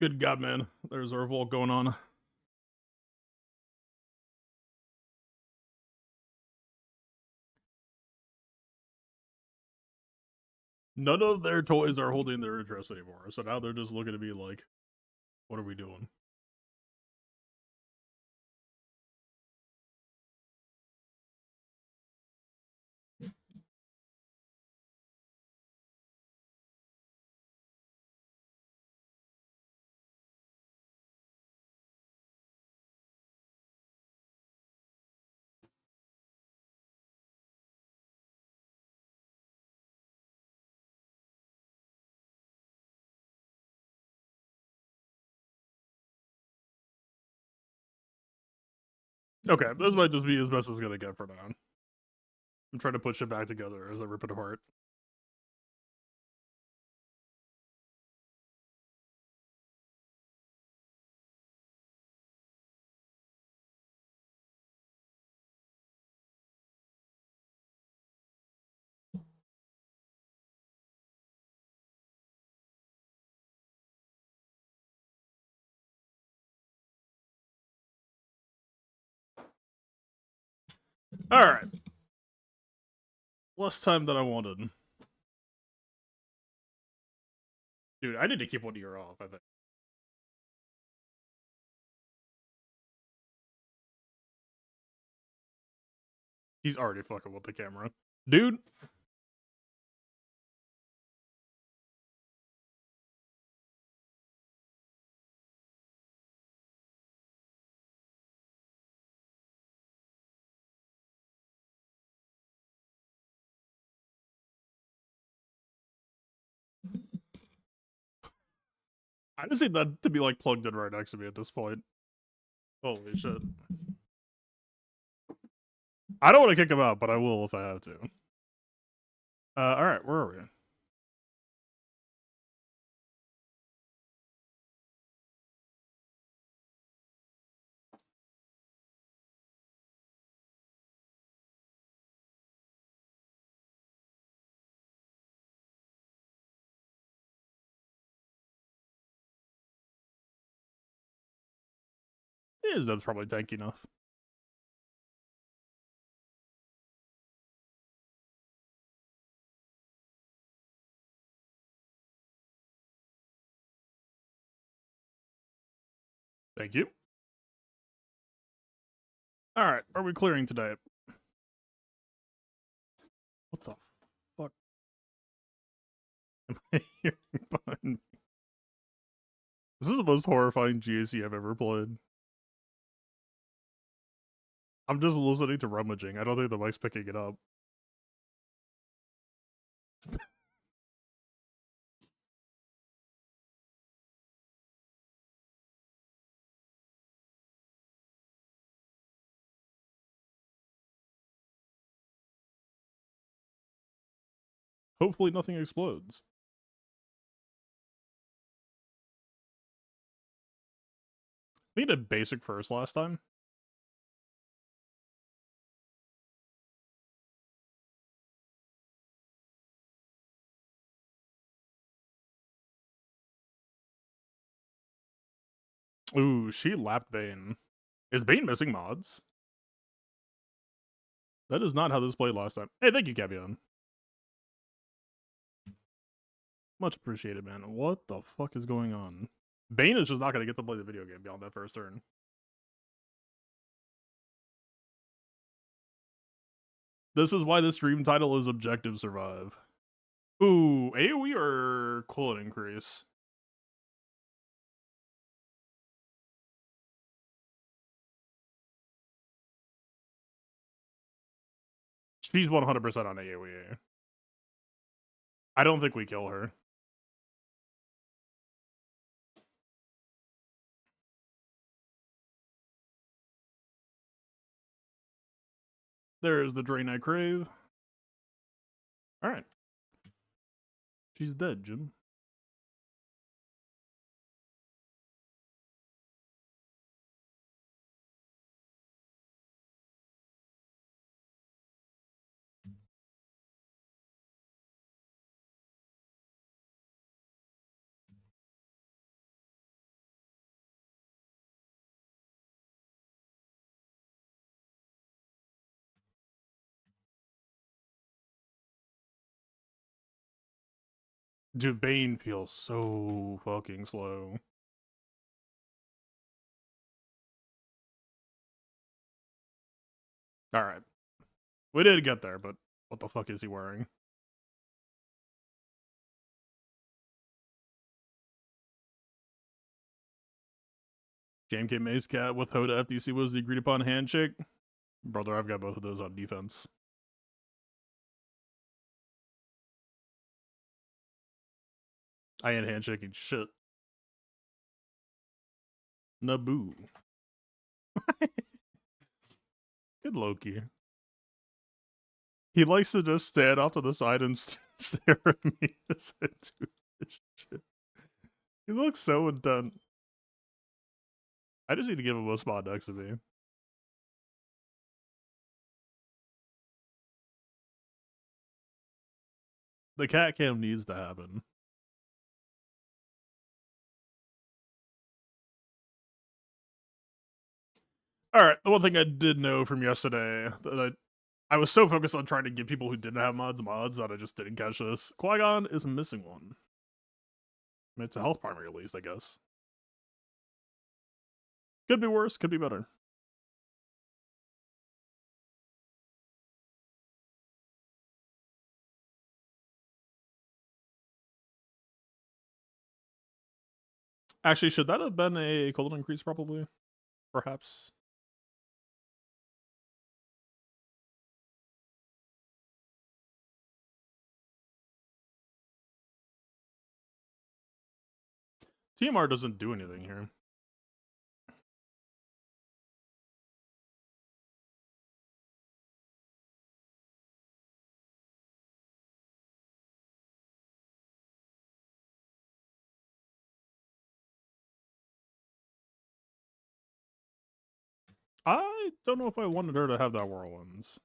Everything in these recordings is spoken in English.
Good God, man. There's a revolt going on. None of their toys are holding their interest anymore, so now they're just looking at me like, what are we doing? Okay, this might just be as best as it's gonna get for now. I'm trying to put shit back together as I rip it apart. Alright. Less time than I wanted. Dude, I need to keep 1 year off, I think. He's already fucking with the camera. Dude. I just need that to be like plugged in right next to me at this point. Holy shit. I don't want to kick him out, but I will if I have to. Alright, where are we? That's probably tanky enough. Thank you. Alright, are we clearing today? What the fuck? Am I hearing behind me? This is the most horrifying GAC I've ever played. I'm just listening to rummaging. I don't think the mic's picking it up. Hopefully nothing explodes. We did basic first last time. Ooh, she lapped Bane. Is Bane missing mods? That is not how this played last time. Hey, thank you, Cavion. Much appreciated, man. What the fuck is going on? Bane is just not going to get to play the video game beyond that first turn. This is why the stream title is Objective Survive. Ooh, AoE or quality increase? She's 100% on AoE. I don't think we kill her. There's the Drain I Crave. Alright. She's dead, Jim. Dude, Bane feels so fucking slow. Alright. We did get there, but what the fuck is he wearing? JMK Mace Cat with Hoda FTC was the agreed upon handshake. Brother, I've got both of those on defense. I ain't handshaking shit. Naboo. Good Loki. He likes to just stand off to the side and stare at me as I do this shit. He looks so intent. I just need to give him a spot next to me. The cat cam needs to happen. Alright, the one thing I did know from yesterday that I was so focused on trying to give people who didn't have mods that I just didn't catch this. Qui-Gon is missing one. I mean, it's a health primary at least, I guess. Could be worse, could be better. Actually, should that have been a cold increase probably? Perhaps. TMR doesn't do anything here. I don't know if I wanted her to have that Whirlwinds.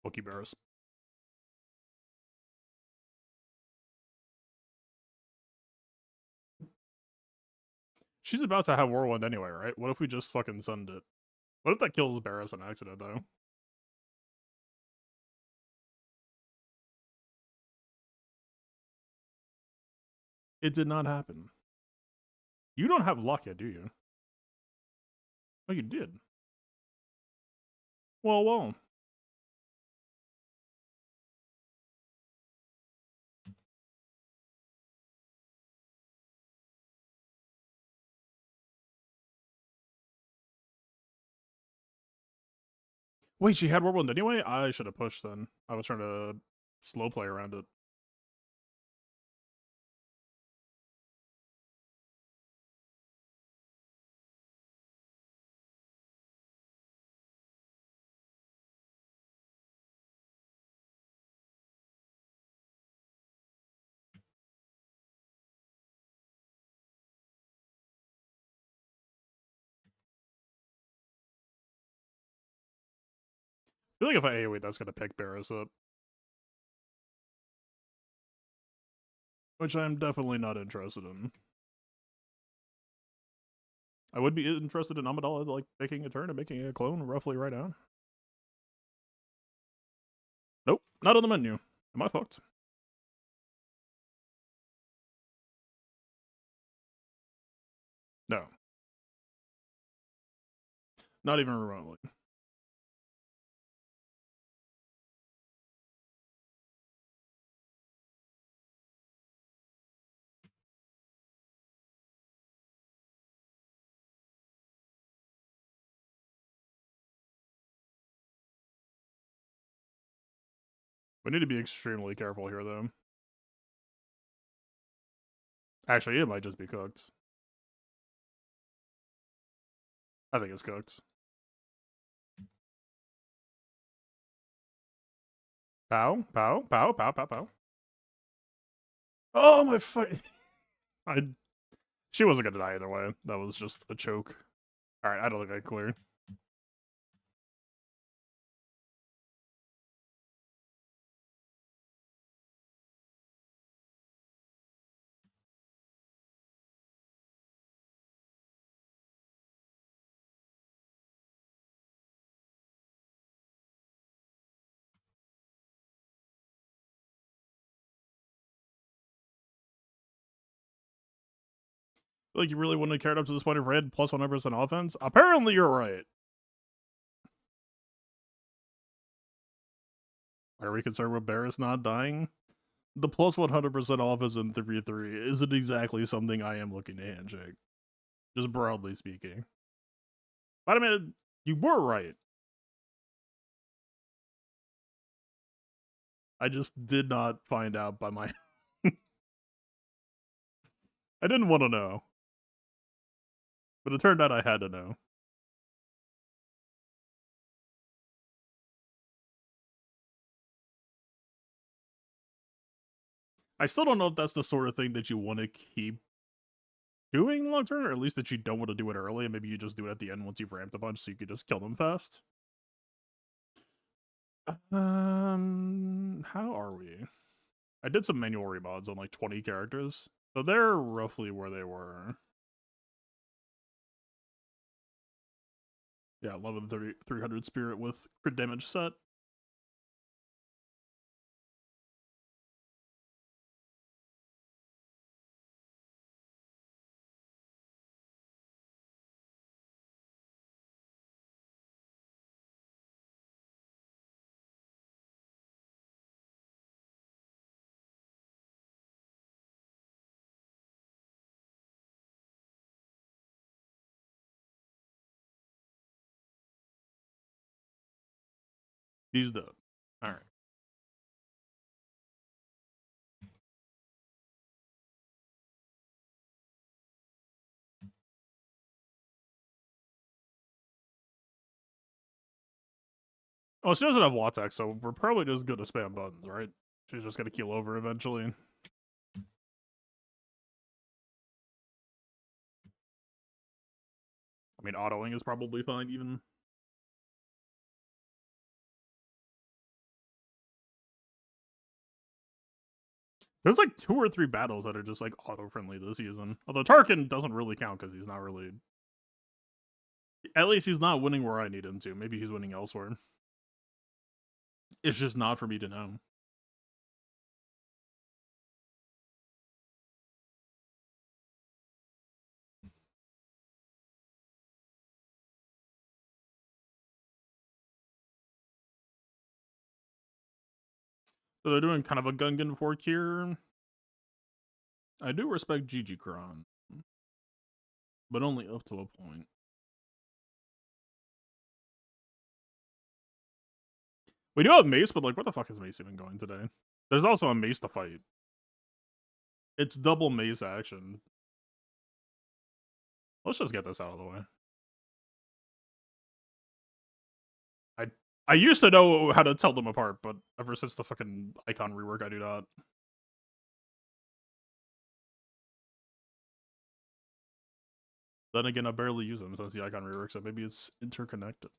Wookie Barris. She's about to have Whirlwind anyway, right? What if we just fucking send it? What if that kills Barris on accident, though? It did not happen. You don't have luck yet, do you? Oh, you did. Well. Wait, she had Whirlwind anyway? I should have pushed then. I was trying to slow play around it. I feel like if I AoE, that's gonna pick Barris up. Which I'm definitely not interested in. I would be interested in Amidala, like, taking a turn and making a clone roughly right now. Nope, not on the menu. Am I fucked? No. Not even remotely. We need to be extremely careful here, though. Actually, it might just be cooked. I think it's cooked. Pow, pow, pow, pow, pow, pow. Oh my fuck! She wasn't gonna die either way. That was just a choke. All right, I don't think I cleared. Like, you really wouldn't have cared up to this point if Red plus 100% offense? Apparently, you're right. Are we concerned with Barris not dying? The plus 100% offense in 3-3 isn't exactly something I am looking to handshake. Just broadly speaking. But I mean, you were right. I just did not find out by my... I didn't want to know. But it turned out I had to know. I still don't know if that's the sort of thing that you want to keep doing long term, or at least that you don't want to do it early, and maybe you just do it at the end once you've ramped a bunch so you could just kill them fast. How are we? I did some manual remods on like 20 characters, so they're roughly where they were. Yeah, 300 spirit with crit damage set. These do. All right. Oh, she doesn't have Watex, so we're probably just gonna spam buttons, right? She's just gonna keel over eventually. I mean, autoing is probably fine, even. There's like 2 or 3 battles that are just like auto-friendly this season. Although Tarkin doesn't really count because he's not really... At least he's not winning where I need him to. Maybe he's winning elsewhere. It's just not for me to know. So they're doing kind of a Gungan fork here. I do respect Gigi Kron, but only up to a point. We do have Mace, but like, what the fuck is Mace even going today? There's also a Mace to fight. It's double Mace action. Let's just get this out of the way. I used to know how to tell them apart, but ever since the fucking icon rework, I do not. Then again, I barely use them since the icon rework, so maybe it's interconnected.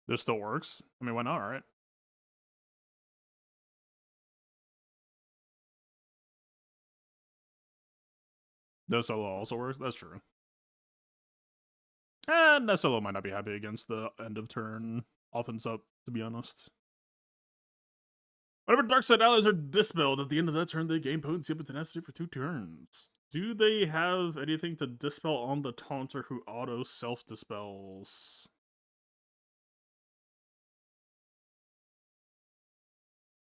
This still works. I mean, why not, right? No solo also works. That's true. And that solo might not be happy against the end of turn offense up, to be honest. Whenever dark side allies are dispelled, at the end of that turn, they gain potency up and tenacity for 2 turns. Do they have anything to dispel on the taunter who auto self-dispels?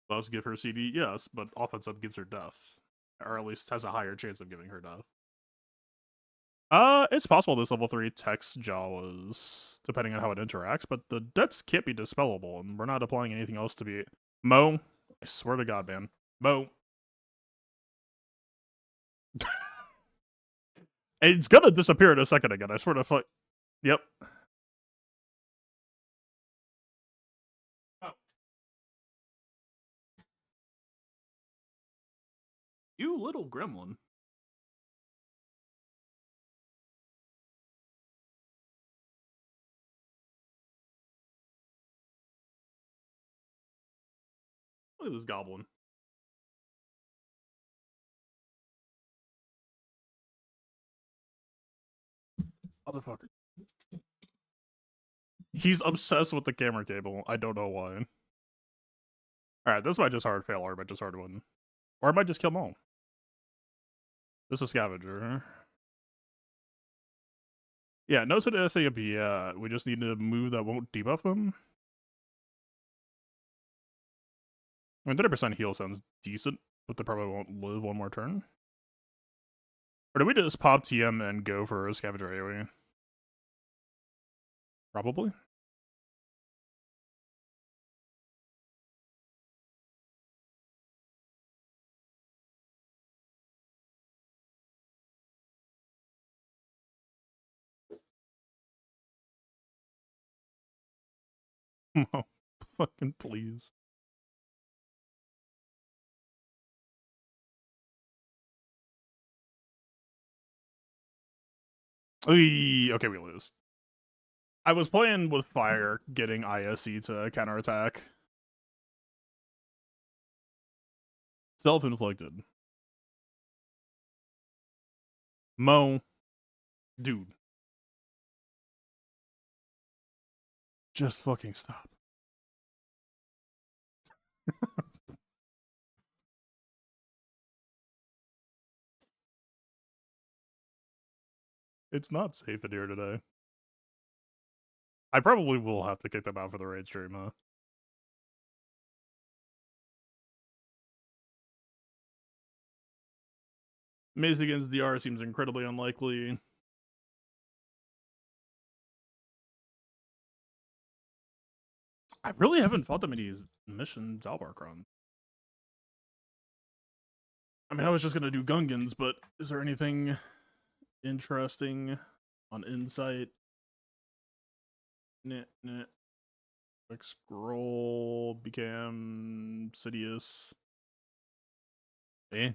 Buffs give her CD, yes, but offense up gives her death. Or at least has a higher chance of giving her death. It's possible this level 3 text Jawas, depending on how it interacts, but the debts can't be dispellable, and we're not applying anything else to be... Mo, I swear to God, man. Mo. It's gonna disappear in a second again, I swear to fuck. Yep. Oh. You little gremlin. Look at this goblin. Motherfucker. He's obsessed with the camera cable. I don't know why. Alright, this might just hard fail, or it might just hard win. Or it might just kill Mo. This is Scavenger. Yeah, no to the SAP, yeah. We just need to move that won't debuff them. I mean, 30% heal sounds decent, but they probably won't live one more turn. Or do we just pop TM and go for a Scavenger AoE? Probably. Oh, fucking please. Okay, we lose. I was playing with fire, getting ISE to counterattack. Self-inflicted. Mo. Dude. Just fucking stop. It's not safe in here today. I probably will have to kick them out for the raid stream, huh? Maze against DR seems incredibly unlikely. I really haven't fought that many missions Albarkron. I mean, I was just gonna do Gungans, but is there anything interesting on Insight? Nah. Like Scroll became Sidious. Eh?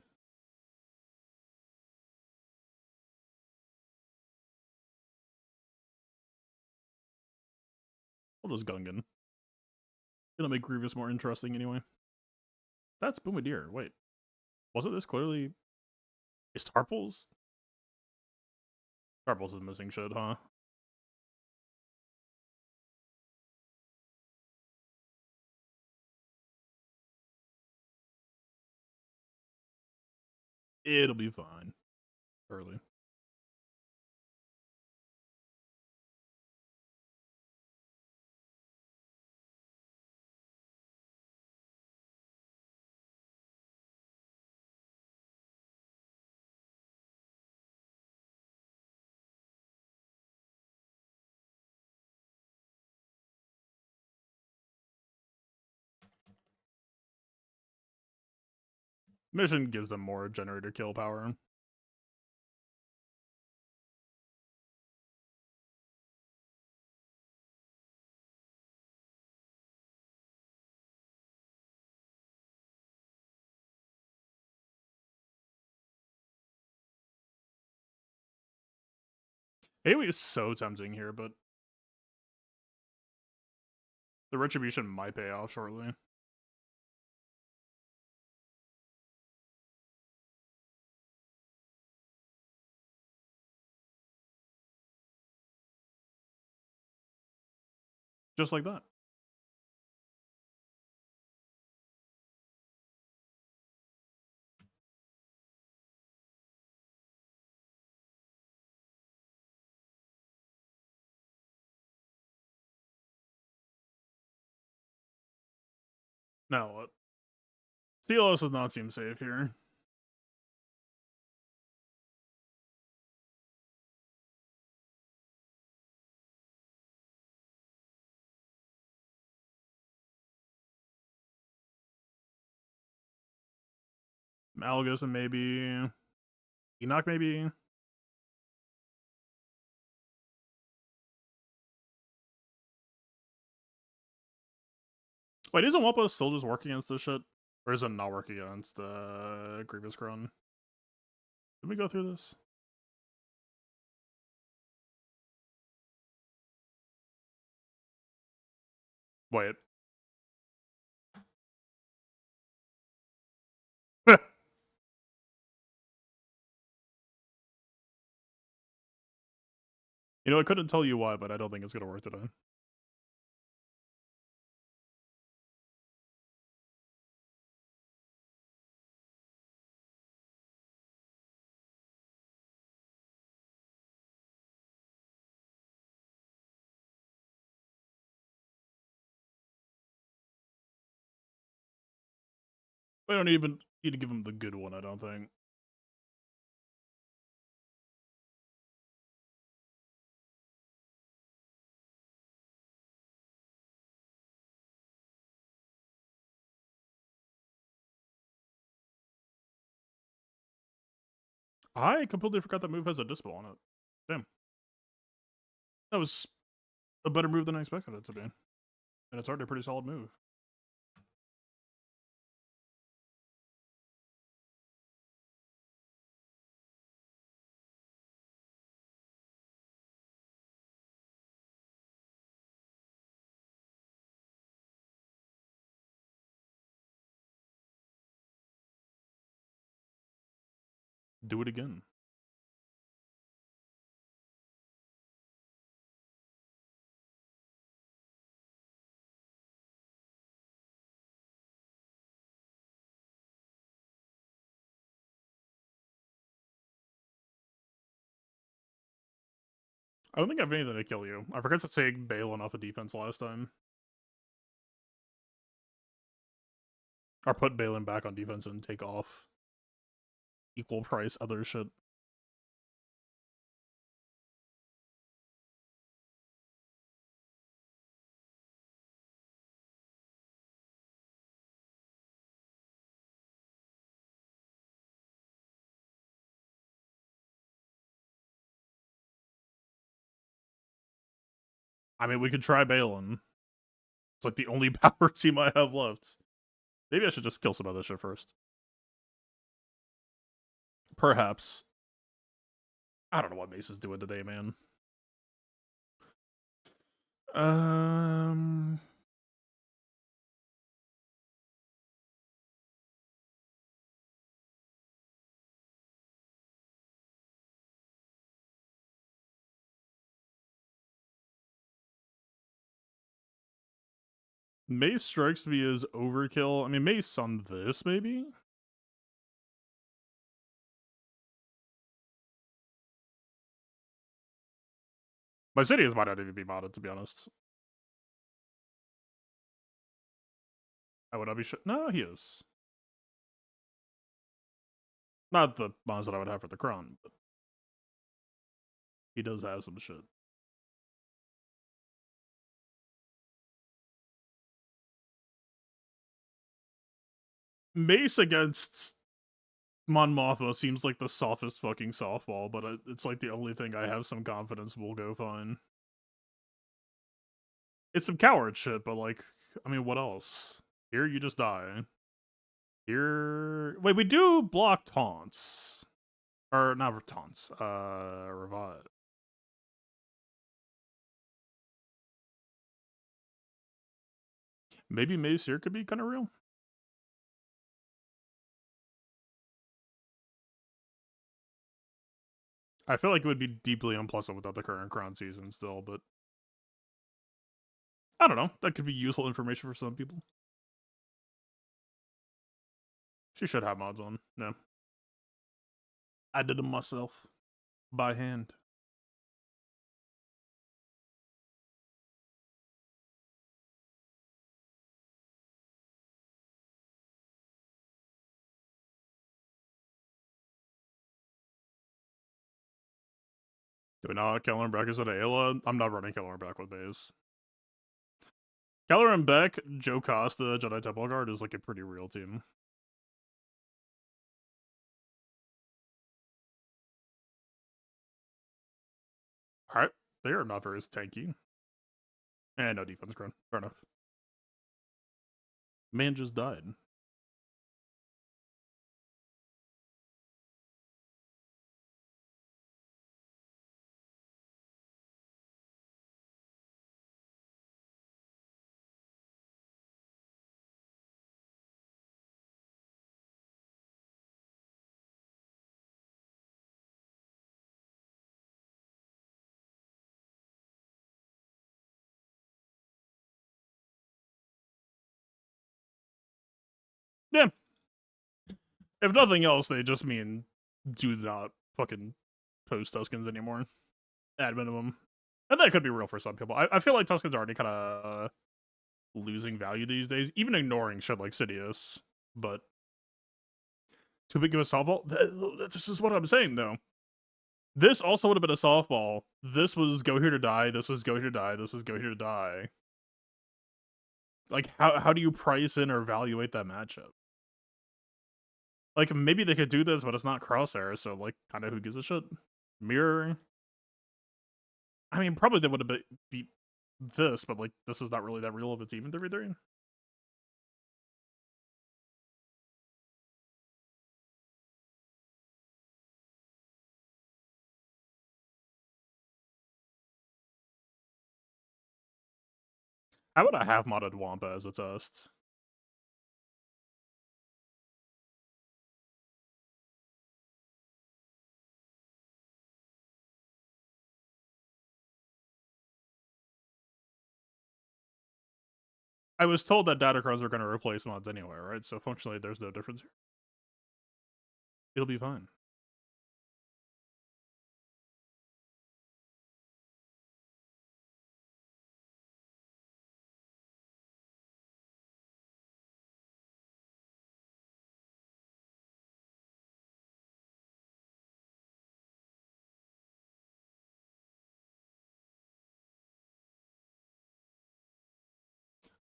We'll just Gungan. It'll make Grievous more interesting anyway. That's Boomadeer. Wait. Wasn't this clearly... Is Tarples? Tarples is missing shit, huh? It'll be fine. Early. Mission gives them more generator kill power. AoE is so tempting here, but the retribution might pay off shortly. Just like that. Now what? CLS does not seem safe here. Malgus and maybe Enoch, maybe. Wait, isn't Wampa still just working against this shit? Or is it not working against the Grievous Crown? Did we go through this? Wait. You know, I couldn't tell you why, but I don't think it's gonna work today. We don't even need to give him the good one, I don't think. I completely forgot that move has a dispo on it. Damn. That was a better move than I expected it to be. And it's already a pretty solid move. Do it again. I don't think I have anything to kill you. I forgot to take Balin off of defense last time. Or put Balin back on defense and take off equal price other shit. I mean, we could try Balin. It's like the only power team I have left. Maybe I should just kill some other shit first. Perhaps. I don't know what Mace is doing today, man. Mace strikes me as overkill. I mean, Mace on this, maybe? My Sidious might not even be modded, to be honest. I would not be sure. No, he is. Not the mods that I would have for the Crown, but he does have some shit. Mace against Mon Mothma seems like the softest fucking softball, but it's like the only thing I have some confidence will go fine. It's some coward shit, but like, I mean, what else? Here, you just die. Here, wait, we do block taunts. Or, not taunts, revive. Maybe Mace here could be kind of real. I feel like it would be deeply unpleasant without the current Crown season still, but I don't know. That could be useful information for some people. She should have mods on. No. I did them myself. By hand. Do we not Keller and Beck instead of Ayla? I'm not running Keller and Beck with Baze. Keller and Beck, Joe Costa, Jedi Temple Guard is like a pretty real team. Alright, they are not very tanky. And no defense grown. Fair enough. Man just died. Yeah. If nothing else, they just mean do not fucking post Tuskens anymore. At minimum. And that could be real for some people. I feel like Tuskens are already kind of losing value these days, even ignoring shit like Sidious. But too big of a softball? This is what I'm saying, though. This also would have been a softball. This was go here to die. This was go here to die. This was go here to die. Like, how do you price in or evaluate that matchup? Like, maybe they could do this, but it's not Crosshair, so, like, kind of who gives a shit? Mirror? I mean, probably they would have beat this, but, like, this is not really that real if it's even 3v3. How would I have modded Wampa as a test? I was told that datacrons are going to replace mods anyway, right? So functionally, there's no difference here. It'll be fine.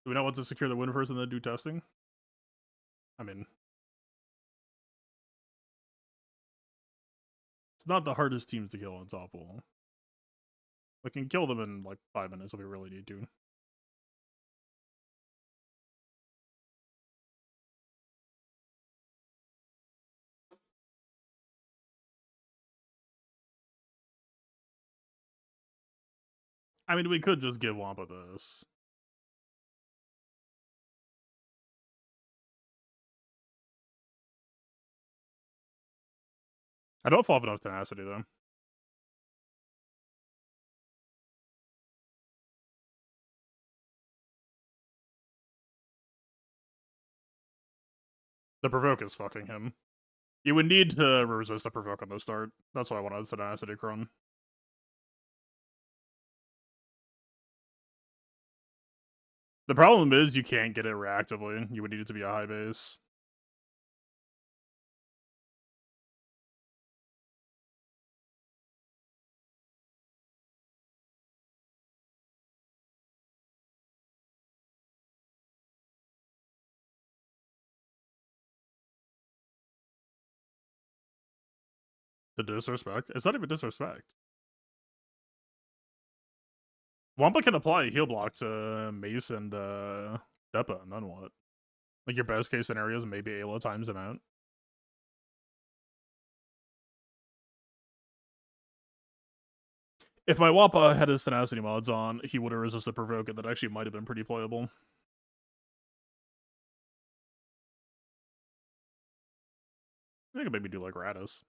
Do we not want to secure the win first and then do testing? I mean, it's not the hardest teams to kill on top wall. We can kill them in like 5 minutes if we really need to. I mean, we could just give Wampa this. I don't fall off enough tenacity, though. The provoke is fucking him. You would need to resist the provoke on the start. That's why I wanted tenacity Cron. The problem is you can't get it reactively. You would need it to be a high base. The disrespect? It's not even disrespect. Wampa can apply a heal block to Mace and Deppa, and then what? Like, your best case scenario is maybe Ayla times him out. If my Wampa had his tenacity mods on, he would have resisted provoke, and that actually might have been pretty playable. I could maybe do like Radis.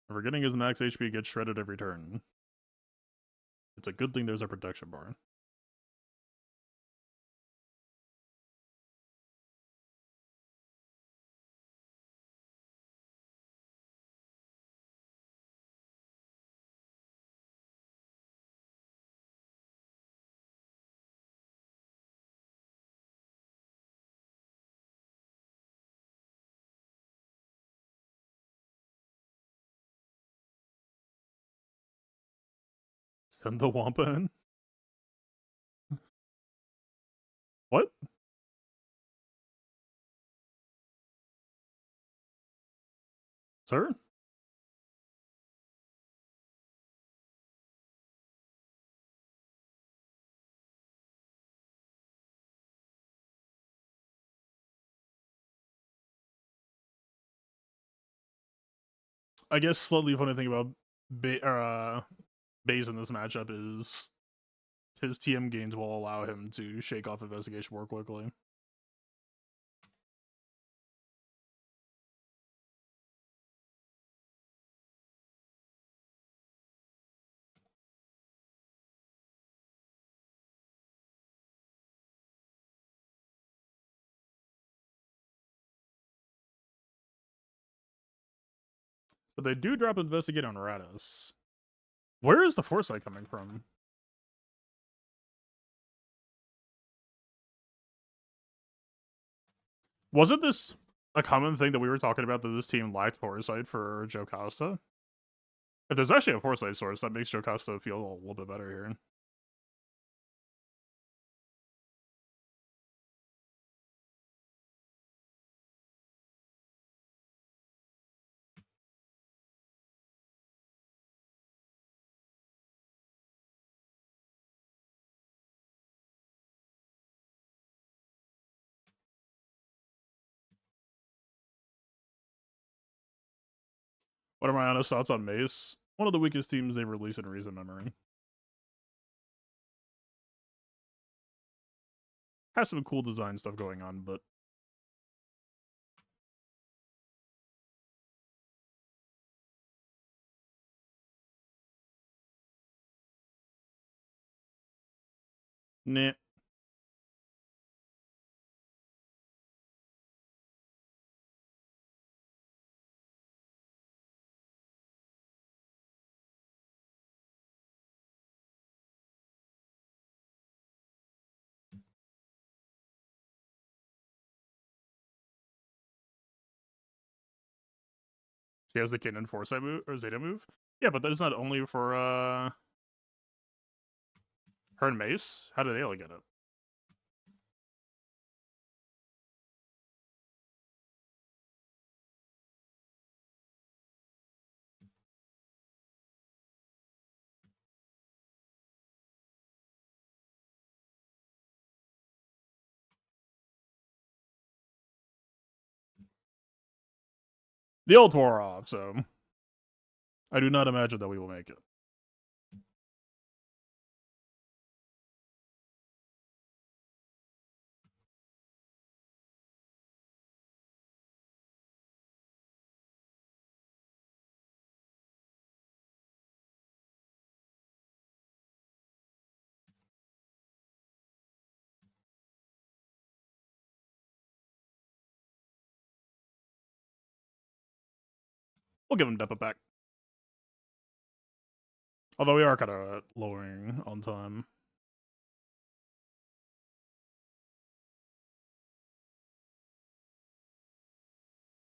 Forgetting his max HP gets shredded every turn. It's a good thing there's a protection bar. Send the Wampa in? What? Sir? I guess slightly funny thing about Baze in this matchup is his TM gains will allow him to shake off investigation more quickly. But they do drop investigate on Radis. Where is the foresight coming from? Wasn't this a common thing that we were talking about that this team lacked foresight for Jocasta? If there's actually a foresight source, that makes Jocasta feel a little bit better here. What are my honest thoughts on Mace? One of the weakest teams they've released in recent memory. Has some cool design stuff going on, but nah. She has the Cannon Foresight move or Zeta move. Yeah, but that is not only for her and Mace. How did Ayla get it? The ult wore off, so I do not imagine that we will make it. We'll give him Depa back. Although we are kind of lowering on time.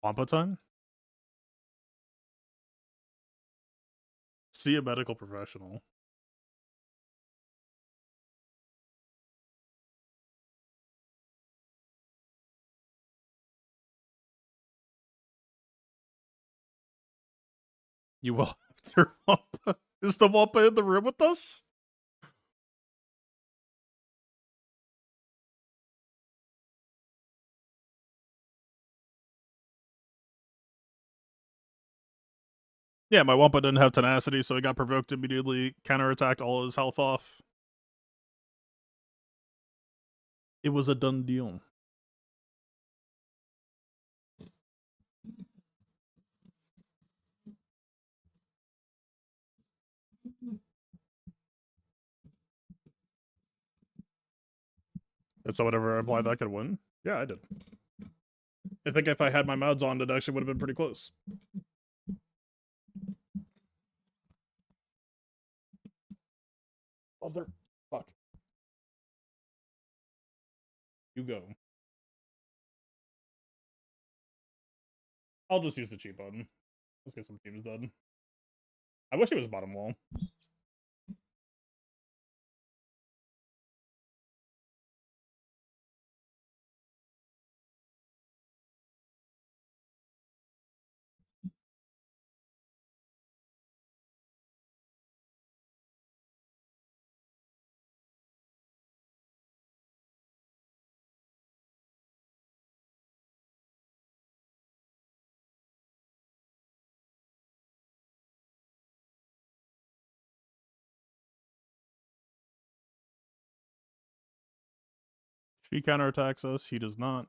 Wampa time? See a medical professional. You will after Wampa. Is the Wampa in the room with us? Yeah, my Wampa didn't have tenacity, so he got provoked immediately, counterattacked all his health off. It was a done deal. And so whatever I applied, that could win. Yeah, I did. I think if I had my mods on, it actually would have been pretty close. Other fuck. You go. I'll just use the cheat button. Let's get some teams done. I wish it was bottom wall. She counterattacks us. He does not.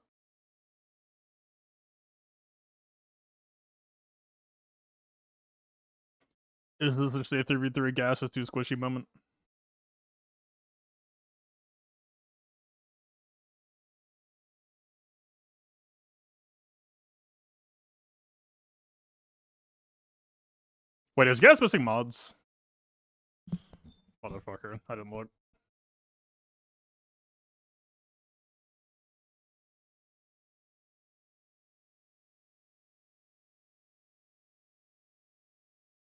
Is this a safe 3v3 gas is too squishy moment? Wait, is gas missing mods? Motherfucker, I didn't look.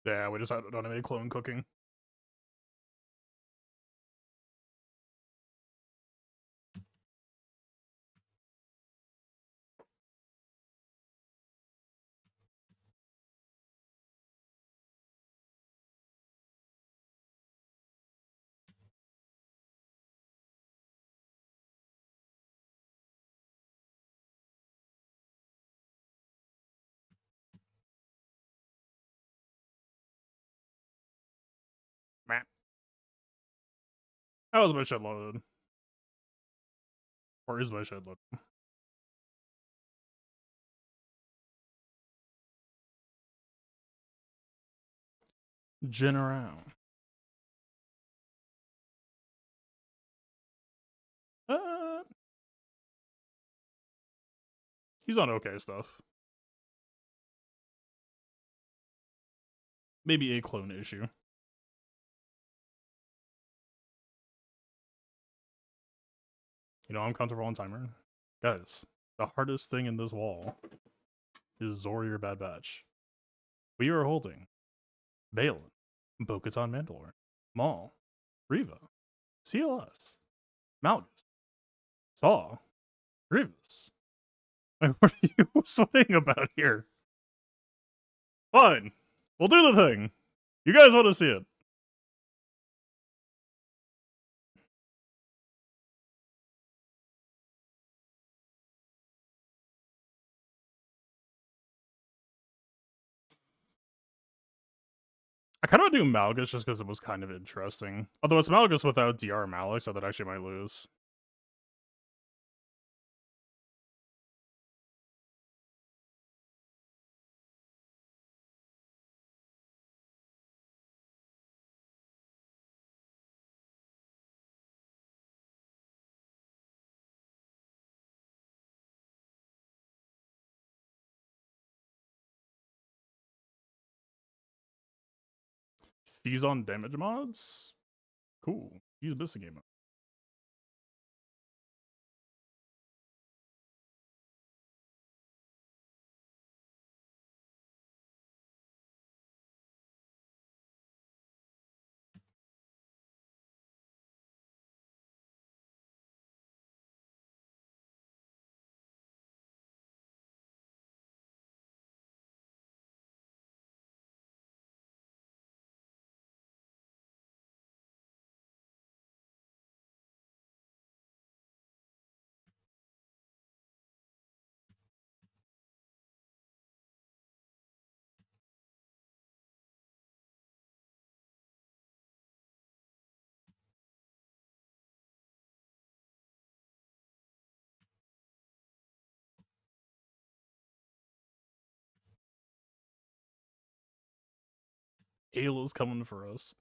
Yeah, we just don't have any clone cooking. Man. How was my shit loaded? Or is my shit loaded? General. He's on okay stuff. Maybe a clone issue. You know, I'm comfortable on timer. Guys, the hardest thing in this wall is Zori or Bad Batch. We are holding Balin, Bo-Katan Mandalore, Maul, Riva, CLS, Malgus, Saw, Grievous. Like, what are you sweating about here? Fine. We'll do the thing. You guys want to see it. I kind of do Malgus just because it was kind of interesting. Although it's Malgus without DR Malik, so that actually might lose. He's on damage mods? Cool. He's missing game. Ayla's coming for us.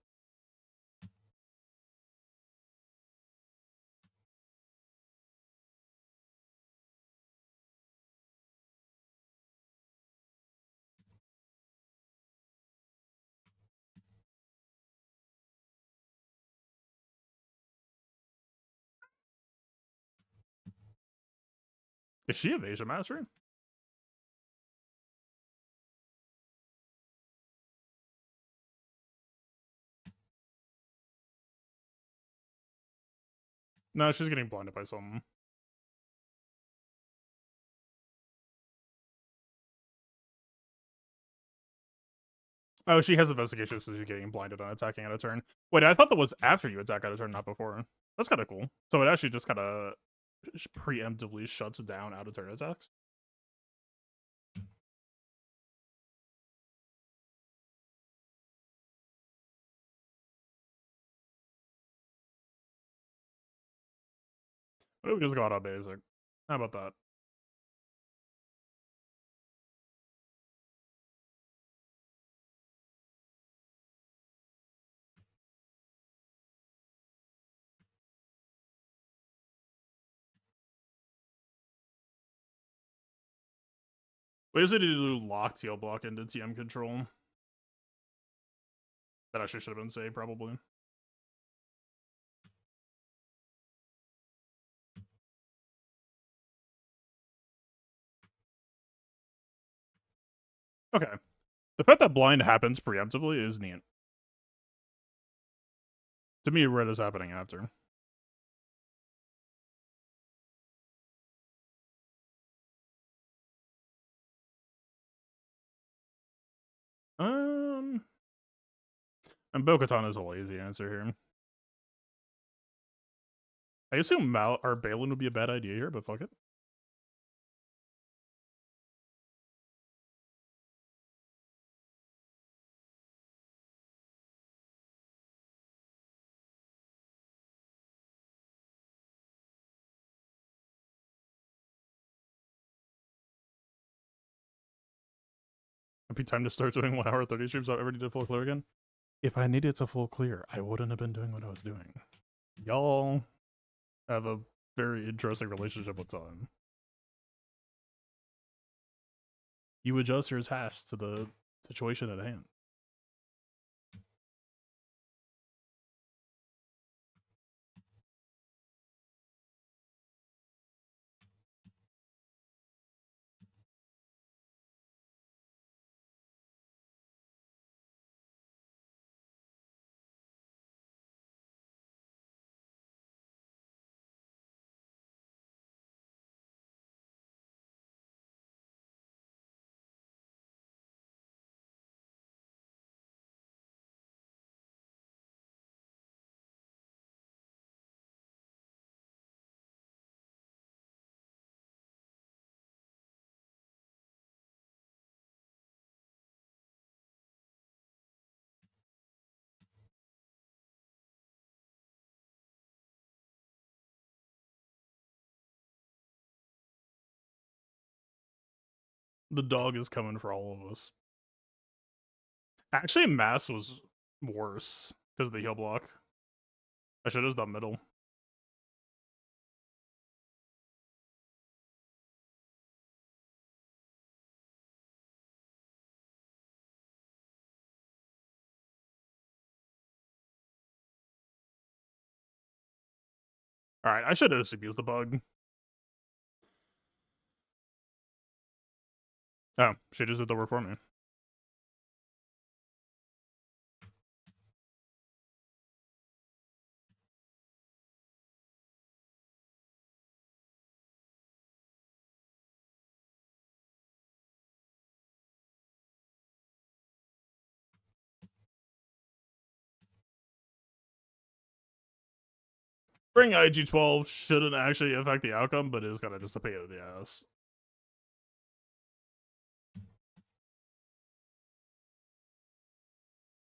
Is she evasion mastery? No, she's getting blinded by something. Oh, she has investigation, so she's getting blinded on attacking out of turn. Wait, I thought that was after you attack out of turn, not before. That's kind of cool. So it actually just kind of preemptively shuts down out of turn attacks. What if we just got on basic? How about that? What is it to do lock TL block into TM control? That actually should have been saved, probably. Okay. The fact that blind happens preemptively is neat. To me, red is happening after. And Bo-Katan is a lazy answer here. I assume Mal or Balin would be a bad idea here, but fuck it. It'd be time to start doing 1 hour 30 streams without ever needed full clear again. If I needed to full clear, I wouldn't have been doing what I was doing. Y'all have a very interesting relationship with time. You adjust your tasks to the situation at hand. The dog is coming for all of us. Actually, Mass was worse because of the heal block. I should have done middle. Alright, I should have just abused the bug. Oh, she just did the work for me. Bring IG-12 shouldn't actually affect the outcome, but is kind of just a pain in the ass.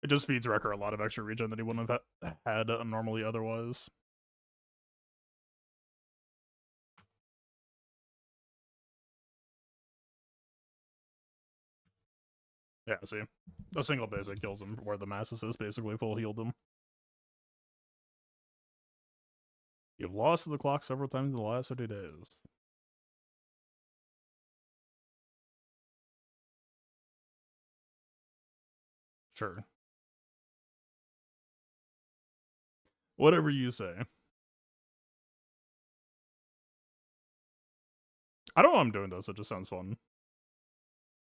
It just feeds Wrecker a lot of extra regen that he wouldn't have had normally otherwise. Yeah, see. A single basic kills him where the Mass Assist basically full healed him. You've lost the clock several times in the last 30 days. Sure. Whatever you say. I don't know why I'm doing this, it just sounds fun.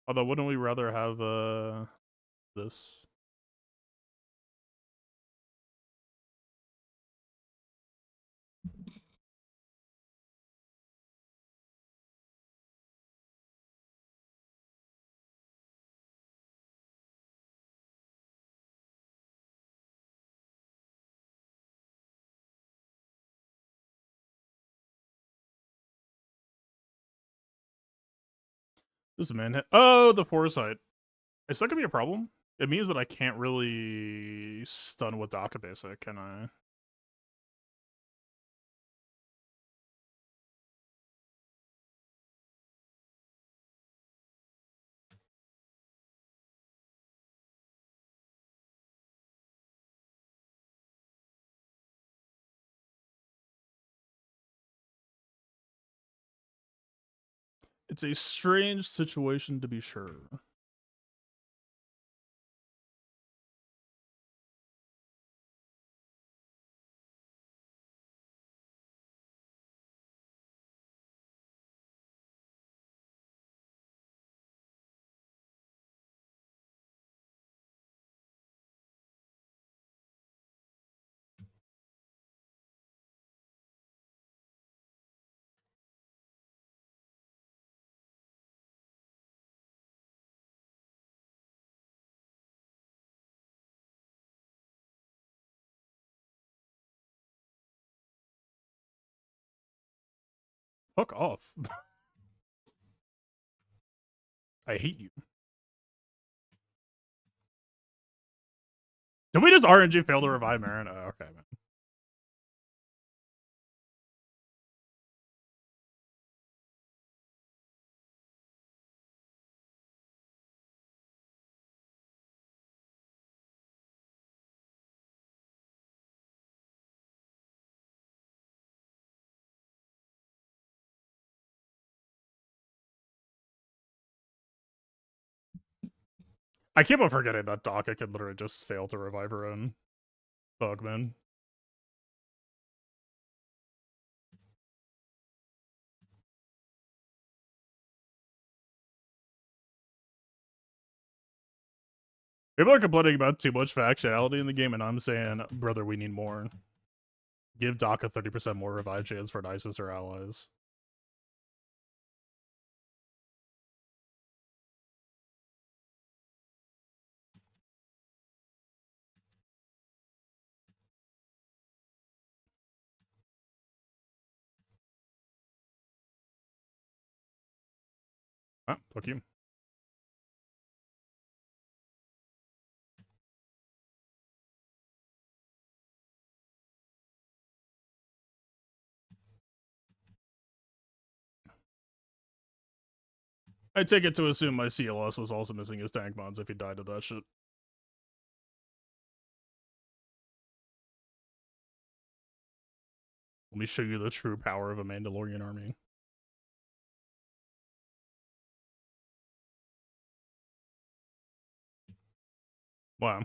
Although, wouldn't we rather have, this? This man, oh, the foresight. Is that gonna be a problem? It means that I can't really stun with Daka basic, can I? It's a strange situation to be sure. Fuck off. I hate you. Did we just RNG fail to revive Marin? Oh, okay, man. I keep on forgetting that Daka can literally just fail to revive her own Bugman. People are complaining about too much factionality in the game, and I'm saying, brother, we need more. Give Daka 30% more revive chance for Isis or allies. Ah, fuck you. I take it to assume my CLS was also missing his tank mods if he died of that shit. Let me show you the true power of a Mandalorian army. Wow.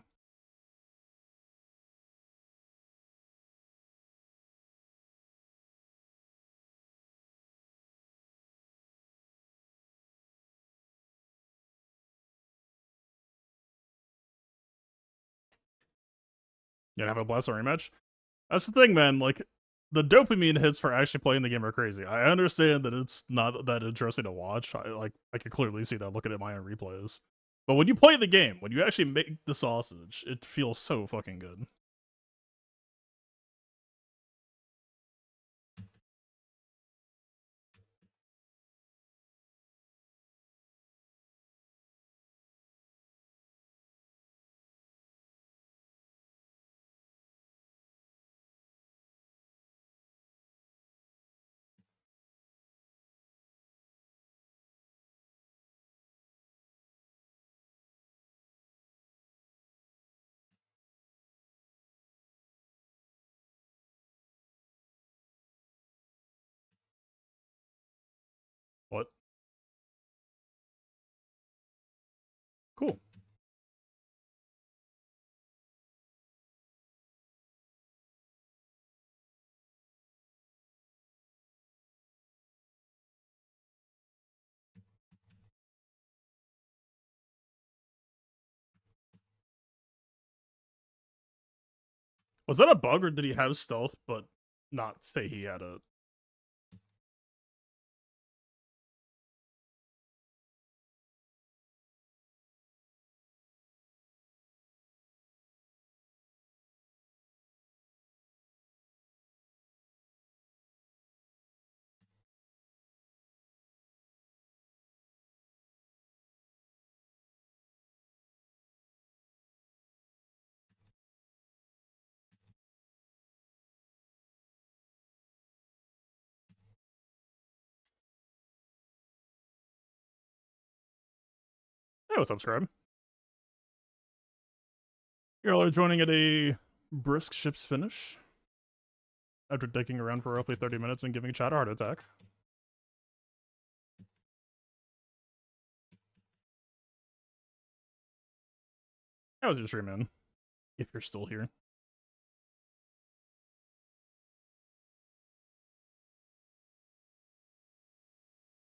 You gonna have a blast rematch? That's the thing, man. Like, the dopamine hits for actually playing the game are crazy. I understand that it's not that interesting to watch. I can clearly see that looking at my own replays. But when you play the game, when you actually make the sausage, it feels so fucking good. What? Cool. Was that a bug, or did he have stealth but not say he had it? Hey, what's up, Scribe? You're all joining at a brisk ship's finish after dicking around for roughly 30 minutes and giving chat a heart attack. How was your stream, man? If you're still here.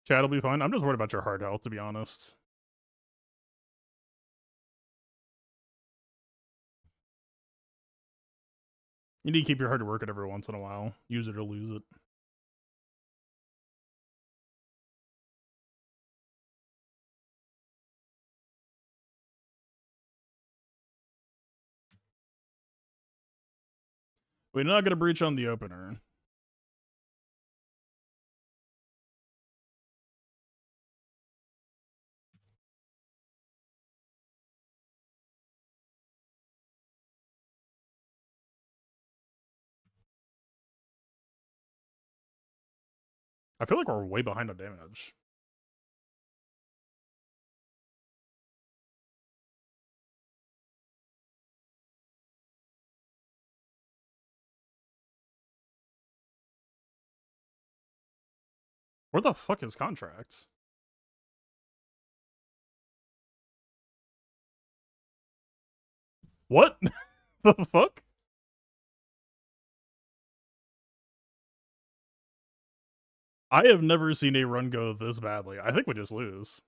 Chat'll be fine. I'm just worried about your heart health, to be honest. You need to keep your hard work at every once in a while. Use it or lose it. We're not gonna breach on the opener. I feel like we're way behind on damage. Where the fuck is contract? What? The fuck? I have never seen a run go this badly. I think we just lose.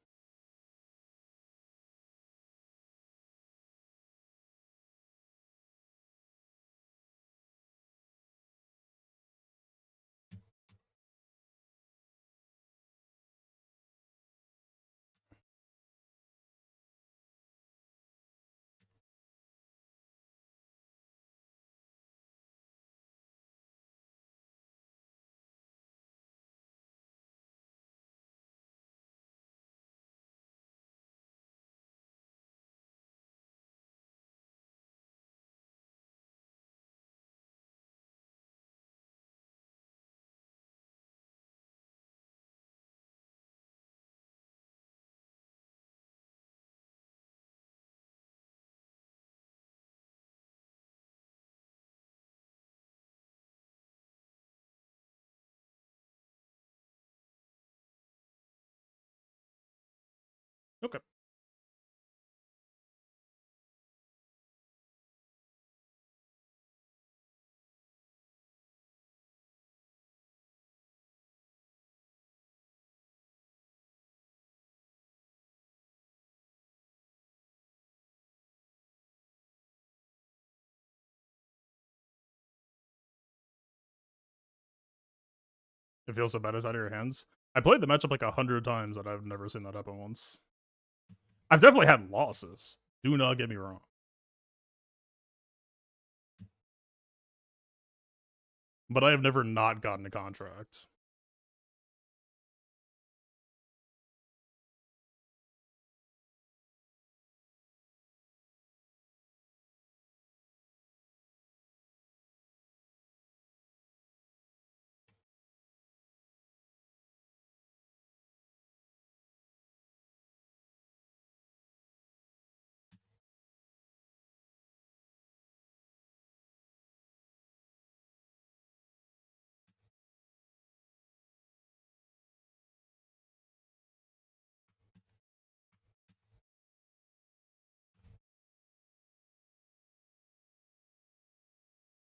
Okay. It feels so bad it's out of your hands. I played the matchup like 100 times and I've never seen that happen once. I've definitely had losses. Do not get me wrong. But I have never not gotten a contract.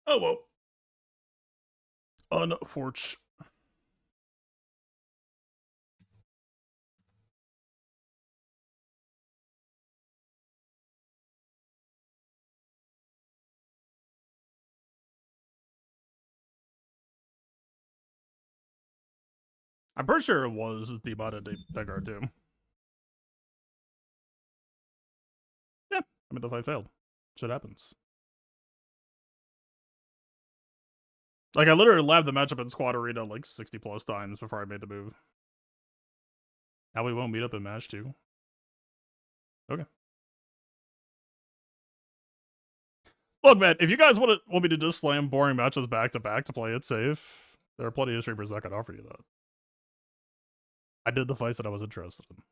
Oh well. Unfortunate. I'm pretty sure it was the botted Degard too. Yeah, I mean the fight failed. Shit happens. Like I literally labbed the matchup in Squad Arena like 60 plus times before I made the move. Now we won't meet up in match 2. Okay. Look, man, if you guys want me to just slam boring matches back to back to play it safe, there are plenty of streamers that can offer you that. I did the fights that I was interested in.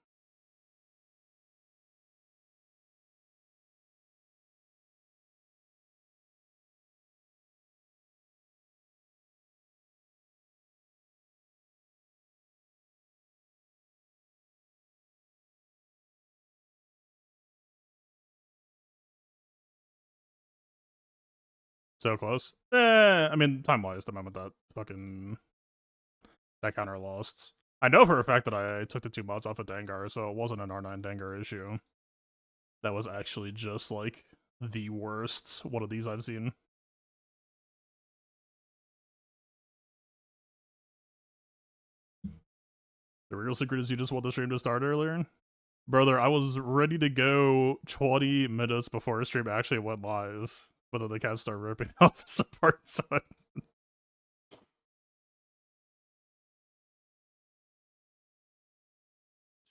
So close. I mean, time-wise, the moment that counter lost. I know for a fact that I took the 2 mods off of Dengar, so it wasn't an R9 Dengar issue. That was actually just, like, the worst one of these I've seen. The real secret is you just want the stream to start earlier? Brother, I was ready to go 20 minutes before the stream actually went live, but then the cats started ripping off his apart side.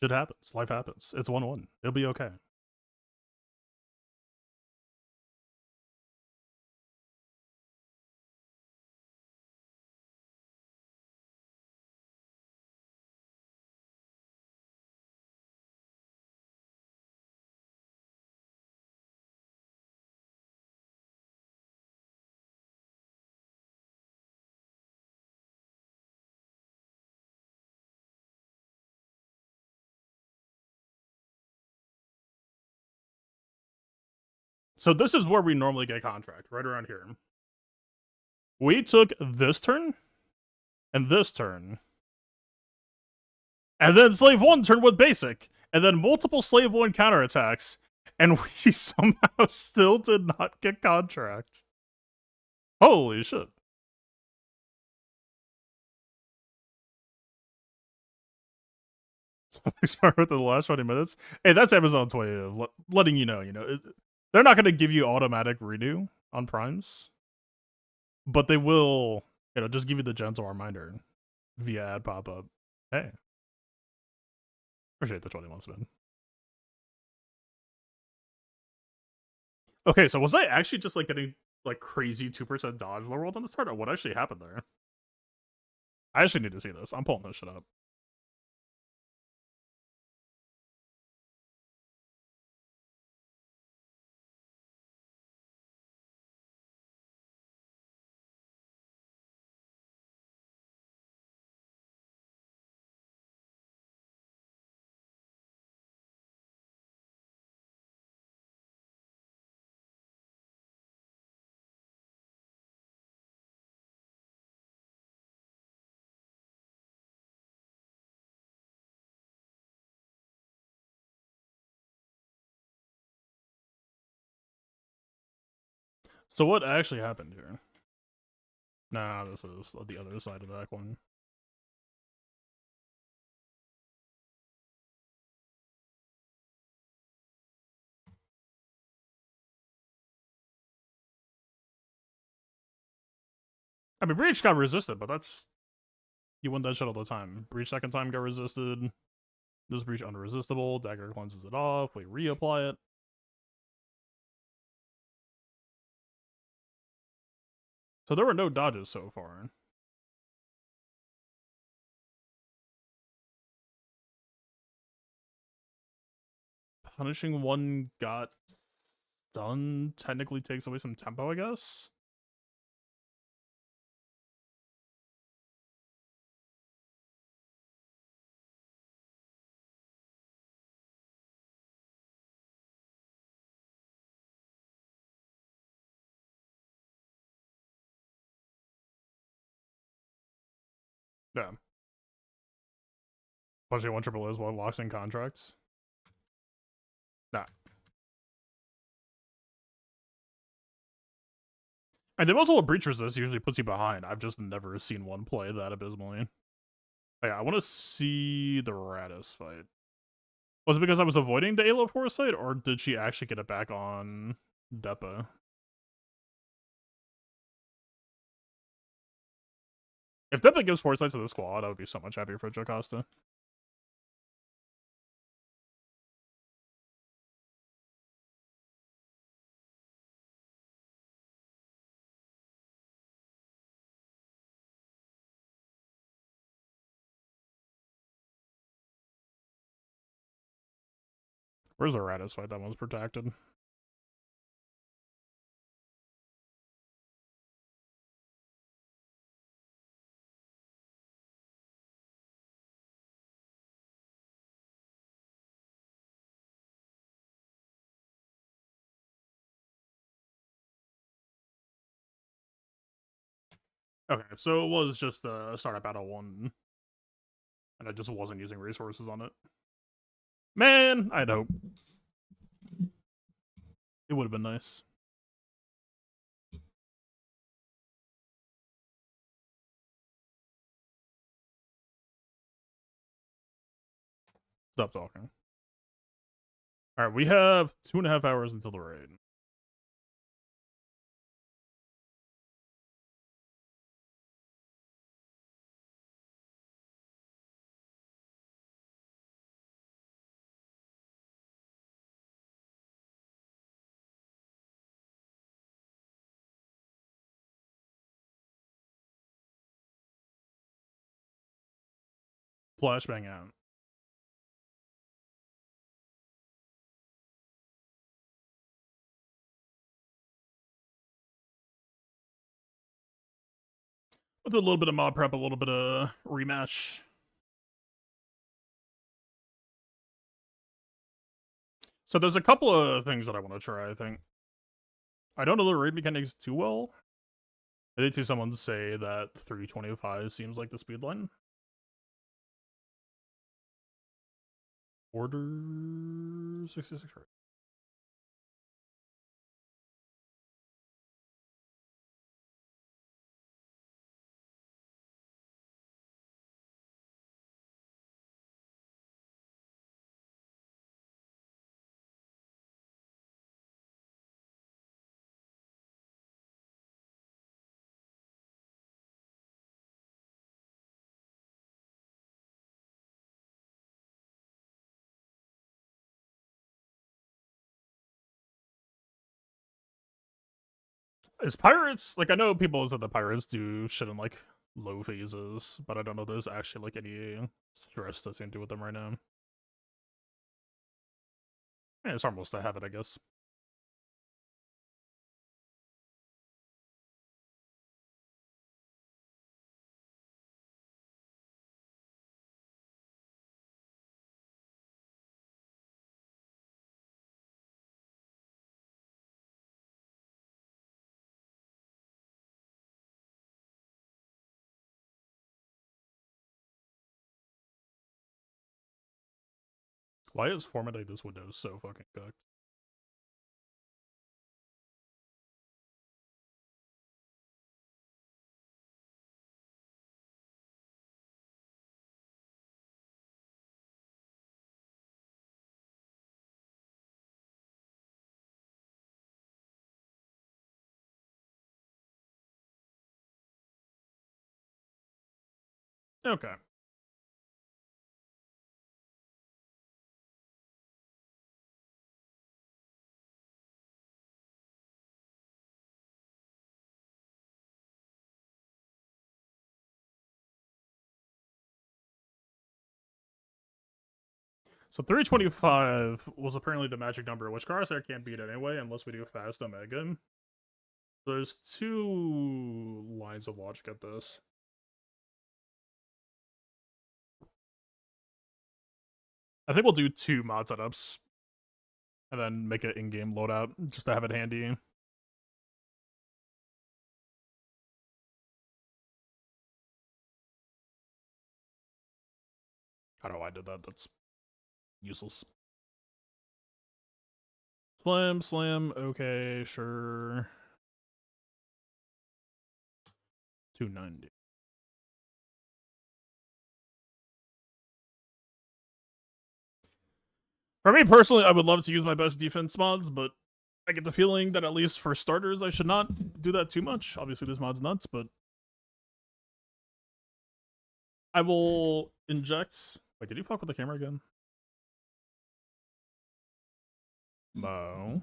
Shit happens. Life happens. It's 1-1. It'll be okay. So this is where we normally get contract, right around here. We took this turn, and this turn. And then Slave 1 turned with basic, and then multiple Slave 1 counterattacks, and we somehow still did not get contract. Holy shit. Start with the last 20 minutes. Hey, that's Amazon's way of letting you know, they're not going to give you automatic redo on primes, but they will, just give you the gentle reminder via ad pop-up. Hey. Appreciate the 20 months, man. Okay, so was I actually just, like, getting, like, crazy 2% dodge low rolled on the start, or what actually happened there? I actually need to see this. I'm pulling this shit up. So what actually happened here? Nah, this is the other side of that one. I mean, Breach got resisted, but that's... You win that shit all the time. Breach second time got resisted. This Breach unresistable. Dagger cleanses it off. We reapply it. So there were no dodges so far. Punishing one got done technically takes away some tempo, I guess? Yeah. Punishing one triple is what locks in contracts. Nah. And the multiple breach resist usually puts you behind. I've just never seen one play that abysmally. Oh, yeah, I want to see the Radis fight. Was it because I was avoiding the Alo Foresight, or did she actually get it back on Depa? If Depa gives Foresight to the squad, I would be so much happier for Jocasta. Where's the Radis fight? That one's protected. Okay, so it was just a startup out of one, and I just wasn't using resources on it. Man, I'd hope. It would have been nice. Stop talking. Alright, we have 2.5 hours until the raid. Flashbang out. We'll do a little bit of mob prep, a little bit of rematch. So there's a couple of things that I want to try, I think. I don't know the raid mechanics too well. I did see someone say that 325 seems like the speed line. Order 66 right. Is pirates, like, I know people said the pirates do shit in like low phases, but I don't know if there's actually like any stress that's into with them right now. Yeah, it's harmless to have it, I guess. Why is formatting this window so fucking cooked? Okay. So 325 was apparently the magic number, which Corsair can't beat anyway unless we do fast Omega. There's two lines of logic at this. I think we'll do 2 mod setups and then make it in-game loadout just to have it handy. I don't know why I did that. That's useless. Slam, okay, sure. 290. For me personally, I would love to use my best defense mods, but I get the feeling that at least for starters, I should not do that too much. Obviously, this mod's nuts, but I will inject. Wait, did you fuck with the camera again? No.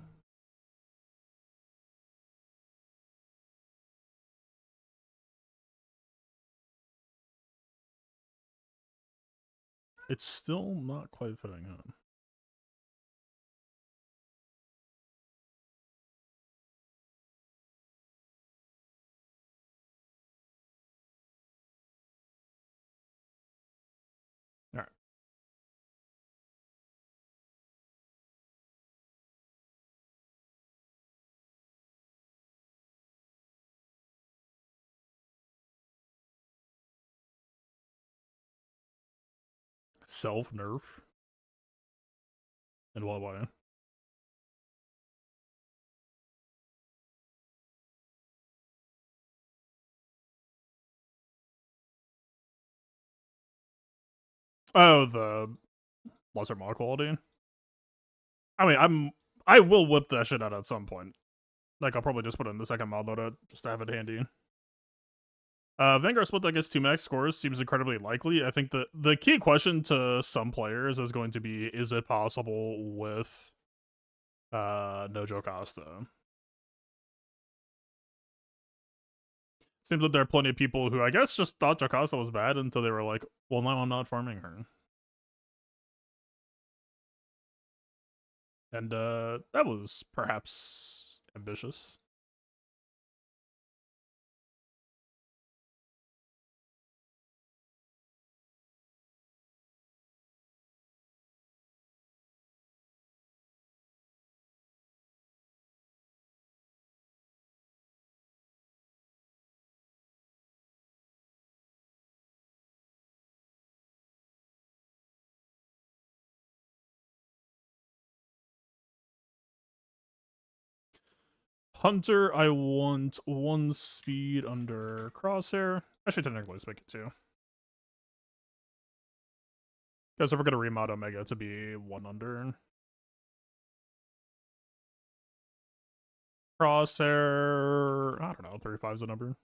It's still not quite fitting, huh? Alright. self-nerf? And what way? Oh, the lesser mod quality? I mean, I will whip that shit out at some point. Like, I'll probably just put it in the second mod loadout, just to have it handy. Vanguard split that gets 2 max scores seems incredibly likely. I think the key question to some players is going to be, is it possible with no Jocasta? Seems like there are plenty of people who I guess just thought Jocasta was bad until they were like, well, now I'm not farming her. And that was perhaps ambitious. Hunter, I want 1 speed under Crosshair. I should technically make it 2. Because if we're going to remod Omega to be 1 under. Crosshair, I don't know, 35 is the number.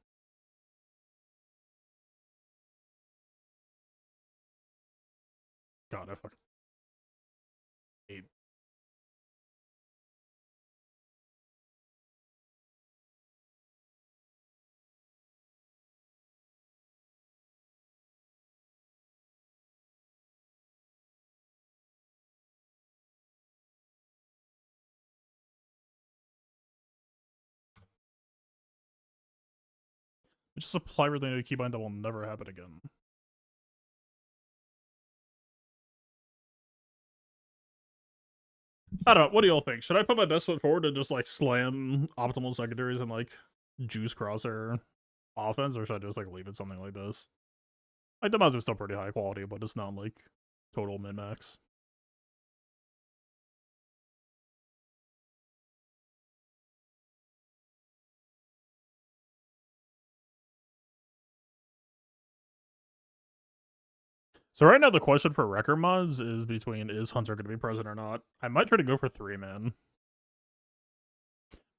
God, I fucking hate. It's just a supply-related keybind that will never happen again. I don't know. What do y'all think? Should I put my best foot forward and just like slam optimal secondaries and like juice Crosshair offense, or should I just like leave it something like this? Like the mods are still pretty high quality, but it's not like total min max. So right now the question for record mods is between, is Hunter going to be present or not? I might try to go for 3-man.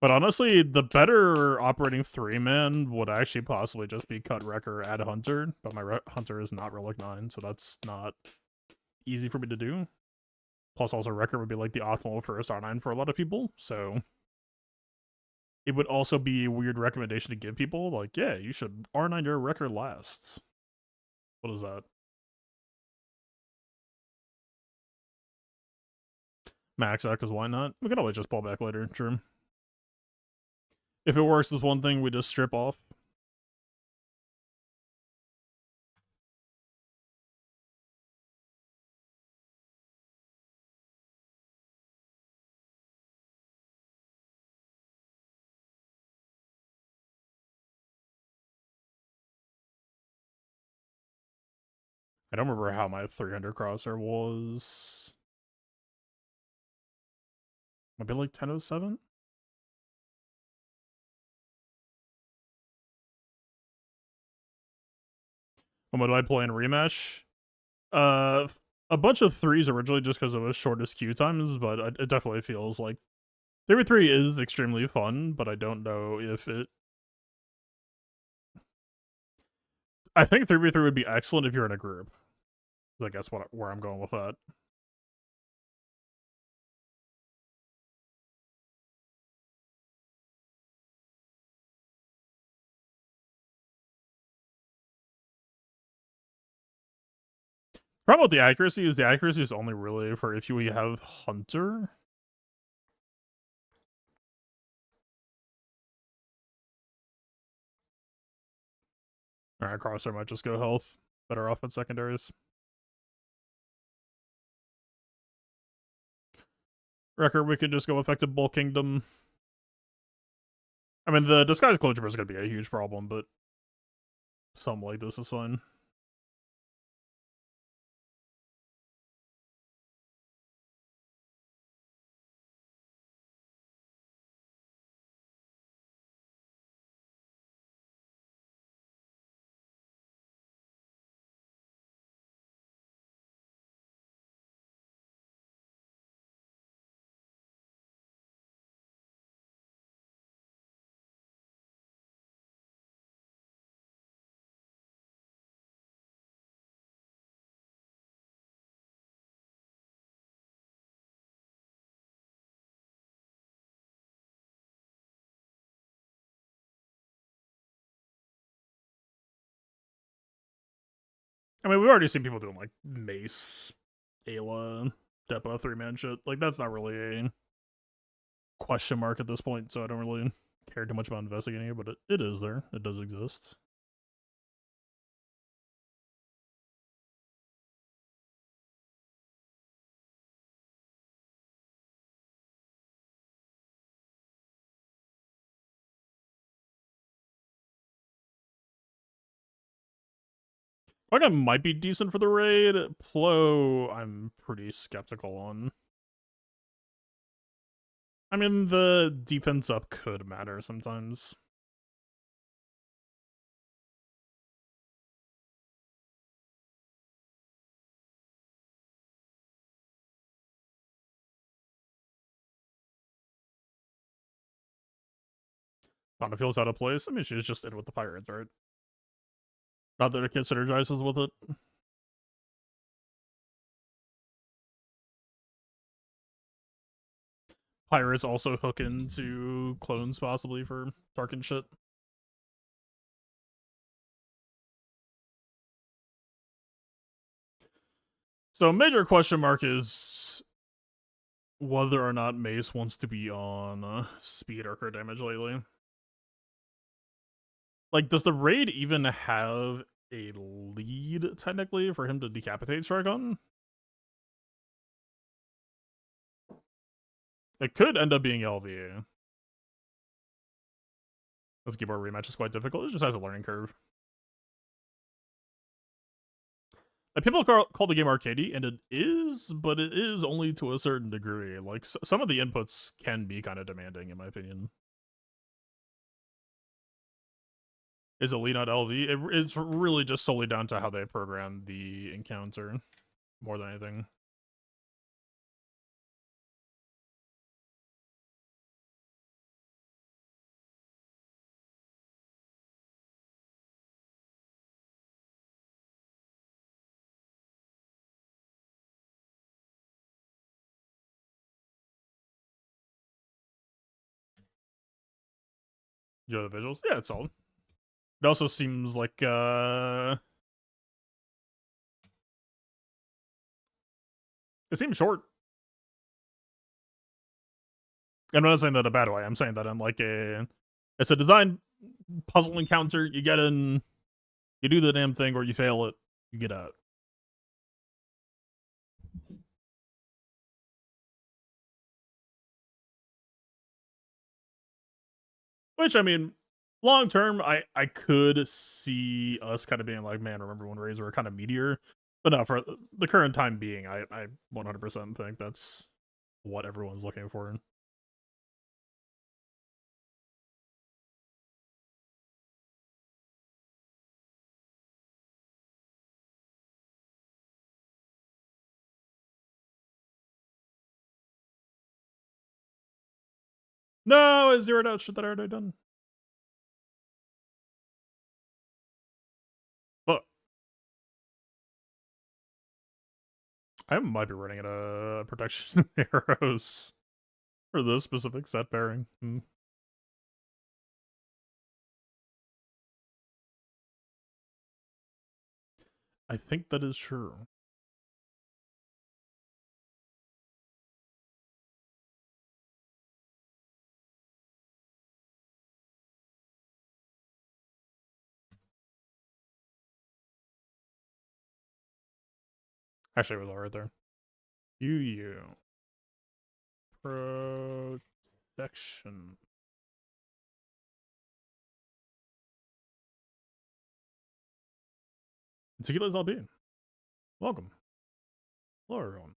But honestly, the better operating 3-man would actually possibly just be cut Wrecker, add Hunter, but my Hunter is not Relic 9, so that's not easy for me to do. Plus also Wrecker would be like the optimal first R9 for a lot of people, so it would also be a weird recommendation to give people, like, yeah, you should R9 your Wrecker last. What is that? Max out, because why not? We can always just pull back later, true. If it works with one thing, we just strip off. I don't remember how my 300 crosser was. Maybe like 1007? What do I play in rematch? A bunch of 3s originally just because of the shortest queue times, but it definitely feels like 3v3 is extremely fun, but I don't know if it... I think 3v3 would be excellent if you're in a group. I guess where I'm going with that. Problem with the accuracy is only really for if you have Hunter. Alright, Crosshair might just go health. Better off at secondaries. Wrecker, we could just go effective Bull Kingdom. I mean, the Disguised Clone Trooper is going to be a huge problem, but something like this is fine. I mean, we've already seen people doing like Mace, Ayla, Depa 3-man shit. Like, that's not really a question mark at this point, so I don't really care too much about investigating it, but it is there. It does exist. Like, might be decent for the raid. Plo, I'm pretty skeptical on. I mean, the defense up could matter sometimes. Donna feels out of place. I mean, she's just in with the pirates, right? Not that it kid synergizes with it. Pirates also hook into clones possibly for Tarkin shit. So major question mark is whether or not Mace wants to be on speed or crit damage lately. Like, does the raid even have a lead technically for him to decapitate strike on? It could end up being LVA. This keyboard rematch is quite difficult. It just has a learning curve. Like, people call the game arcadey, and it is, but it is only to a certain degree. Like, some of the inputs can be kind of demanding, in my opinion. Is it lead on LV? It's really just solely down to how they program the encounter, more than anything. You know the visuals? Yeah, it's solid. It also seems like it seems short. I'm not saying that in a bad way. I'm saying that in like it's a design puzzle encounter. You get in, you do the damn thing, or you fail it, you get out. Which, I mean, long term, I could see us kind of being like, man, remember when Razor were kind of meteor? But no, for the current time being, I 100% think that's what everyone's looking for. No, it's zeroed out shit that I already done. But I might be running out of protection arrows for this specific set pairing. I think that is true. Actually, it was alright there. You. Protection. Tequila's LB. Welcome. Hello, everyone.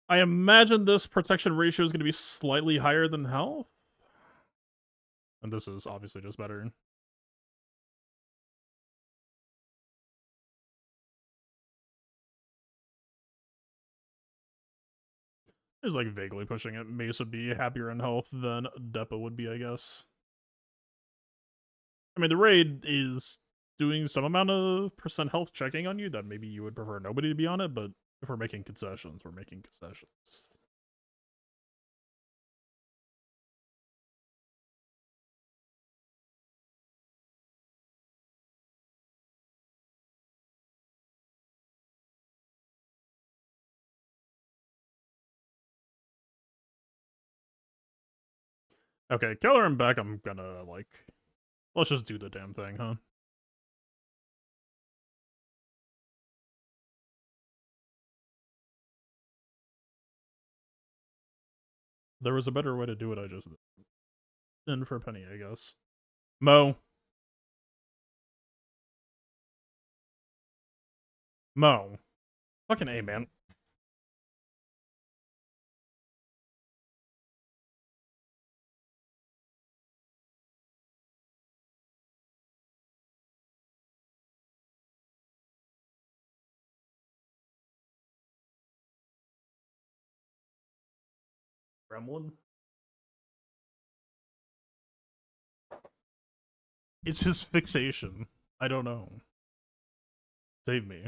I imagine this protection ratio is going to be slightly higher than health. And this is obviously just better. It's like vaguely pushing it. Mace would be happier in health than Depa would be, I guess. I mean, the raid is doing some amount of percent health checking on you that maybe you would prefer nobody to be on it, but if we're making concessions, we're making concessions. Okay, Keller and Beck, I'm gonna, like... Let's just do the damn thing, huh? There was a better way to do it, I just did. In for a penny, I guess. Mo. Mo. Fucking A, man. Gremlin? It's his fixation. I don't know. Save me.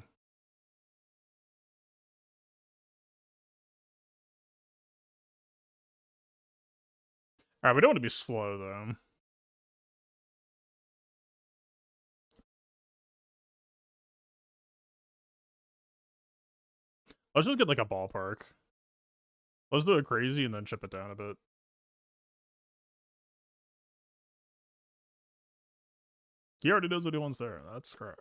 Alright, we don't want to be slow, though. Let's just get, like, a ballpark. Let's do it crazy and then chip it down a bit. He already knows what he wants there. That's correct.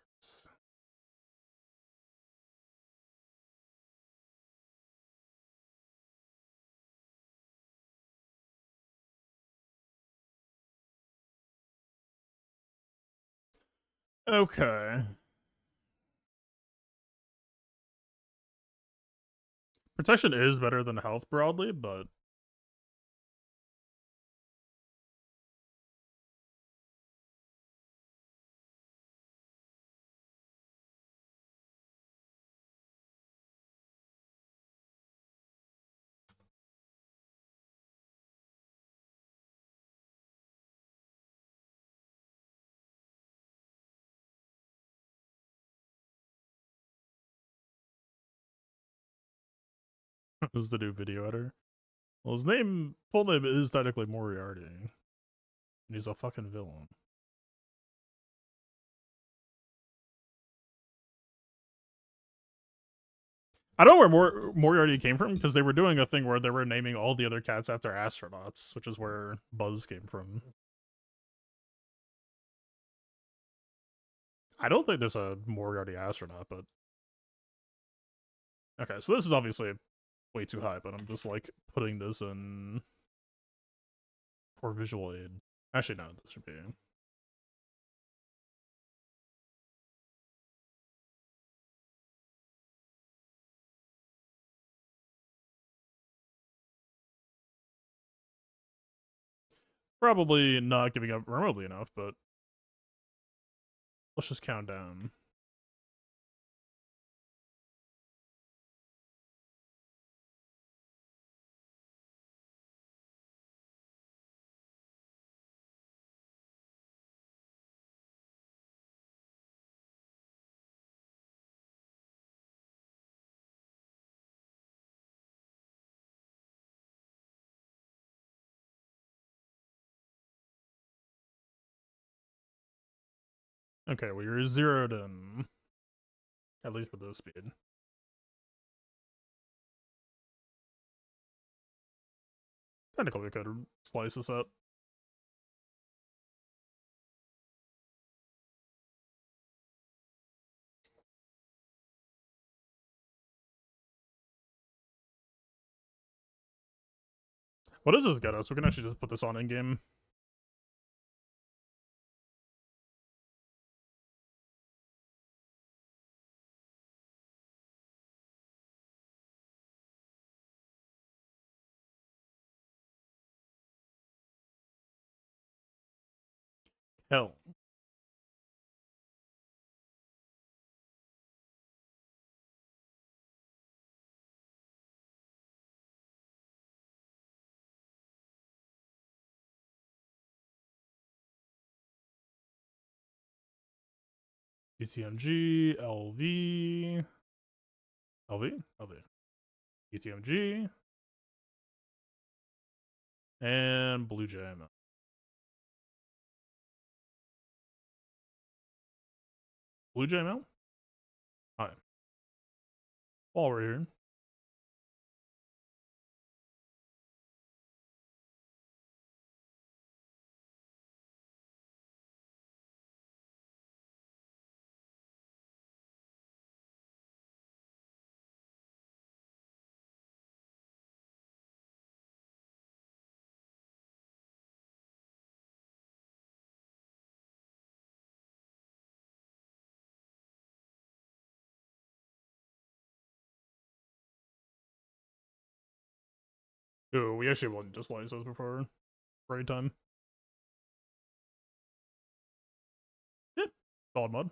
Okay. Protection is better than health broadly, but... Who's the new video editor? Well, his full name is technically Moriarty. And he's a fucking villain. I don't know where Moriarty came from, because they were doing a thing where they were naming all the other cats after astronauts, which is where Buzz came from. I don't think there's a Moriarty astronaut, but... Okay, so this is obviously way too high, but I'm just, like, putting this in... for visual aid. Actually, no, this should be... Probably not giving up remotely enough, but... Let's just count down. Okay, well, you're zeroed in. At least with this speed. Technically, we could slice this up. What does this get us? We can actually just put this on in-game. Hell. ETMG, LV, LV, ETMG, and Blue JML. Blue JML? Hi. While we're here. Ooh, we actually won just license before. Right time. Yep. Solid mod.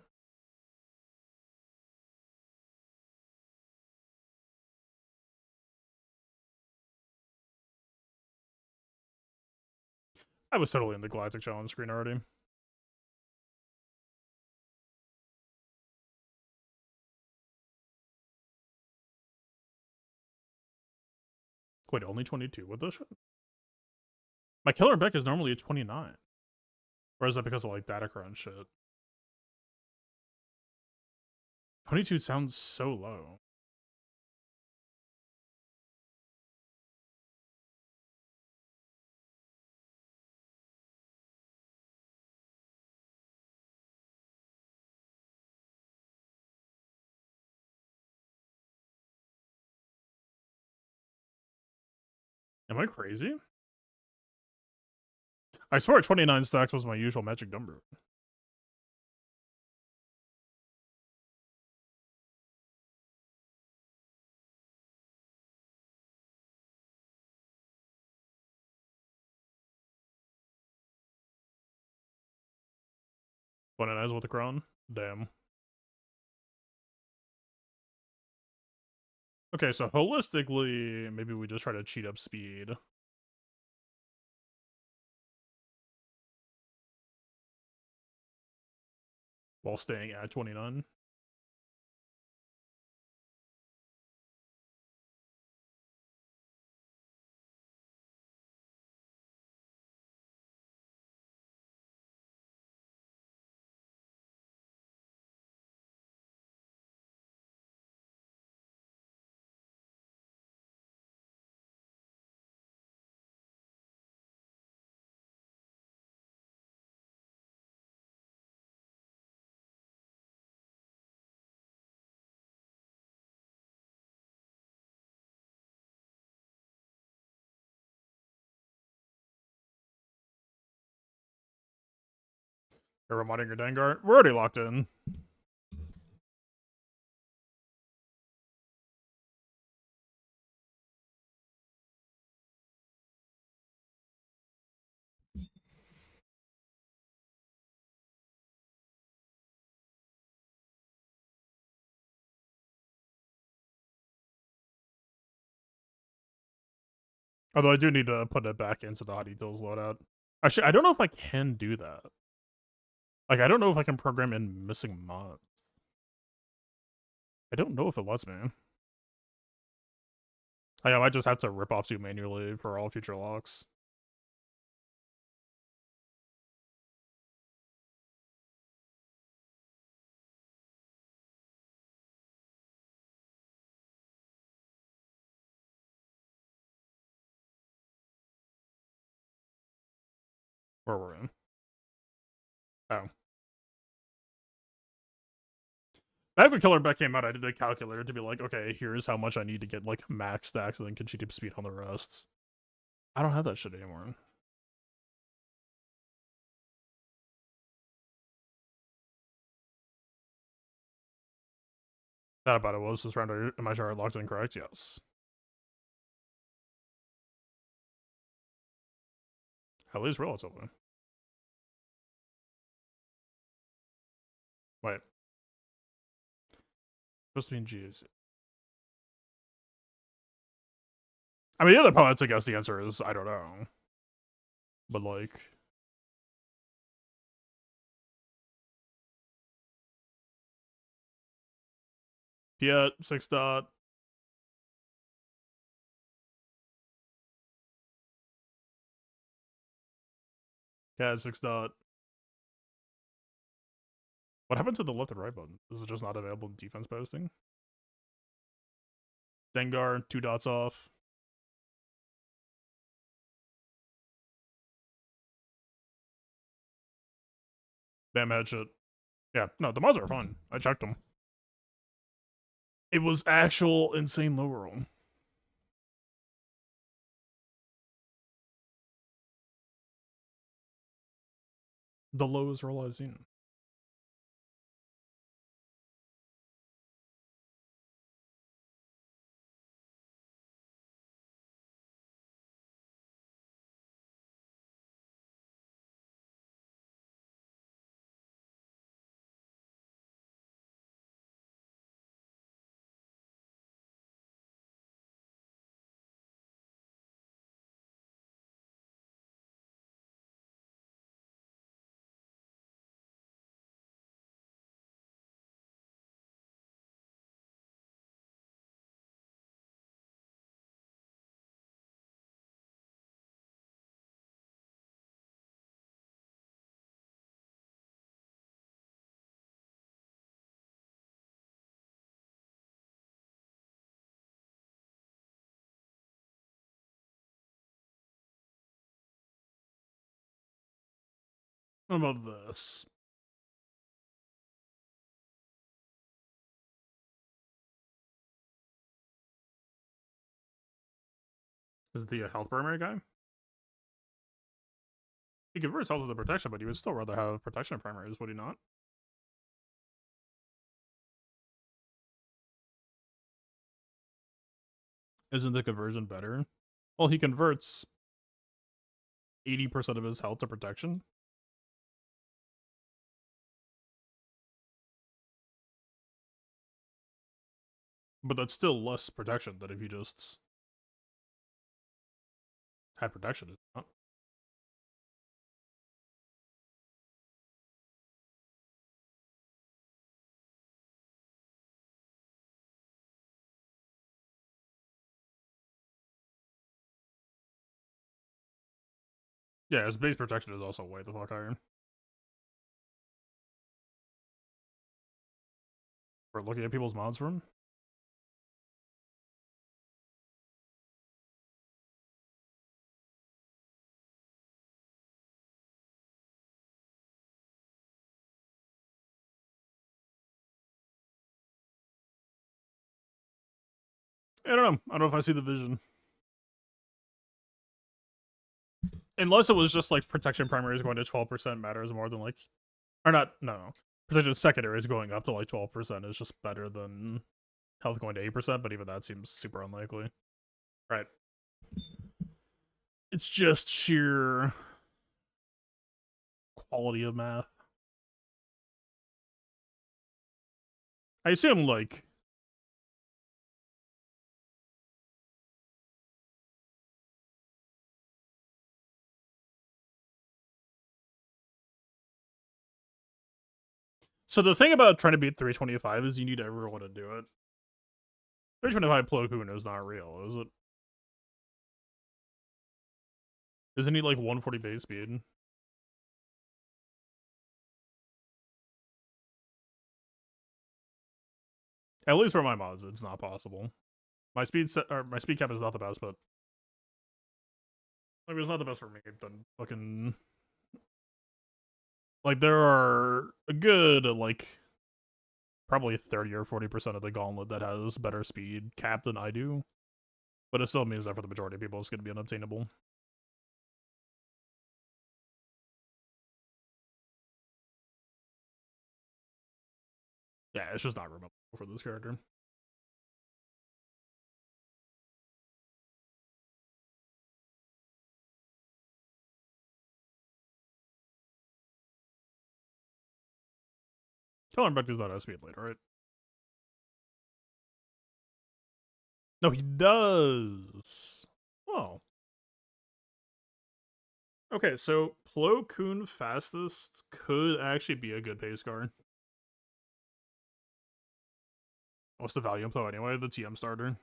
I was totally in the Galactic Challenge screen already. Wait, only 22 with this shit? My killer Beck is normally a 29. Or is that because of like data crunch shit? 22 sounds so low. Am I crazy? I swear 29 stacks was my usual magic number. When it ends with the crown? Damn. Okay, so holistically, maybe we just try to cheat up speed. While staying at 29. You're remodding your Dengar? We're already locked in. Although I do need to put it back into the Hotutils loadout. Actually, I don't know if I can do that. Like, I don't know if I can program in missing mods. I don't know if it lets me. I might just have to rip off suit manually for all future locks. Where we're in. Oh. Back when Killer Beck came out, I did a calculator to be like, okay, here's how much I need to get like max stacks and then can cheat up speed on the rest. I don't have that shit anymore. That about it was this round. Am I sure I locked in correct? Yes. At least relatively. Wait. Supposed to be in GAC. I mean, the other pilots, I guess the answer is I don't know. But like, Piet, 6 dot. Cat, 6 dot. What happened to the left and right button? Is it just not available in defense posting? Dengar, 2 dots off. Bam headshot. Yeah, no, the mods are fun. I checked them. It was actual insane low roll. The lowest roll I've seen. What about this? Is it the health primary guy? He converts health to the protection, but he would still rather have protection primaries, would he not? Isn't the conversion better? Well, he converts 80% of his health to protection. But that's still less protection than if you just had protection. It's not. Yeah, his base protection is also way the fuck higher. We're looking at people's mods for him. I don't know. I don't know if I see the vision. Unless it was just like protection primaries going to 12% matters more than like, or not, no. Protection secondaries going up to like 12% is just better than health going to 8%, but even that seems super unlikely. Right. It's just sheer quality of math. I assume like so the thing about trying to beat 325 is you need everyone to do it. 325 Plo Koon is not real, is it? Isn't he like 140 base speed? At least for my mods, it's not possible. My speed set or my speed cap is not the best, but like it's not the best for me. Then fucking like there are a good like probably 30 or 40% of the gauntlet that has better speed cap than I do, but it still means that for the majority of people, it's going to be unobtainable. Yeah, it's just not remote for this character. Telling does not have speed later, right? No, he does. Oh. Okay, so Plo Koon fastest could actually be a good pace card. What's the value of Plo anyway? The TM starter.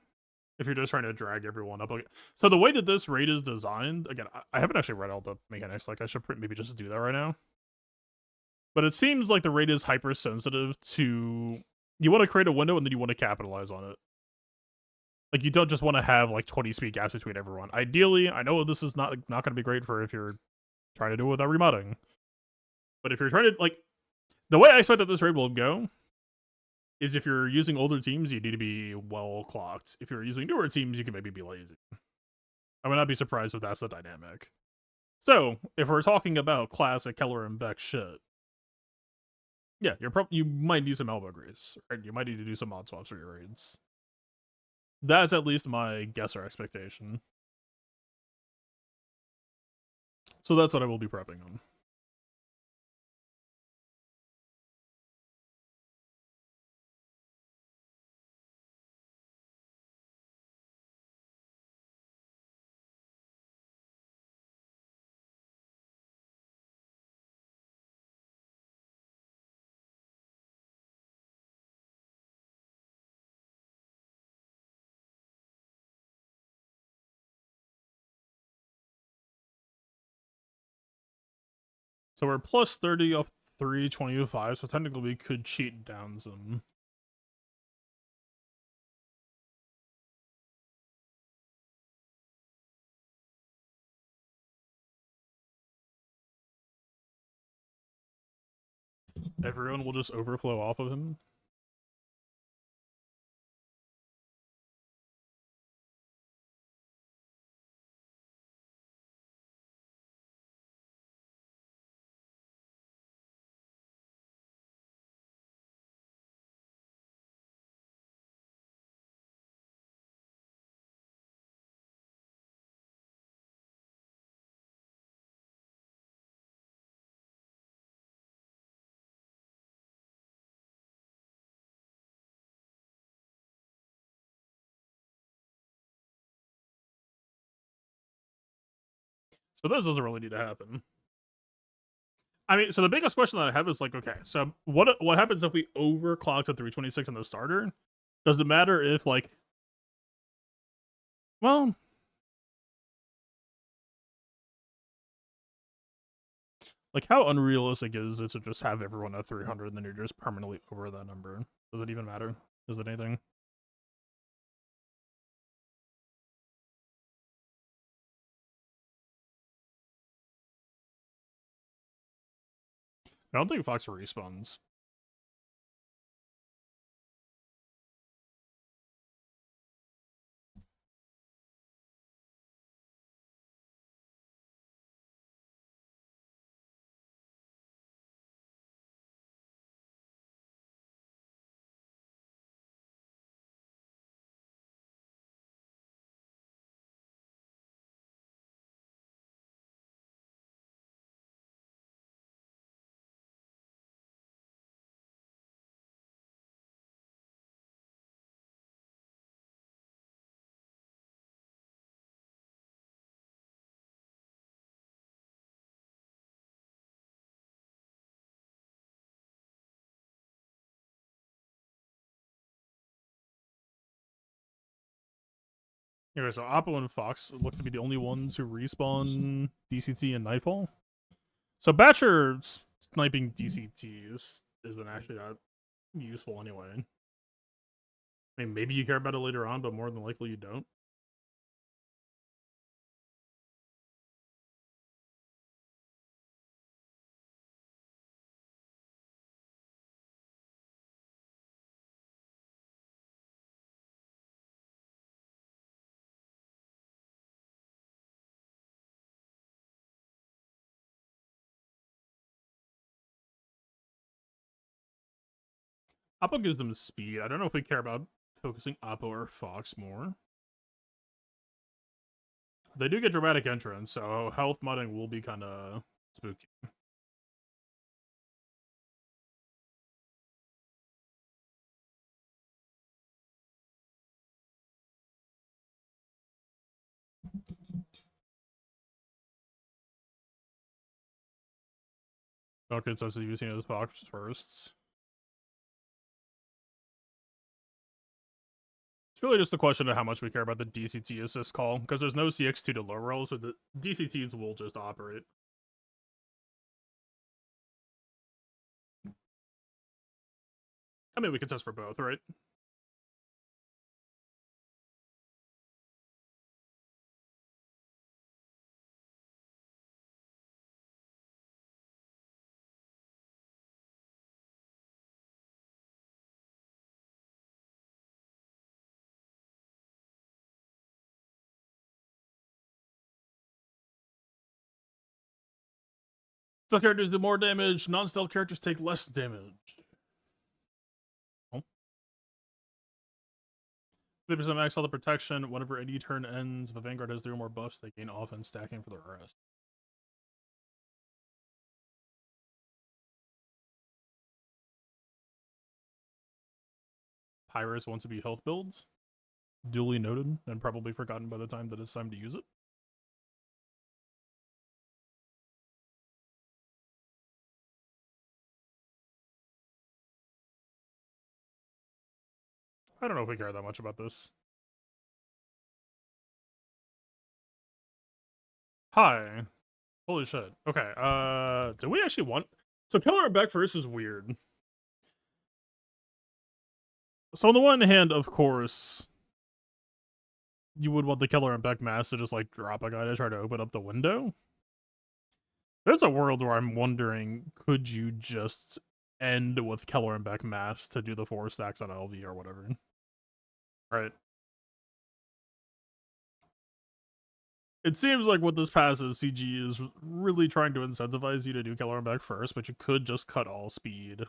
If you're just trying to drag everyone up. Okay. So the way that this raid is designed, again, I haven't actually read all the mechanics. Like I should maybe just do that right now. But it seems like the raid is hypersensitive to you want to create a window and then you want to capitalize on it. Like you don't just want to have like 20 speed gaps between everyone. Ideally, I know this is not going to be great for if you're trying to do it without remodding. But if you're trying to like the way I expect that this raid will go is if you're using older teams, you need to be well clocked. If you're using newer teams, you can maybe be lazy. I would not be surprised if that's the dynamic. So, if we're talking about classic Keller and Beck shit, yeah, you might need some elbow grease, right? You might need to do some mod swaps for your raids. That's at least my guess or expectation. So that's what I will be prepping on. So we're plus 30 off 325, so technically we could cheat down some. Everyone will just overflow off of him. So this doesn't really need to happen. I mean, so the biggest question that I have is like, okay, so what happens if we overclocked at 326 on the starter? Does it matter if like, well, like how unrealistic is it to just have everyone at 300 and then you're just permanently over that number? Does it even matter? Is it anything? I don't think Fox respawns. Anyway, so Oppo and Fox look to be the only ones who respawn DCT and Nightfall. So Batcher sniping DCT isn't actually that useful anyway. I mean, maybe you care about it later on, but more than likely you don't. Oppo gives them speed. I don't know if we care about focusing Oppo or Fox more. They do get dramatic entrance, so health modding will be kind of spooky. Okay, so using it as Fox first. It's really just a question of how much we care about the DCT assist call, because there's no CX2 to low roll, so the DCTs will just operate. I mean, we can test for both, right? Stealth characters do more damage, non-stealth characters take less damage. 50% max all the protection. Whenever any turn ends, if a Vanguard has 3 or more buffs, they gain offense stacking for the rest. Pyrus wants to be health builds. Duly noted, and probably forgotten by the time that it's time to use it. I don't know if we care that much about this. Hi. Holy shit. Okay, do we actually want... So Killer and Beck first is weird. So on the one hand, of course, you would want the Killer and Beck mask to just, like, drop a guy to try to open up the window. There's a world where I'm wondering, could you just end with Keller and Beck mass to do the 4 stacks on LV or whatever. Right. It seems like with this passive, CG is really trying to incentivize you to do Keller and Beck first, but you could just cut all speed.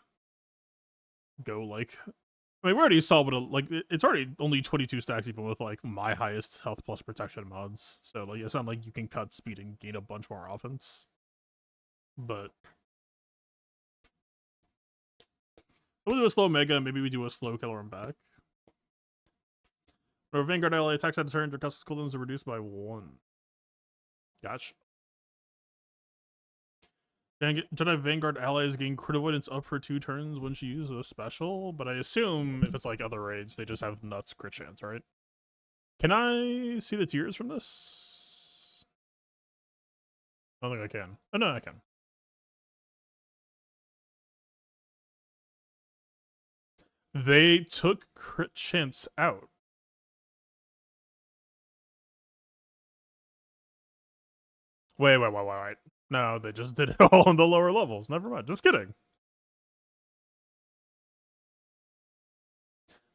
Go like, I mean, we already saw what like it's already only 22 stacks even with like my highest health plus protection mods. So like it's not like you can cut speed and gain a bunch more offense. But we'll do a slow mega, maybe we do a slow Keller and Back. Or Vanguard ally attacks at a turn, your custom cooldowns are reduced by 1. Gotcha. Jedi Vanguard allies gain crit avoidance up for 2 turns when she uses a special, but I assume if it's like other raids, they just have nuts crit chance, right? Can I see the tiers from this? I don't think I can. Oh, no, I can. They took crit chance out. Wait. No, they just did it all on the lower levels. Never mind. Just kidding.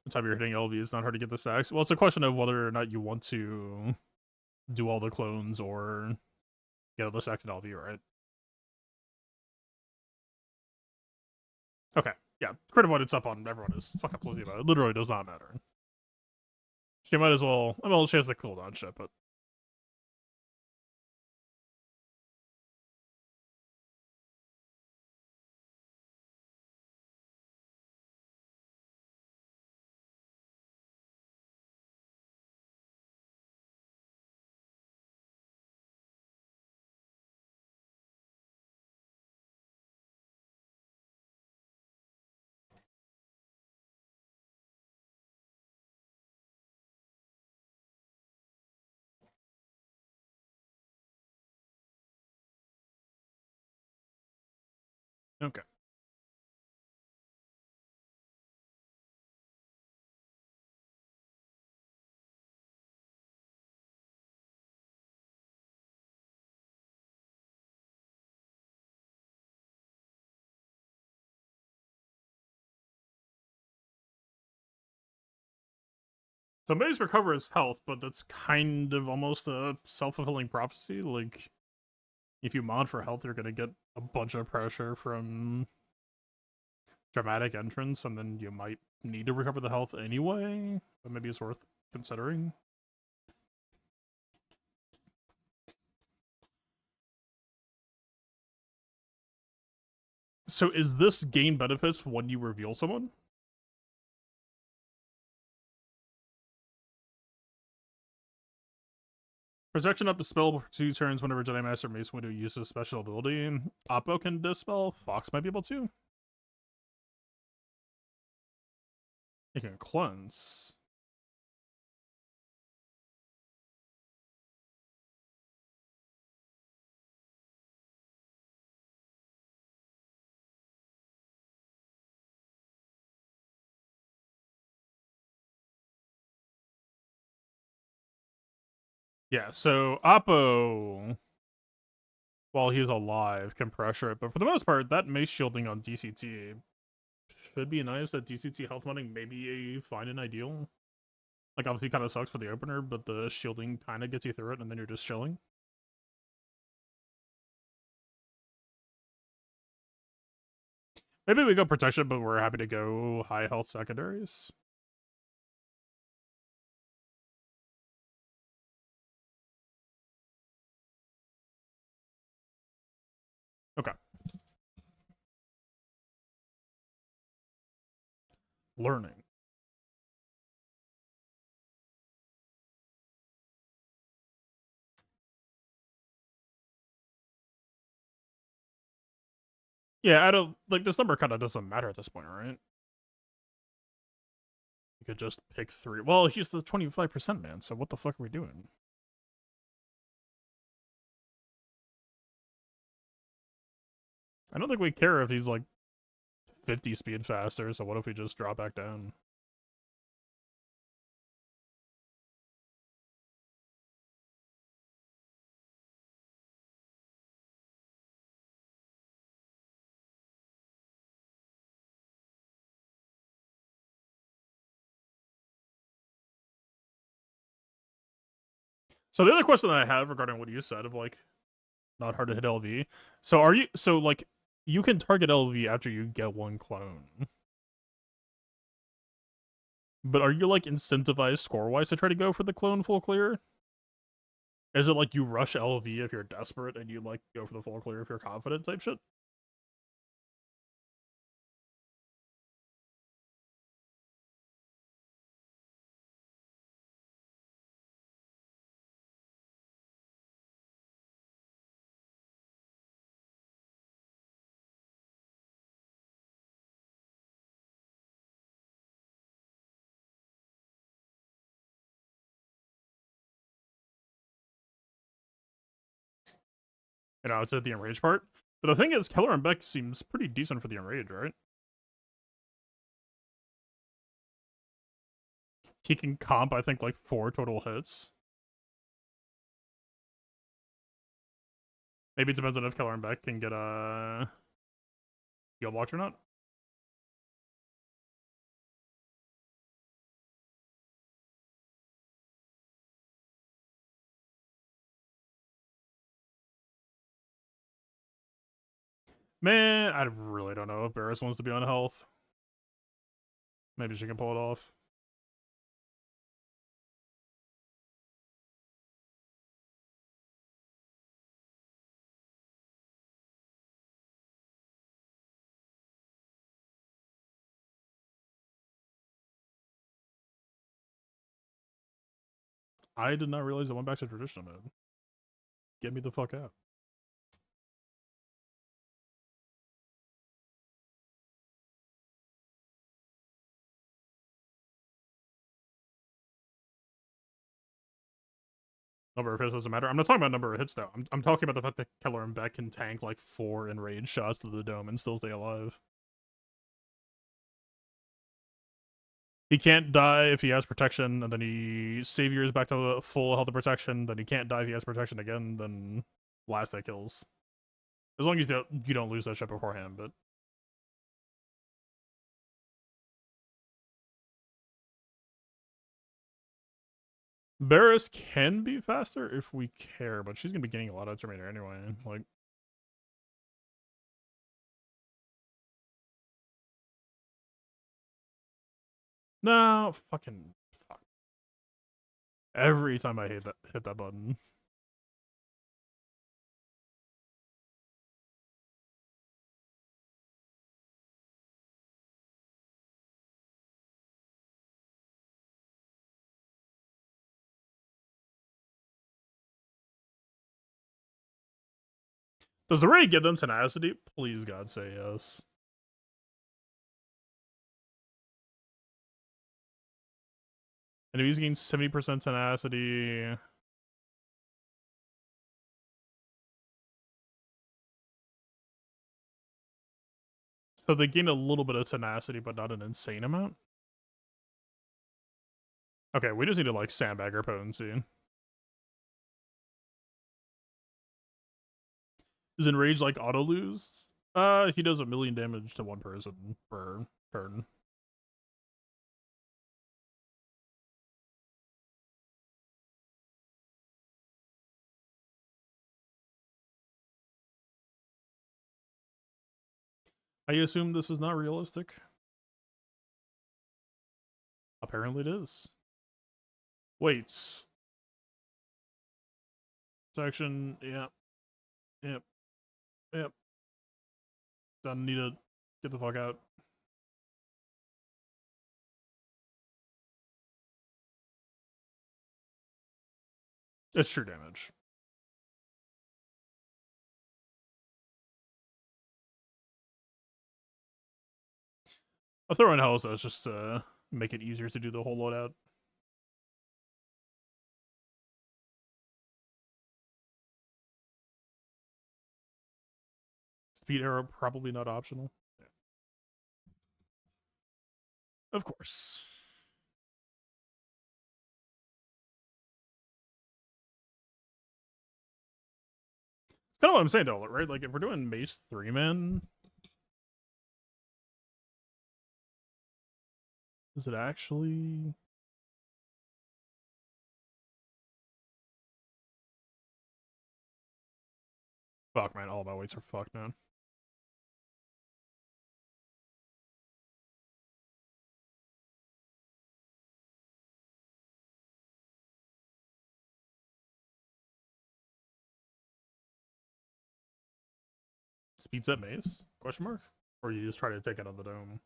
The time you're hitting LV is not hard to get the stacks. Well, it's a question of whether or not you want to do all the clones or get all the stacks in LV, right? Okay. Yeah. Crit avoidance up on everyone is fucking plenty about it. Literally does not matter. She might as well. I mean, she has the cooldown shit, but. Okay. So base recovers health, but that's kind of almost a self-fulfilling prophecy. Like, if you mod for health, you're gonna get a bunch of pressure from dramatic entrance, and then you might need to recover the health anyway. But maybe it's worth considering. So is this gain benefits when you reveal someone? Protection up to spell for 2 turns whenever Jedi Master Mace Window uses special ability. Oppo can dispel. Fox might be able to. It can cleanse. Yeah, so Oppo, while he's alive, can pressure it, but for the most part, that mace shielding on DCT should be nice. That DCT health modding may be a fine and ideal. Like, obviously kind of sucks for the opener, but the shielding kind of gets you through it, and then you're just chilling. Maybe we go protection, but we're happy to go high health secondaries. Okay. Learning. Yeah, I don't like this number kind of doesn't matter at this point, right? You could just pick 3. Well, he's the 25% man, so what the fuck are we doing? I don't think we care if he's like 50 speed faster, so what if we just drop back down? So the other question that I have regarding what you said of like not hard to hit LV. So are you like you can target LV after you get one clone. But are you like incentivized score wise to try to go for the clone full clear? Is it like you rush LV if you're desperate and you like go for the full clear if you're confident type shit? You know, it's at the enrage part. But the thing is, Keller and Beck seems pretty decent for the enrage, right? He can comp, I think, like 4 total hits. Maybe it depends on if Keller and Beck can get a heal blocked or not. Man, I really don't know if Barris wants to be on health. Maybe she can pull it off. I did not realize it went back to traditional mode. Get me the fuck out. Number of hits doesn't matter. I'm not talking about number of hits though. I'm talking about the fact that Keller and Beck can tank like 4 enraged shots to the dome and still stay alive. He can't die if he has protection, and then he saviors back to full health and protection. Then he can't die if he has protection again. Then last that kills. As long as you don't lose that shit beforehand, but Barris can be faster if we care, but she's gonna be getting a lot of Terminator anyway. Like, no, fucking fuck. Every time I hit that button. Does the raid give them tenacity? Please, God, say yes. And if he's getting 70% tenacity. So they gain a little bit of tenacity, but not an insane amount. Okay, we just need to like sandbag our potency. Is Enrage like auto lose? He does 1,000,000 damage to one person per turn. I assume this is not realistic. Apparently it is. Wait. Section, yep. Yep. Yep. Don't need to get the fuck out. It's true damage. I'll throw in health though, just to make it easier to do the whole loadout. Speed arrow probably not optional. Yeah. Of course. It's kind of what I'm saying though, right? Like if we're doing Mace 3-man, is it actually Fuck, man. All my weights are fucked, man. Speed set maze? Question mark? Or you just try to take it on the dome?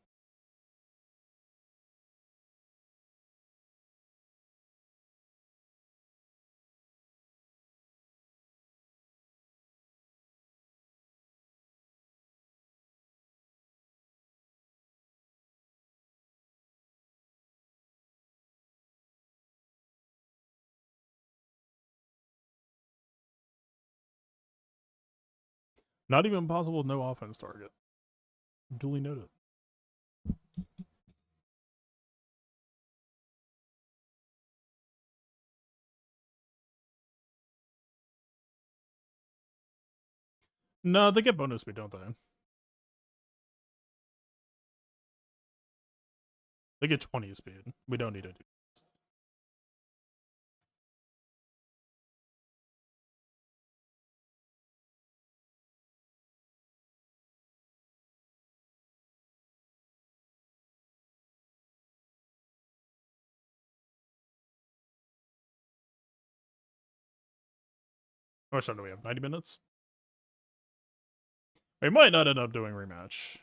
Not even possible no offense target. Duly noted. No, they get bonus speed, don't they? They get 20 speed. We don't need to do. How much time do we have? 90 minutes? We might not end up doing rematch.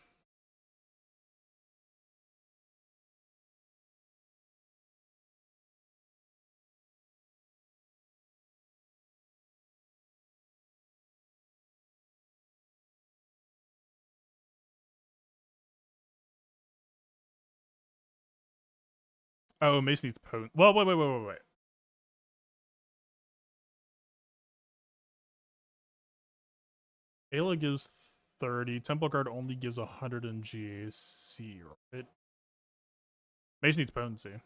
Oh, Mace needs potent. Well, wait. Ayla gives 30. Temple Guard only gives 100 in GAC, right? Mace needs potency.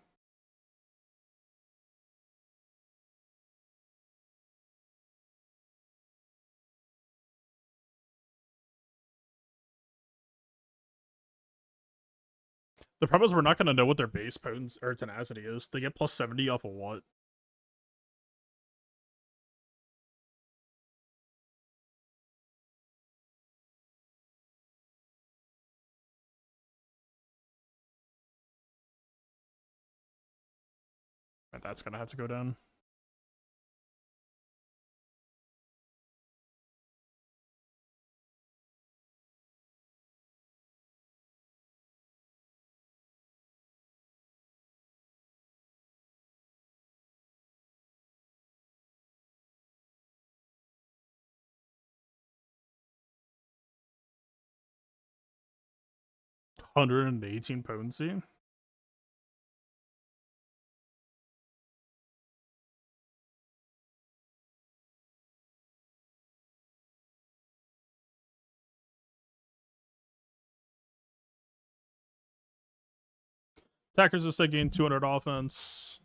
The problem is we're not going to know what their base potency or tenacity is. They get plus 70 off of what? And that's going to have to go down. $118 potency. Attackers just gain 200 offense.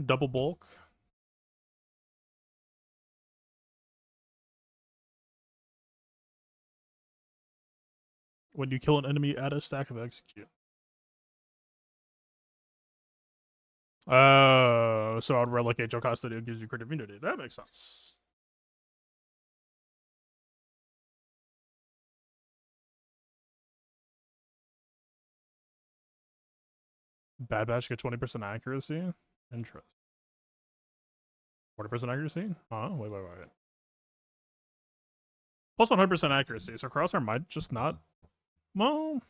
Double bulk. When you kill an enemy, add a stack of execute. Oh, so I'd relegate Joe Costa gives you crit immunity. That makes sense. Bad Batch get 20% accuracy. Interest. 40% accuracy? Huh? Wait. Plus 100% accuracy. So Crosshair might just not. Well.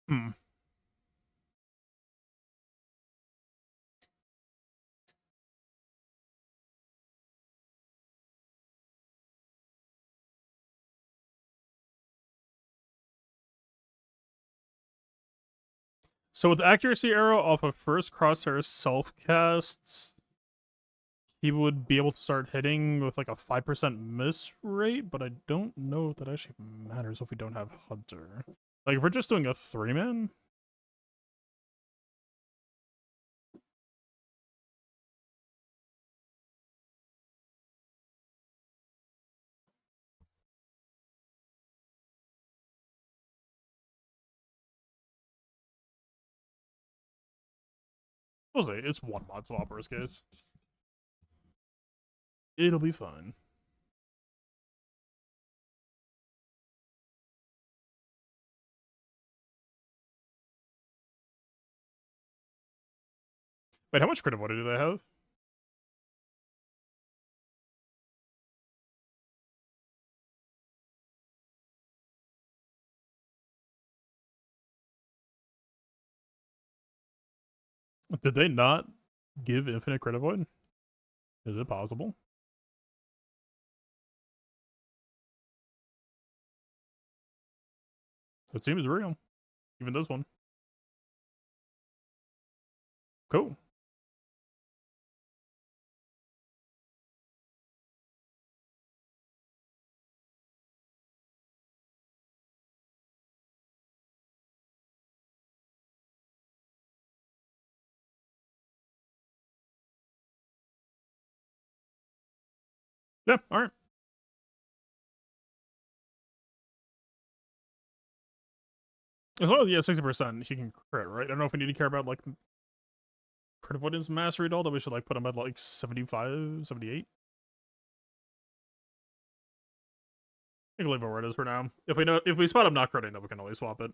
Hmm. So with accuracy arrow off of first crosshair self casts, he would be able to start hitting with like a 5% miss rate, but I don't know if that actually matters if we don't have Hunter. Like if we're just doing a 3-man. We'll see. It's one mod swap worst case. It'll be fine. Wait, how much crit avoided do they have? Did they not give infinite crit avoid? Is it possible? It seems real. Even this one. Cool. Yeah, alright. As well as, yeah, 60%, he can crit, right? I don't know if we need to care about, like, crit avoidance mastery at all, that we should, like, put him at, like, 75, 78? I can leave it where it is for now. If we spot him not critting, then we can always swap it.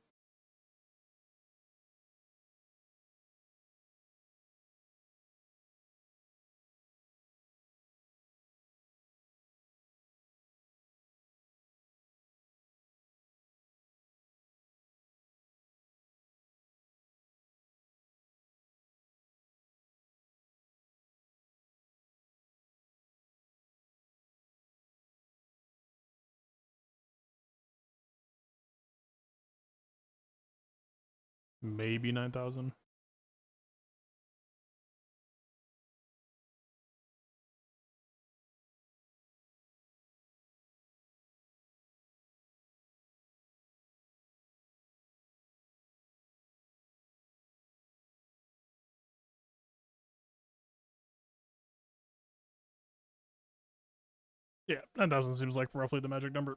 Maybe 9,000. Yeah, 9,000 seems like roughly the magic number.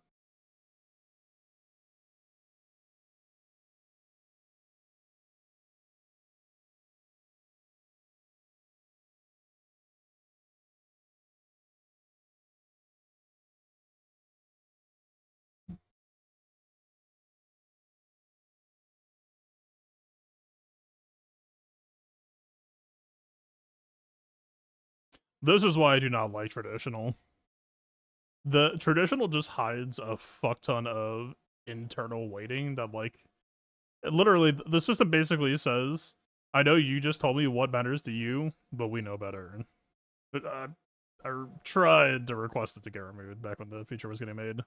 This is why I do not like traditional. The traditional just hides a fuck ton of internal weighting that, like, literally, the system basically says, I know you just told me what matters to you, but we know better. But I tried to request it to get removed back when the feature was getting made.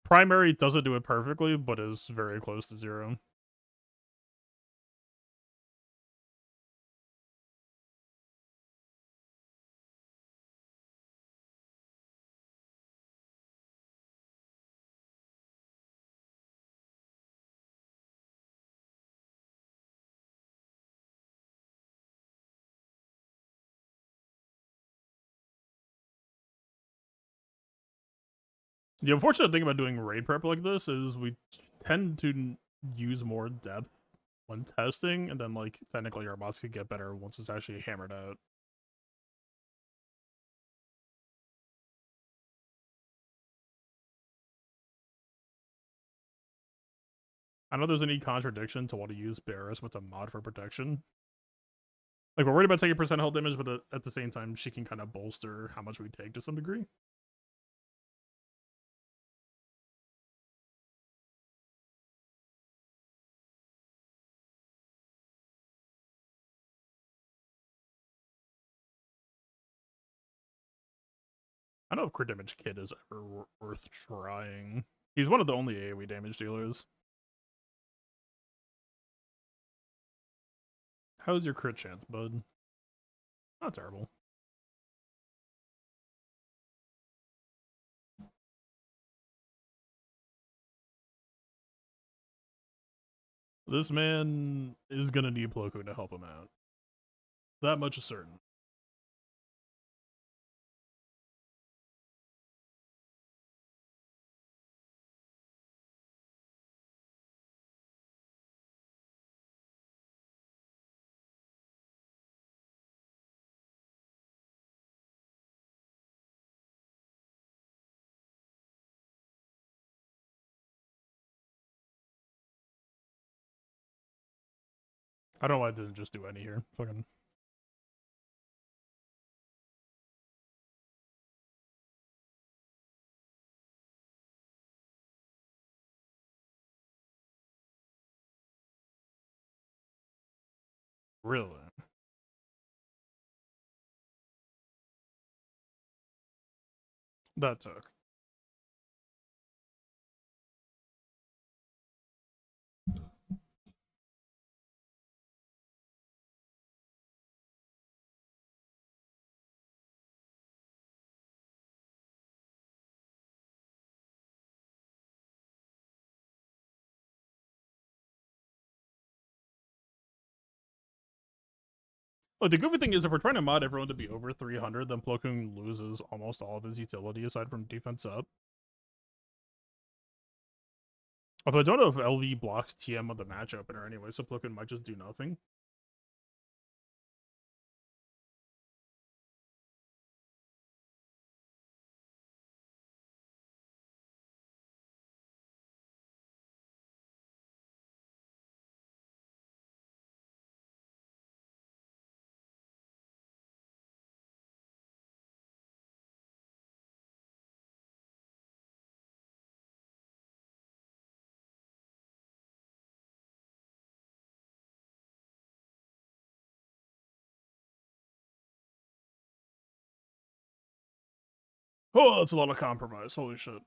Primary doesn't do it perfectly, but is very close to 0. The unfortunate thing about doing raid prep like this is we tend to use more depth when testing, and then, like, technically our bots could get better once it's actually hammered out. I know there's any contradiction to want to use Barris with a mod for protection. Like, we're worried about taking percent hull damage, but at the same time, she can kind of bolster how much we take to some degree. I don't know if crit damage kid is ever worth trying. He's one of the only AoE damage dealers. How's your crit chance, bud? Not terrible. This man is gonna need Ploco to help him out. That much is certain. I don't know why I didn't just do any here. Fucking. Really? That took. Look, the goofy thing is, if we're trying to mod everyone to be over 300, then Plo Koon loses almost all of his utility aside from defense up. Although I don't know if LV blocks TM on the match opener anyway, so Plo Koon might just do nothing. Oh, that's a lot of compromise. Holy shit.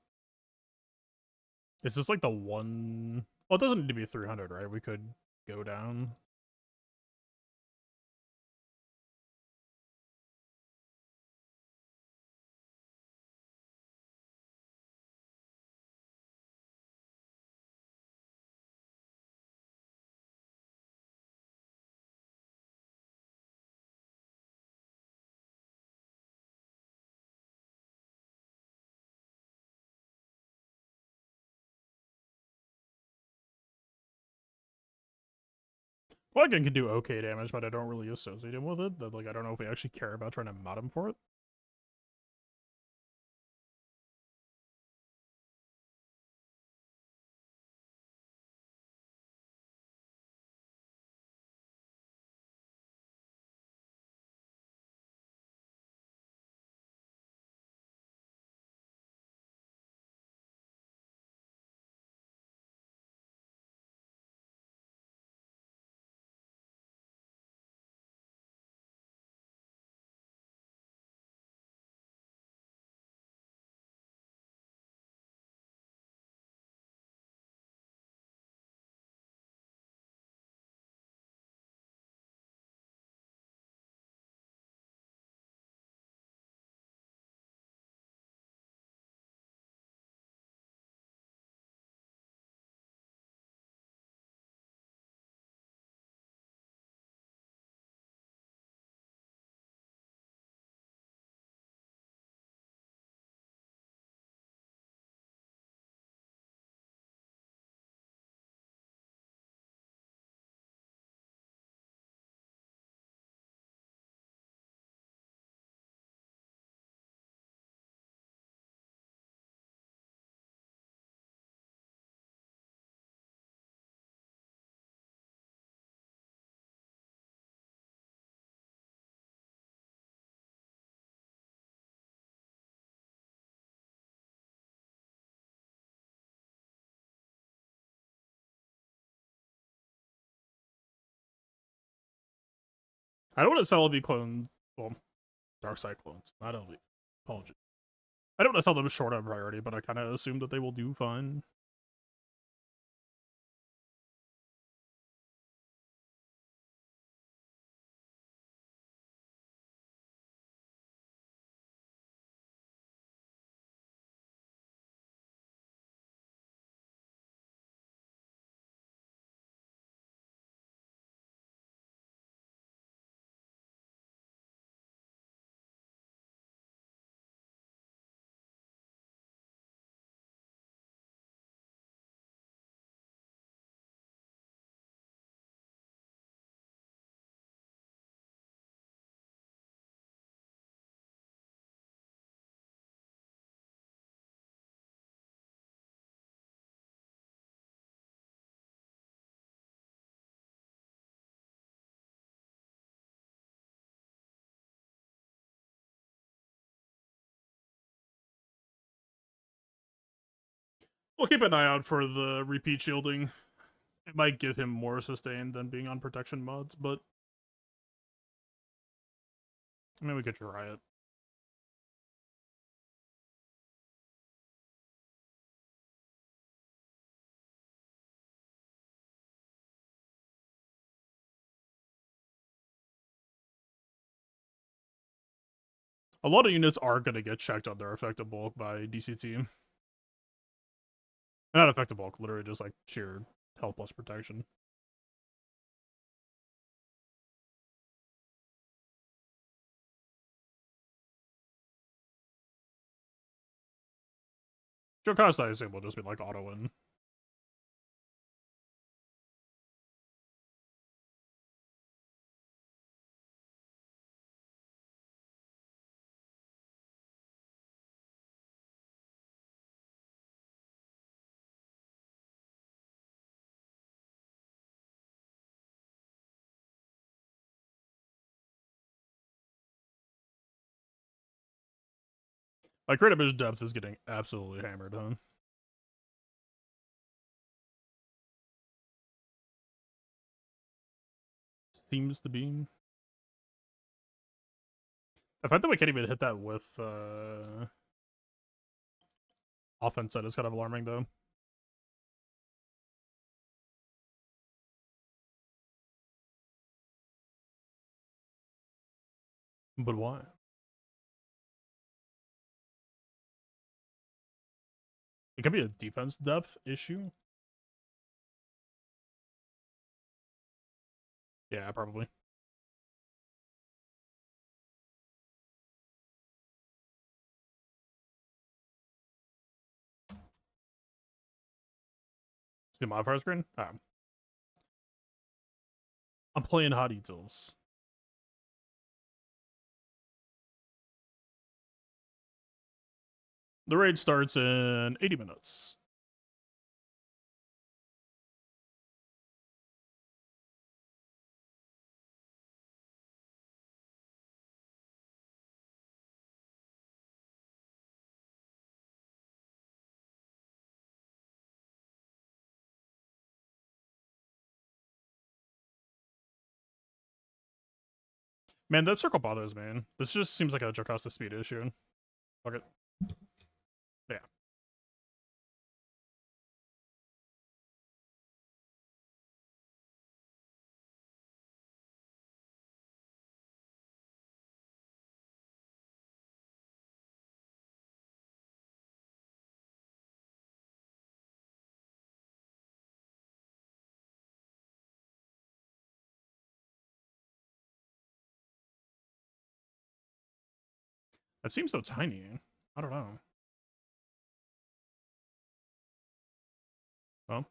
Is this like the one... Well, it doesn't need to be 300, right? We could go down. Plugin can do okay damage, but I don't really associate him with it. Like, I don't know if we actually care about trying to mod him for it. I don't want to sell LV clones. Well, Dark Side clones, not LV. Apologies. I don't want to sell them short on priority, but I kind of assume that they will do fine. We'll keep an eye out for the repeat shielding. It might give him more sustain than being on protection mods, but I mean, we could try it. A lot of units are going to get checked on their effective bulk by DCT. Not effective bulk, literally just like sheer health plus protection. Jocasta, I assume, will just be like auto win. Like, crit image depth is getting absolutely hammered, huh? Seems to be. The fact that we can't even hit that with offense set is kind of alarming, though. But why? It could be a defense depth issue. Yeah, probably. See the modifier screen? I'm playing Hotutils. The raid starts in 80 minutes. Man, that circle bothers me. This just seems like a Jocasta speed issue. Fuck it. Yeah. That seems so tiny. I don't know. Well.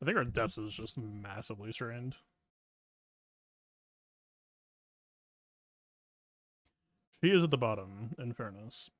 I think our depth is just massively strained. She is at the bottom, in fairness.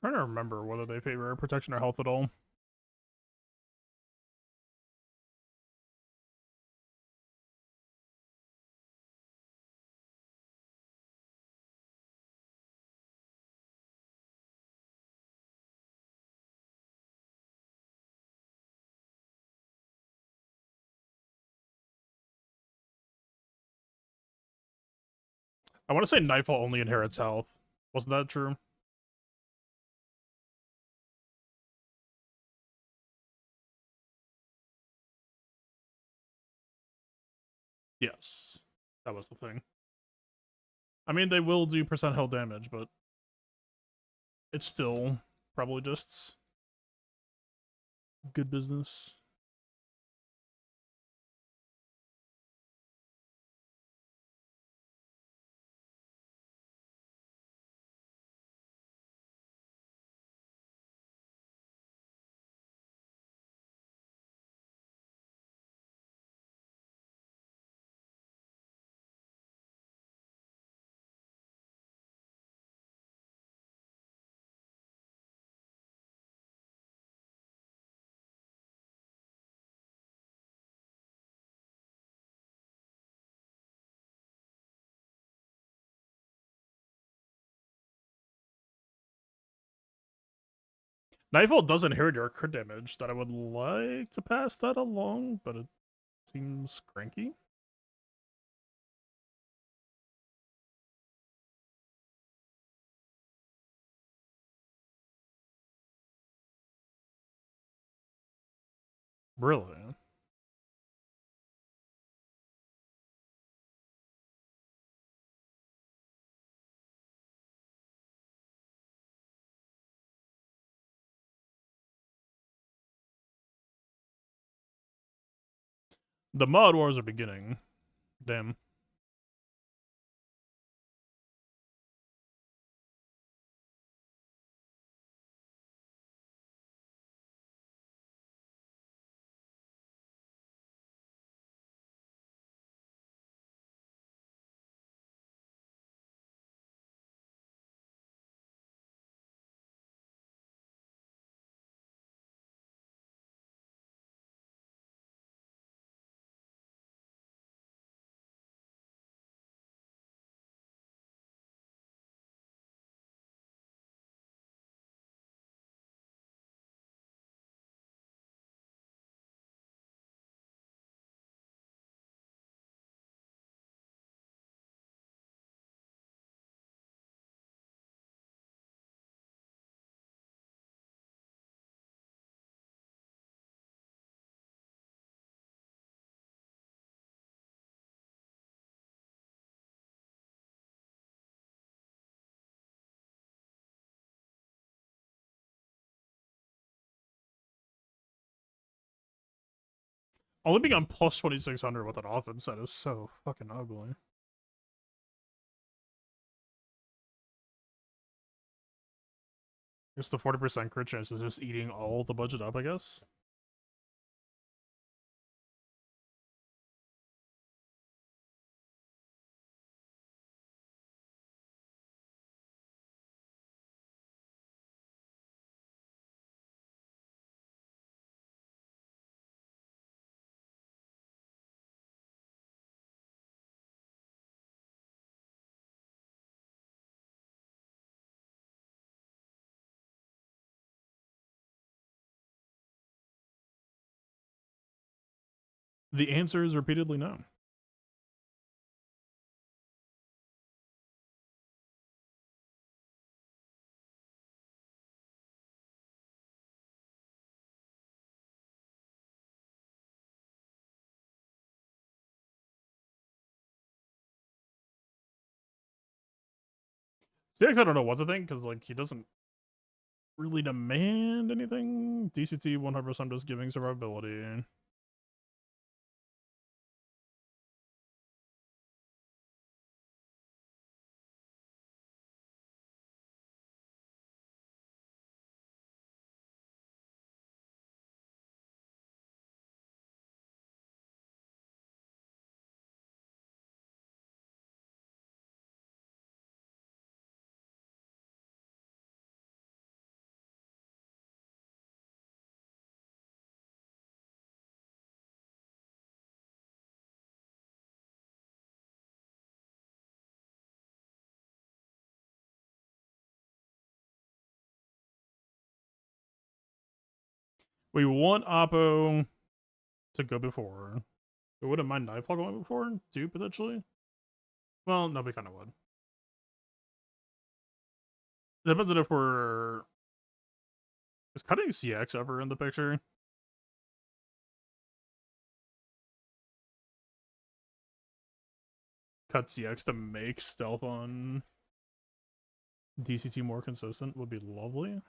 Trying to remember whether they favor protection or health at all. I want to say Nightfall only inherits health. Wasn't that true? Yes. That was the thing. I mean, they will do percent health damage, but it's still probably just good business. Nightfall does inherit your crit damage that I would like to pass that along, but it seems cranky. Really? The mod wars are beginning. Damn. Only being on plus 2600 with an offense that is so fucking ugly. Just the 40% crit chance is just eating all the budget up, I guess. The answer is repeatedly no. CX, I don't know what to think, because, like, he doesn't really demand anything. DCT 100% just giving survivability. We want Oppo to go before. We wouldn't mind Nightfall going before, too, potentially. Well, no, we kind of would. Depends on if we're... Is cutting CX ever in the picture? Cut CX to make stealth on DCT more consistent would be lovely.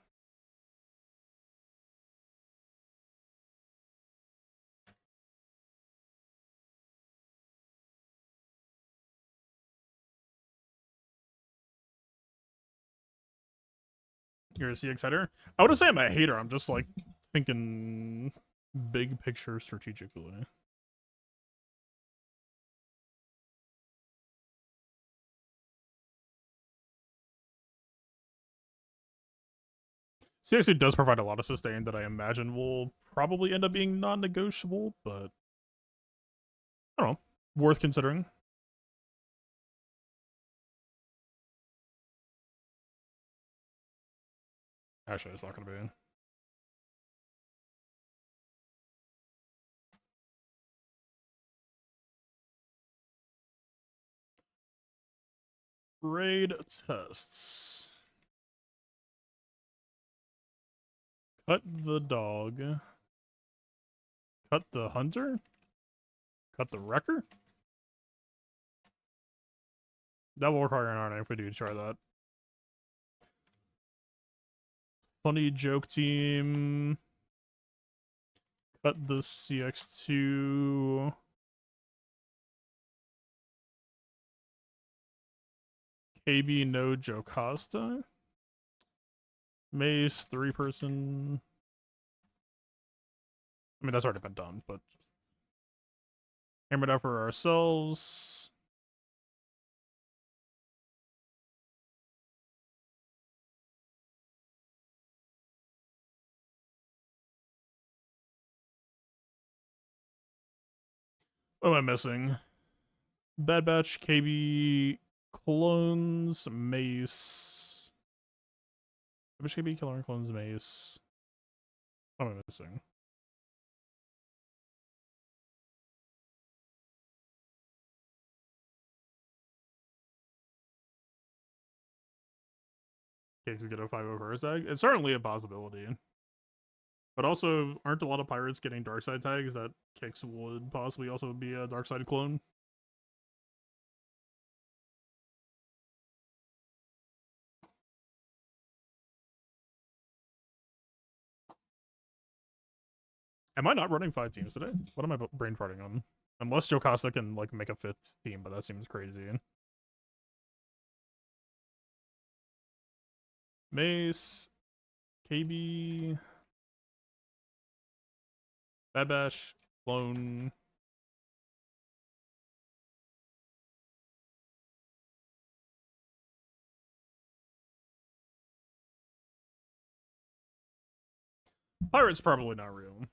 You're a CX header? I wouldn't say I'm a hater. I'm just like thinking big picture strategically. CXT does provide a lot of sustain that I imagine will probably end up being non-negotiable, but I don't know. Worth considering. Actually, it's not going to be. Raid tests. Cut the dog. Cut the hunter. Cut the wrecker. That will require an RNA if we do try that. Funny joke team. Cut the CX2. KB no Jocasta. Mace, 3-person. I mean, that's already been done, but hammer it out for ourselves. What am I missing? Bad Batch, KB, clones, Mace. Bad Batch, KB, killer, clones, Mace. What am I missing? Kicks get a 5-0 first tag. It's certainly a possibility. But also, aren't a lot of pirates getting dark side tags that Kicks would possibly also be a dark side clone? Am I not running 5 teams today? What am I brain farting on? Unless Jocasta can like make a 5th team, but that seems crazy. Mace, KB, Bad Bash, Clone. Pirate's probably not real.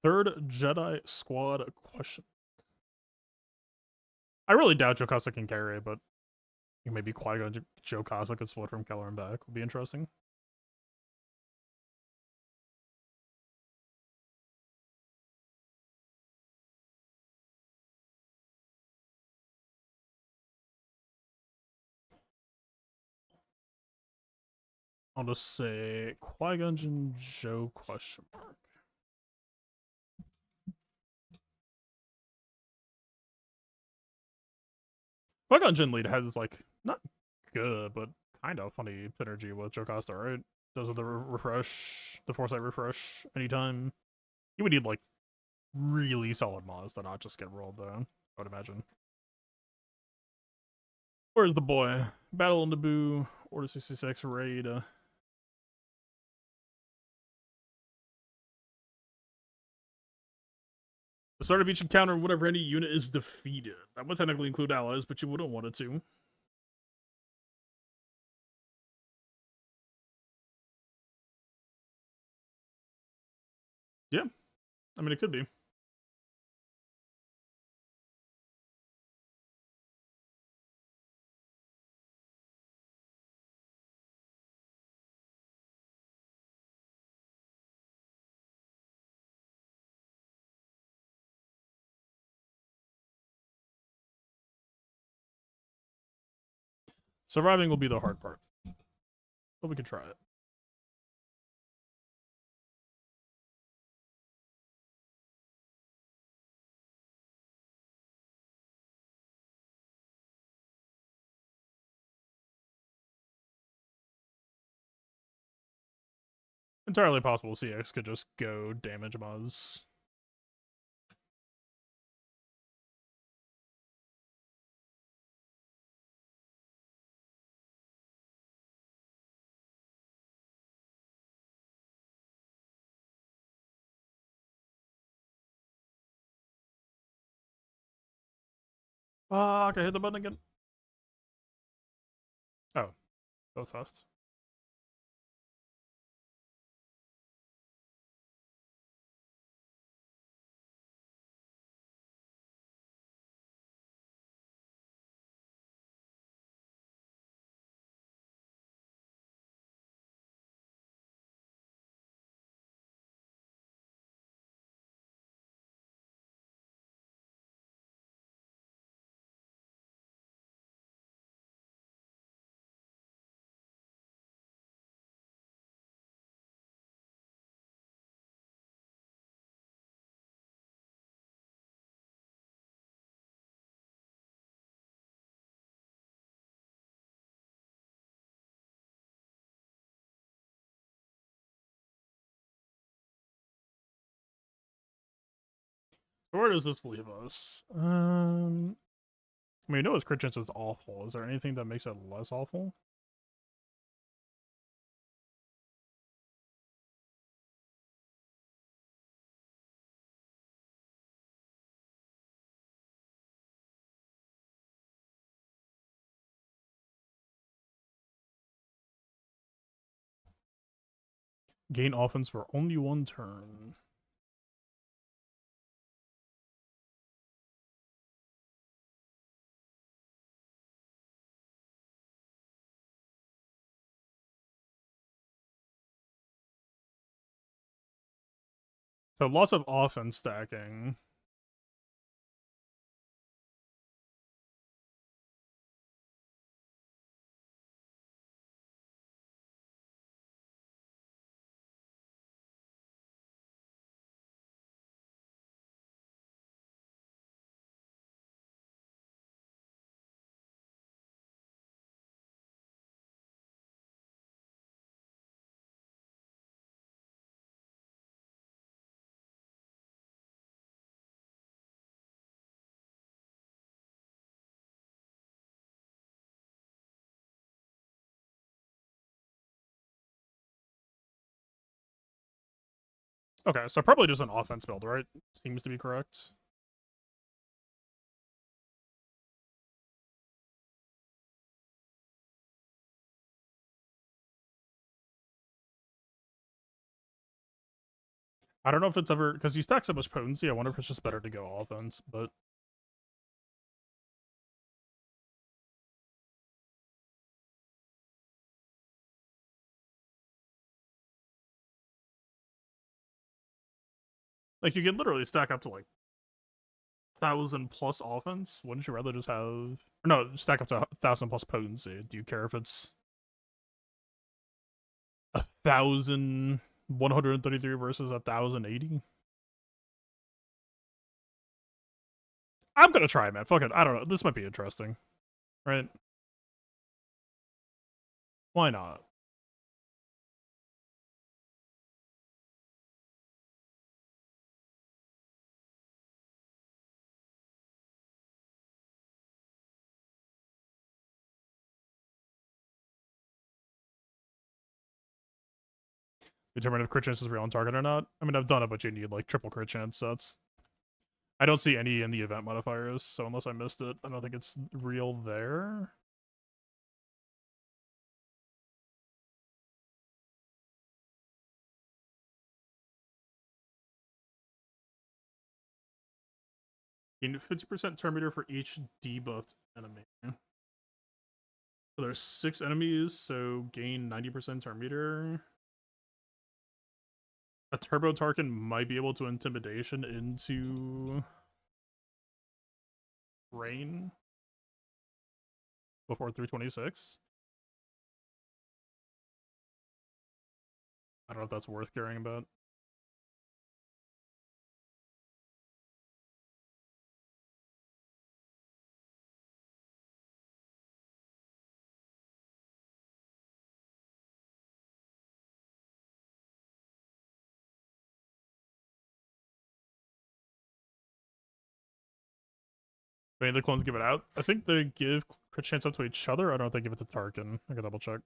Third Jedi Squad question. I really doubt Jocasta can carry it, but maybe Qui-Gon Jocasta could split from Keller and back. Would be interesting. I'll just say Qui-Gon and Joe question mark. Qui-Gon Jinn lead has like not good, but kind of funny synergy with Jocasta, right? Does the refresh, the foresight refresh anytime. You would need like really solid mods to not just get rolled though, I would imagine. Where's the boy? Battle in Naboo, Order 66 raid. The start of each encounter, whenever any unit is defeated. That would technically include allies, but you wouldn't want it to. Yeah. I mean, it could be. Surviving will be the hard part. But we can try it. Entirely possible CX could just go damage mods. Fuck, I hit the button again. Oh, that was fast. Where does this leave us? I mean, you know his crit chance is awful. Is there anything that makes it less awful? Gain offense for only 1 turn. So lots of offense stacking. Okay, so probably just an offense build, right? Seems to be correct. I don't know if it's ever, because you stack so much potency, I wonder if it's just better to go offense, but like you can literally stack up to like 1,000+ offense. Wouldn't you rather just have, or no, stack up to 1,000+ potency? Do you care if it's 1,133 versus 1,080? I'm gonna try, man. Fuck it. I don't know. This might be interesting, right? Why not? Determine if crit chance is real on target or not. I mean, I've done it, but you need like triple crit chance, so it's... I don't see any in the event modifiers, so unless I missed it, I don't think it's real there. Gain 50% turn meter for each debuffed enemy. So there's 6 enemies, so gain 90% turn meter. A Turbo Tarkin might be able to intimidation into Rain before 326. I don't know if that's worth caring about. If any of the clones give it out, I think they give crit chance up to each other. I don't know if they give it to Tarkin. I can double check.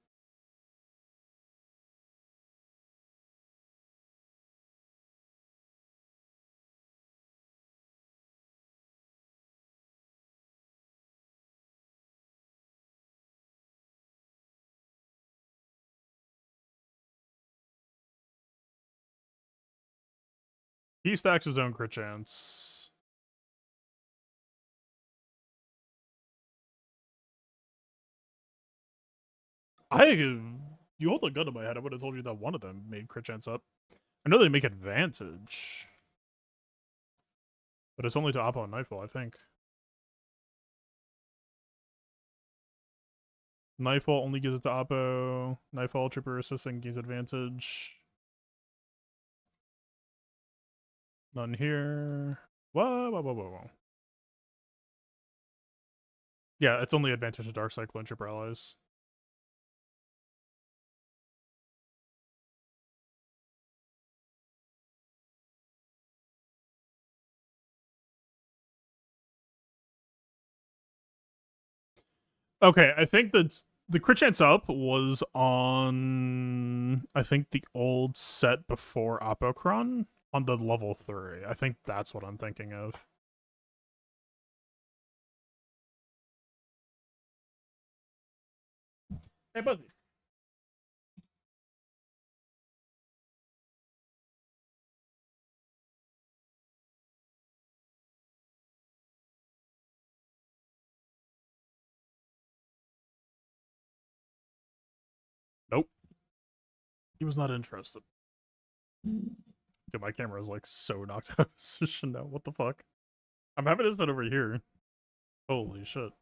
He stacks his own crit chance. You hold a gun to my head, I would have told you that one of them made crit chance up. I know they make advantage, but it's only to Oppo and Nightfall, I think. Nightfall only gives it to Oppo. Nightfall Trooper Assistant gains advantage. None here. Whoa. Yeah, it's only advantage to Dark Cyclone Trooper allies. Okay, I think that the crit chance up was on, I think, the old set before Apocron on the level 3. I think that's what I'm thinking of. Hey, Buzzy. Nope. He was not interested. Dude, my camera is like so knocked out of position now. What the fuck? I'm having this set over here. Holy shit.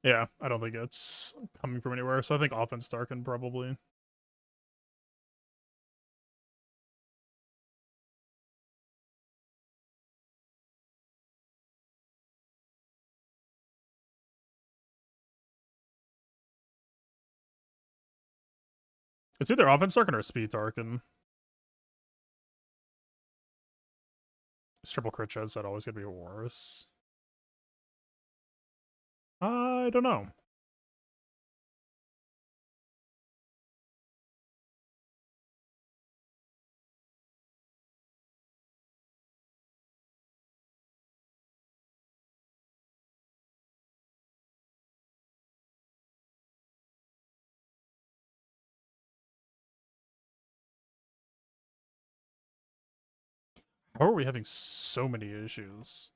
Yeah, I don't think it's coming from anywhere, so I think offense Darken probably. It's either offense Darken or speed Darken. Triple crit chance, that always gonna be worse. I don't know. How are we having so many issues?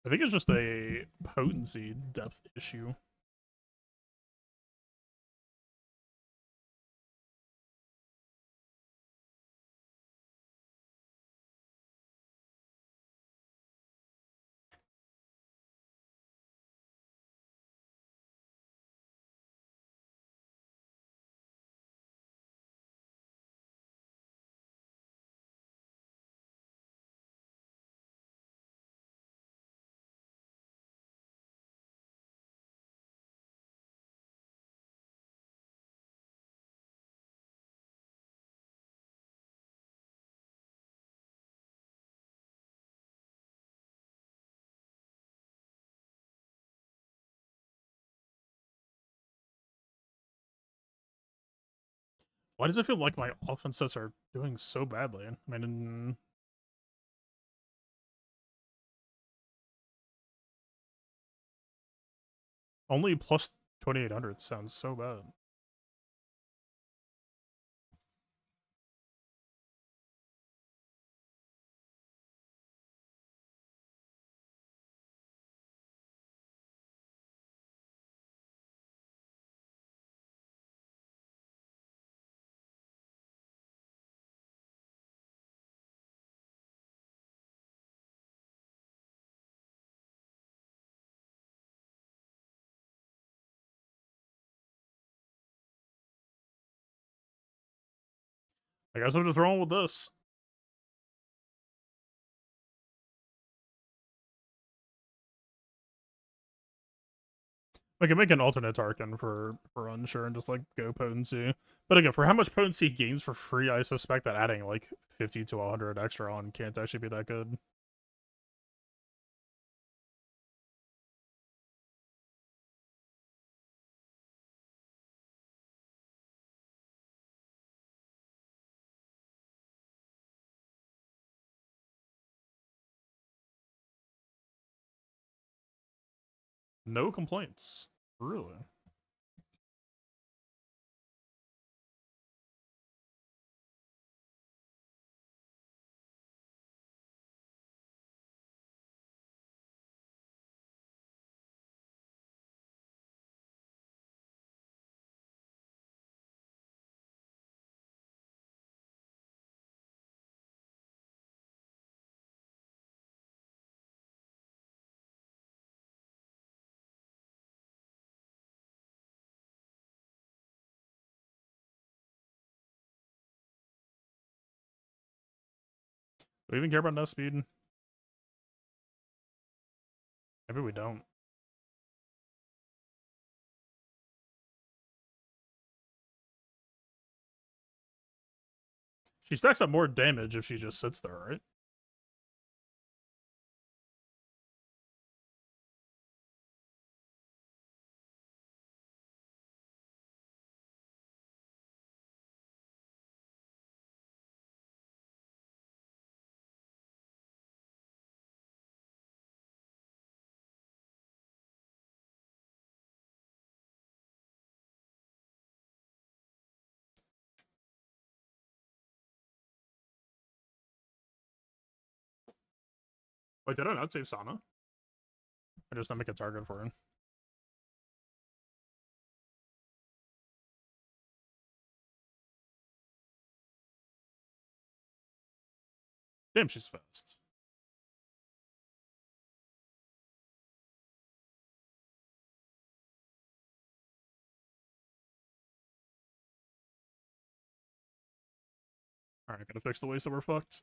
I think it's just a potency depth issue. Why does it feel like my offenses are doing so badly? I mean, Only plus 2800 sounds so bad. I guess I'm just rolling with this. I can make an alternate Tarkin for unsure and just like go potency. But again, for how much potency he gains for free, I suspect that adding like 50 to 100 extra on can't actually be that good. No complaints. Really. Do we even care about no speed? Maybe we don't. She stacks up more damage if she just sits there, right? Wait, did I not save Sana? I just not make a target for her. Damn, she's fast. Alright, gotta fix the ways that we're fucked.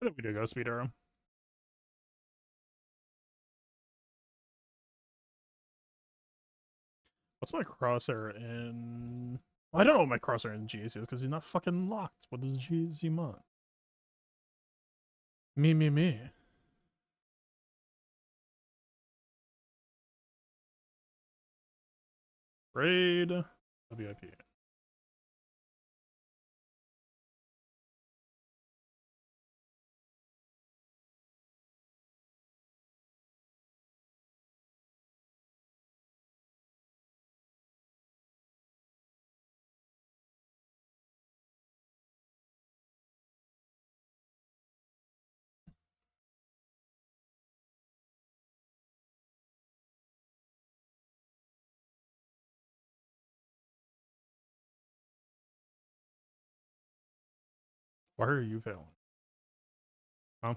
I think we do go speed arrow. What's my crosshair in? Well, I don't know what my crosshair in GAC is because he's not fucking locked. What does GAC want? Me. Raid. WIP. Why are you failing? Huh?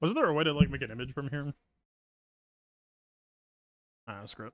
Wasn't there a way to like make an image from here? Ah, screw it.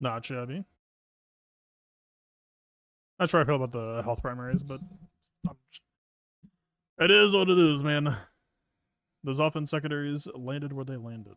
Not shabby. Not sure how I feel about the health primaries, but it is what it is, man. Those offense secondaries landed where they landed.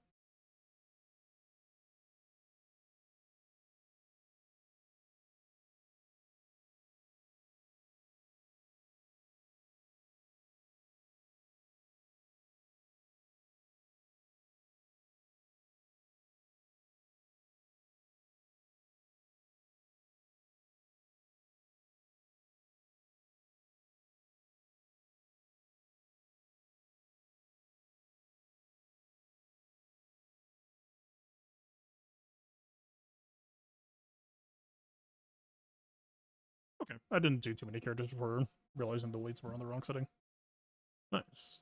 Okay, I didn't do too many characters before realizing the weights were on the wrong setting. Nice.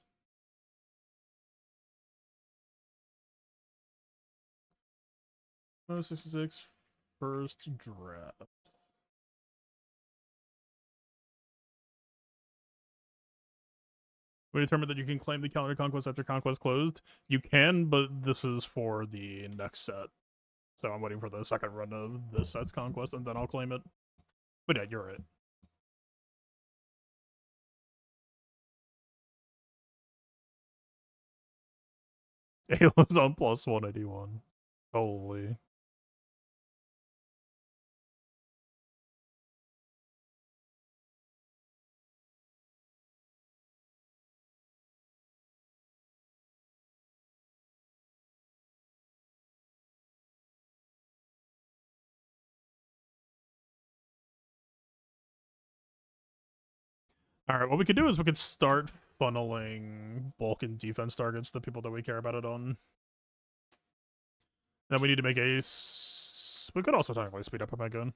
Oh, 66 first draft. We determined that you can claim the calendar conquest after conquest closed. You can, but this is for the next set. So I'm waiting for the second run of this set's conquest, and then I'll claim it. But yeah, you're right. Halo's on plus 181. Holy. Alright, what we could do is we could start funneling bulk and defense targets to people that we care about it on. Then we need to make a... We could also technically speed up my gun.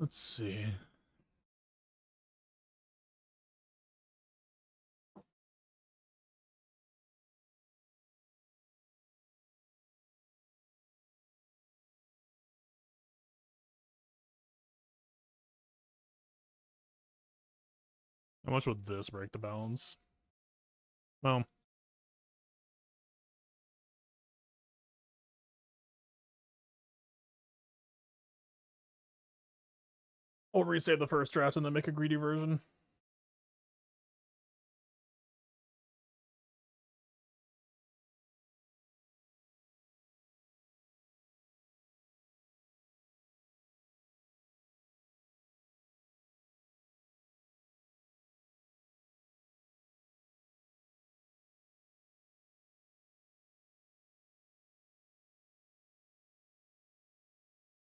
Let's see. How much would this break the balance? Well, we'll resave the first draft and then make a greedy version.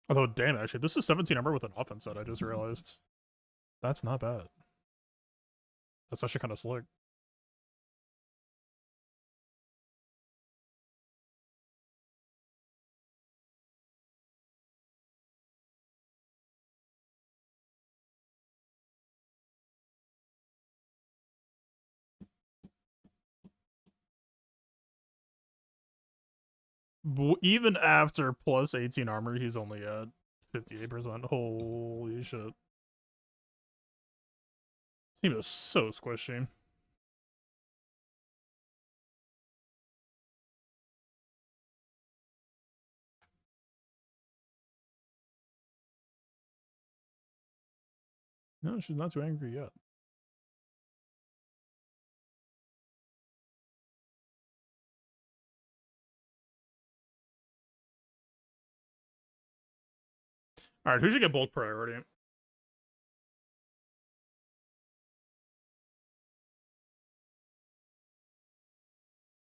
Although, damn, actually, this is 17 armor with an offense set, I just realized. That's not bad. That's actually kind of slick. Even after plus 18 armor, he's only at 58%. Holy shit. This team is so squishy. No, she's not too angry yet. Alright, who should get bulk priority?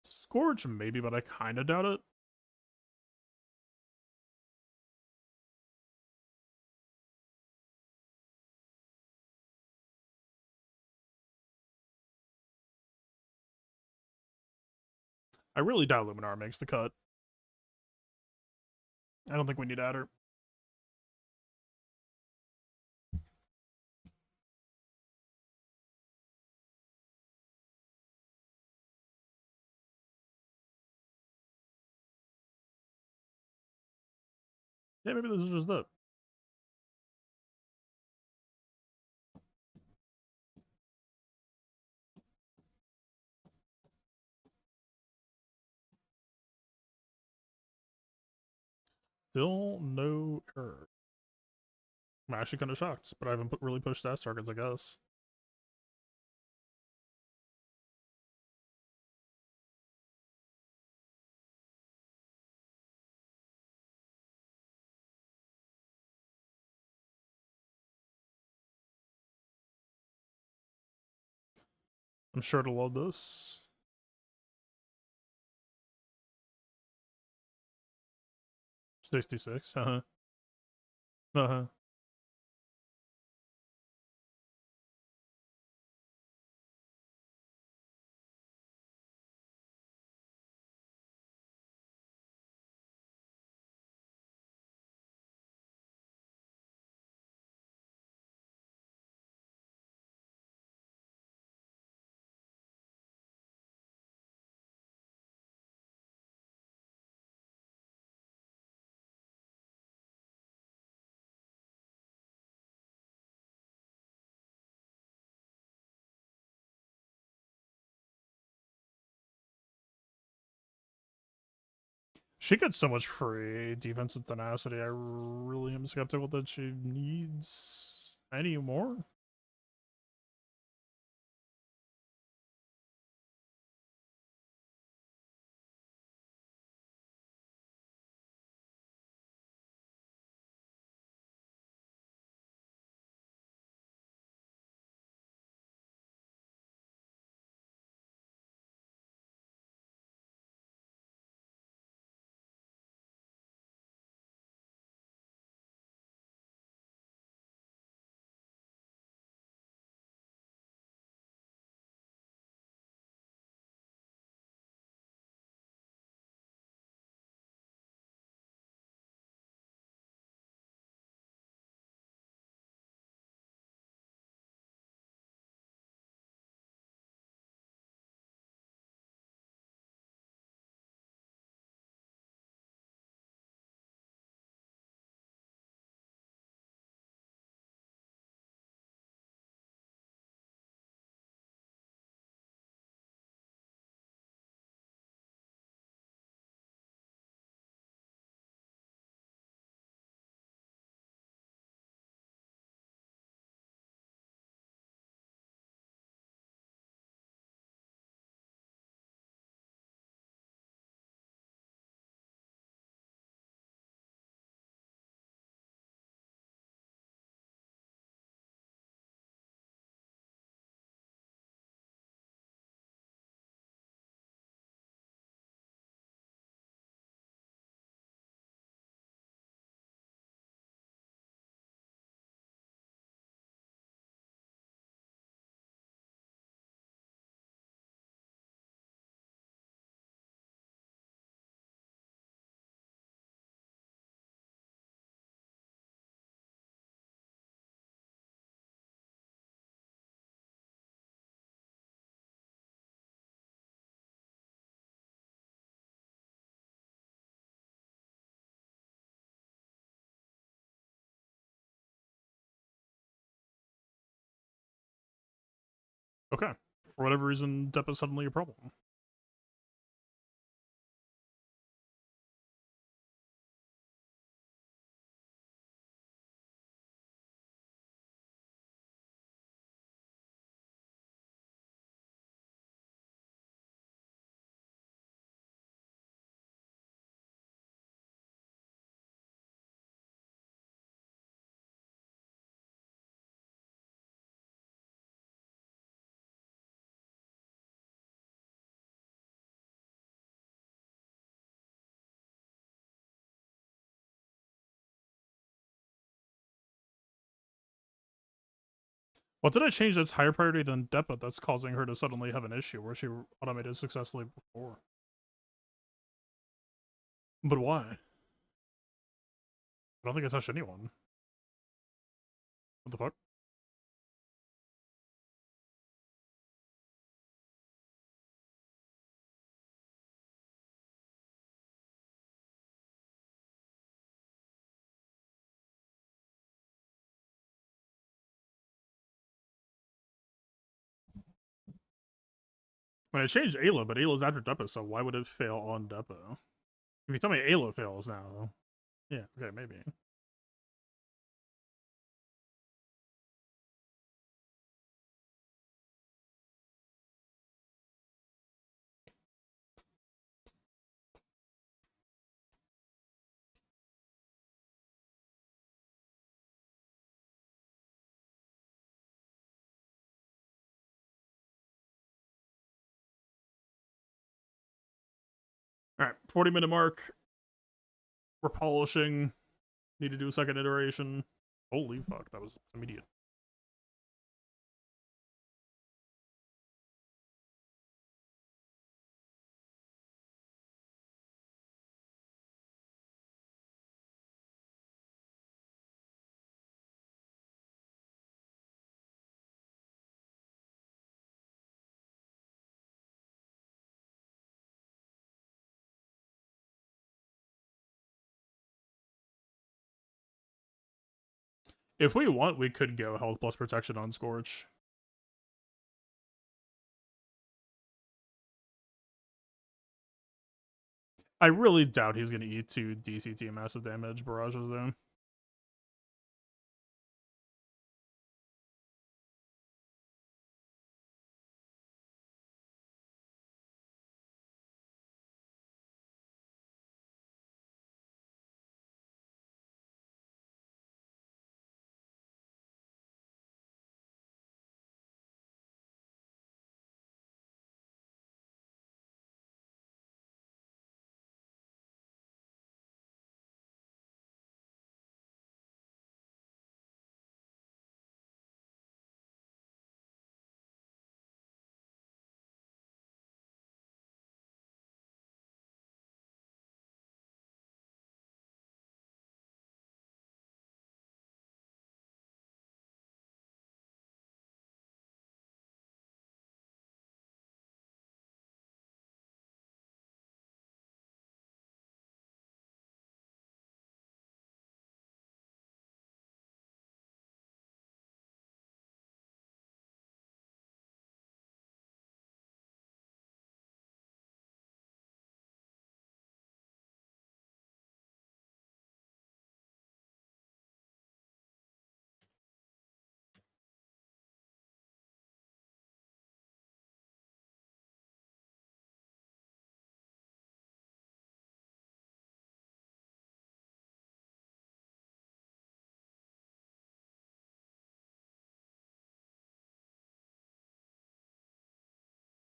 Scorch, maybe, but I kind of doubt it. I really doubt Luminar makes the cut. I don't think we need Adder. Yeah, maybe this is just it. Still no error. I'm actually kind of shocked, but I haven't really pushed stats targets, I guess. I'm sure to love this. 66, uh-huh. Uh-huh. She gets so much free defensive tenacity. I really am skeptical that she needs any more. Okay. For whatever reason, Dep is suddenly a problem. What did I change that's higher priority than Depa that's causing her to suddenly have an issue where she automated successfully before? But why? I don't think I touched anyone. What the fuck? When I changed Ayla, but Ayla's after Depa, so why would it fail on Depa? If you tell me Ayla fails now, yeah, okay, maybe. Alright, 40-minute mark. We're polishing. Need to do a second iteration. Holy fuck, that was immediate. If we want, we could go health plus protection on Scorch. I really doubt he's going to eat 2 DCT massive damage barrages though.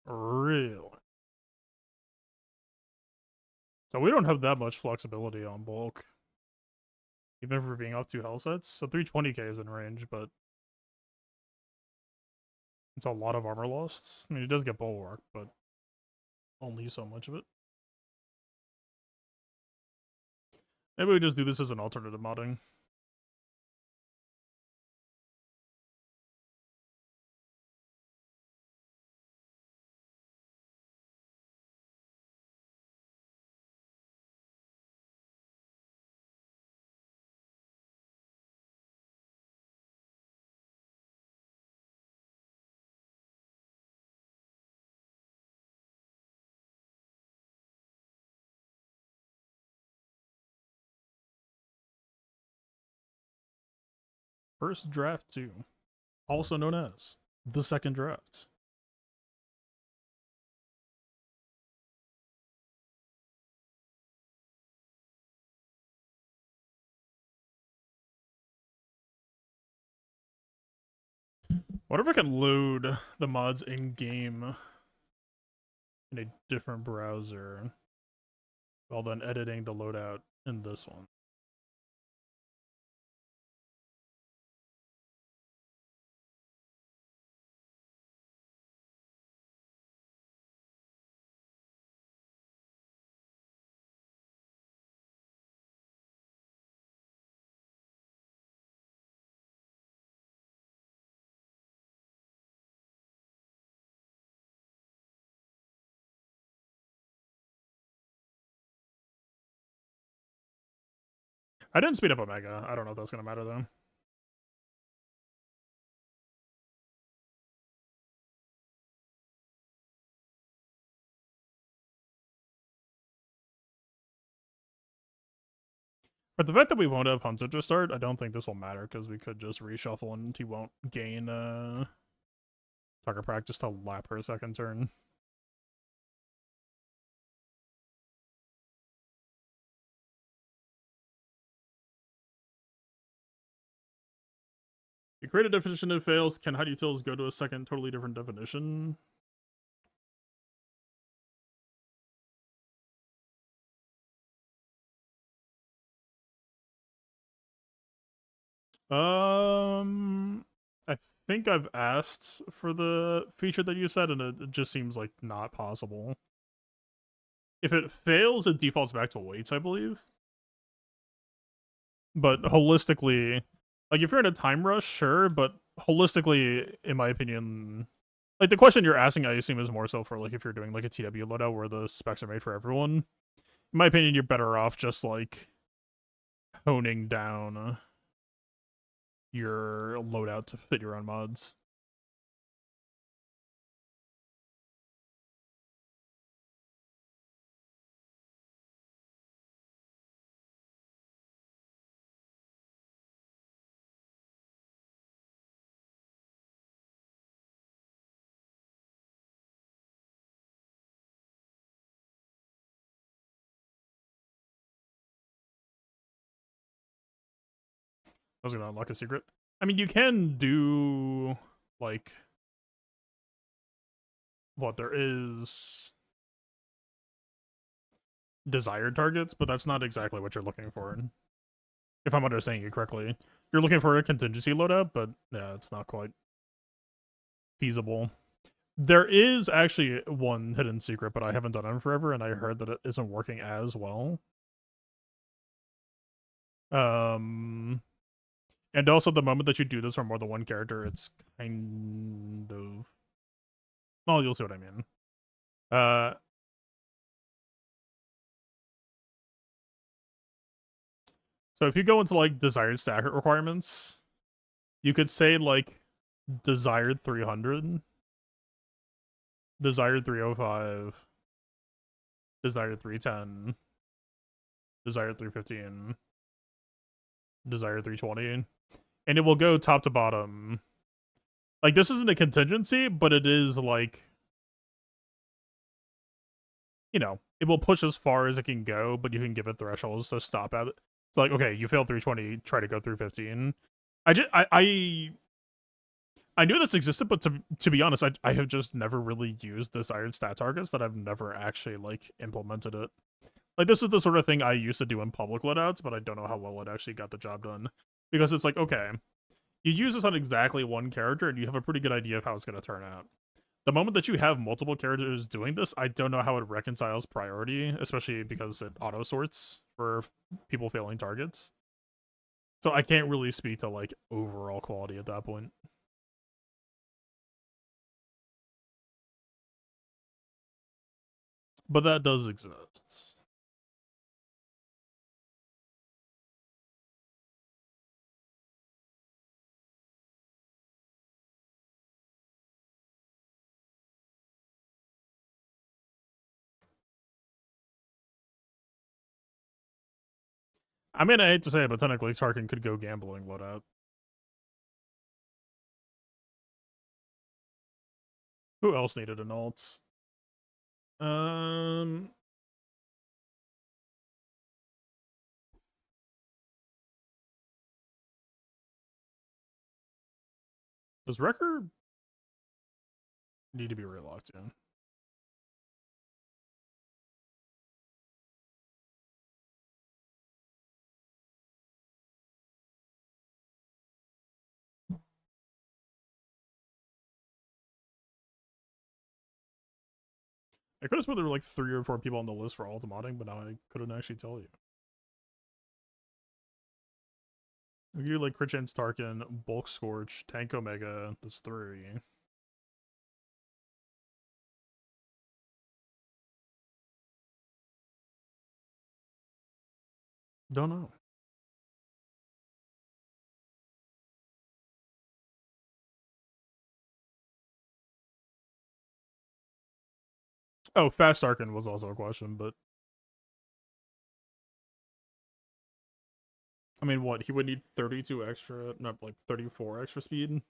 Really? So we don't have that much flexibility on bulk. Even if we're being up 2 health sets. So 320k is in range, but it's a lot of armor lost. I mean, it does get bulwark, but only so much of it. Maybe we just do this as an alternative modding. First draft 2, also known as the second draft. What if I can load the mods in game in a different browser while then editing the loadout in this one? I didn't speed up Omega. I don't know if that's gonna matter though. But the fact that we won't have Hotutils start, I don't think this will matter because we could just reshuffle and he won't gain target practice to lap her second turn. You create a definition that fails. Can Hotutils go to a second, totally different definition? I think I've asked for the feature that you said, and it just seems like not possible. If it fails, it defaults back to weights, I believe. But holistically, like if you're in a time rush, sure, but holistically, in my opinion, like the question you're asking, I assume, is more so for like if you're doing like a TW loadout where the specs are made for everyone. In my opinion, you're better off just like honing down your loadout to fit your own mods. I was gonna unlock a secret. I mean, you can do like what there is desired targets, but that's not exactly what you're looking for. If I'm understanding you correctly, you're looking for a contingency loadout, but yeah, it's not quite feasible. There is actually one hidden secret, but I haven't done it in forever, and I heard that it isn't working as well. And also the moment that you do this for more than one character, it's kind of... Well, you'll see what I mean. So if you go into like desired stat requirements, you could say like desired 300, desired 305, desired 310, desired 315, desired 320, and it will go top to bottom. Like this isn't a contingency, but it is like, you know, it will push as far as it can go, but you can give it thresholds to stop at it. It's like, okay, you failed 320, try to go through 15. I knew this existed, but to be honest, I have just never really used desired stat targets, that I've never actually like implemented it. Like this is the sort of thing I used to do in public loadouts, but I don't know how well it actually got the job done. Because it's like, okay, you use this on exactly one character and you have a pretty good idea of how it's going to turn out. The moment that you have multiple characters doing this, I don't know how it reconciles priority, especially because it auto sorts for people failing targets. So I can't really speak to like overall quality at that point. But that does exist. I mean, I hate to say it, but technically Tarkin could go gambling loadout. Who else needed an alt? Does Wrecker need to be relocked in? I could have sworn there were like 3 or 4 people on the list for ultimating, but now I couldn't actually tell you. We do like Crit Chance Tarkin, Bulk Scorch, Tank Omega. That's 3. Don't know. Oh, Fast Arkin was also a question, but I mean, what? He would need 32 extra, not like 34 extra speed?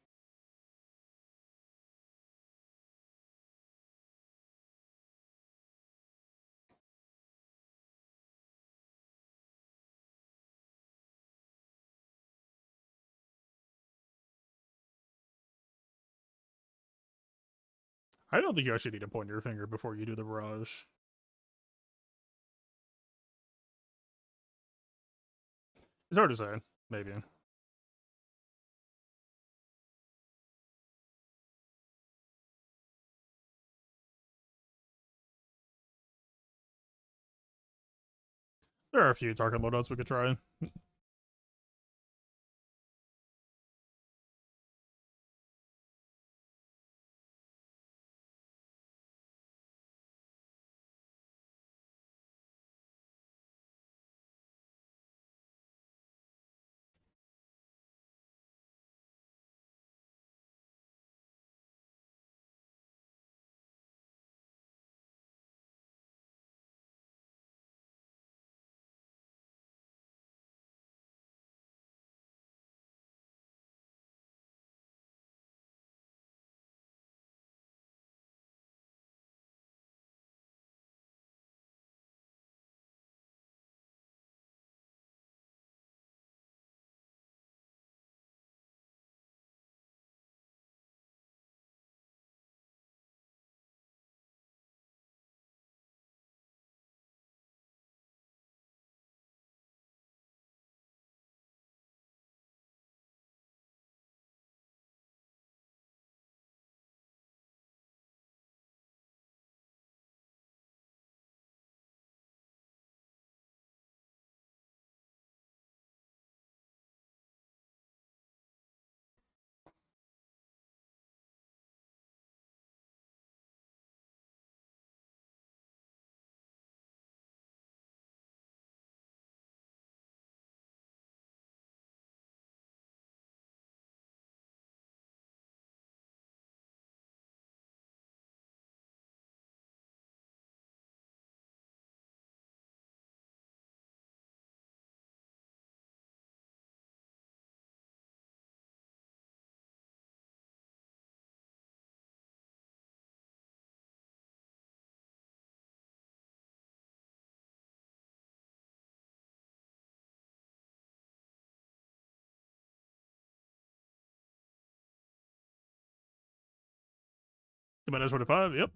I don't think you actually need to point your finger before you do the barrage. It's hard to say. Maybe. There are a few target loadouts we could try. -25, yep.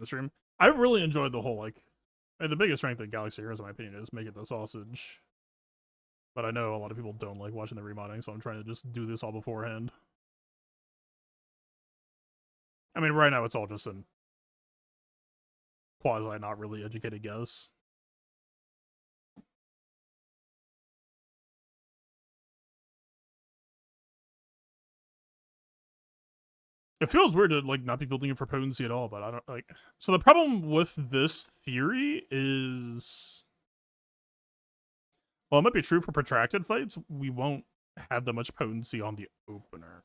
The stream. I really enjoyed the whole, like, the biggest strength of Galaxy Heroes, in my opinion, is making the sausage. But I know a lot of people don't like watching the remodding, so I'm trying to just do this all beforehand. I mean, right now it's all just an quasi not really educated guess. It feels weird to like not be building it for potency at all, but I don't like. So the problem with this theory is, well, it might be true for protracted fights. We won't have that much potency on the opener.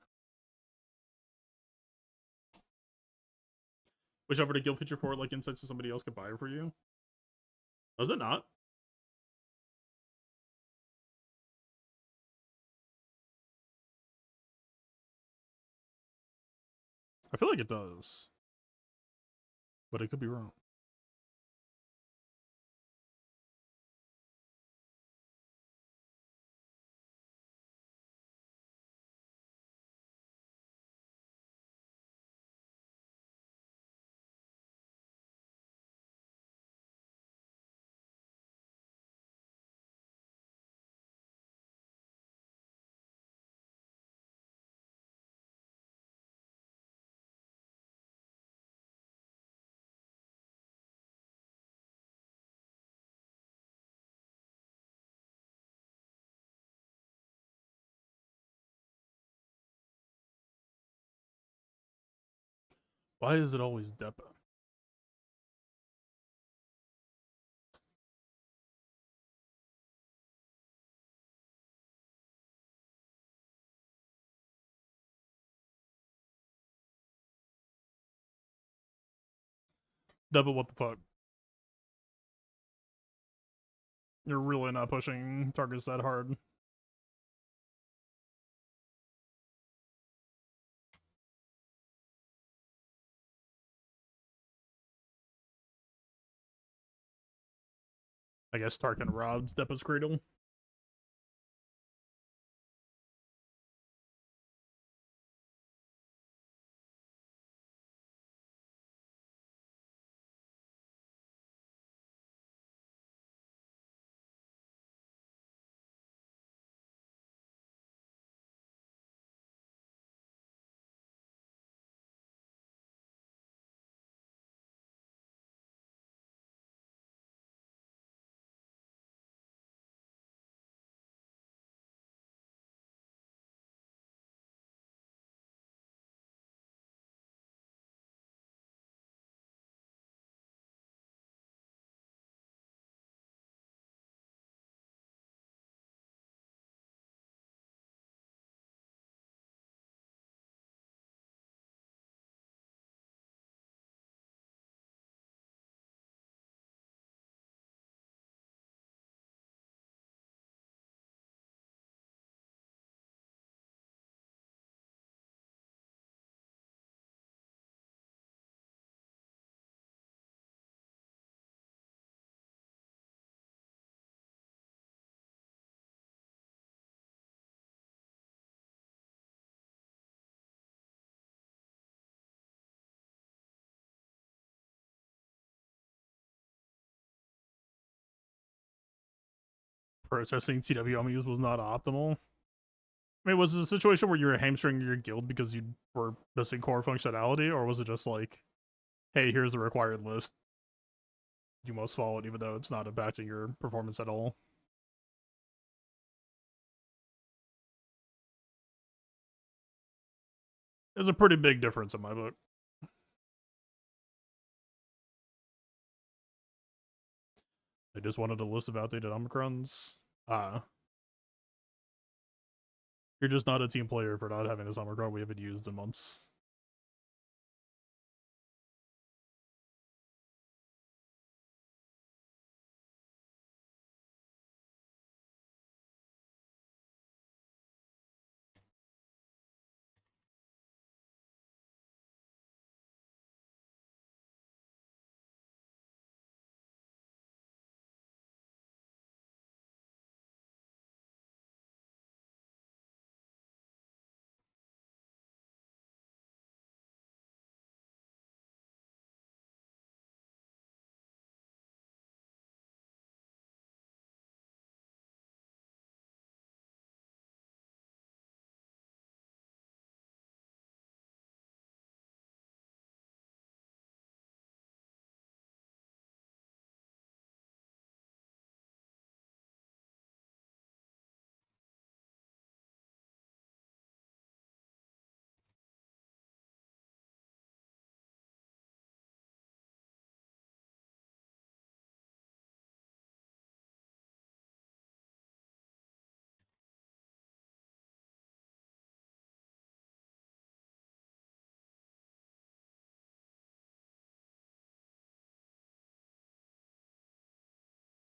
Wish over to guild feature for it, like insights so somebody else could buy it for you. Does it not? I feel like it does, but it could be wrong. Why is it always Depa? Depa, what the fuck? You're really not pushing targets that hard. I guess Tarkin robbed Depa's cradle. Processing TW use was not optimal. I mean, was it a situation where you were hamstringing your guild because you were missing core functionality, or was it just like, hey, here's the required list, you must follow it even though it's not impacting your performance at all? There's a pretty big difference in my book. They just wanted a list of outdated Omicrons. You're just not a team player for not having this Omicron we haven't used in months.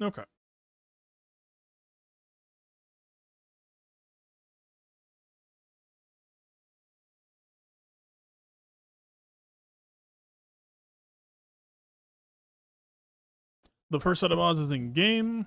Okay. The first set of mods is in game.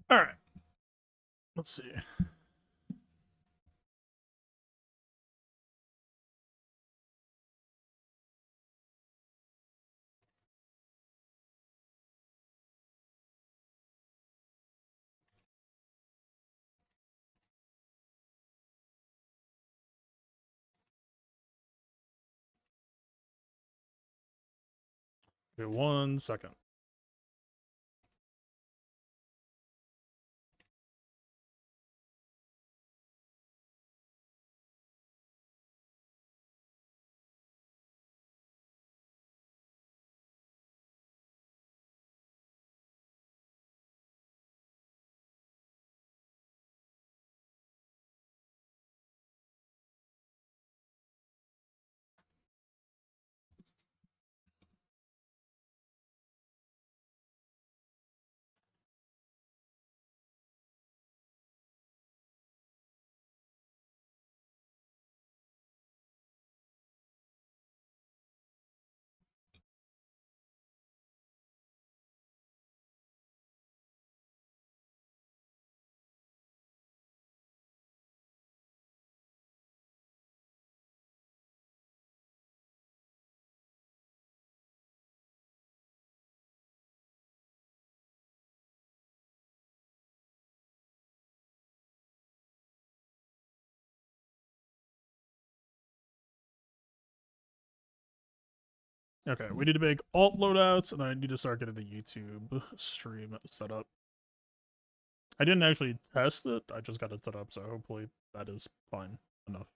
All right. Let's see. Okay, 1 second. Okay, we need to make alt loadouts, and I need to start getting the YouTube stream set up. I didn't actually test it, I just got it set up, so hopefully that is fine enough.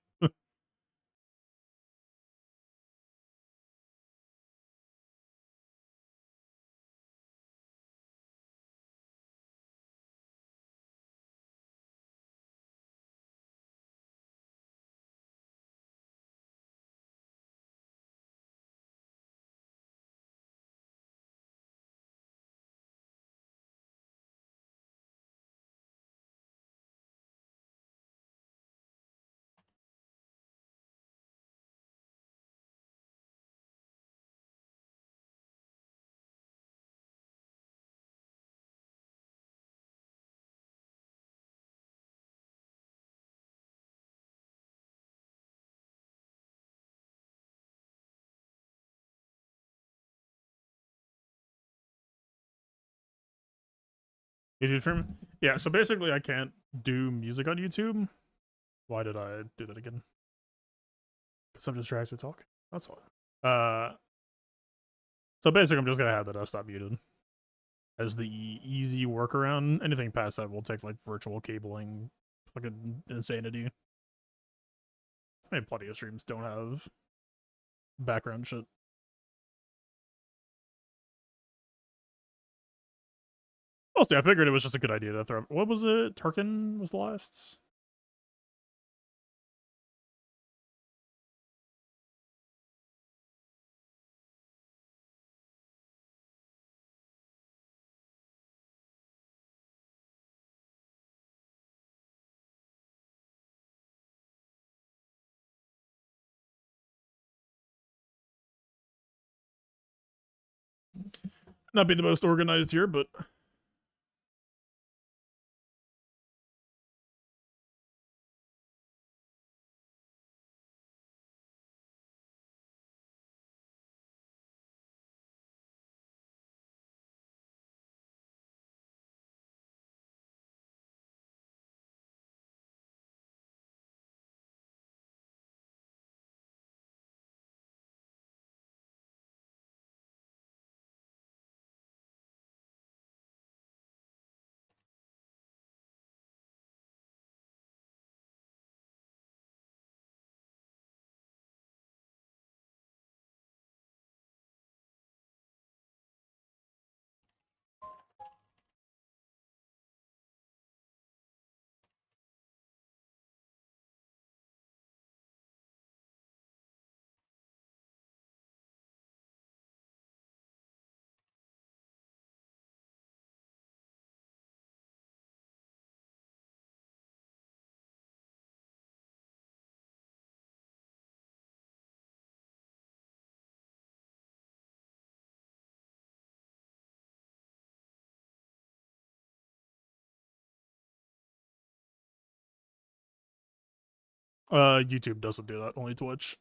YouTube stream? Yeah, so basically I can't do music on YouTube. Why did I do that again? Because I'm distracted to talk. That's why. So basically I'm just gonna have the desktop muted as the easy workaround. Anything past that will take like virtual cabling, fucking insanity. I mean, plenty of streams don't have background shit. Mostly, I figured it was just a good idea to throw. What was it? Turkin was the last. Not be the most organized here, but YouTube doesn't do that, only Twitch.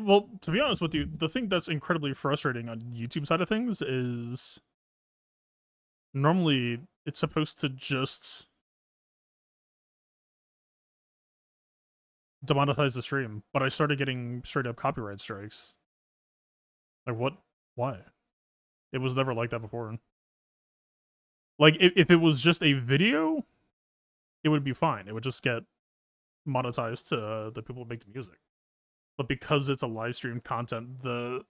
Well, to be honest with you, the thing that's incredibly frustrating on YouTube side of things is normally it's supposed to just demonetize the stream, but I started getting straight up copyright strikes. Like, what? Why? It was never like that before. Like, if it was just a video, it would be fine. It would just get monetized to the people who make the music. But because it's a live stream content, the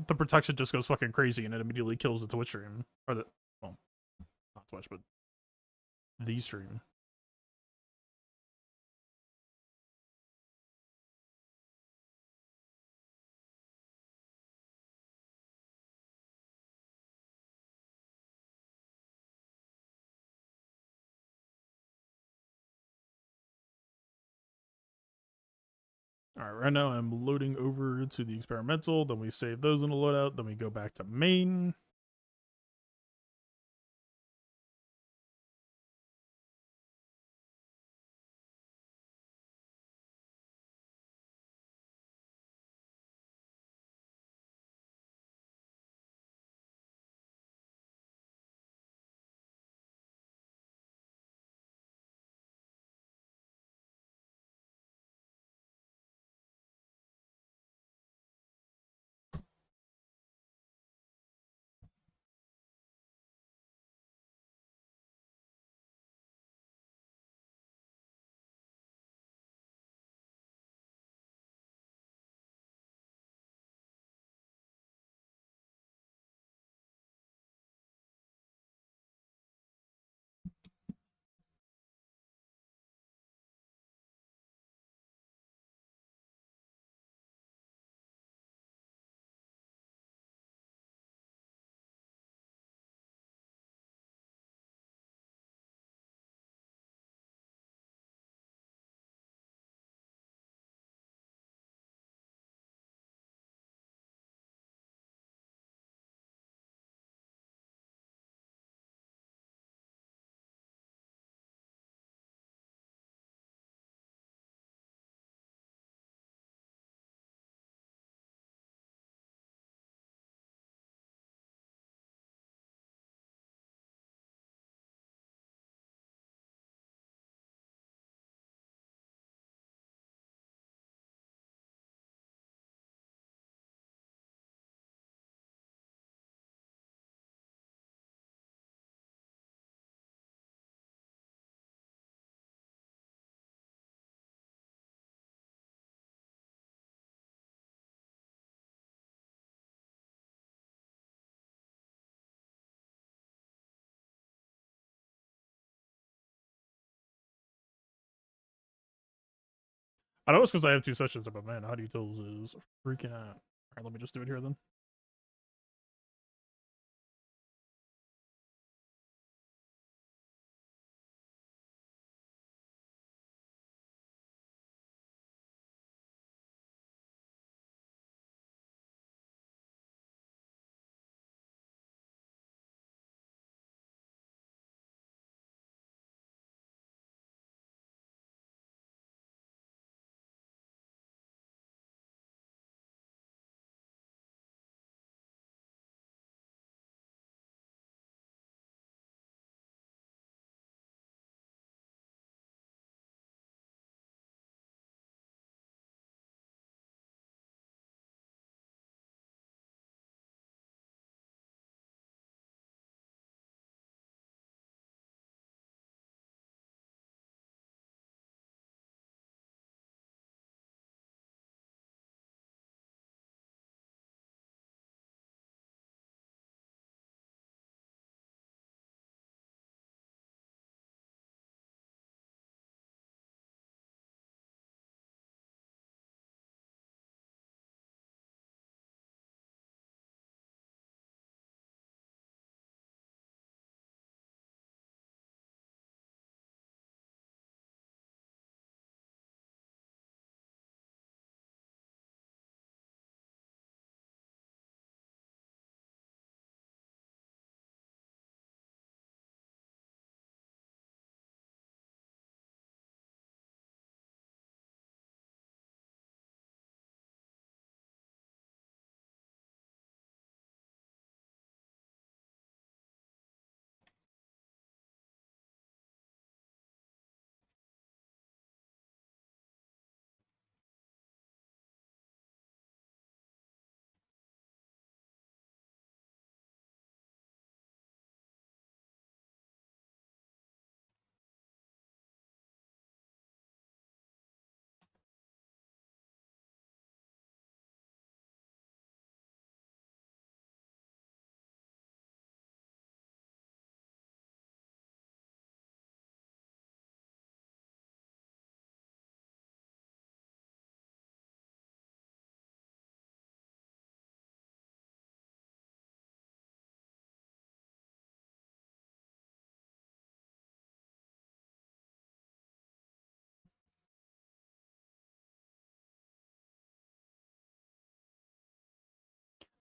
protection just goes fucking crazy, and it immediately kills the Twitch stream, or the, well, not Twitch, but the stream. All right, right now I'm loading over to the experimental, then we save those in the loadout, then we go back to main. I know it's because I have two sessions, but man, Hotutils is freaking out. All right, let me just do it here then.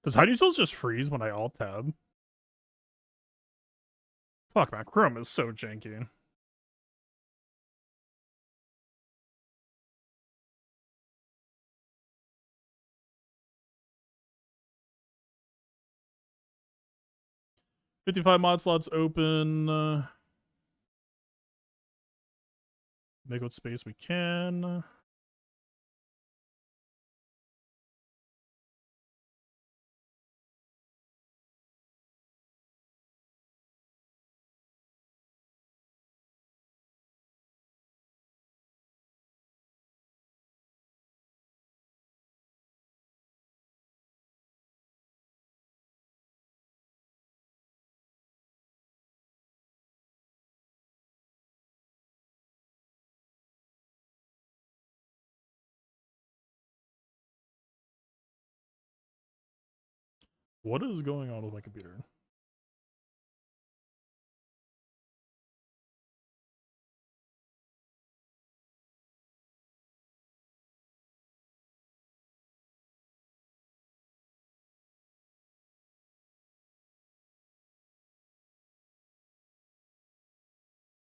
Does Hotutils just freeze when I alt tab? Fuck, man, Chrome is so janky. $55 mod slots open. Make what space we can. What is going on with my computer?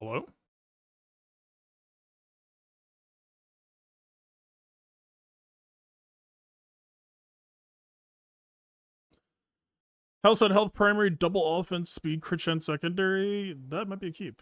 Hello? House on health primary, double offense, speed, crit chance secondary. That might be a keep.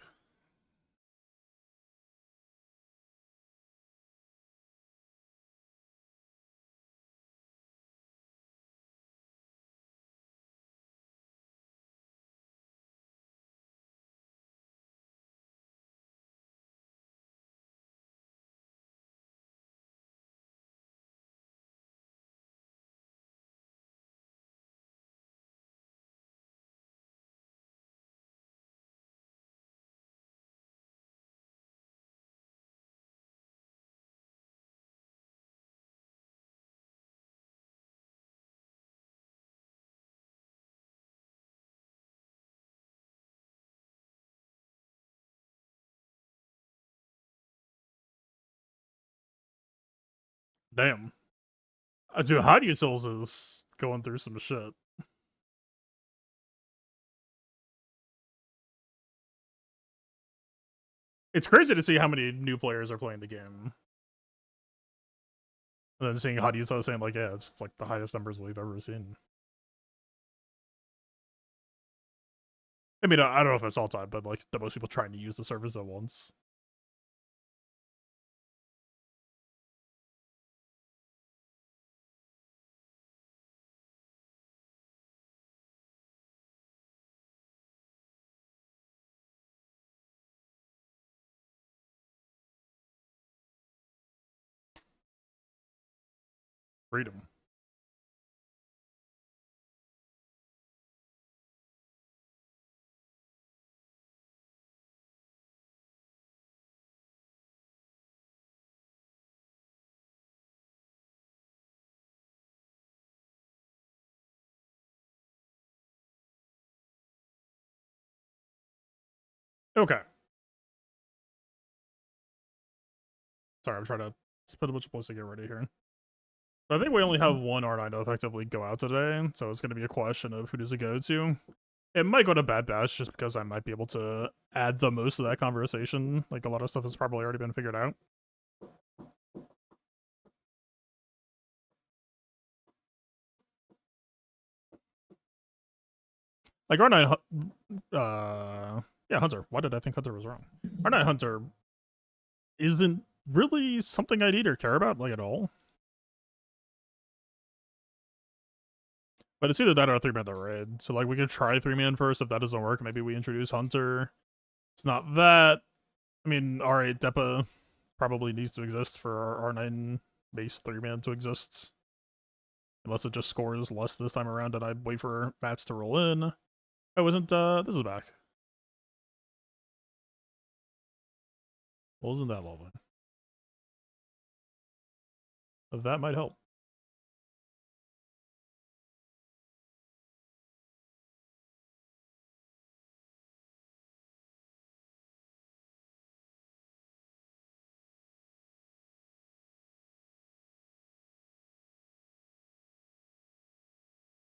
Damn. Dude, Hotutils is going through some shit. It's crazy to see how many new players are playing the game. And then seeing Hotutils saying, like, yeah, it's like the highest numbers we've ever seen. I mean, I don't know if it's all time, but like the most people trying to use the service at once. Freedom. Okay. Sorry, I'm trying to spend a bunch of points to get ready here. I think we only have one R9 to effectively go out today, so it's going to be a question of who does it go to. It might go to Bad Batch just because I might be able to add the most of that conversation. Like, a lot of stuff has probably already been figured out. Like, R9, yeah, Hunter. Why did I think Hunter was wrong? R9 Hunter isn't really something I need or care about, like, at all. But it's either that or a 3-man the raid. So, like, we could try 3-man first. If that doesn't work, maybe we introduce Hunter. It's not that. I mean, R8 Depa probably needs to exist for our R9 base 3-man to exist. Unless it just scores less this time around and I wait for Mats to roll in. Oh, isn't, this is back. Well, isn't that lovely? That might help.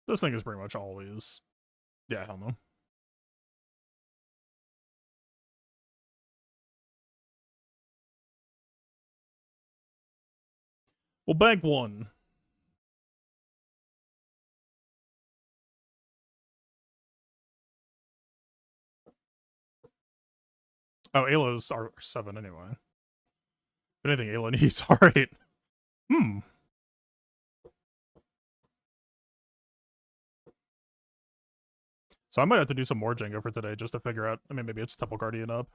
This thing is pretty much always... Yeah, hell no. Well, bank one. Oh, Ayla's R7 anyway. If anything, Ayla needs R8. So I might have to do some more Jenga for today just to figure out. I mean, maybe it's Temple Guardian up.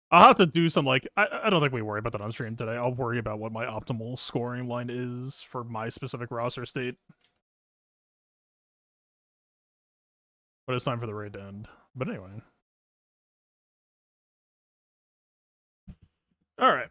I'll have to do some, like, I don't think we worry about that on stream today. I'll worry about what my optimal scoring line is for my specific roster state. But it's time for the raid to end. But anyway. Alright.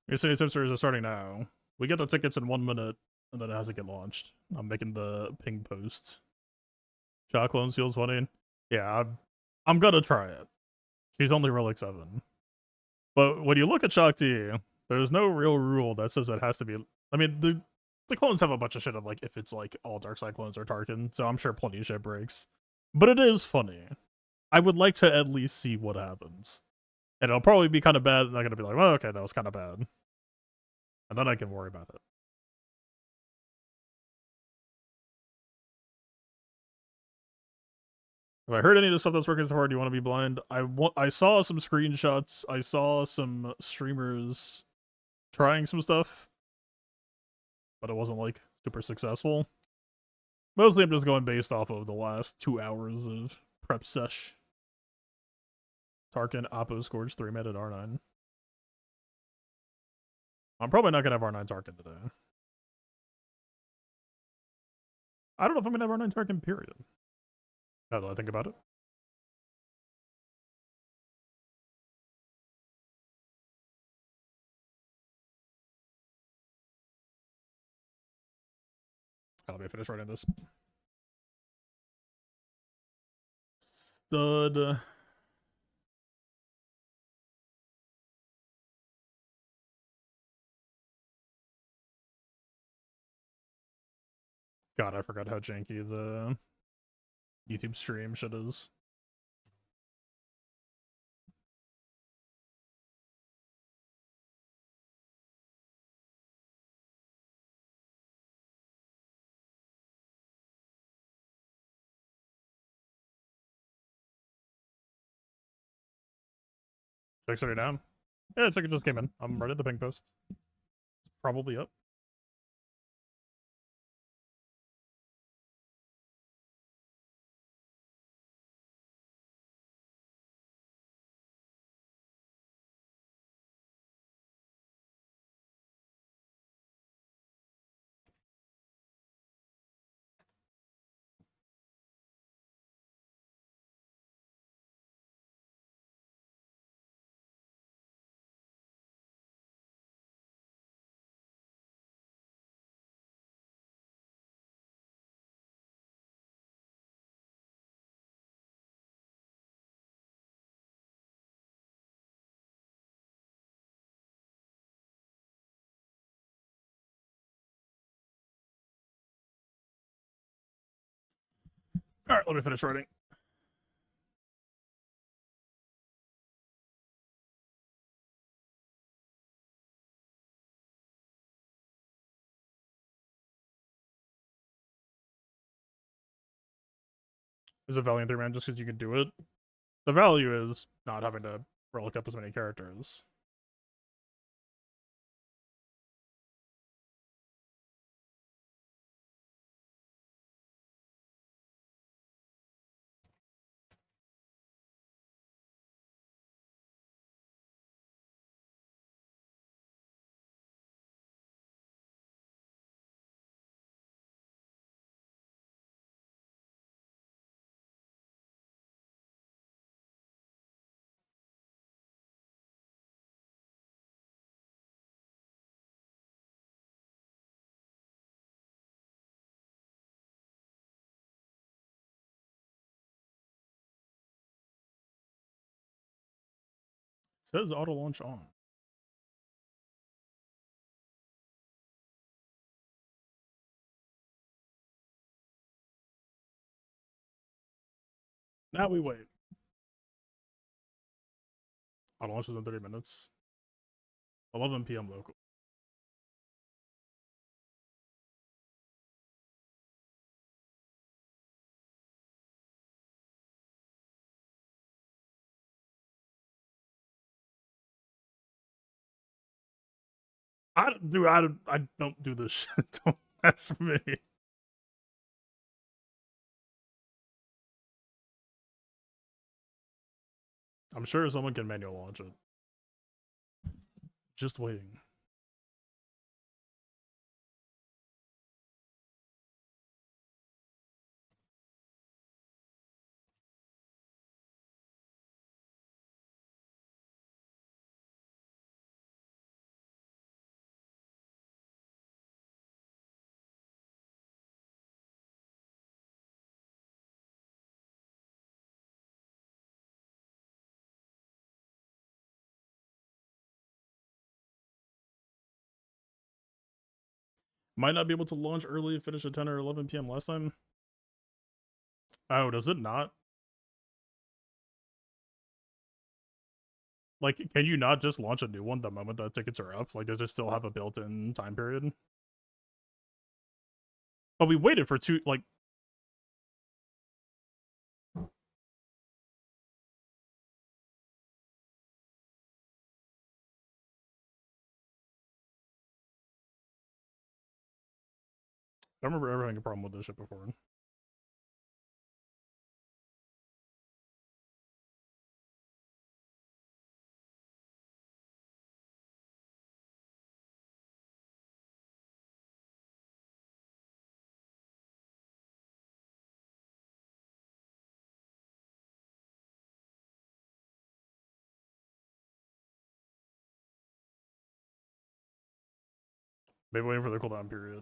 Your city tipsters are starting now. We get the tickets in 1 minute, and then it has to get launched. I'm making the ping post. Shot clones feels funny. Yeah, I'm gonna try it. She's only Relic 7. But when you look at Shock T, there's no real rule that says it has to be... I mean, the clones have a bunch of shit of, like, if it's, like, all Darkseid clones or Tarkin, so I'm sure plenty of shit breaks. But it is funny. I would like to at least see what happens. And it'll probably be kind of bad, and I'm gonna be like, well, okay, that was kind of bad. And then I can worry about it. Have I heard any of the stuff that's working so far? Do you want to be blind? I saw some screenshots. I saw some streamers trying some stuff, but it wasn't, like, super successful. Mostly I'm just going based off of the last 2 hours of prep sesh. Tarkin, Oppo, Scourge, 3-man at R9. I'm probably not going to have R9 Tarkin today. I don't know if I'm going to have R9 Tarkin, period. Now that I think about it. Let me finish writing this. Stud. God, I forgot how janky the YouTube stream shit is. $630 down. Yeah, the ticket just came in. I'm right at the ping post. It's probably up. All right, let me finish writing. Is it Valiant 3-man just because you can do it? The value is not having to relic up as many characters. says auto launch on. Now we wait. Auto launches in 30 minutes. 11 p.m. local. I don't do this shit. Don't ask me. I'm sure someone can manual launch it. Just waiting. Might not be able to launch early, finish at 10 or 11 p.m. last time. Oh, does it not? Like, can you not just launch a new one the moment that tickets are up? Like, does it still have a built-in time period? But we waited for two, like... I don't remember ever having a problem with this shit before. Maybe waiting for the cooldown period.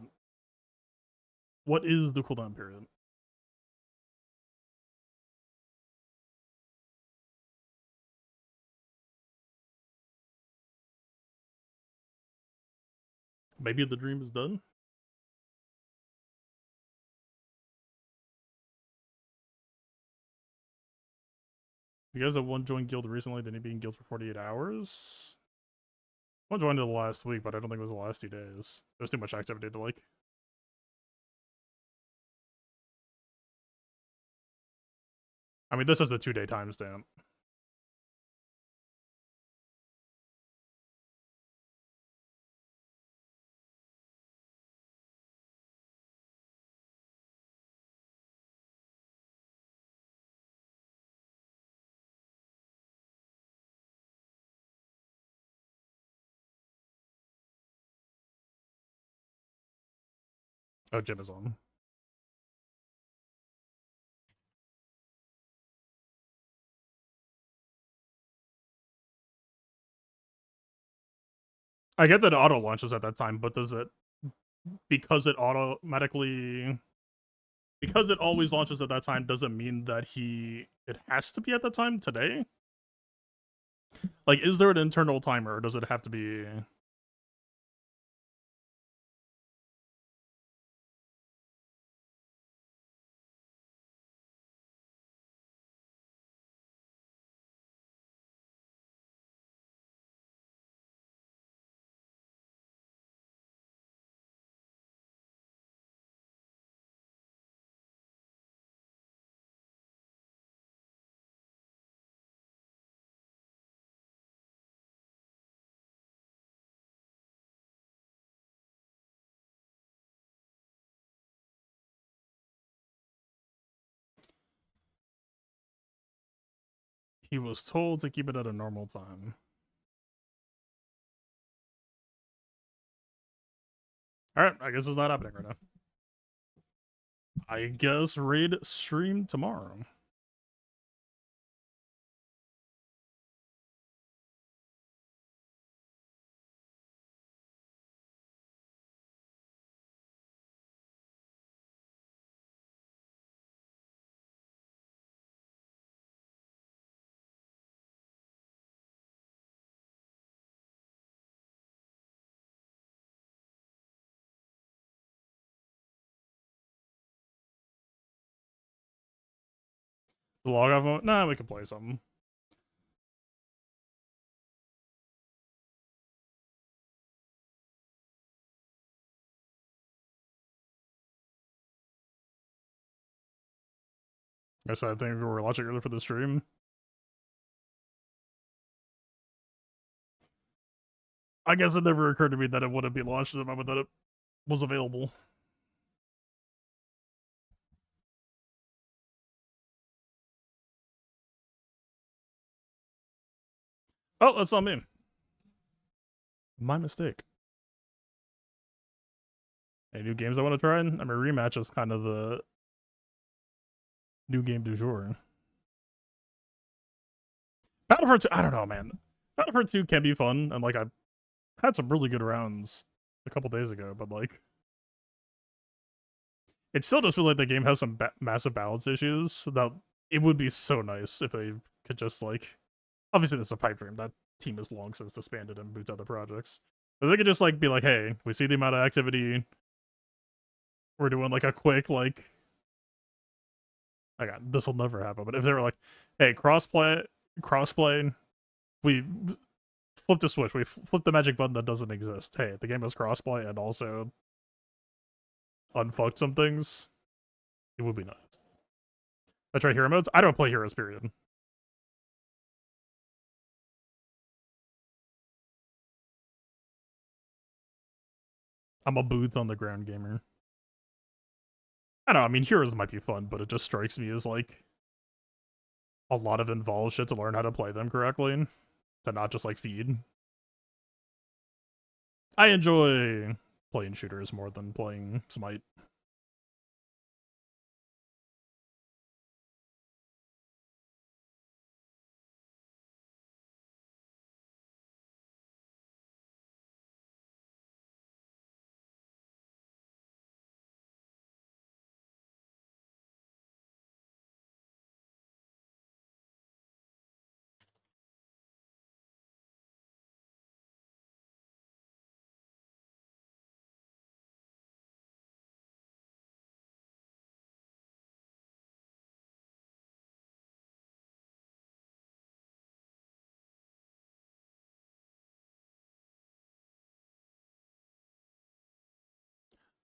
What is the cooldown period? Maybe the dream is done? You guys have one joined guild recently, then you be in guild for 48 hours? One joined it last week, but I don't think it was the last 2 days. There's too much activity to like. I mean, this is the 2-day timestamp. Oh, Jim is on. I get that it auto launches at that time, but does it, because it automatically, because it always launches at that time, does it mean that it has to be at that time today? Like, is there an internal timer, or does it have to be? He was told to keep it at a normal time. Alright, I guess it's not happening right now. I guess raid stream tomorrow. The log off mode? Nah, we can play something. I said I think we were watching earlier for the stream. I guess it never occurred to me that it wouldn't be launched at the moment that it was available. Oh, that's not me. My mistake. Any new games I want to try? I mean, rematch is kind of the new game du jour. Battlefront 2, I don't know, man. Battlefront 2 can be fun, and like I had some really good rounds a couple days ago, but like it still just feels like the game has some massive balance issues. That it would be so nice if they could just like, obviously this is a pipe dream. That team is long since disbanded and moved to other projects. But they could just like be like, hey, we see the amount of activity. We're doing like a quick like, I got this will never happen. But if they were like, hey, crossplay, we flip the switch, we flip the magic button that doesn't exist. Hey, the game has crossplay and also unfucked some things. It would be nice. I try hero modes. I don't play heroes. Period. I'm a boots on the ground gamer. I don't know. I mean, heroes might be fun, but it just strikes me as like a lot of involved shit to learn how to play them correctly, to not just like feed. I enjoy playing shooters more than playing Smite.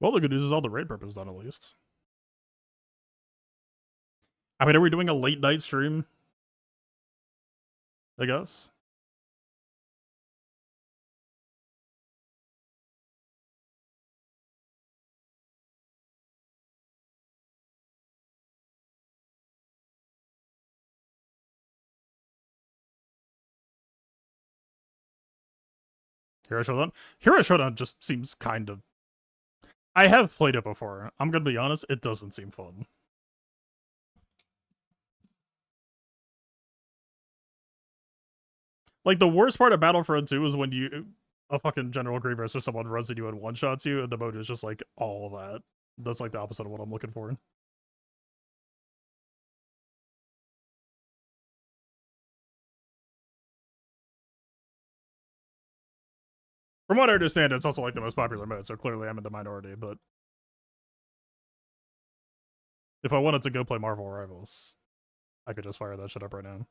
Well, the good news is all the raid purpose done at least. I mean, are we doing a late night stream? I guess. Hero Showdown? Hero Showdown just seems kind of. I have played it before. I'm gonna be honest, it doesn't seem fun. Like, the worst part of Battlefront 2 is when a fucking General Grievous or someone runs at you and one-shots you, and the mode is just like all that. That's like the opposite of what I'm looking for. From what I understand, it's also like the most popular mode, so clearly I'm in the minority, but if I wanted to go play Marvel Rivals, I could just fire that shit up right now.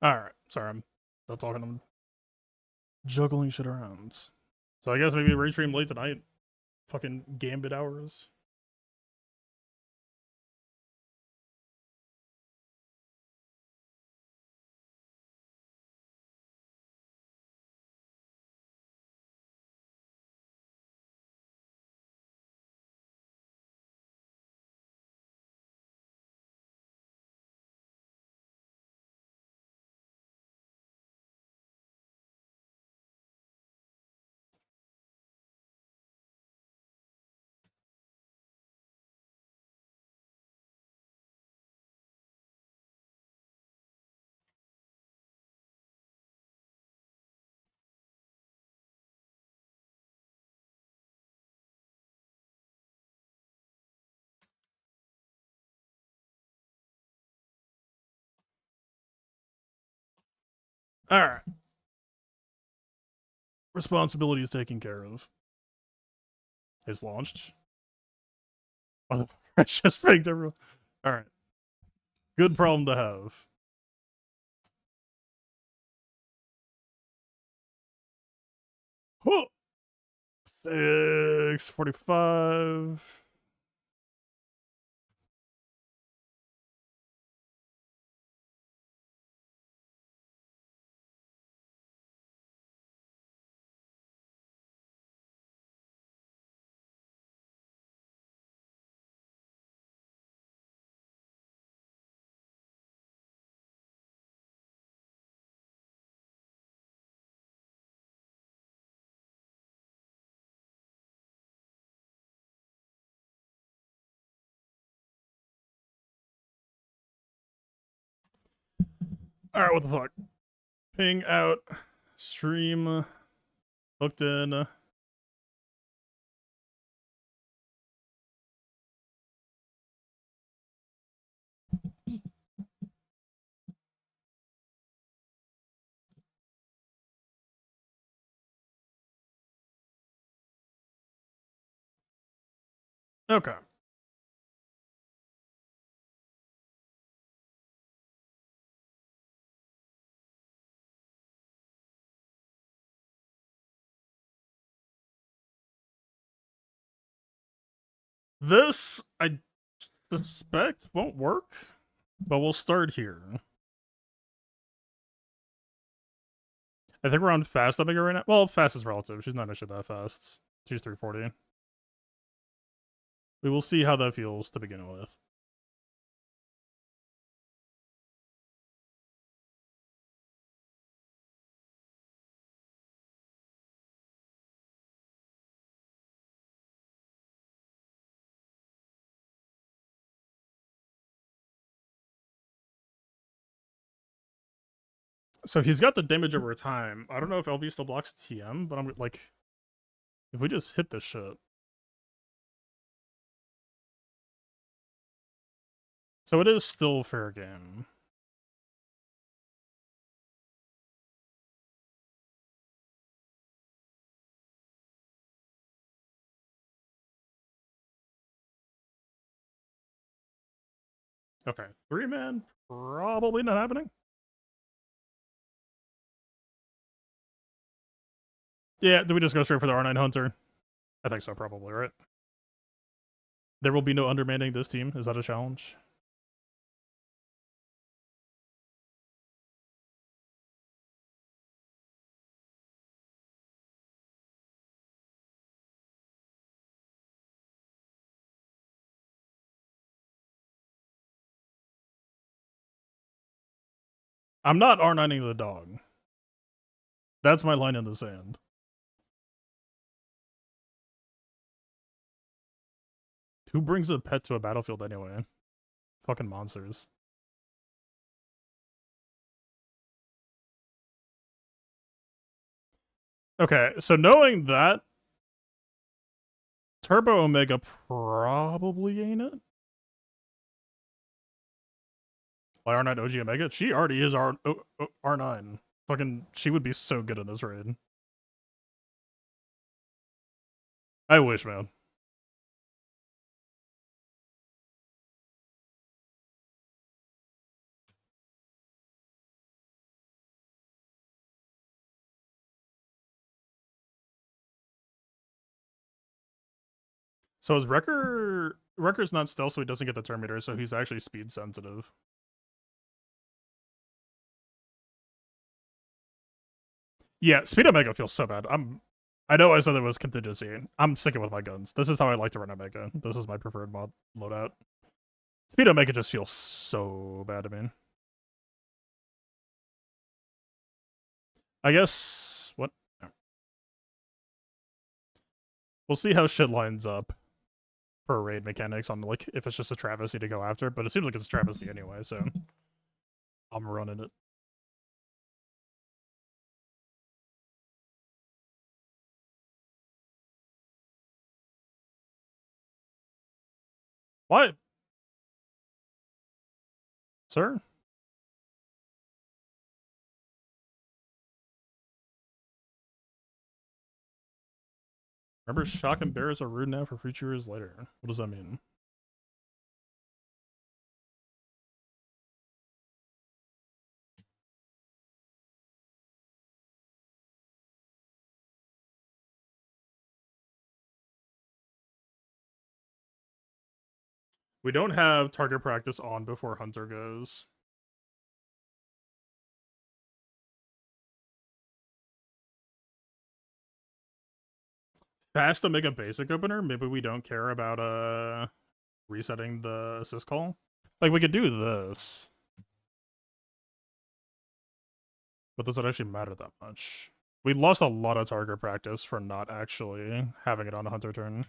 Alright, sorry, I'm not talking, I'm juggling shit around. So I guess maybe restream late tonight. Fucking Gambit hours. Alright. Responsibility is taken care of. It's launched. Oh, I just picked everyone. Alright. Good problem to have. Whoa! 6:45. Alright, what the fuck? Ping out. Stream. Hooked in. Okay. This, I suspect, won't work, but we'll start here. I think we're on fast up right now. Well, fast is relative. She's not actually that fast. She's 340. We will see how that feels to begin with. So he's got the damage over time. I don't know if LV still blocks TM, but I'm like, if we just hit this shit. So it is still fair game. Okay, 3-man, probably not happening. Yeah, do we just go straight for the R9 Hunter? I think so, probably, right? There will be no undermanning this team. Is that a challenge? I'm not R9ing the dog. That's my line in the sand. Who brings a pet to a battlefield anyway? Fucking monsters. Okay, so knowing that, Turbo Omega probably ain't it. Why R9 OG Omega? She already is R9. Fucking, she would be so good in this raid. I wish, man. So is Wrecker's not stealth, so he doesn't get the turn meter, so he's actually speed sensitive. Yeah, speed Omega feels so bad. I know I said it was contingency. I'm sticking with my guns. This is how I like to run Omega. This is my preferred mod loadout. Speed Omega just feels so bad to me. I guess what? We'll see how shit lines up for raid mechanics on like if it's just a travesty to go after, but it seems like it's a travesty anyway, so I'm running it. What? Sir? Remember, shock and bears are rude now for future years later. What does that mean? We don't have target practice on before Hunter goes. Fast Omega basic opener? Maybe we don't care about resetting the assist call? Like, we could do this. But does it actually matter that much? We lost a lot of target practice for not actually having it on a Hunter turn.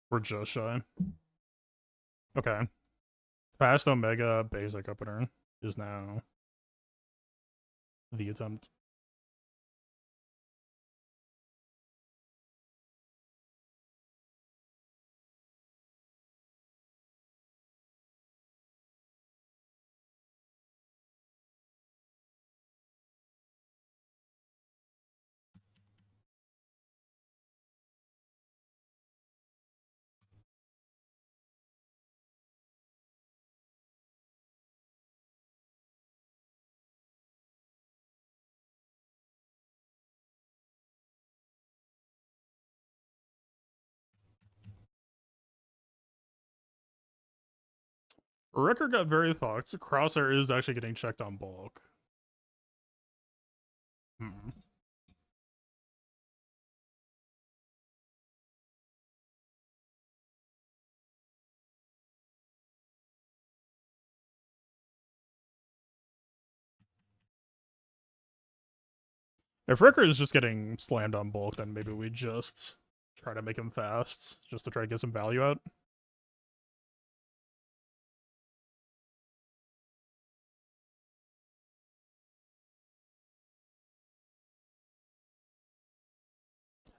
We're just shy. Okay. Fast Omega basic opener is now the attempt. Wrecker got very fucked. Crosshair is actually getting checked on bulk. Hmm. If Wrecker is just getting slammed on bulk, then maybe we just try to make him fast, just to try to get some value out.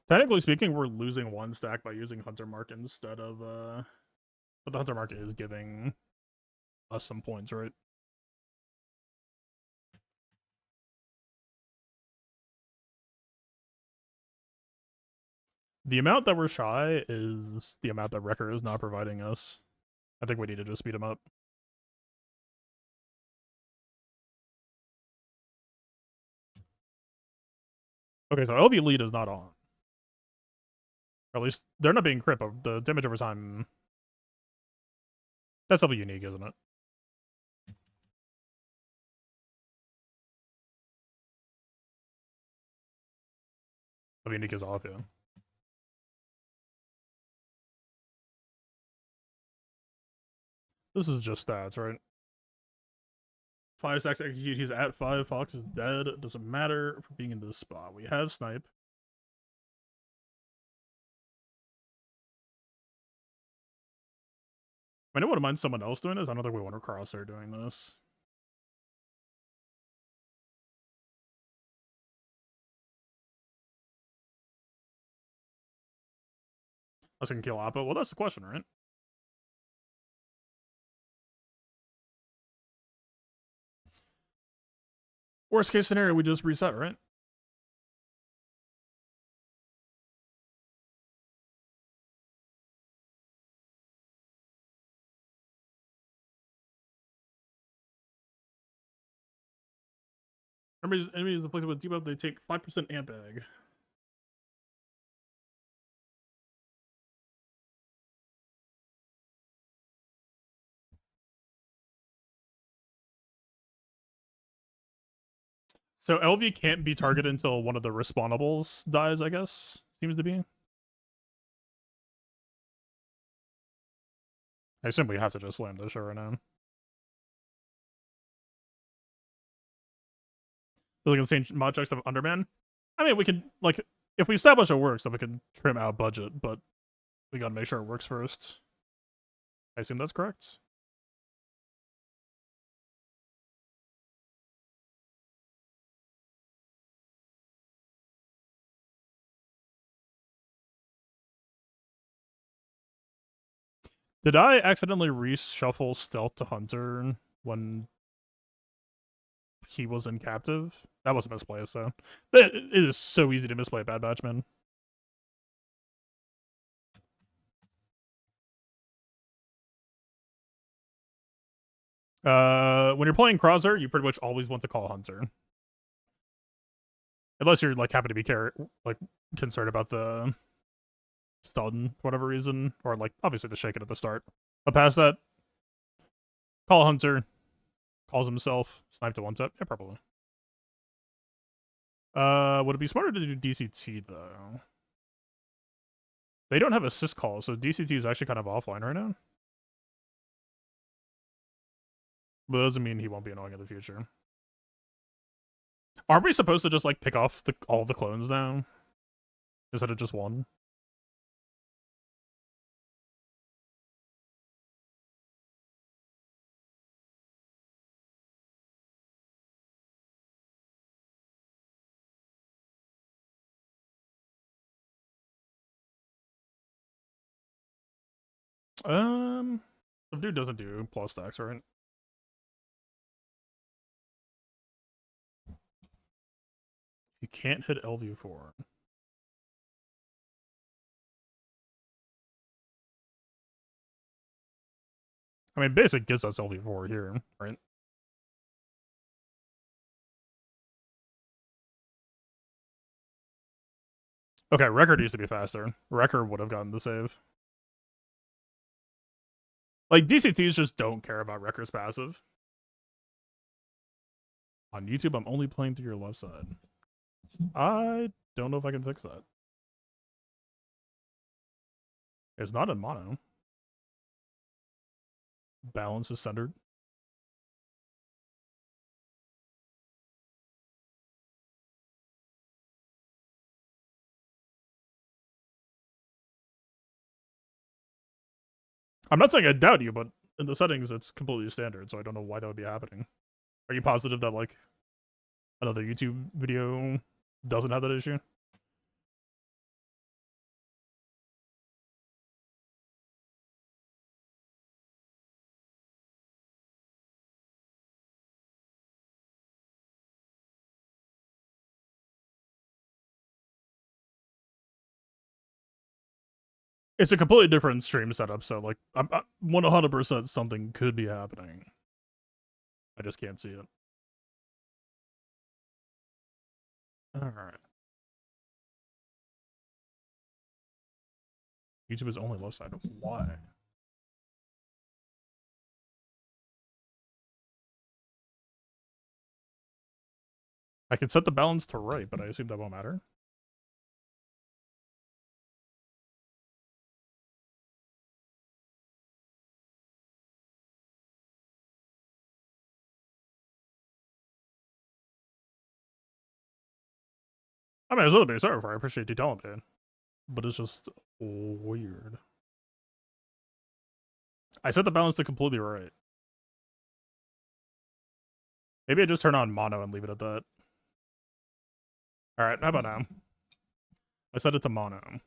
Technically speaking, we're losing one stack by using Hunter Mark instead of but the Hunter Mark is giving us some points, right? The amount that we're shy is the amount that Wrecker is not providing us. I think we need to just speed him up. Okay, so LB lead is not on. Or at least they're not being crit, but the damage over time. That's something unique, isn't it? The unique is off, yeah. This is just stats, right? 5 stacks execute, he's at 5, Fox is dead. It doesn't matter for being in this spot. We have snipe. I don't want to mind someone else doing this. I don't think we want a crosshair doing this. Us can kill Appa. Well, that's the question, right? Worst case scenario, we just reset, right? Enemies afflicted with debuff, they take 5% amp bag. So LV can't be targeted until one of the respawnables dies, I guess. Seems to be. I assume we have to just slam this show right now. Like insane mod checks of Underman. I mean, we can, like, if we establish it works, then we can trim out budget, but we gotta make sure it works first. I assume that's correct. Did I accidentally reshuffle Stealth to Hunter when he was in captive? That was a misplay, so. It is so easy to misplay a Bad Batch, man. When you're playing Crosshair, you pretty much always want to call Hunter. Unless you're, like, happen to be concerned about the stun for whatever reason, or, like, obviously the shake it at the start. But past that, call Hunter, calls himself, snipe to one tap. Yeah, probably. Would it be smarter to do DCT, though? They don't have assist call, so DCT is actually kind of offline right now. But that doesn't mean he won't be annoying in the future. Aren't we supposed to just, like, pick off all the clones now? Instead of just one? The dude doesn't do plus stacks, right? You can't hit LV4. I mean, basic gets us LV4 here, right? Okay, Record used to be faster. Wrecker would have gotten the save. Like, DCTs just don't care about Wrecker's passive. On YouTube, I'm only playing to your left side. I don't know if I can fix that. It's not in mono. Balance is centered. I'm not saying I doubt you, but in the settings, it's completely standard, so I don't know why that would be happening. Are you positive that, like, another YouTube video doesn't have that issue? It's a completely different stream setup, so, like, I'm 100% something could be happening. I just can't see it. Alright. YouTube is only left side. Why? I can set the balance to right, but I assume that won't matter. I mean, it's a little bit sorry for. I appreciate you telling me, but it's just weird. I set the balance to completely right. Maybe I just turn on mono and leave it at that. Alright, how about now? I set it to mono.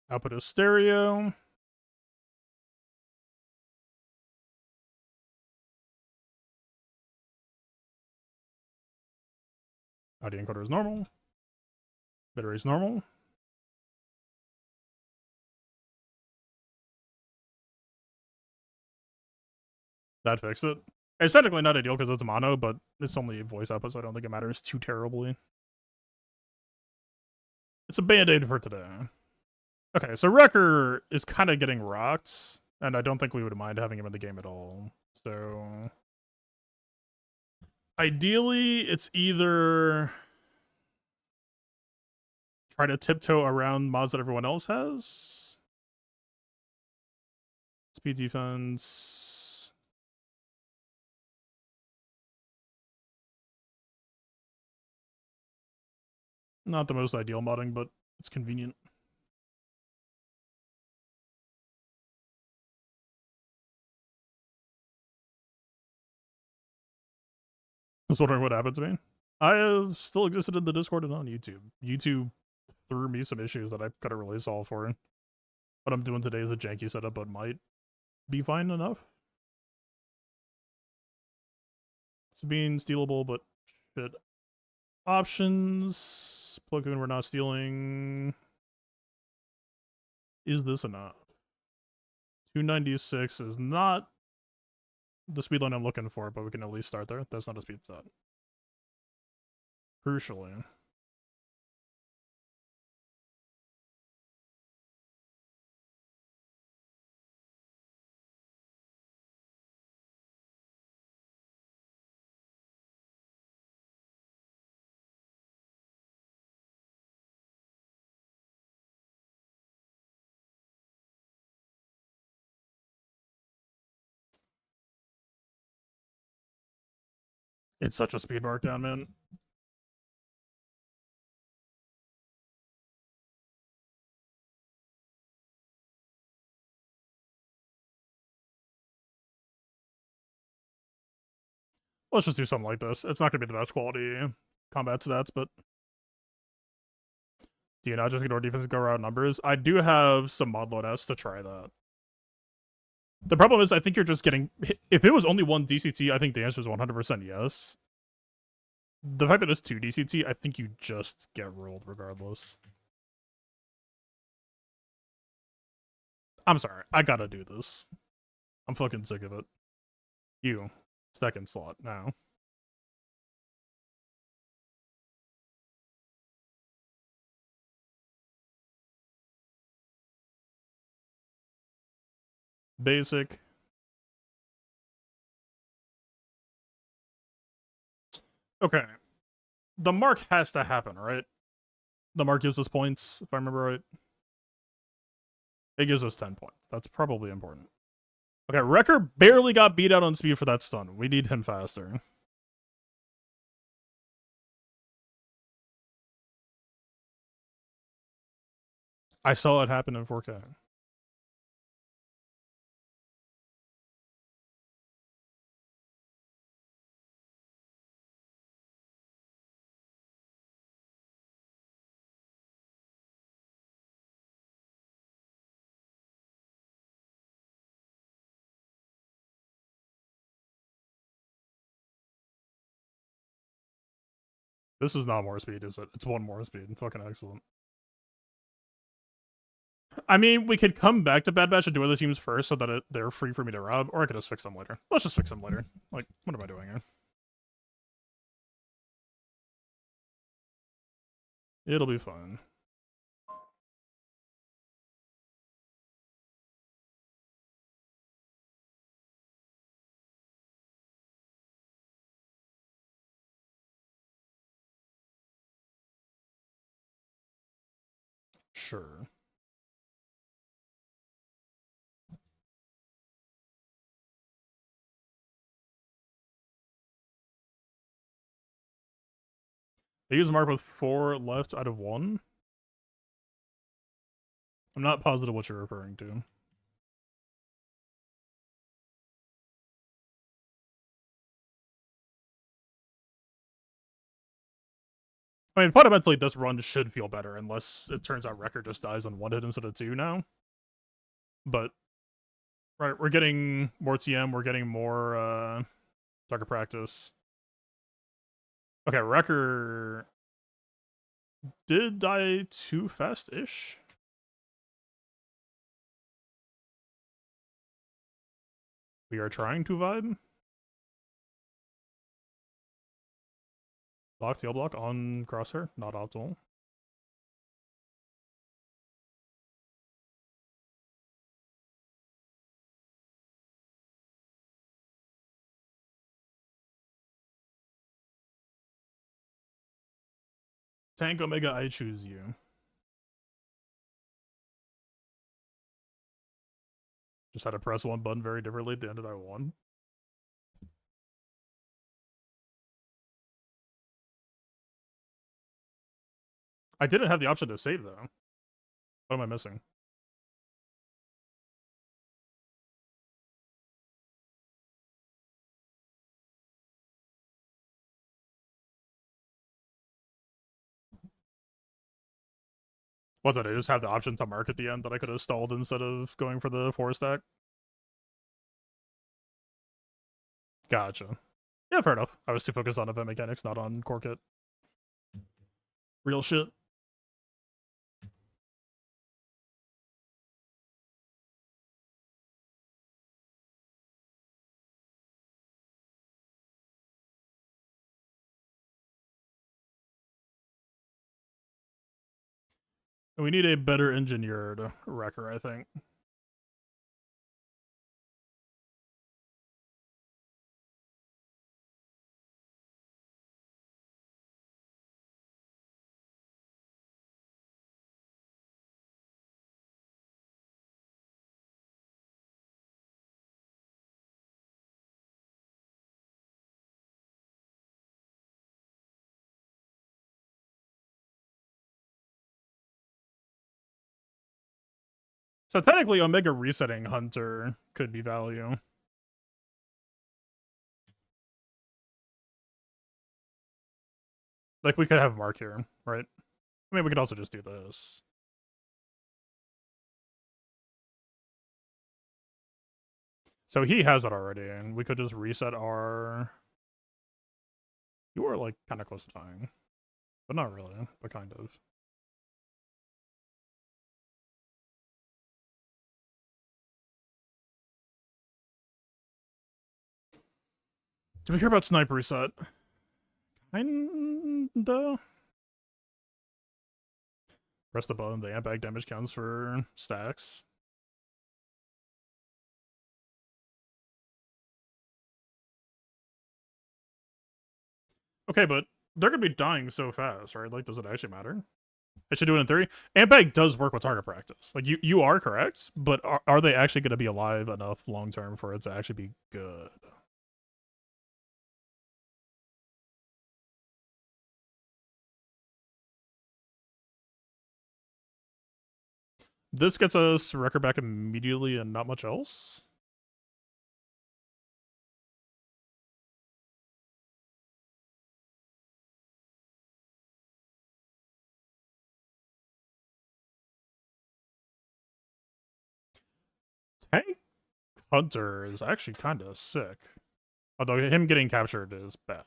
Output is stereo. ID encoder is normal. Battery is normal. That fixed it. It's technically not ideal because it's mono, but it's only voice output, so I don't think it matters too terribly. It's a band-aid for today. Okay, so Wrecker is kind of getting rocked, and I don't think we would mind having him in the game at all. So ideally, it's either try to tiptoe around mods that everyone else has. Speed defense. Not the most ideal modding, but it's convenient. I was wondering what happened to me. I have still existed in the Discord and on YouTube. YouTube threw me some issues that I couldn't really solve for. What I'm doing today is a janky setup, but might be fine enough. It's being stealable, but shit. Options. Plug-in we're not stealing. Is this enough? 296 is not the speed line I'm looking for, but we can at least start there. That's not a speed set. Crucially. It's such a speed markdown, man. Let's just do something like this. It's not going to be the best quality combat stats, but do you not just ignore defense and go around numbers? I do have some mod load S to try that. The problem is, I think you're just getting... If it was only one DCT, I think the answer is 100% yes. The fact that it's 2 DCT, I think you just get rolled regardless. I'm sorry. I gotta do this. I'm fucking sick of it. You. Second slot now. Basic. Okay. The mark has to happen, right? The mark gives us points, if I remember right. It gives us 10 points. That's probably important. Okay, Wrecker barely got beat out on speed for that stun. We need him faster. I saw it happen in 4K. This is not more speed, is it? It's one more speed. Fucking excellent. I mean, we could come back to Bad Batch and do other teams first so that they're free for me to rob, or I could just fix them later. Let's just fix them later. Like, what am I doing here? It'll be fine. Sure. They use mark with 4 left out of 1. I'm not positive what you're referring to. I mean, fundamentally, this run should feel better, unless it turns out Wrecker just dies on 1 hit instead of 2 now. But, right, we're getting more TM, we're getting more target practice. Okay, Wrecker did die too fast-ish. We are trying to vibe. Block, tail block on crosshair, not optimal. Tank Omega, I choose you. Just had to press one button very differently at the end of that one. I didn't have the option to save though. What am I missing? What, did I just have the option to mark at the end that I could have stalled instead of going for the 4-stack? Gotcha. Yeah, fair enough. I was too focused on event mechanics, not on core kit. Real shit. We need a better engineered wrecker, I think. So technically, Omega resetting Hunter could be value. Like, we could have Mark here, right? I mean, we could also just do this. So he has it already, and we could just reset our... You are, like, kind of close to dying. But not really, but kind of. Did we hear about Snipe reset? Kinda. Press the button, the amp bag damage counts for stacks. Okay, but they're gonna be dying so fast, right? Like, does it actually matter? I should do it in theory. Amp bag does work with target practice. Like, you are correct, but are they actually gonna be alive enough long term for it to actually be good? This gets us record back immediately and not much else. Tank Hunter is actually kind of sick. Although him getting captured is bad.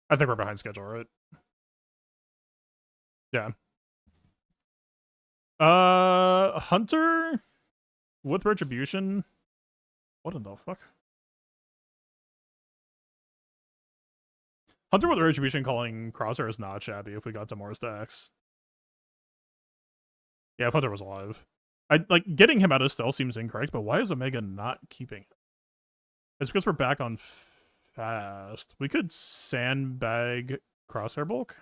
I think we're behind schedule, right? Yeah. Hunter with Retribution? What in the fuck? Hunter with Retribution calling Crosshair is not shabby if we got to more stacks. Yeah, if Hunter was alive. Like, getting him out of stealth seems incorrect, but why is Omega not keeping it? It's because we're back on fast. We could sandbag Crosshair bulk.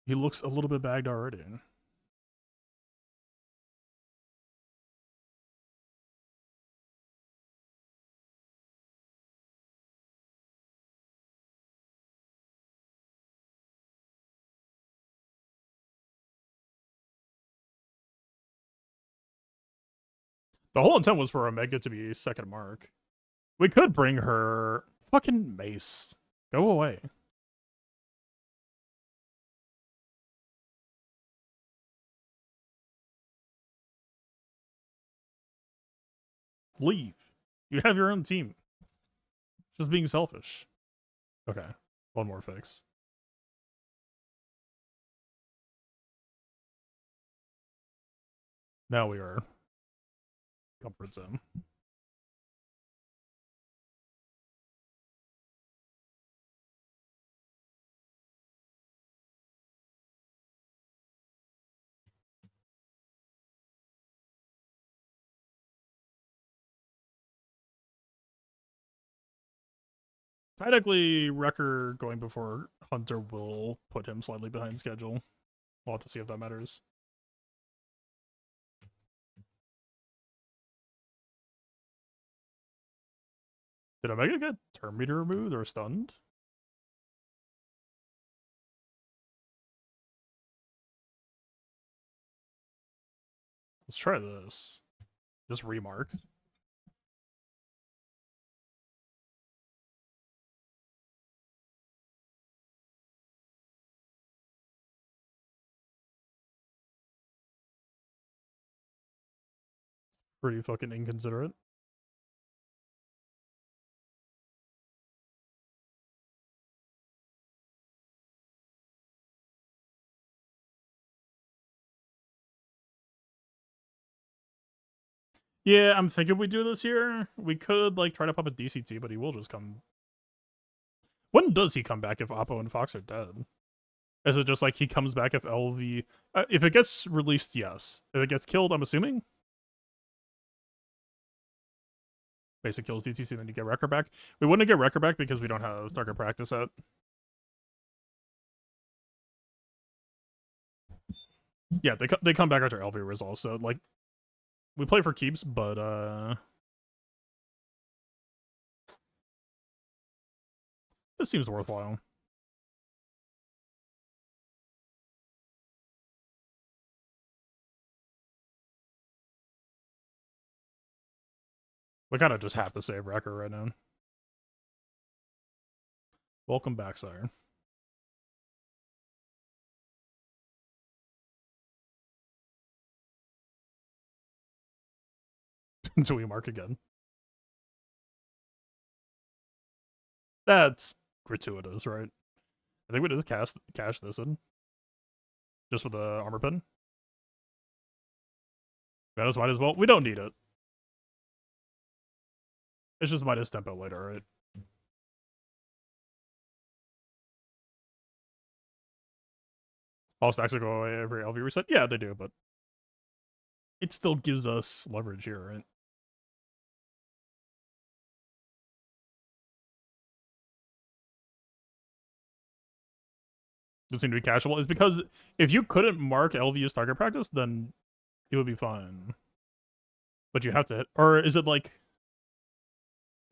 He looks a little bit bagged already. The whole intent was for Omega to be second mark. We could bring her fucking mace. Go away. Leave. You have your own team. Just being selfish. Okay. One more fix. Now we are comfort zone. Technically, Wrecker going before Hunter will put him slightly behind schedule. We'll have to see if that matters. Did Omega get turn meter removed or stunned? Let's try this. Just remark. Pretty fucking inconsiderate. Yeah, I'm thinking we do this here. We could, like, try to pop a DCT, but he will just come. When does he come back if Oppo and Fox are dead? Is it just like he comes back if LV... if it gets released, yes. If it gets killed, I'm assuming? Basic kills DTC, then you get Wrecker back. We wouldn't get Wrecker back because we don't have target practice out. Yeah, they come back after LV resolve, so, like, we play for keeps, but, this seems worthwhile. We kind of just have to save Wrecker right now. Welcome back, sire. Until we mark again. That's gratuitous, right? I think we just cash this in. Just for the armor pin. Might as well. We don't need it. It's just minus tempo later, right? All stacks will go away every LV reset? Yeah, they do, but it still gives us leverage here, right? Does seem to be casual. Is because if you couldn't mark LV as target practice, then it would be fine. But you have to hit, or is it like,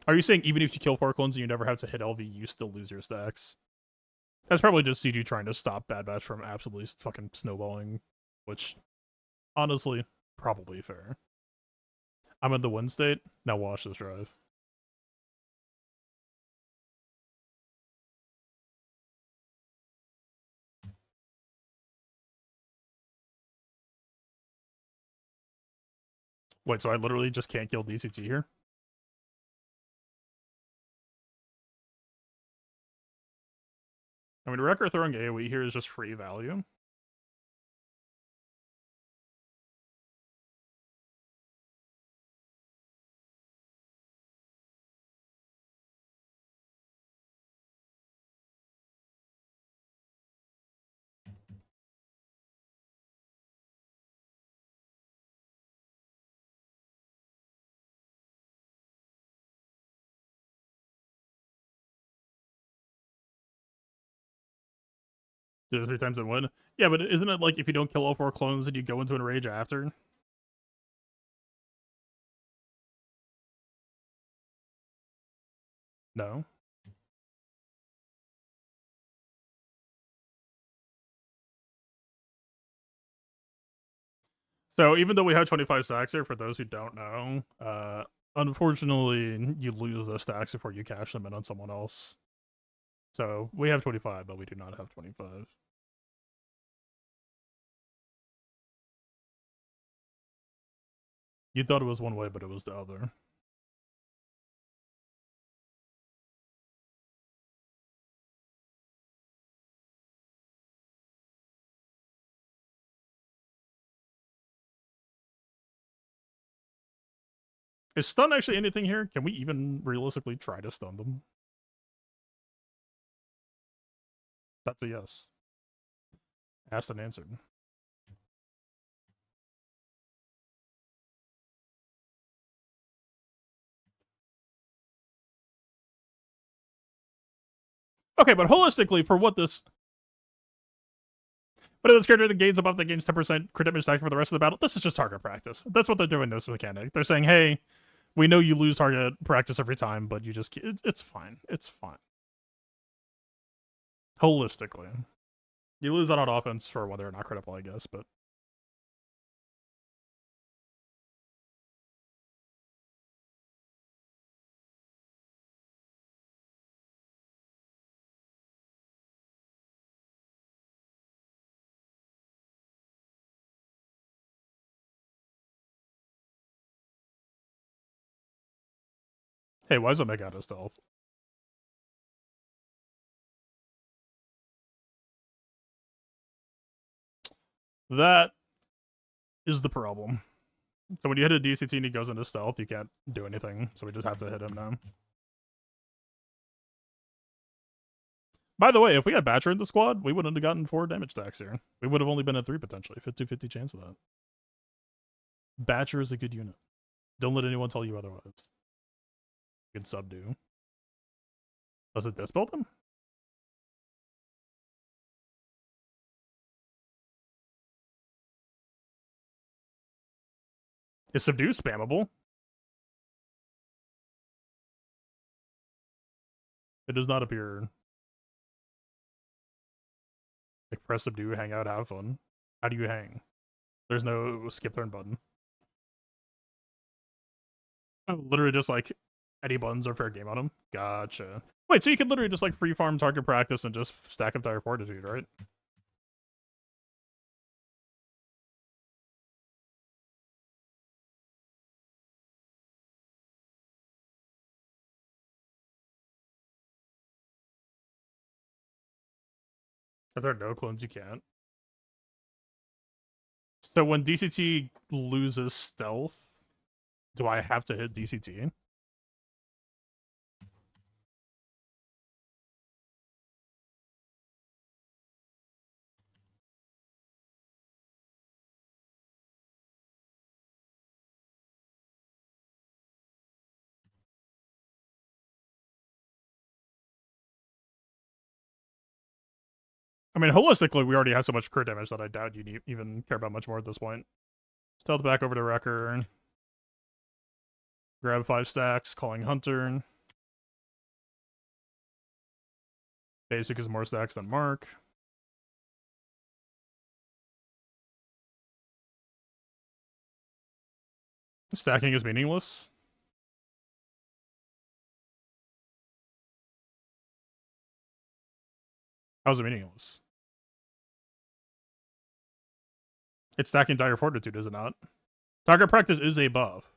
are you saying even if you kill 4 clones and you never have to hit LV, you still lose your stacks? That's probably just CG trying to stop Bad Batch from absolutely fucking snowballing, which, honestly, probably fair. I'm in the win state. Now watch this drive. Wait, so I literally just can't kill DCT here? I mean, Wrecker throwing AoE here is just free value. Do it 3 times and win. Yeah, but isn't it like if you don't kill all 4 clones, then you go into an rage after? No. So even though we have 25 stacks here, for those who don't know, Unfortunately, you lose those stacks before you cash them in on someone else. So we have 25, but we do not have 25. You thought it was one way, but it was the other. Is stun actually anything here? Can we even realistically try to stun them? That's a yes. Asked and answered. Okay, but holistically, for what this... But if this character that gains above that gains 10% crit damage stack for the rest of the battle, this is just target practice. That's what they're doing in this mechanic. They're saying, hey, we know you lose target practice every time, but you just... It's fine. It's fine. Holistically. You lose that on offense for whether or not critical, I guess, but... Hey, why does it make out of stealth? That is the problem. So when you hit a DCT and he goes into stealth, you can't do anything, so we just have to hit him now. By the way, if we had Batcher in the squad, we wouldn't have gotten 4 damage stacks here. We would have only been at 3 potentially, 50-50 chance of that. Batcher is a good unit. Don't let anyone tell you otherwise. You can subdue. Does it disbuild him? Is subdue spammable? It does not appear. Like, press subdue, hang out, have fun. How do you hang? There's no skip turn button. Oh, literally just like any buttons are fair game on him. Gotcha. Wait, so you can literally just like free farm target practice and just stack up dire fortitude, right? If there are no clones, you can't. So when DCT loses stealth, do I have to hit DCT? I mean, holistically, we already have so much crit damage that I doubt you even care about much more at this point. Stealth back over to Wrecker. Grab 5 stacks, calling Hunter. Basic is more stacks than Mark. Stacking is meaningless. How's it meaningless? It's stacking dire fortitude, is it not? Target practice is a buff.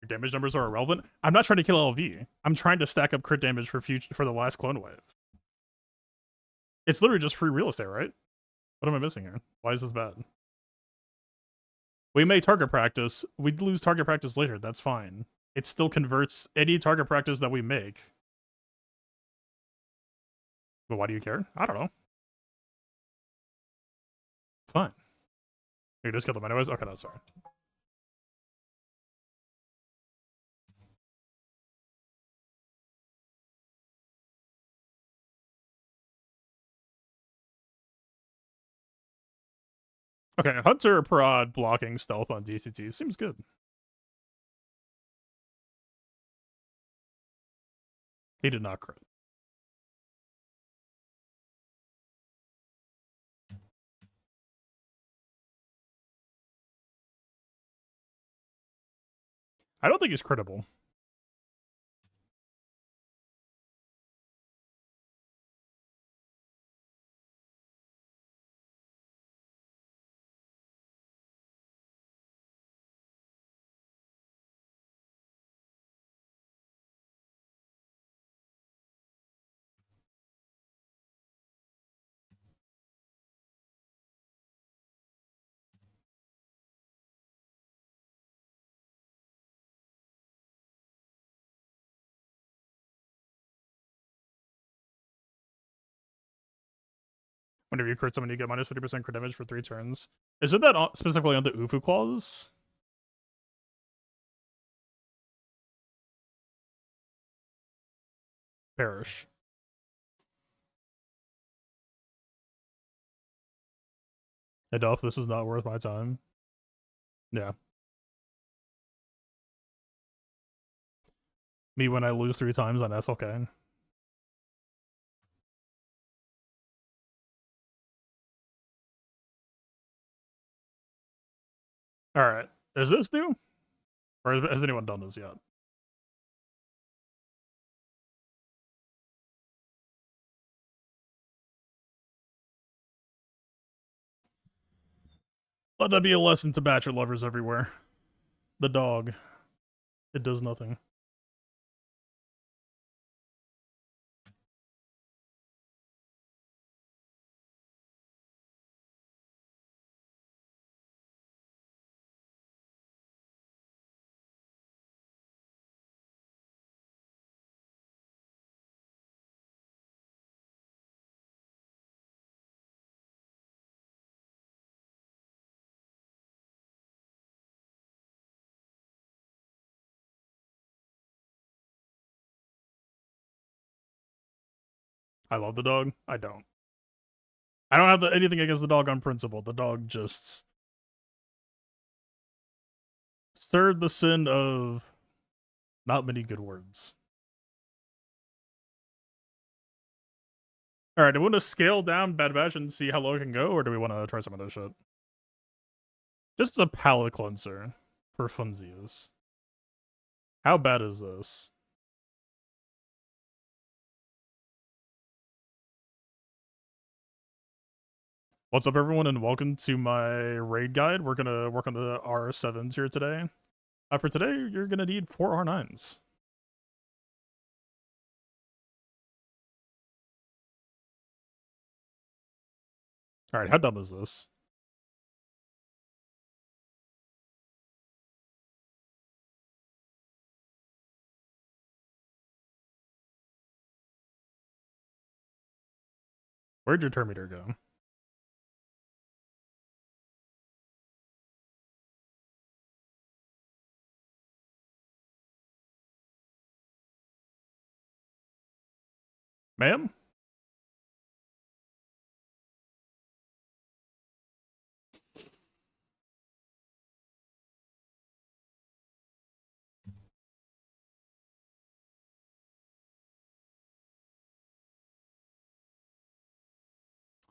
Your damage numbers are irrelevant. I'm not trying to kill LV. I'm trying to stack up crit damage for the last clone wave. It's literally just free real estate, right? What am I missing here? Why is this bad? We may target practice. We lose target practice later. That's fine. It still converts any target practice that we make. But why do you care? I don't know. Fine. You just kill them anyways? Okay, that's fine. Okay, Hunter prod blocking stealth on DCT seems good. He did not crit. I don't think he's critable. Whenever you crit someone, you get minus 50% crit damage for 3 turns. Is it that specifically on the UFU clause? Perish. Adolf, this is not worth my time. Yeah. Me when I lose 3 times on SLK. Alright. Is this new? Or has anyone done this yet? Let that be a lesson to Bachelor lovers everywhere. The dog. It does nothing. I love the dog. I don't. I don't have anything against the dog on principle. The dog just stirred the sin of not many good words. Alright, do we want to scale down Bad Batch and see how low it can go, or do we want to try some other shit? Just a palate cleanser for funsies. How bad is this? What's up, everyone, and welcome to my raid guide. We're gonna work on the R7s here today. For today, you're gonna need 4 R9s. Alright, how dumb is this? Where'd your turn meter go? Ma'am?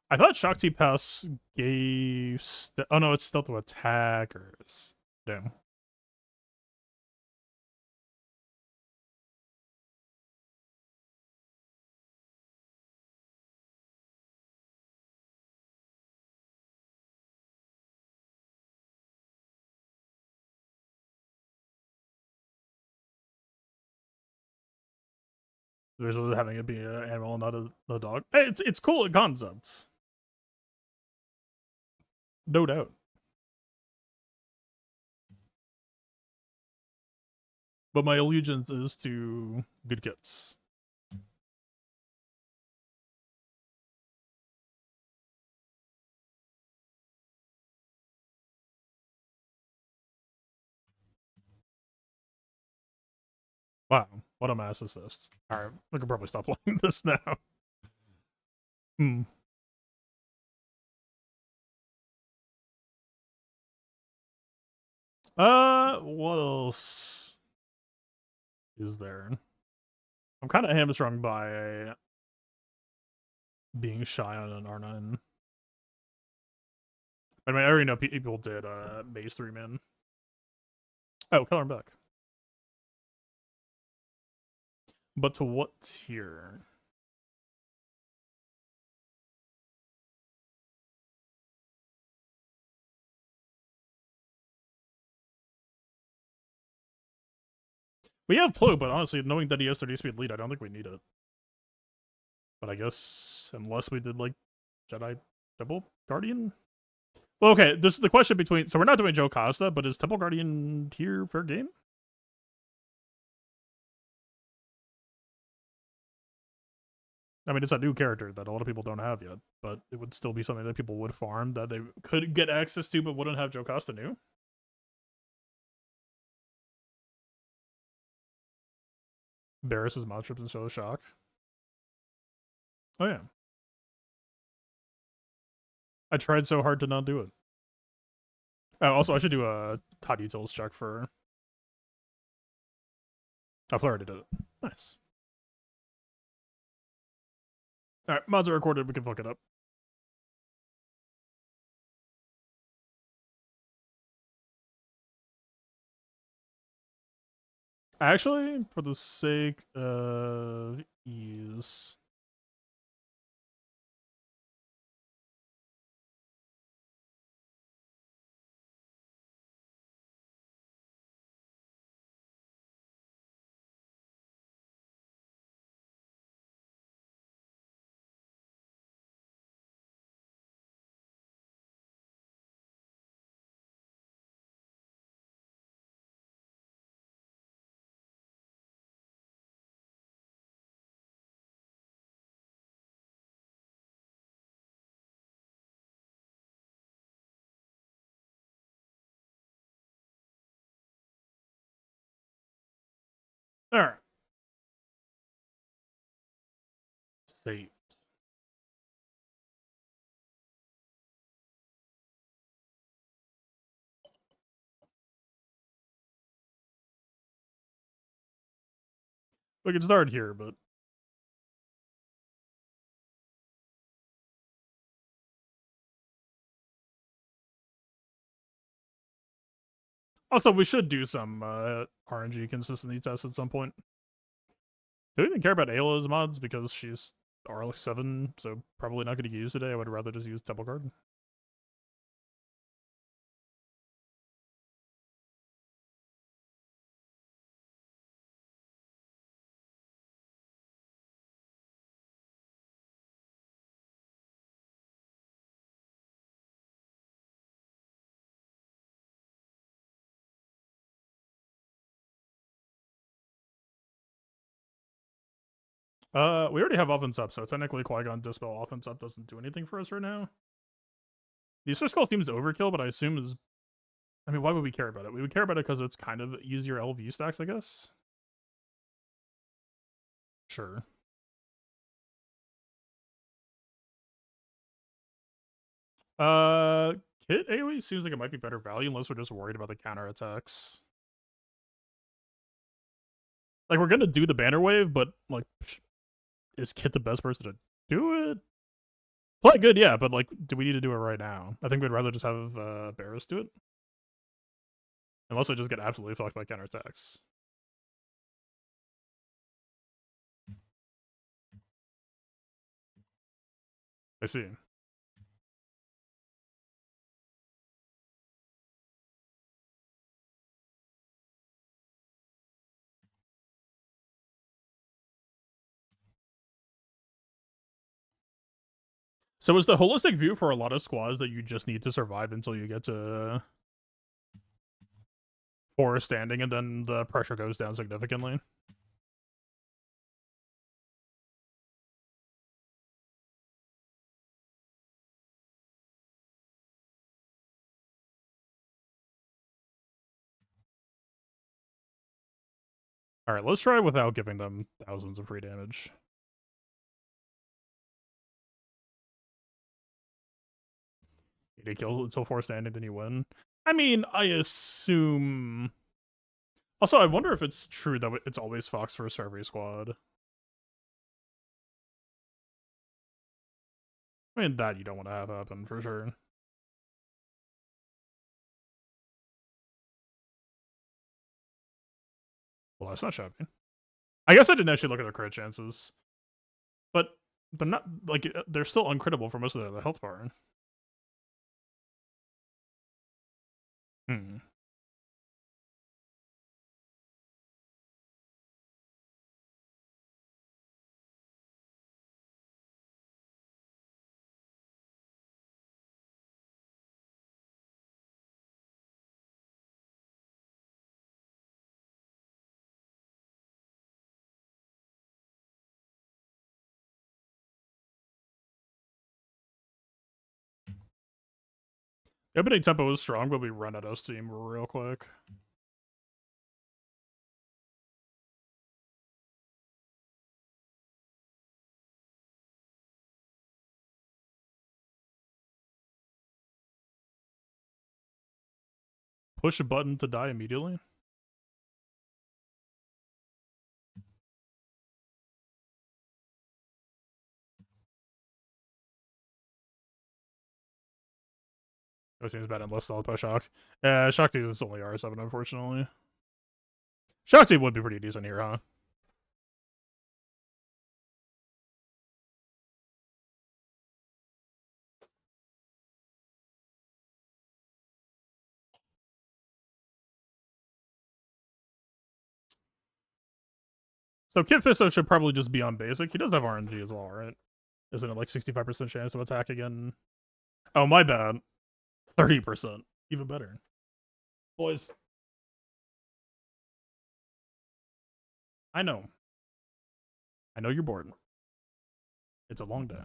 I thought Shakti Pass gave... oh no, it's stealth to attackers. Damn. Visually having it be an animal, not a dog. Hey, it's cool in concept. No doubt. But my allegiance is to good kits. Wow, what a mass assist. Alright, we can probably stop playing this now. What else is there? I'm kind of hamstrung by being shy on an R9. I mean, I already know people did base 3 man. Oh, Color him back. But to what tier? We have Plo, but honestly, knowing that he has 30 speed lead, I don't think we need it. But I guess, unless we did, like, Jedi Temple Guardian? Well, okay, this is the question between... So we're not doing Joe Costa, but is Temple Guardian here fair game? I mean, it's a new character that a lot of people don't have yet, but it would still be something that people would farm that they could get access to, but wouldn't have Joe Costa new. Barris's mod trips and Show Shock. Oh, yeah. I tried so hard to not do it. Also, I should do a Hotutils check for... Oh, Fleur already did it. Nice. Alright, mods are recorded. We can fuck it up. Actually, for the sake of ease... Alright. Save. We can start here, but... Also, we should do some RNG consistency tests at some point. Do we even care about Ayla's mods because she's RX7, so probably not going to get used today. I would rather just use Temple Guard. We already have offense up, so technically Qui-Gon Dispel offense up doesn't do anything for us right now. The assist call seems overkill, but I assume is... I mean, why would we care about it? We would care about it because it's kind of easier LV stacks, I guess. Sure. Kit AoE seems like it might be better value unless we're just worried about the counterattacks. Like, we're gonna do the banner wave, but, like, is Kit the best person to do it? Play good, yeah, but, like, do we need to do it right now? I think we'd rather just have Barris do it. Unless I just get absolutely fucked by counterattacks. I see. So is the holistic view for a lot of squads that you just need to survive until you get to forest standing and then the pressure goes down significantly? Alright, let's try without giving them thousands of free damage. You kill until forest standing, then you win. I mean, I assume... Also, I wonder if it's true that it's always Fox first for every squad. I mean, that you don't want to have happen, for sure. Well, that's not shabby. I guess I didn't actually look at their crit chances. But they're not, like, they're still uncrittable for most of the health bar. Hmm. The opening tempo was strong, but we run out of steam real quick. Push a button to die immediately? That seems bad unless followed by shock. Yeah, shock team is only R7, unfortunately. Shock team would be pretty decent here, huh? So Kit Fisto should probably just be on basic. He does have RNG as well, right? Isn't it like 65% chance of attack again? Oh, my bad. 30%. Even better. Boys. I know. I know you're bored. It's a long day.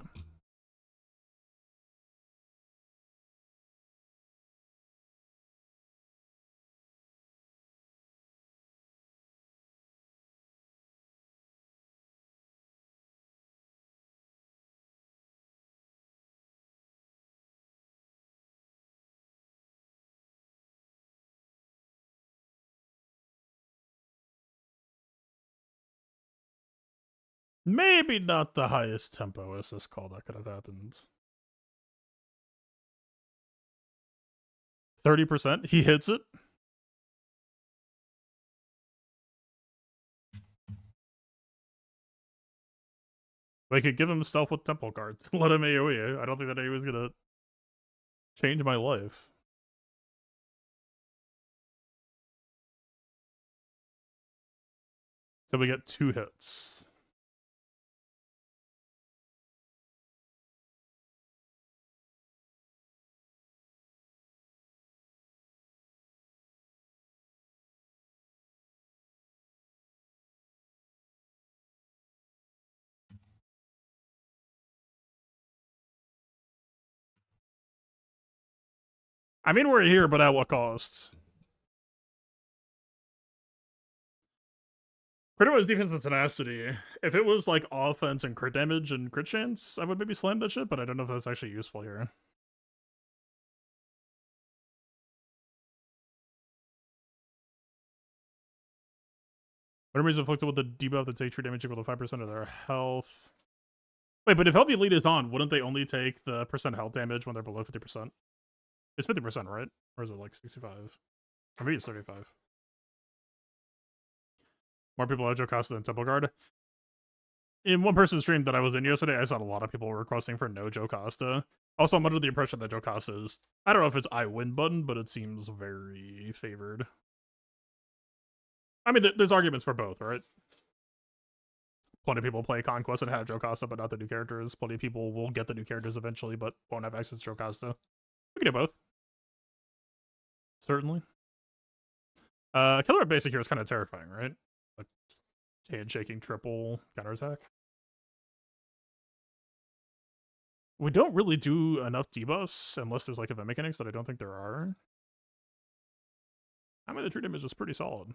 Maybe not the highest tempo assist call that could have happened. 30%. He hits it. They could give him stealth with temple cards. Let him AoE. I don't think that AoE is gonna change my life. So we get 2 hits. I mean, we're here, but at what cost? Pretty much defense and tenacity. If it was like offense and crit damage and crit chance, I would maybe slam that shit, but I don't know if that's actually useful here. When enemies inflicted with the debuff that take true damage equal to 5% of their health. Wait, but if Healthy Elite is on, wouldn't they only take the percent health damage when they're below 50%? It's 50%, right? Or is it like 65? Or maybe it's 35. More people have Jocasta than Temple Guard. In one person's stream that I was in yesterday, I saw a lot of people requesting for no Jocasta. Also, I'm under the impression that Jocasta is, I don't know if it's I win button, but it seems very favored. I mean, there's arguments for both, right? Plenty of people play Conquest and have Jocasta, but not the new characters. Plenty of people will get the new characters eventually, but won't have access to Jocasta. We can do both. Certainly. Killer at basic here is kind of terrifying, right? Like, handshaking triple counterattack. We don't really do enough debuffs unless there's like event mechanics that I don't think there are. I mean, the true damage is pretty solid.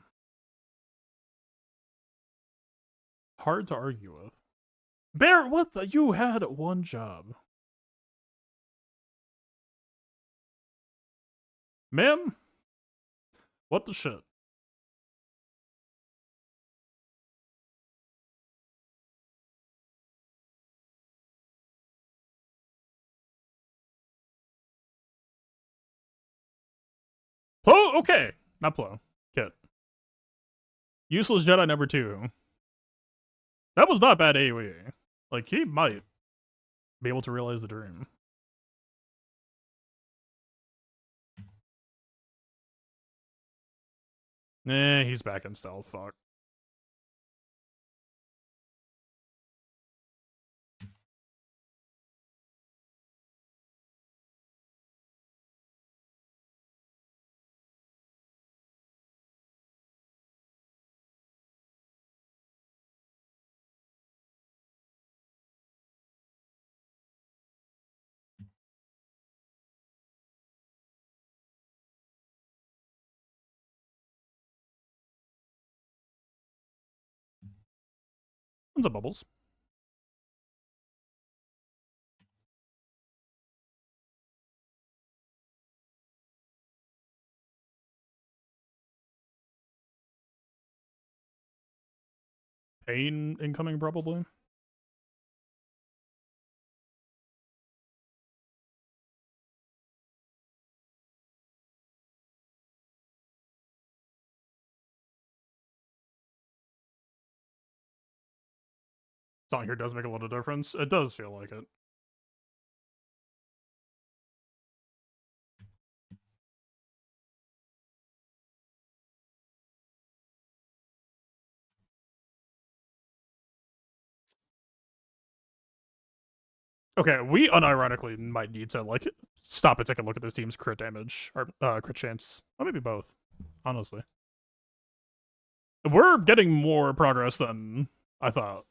Hard to argue with. Bear, what the? You had one job. Ma'am? What the shit? Plo? Okay. Not Plo. Kit. Useless Jedi number 2. That was not bad AoE. Like, he might be able to realize the dream. He's back in stealth, fuck. Tons of bubbles. Pain incoming, probably. Song here does make a lot of difference. It does feel like it. Okay, we unironically might need to, like, stop and take a look at this team's crit damage, or crit chance. Or maybe both, honestly. We're getting more progress than I thought.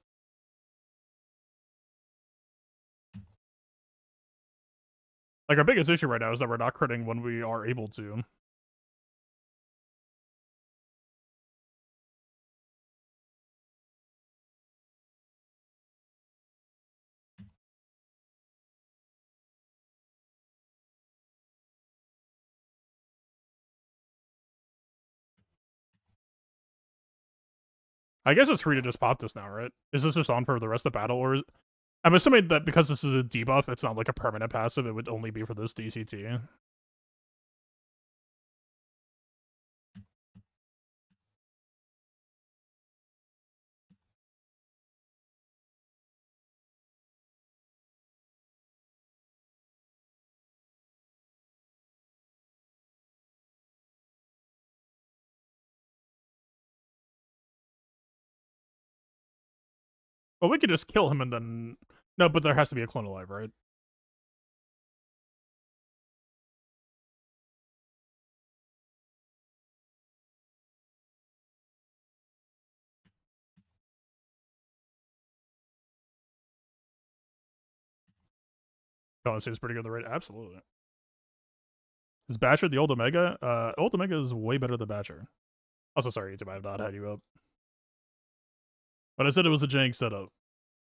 Like, our biggest issue right now is that we're not critting when we are able to. I guess it's free to just pop this now, right? Is this just on for the rest of the battle, or I'm assuming that because this is a debuff, it's not like a permanent passive, it would only be for this DCT. Well, we could just kill him and then... No, but there has to be a clone alive, right? Oh, it seems pretty good, right? Absolutely. Is Batcher the old Omega? Old Omega is way better than Batcher. Also, sorry, YouTube, I have not had you up. But I said it was a jank setup.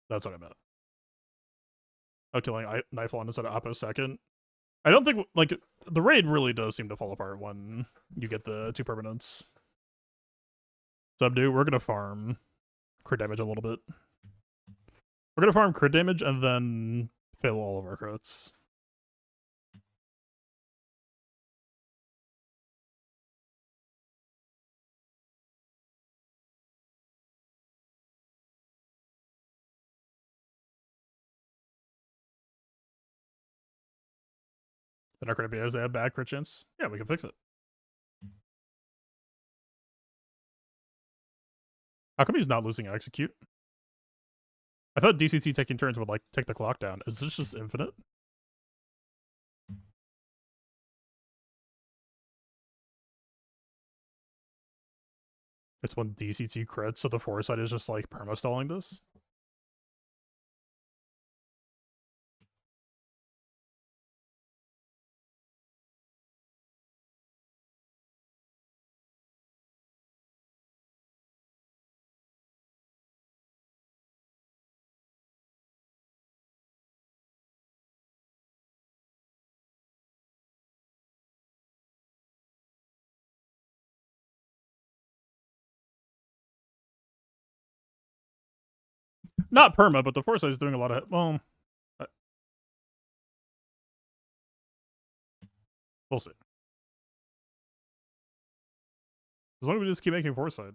That's what I meant. Oh, killing Nightfall instead of Oppo second. I don't think, like, the raid really does seem to fall apart when you get the 2 permanents. Subdue, we're gonna farm crit damage a little bit. We're gonna farm crit damage and then fail all of our crits. Then our crit be as they have bad crit chance. Yeah, we can fix it. How come he's not losing execute? I thought DCT taking turns would, like, take the clock down. Is this just infinite? It's when DCT crits, so the foresight is just, like, perma-stalling this? Not perma, but the foresight is doing a lot of... Well... we'll see. As long as we just keep making foresight.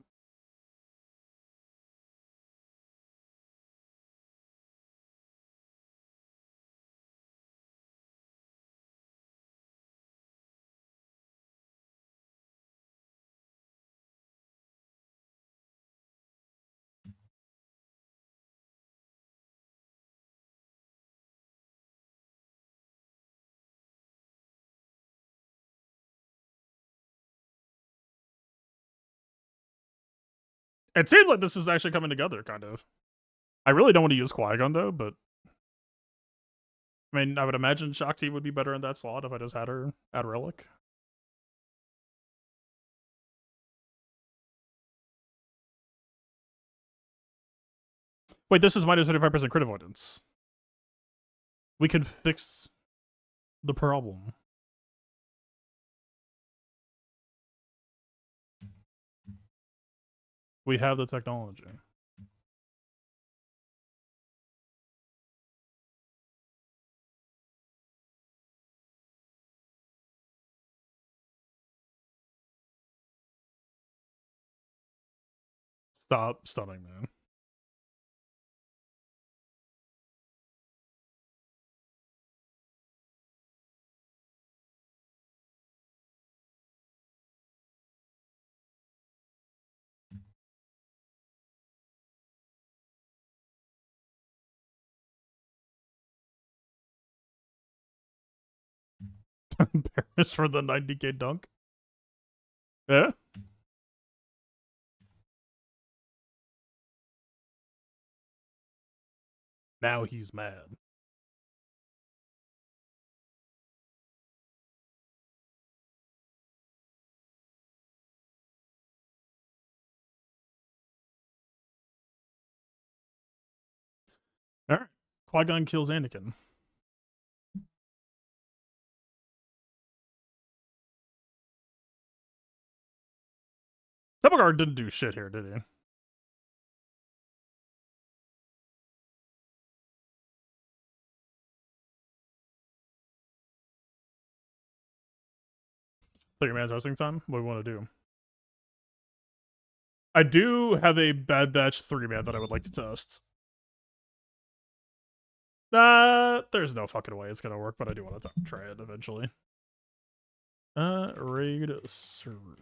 It seems like this is actually coming together, kind of. I really don't want to use Qui-Gon, though, but... I mean, I would imagine Shakti would be better in that slot if I just had her at Relic. Wait, this is minus 35% crit avoidance. We can fix the problem. We have the technology. Stop stunning, man. Paris for the 90k dunk. Yeah? Now he's mad. Alright. Qui-Gon kills Anakin. Templeguard didn't do shit here, did he? Clear man's hosting time? What do we want to do? I do have a Bad Batch 3-man that I would like to test. There's no fucking way it's gonna work, but I do want to try it eventually. Raid server.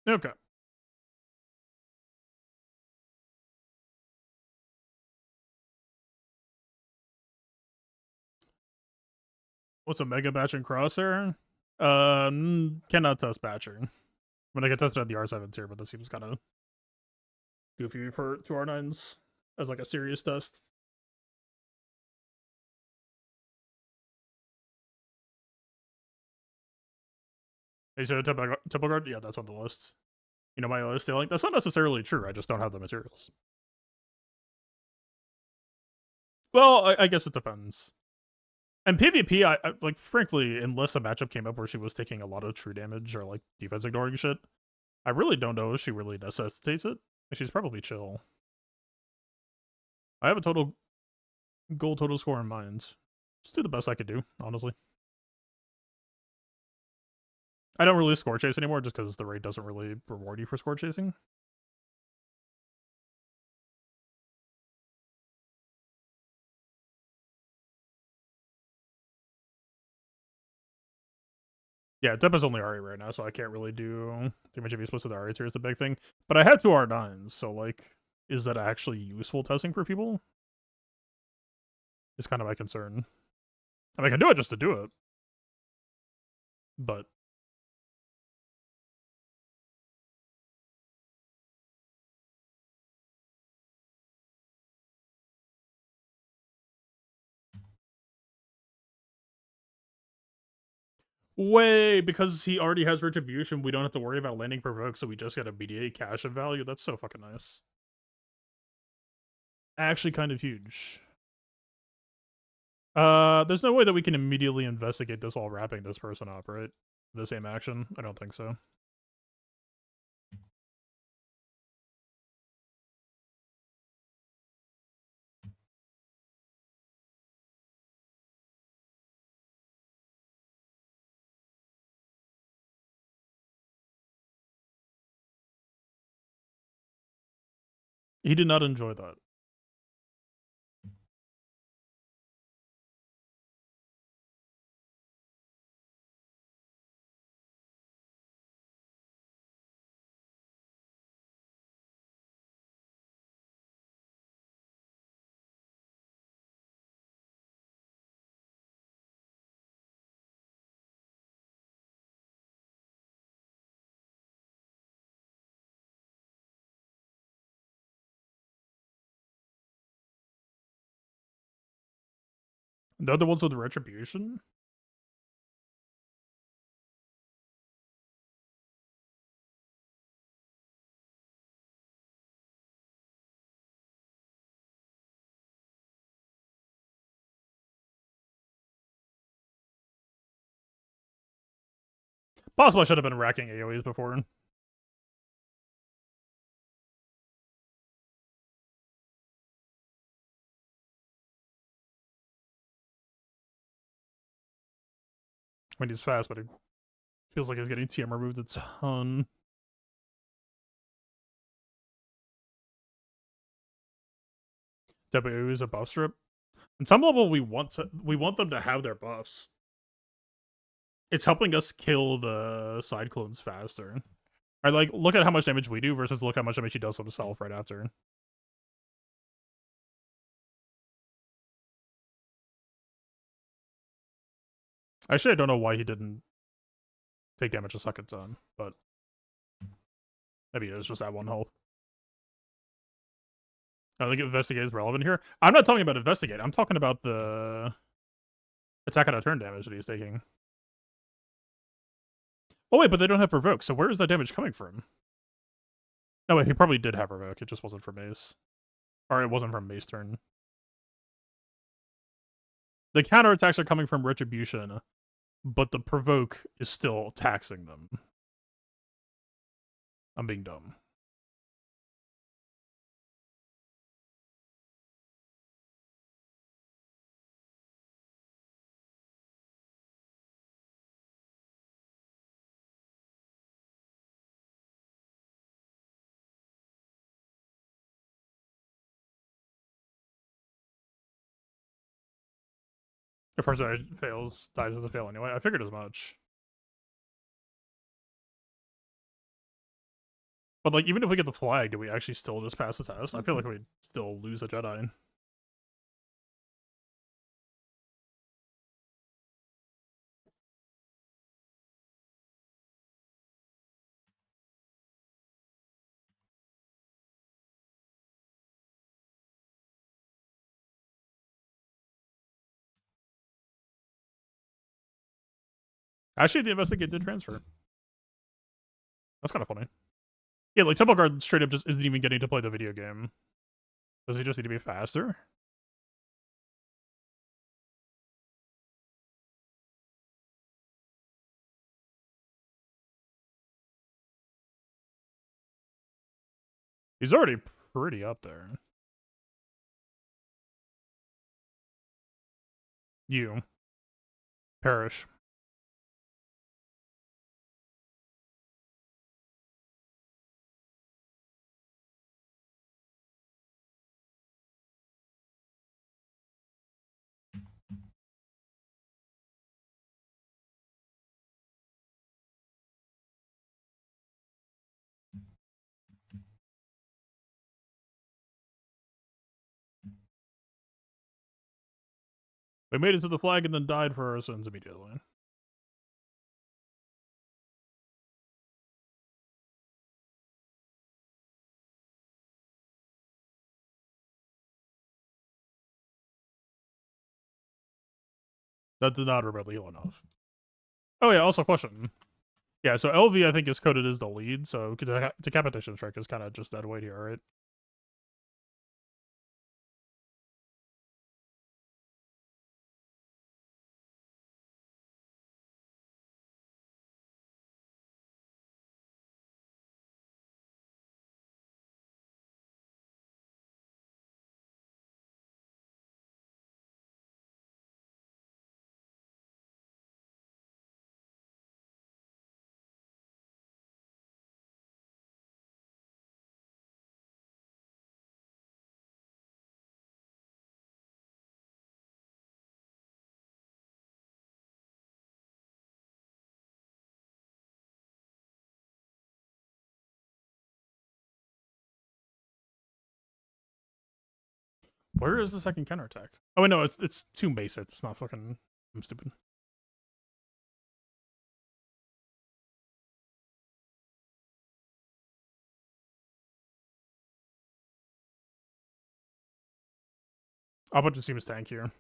Okay. What's a Mega Batch and Crosshair? Cannot test Batcher. I mean, I can test it at the R7 tier, but that seems kind of goofy for 2R9s as like a serious test. Hey, so Temple Guard? Yeah, that's on the list. You know, my list stealing? That's not necessarily true. I just don't have the materials. Well, I guess it depends. And PvP, I like, frankly, unless a matchup came up where she was taking a lot of true damage or like defense ignoring shit, I really don't know if she really necessitates it. She's probably chill. I have a total score in mind. Just do the best I could do, honestly. I don't really score chase anymore just because the raid doesn't really reward you for score chasing. Yeah, Dep is only RE right now, so I can't really do too much of split to the RE tier is the big thing. But I had two R9s, so like, is that actually useful testing for people? Is kind of my concern. I mean, I can do it just to do it. But way, because he already has Retribution, we don't have to worry about landing provoke, so we just get a BDA cash of value. That's so fucking nice. Actually kind of huge. There's no way that we can immediately investigate this while wrapping this person up, right? The same action? I don't think so. He did not enjoy that. The other ones with retribution? Possible I should have been racking AoEs before. I mean, he's fast, but he feels like he's getting TM removed a ton. W is a buff strip. In some level, we want them to have their buffs. It's helping us kill the side clones faster. Right, like, look at how much damage we do versus look how much damage he does himself right after. Actually, I don't know why he didn't take damage a second time, but maybe it was just that one health. I think investigate is relevant here. I'm not talking about investigate. I'm talking about the attack on a turn damage that he's taking. Oh wait, but they don't have provoke, so where is that damage coming from? No, wait, he probably did have provoke. It just wasn't from Mace. Or it wasn't from Mace turn. The counterattacks are coming from Retribution, but the provoke is still taxing them. I'm being dumb. If person fails, dies as a fail anyway. I figured as much. But like, even if we get the flag, do we actually still just pass the test? I feel like we'd still lose a Jedi. Actually, the investigate did transfer. That's kind of funny. Yeah, like Temple Guard straight up just isn't even getting to play the video game. Does he just need to be faster? He's already pretty up there. You. Perish. We made it to the flag and then died for our sins immediately. That did not remotely heal enough. Oh yeah, also question. Yeah, so LV I think is coded as the lead, so Decapitation Strike is kind of just dead weight here, right? Where is the second counterattack? Oh wait, no, it's 2 base hits. It's not fucking. I'm stupid. Outage just seems tank here.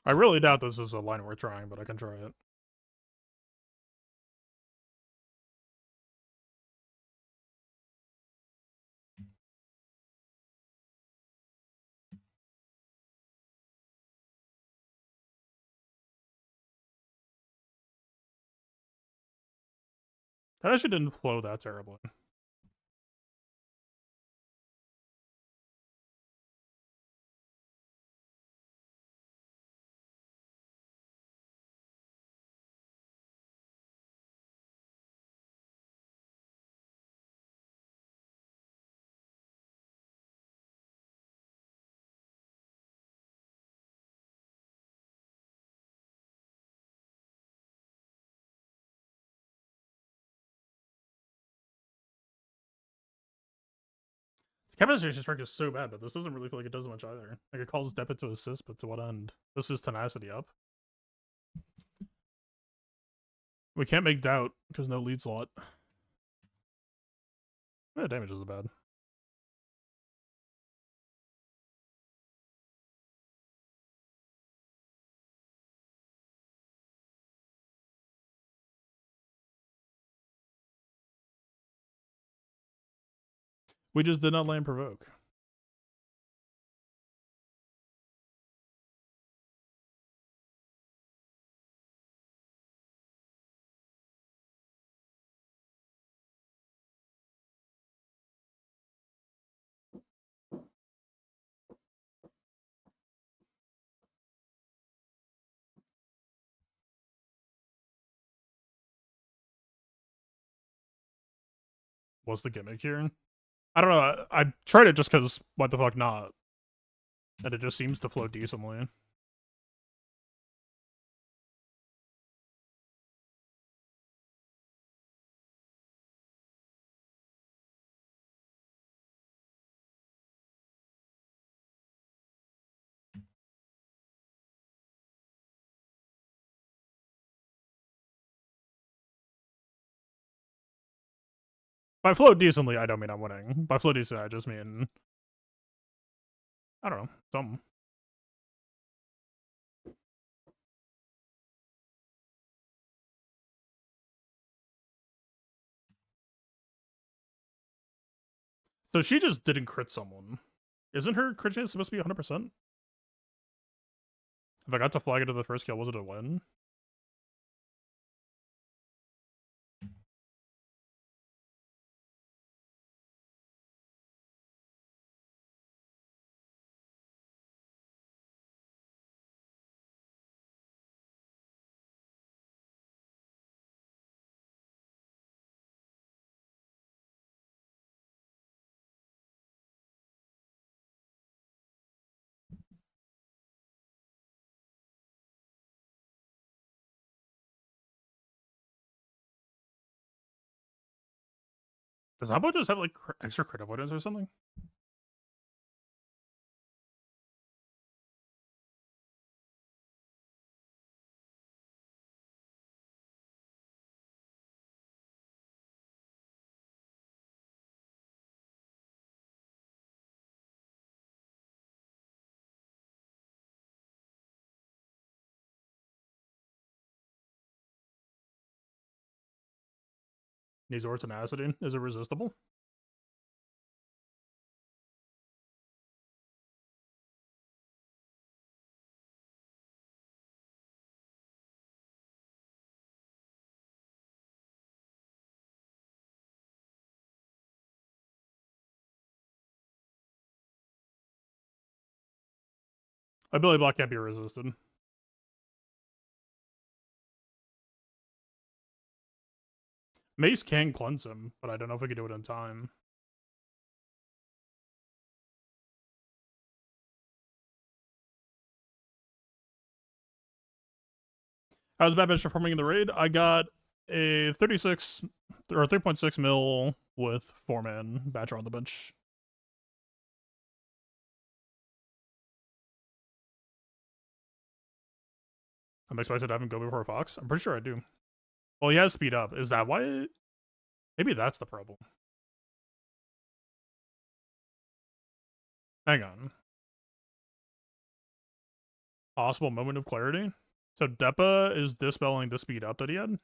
I really doubt this is a line we're trying, but I can try it. That actually didn't flow that terribly. Capitalization strike is so bad, but this doesn't really feel like it does much either. Like, it calls Depit to assist, but to what end? This is tenacity up. We can't make doubt, because no lead slot. Yeah, damage isn't bad. We just did not land provoke. What's the gimmick here? I don't know. I tried it just because, what the fuck not? And it just seems to flow decently. By flow decently, I don't mean I'm winning. By flow decently, I just mean, I don't know, something. So she just didn't crit someone. Isn't her crit chance supposed to be 100%? If I got to flag it to the first kill, was it a win? Does Abo just have like extra crit avoidance or something? Needs or tenacity. Is it resistible? Ability block can't be resisted. Mace can cleanse him, but I don't know if we can do it in time. How's Bad Bitch performing in the raid? I got a 36 or 3.6 mil with 4-man Badger on the bench. I'm excited to have him go before Fox. I'm pretty sure I do. Well, he has speed up. Is that why? Maybe that's the problem. Hang on. Possible moment of clarity. So Depa is dispelling the speed up that he had.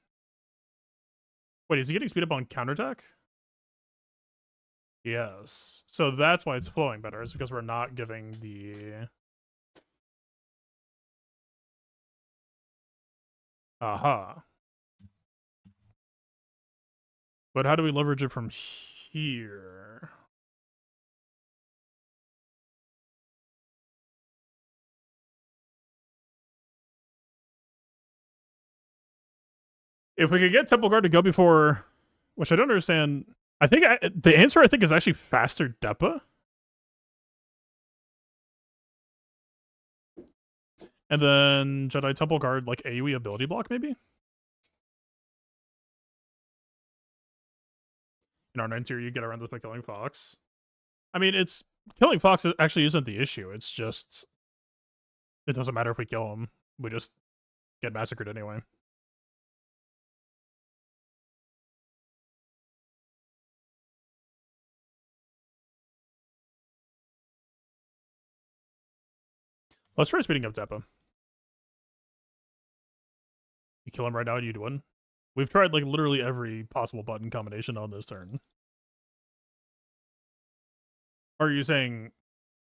Wait, is he getting speed up on counterattack? Yes. So that's why it's flowing better. It's because we're not giving the... Aha. But how do we leverage it from here? If we could get Temple Guard to go before... Which I don't understand... I think the answer, I think, is actually faster Depa. And then Jedi Temple Guard, like, AoE ability block, maybe? In our 9 tier, you get around this by killing Fox. I mean, it's... Killing Fox actually isn't the issue. It's just... It doesn't matter if we kill him. We just get massacred anyway. Let's try speeding up Depa. You kill him right now, you'd win. We've tried, like, literally every possible button combination on this turn. Or are you saying...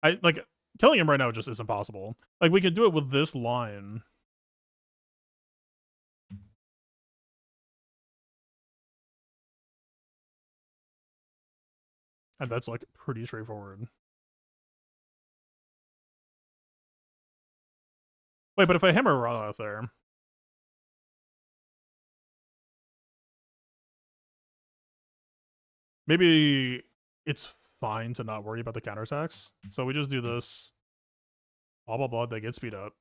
Like, killing him right now just isn't possible. Like, we could do it with this line. And that's, like, pretty straightforward. Wait, but if I hammer Ra out there... Maybe it's fine to not worry about the counterattacks. So we just do this. Blah, blah, blah. They get speed up.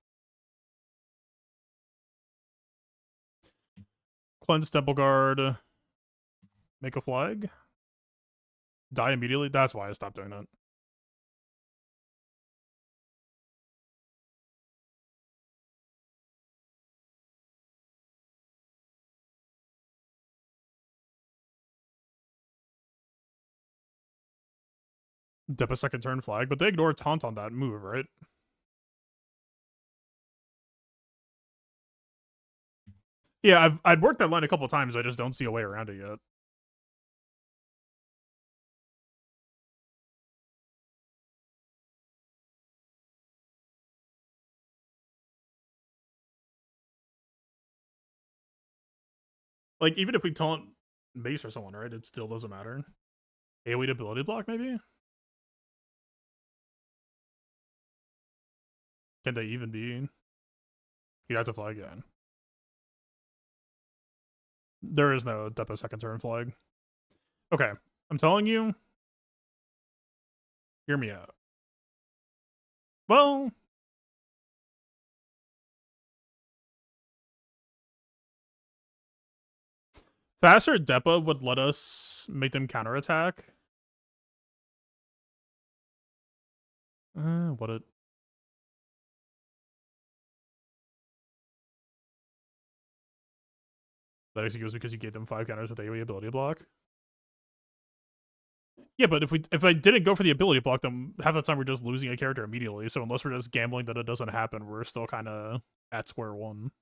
Cleanse Temple Guard. Make a flag. Die immediately. That's why I stopped doing that. Dip a second turn flag, but they ignore taunt on that move, right? Yeah, I'd worked that line a couple times. I just don't see a way around it yet. Like, even if we taunt base or someone, right? It still doesn't matter. AoE ability block, maybe? Can they even be? You'd have to flag again. There is no Depo second turn flag. Okay, I'm telling you. Hear me out. Well... Faster Depa would let us make them counterattack. What it... That actually goes because you gave them 5 counters with AoE ability block. Yeah, but if I didn't go for the ability block, then half the time we're just losing a character immediately. So unless we're just gambling that it doesn't happen, we're still kind of at square one.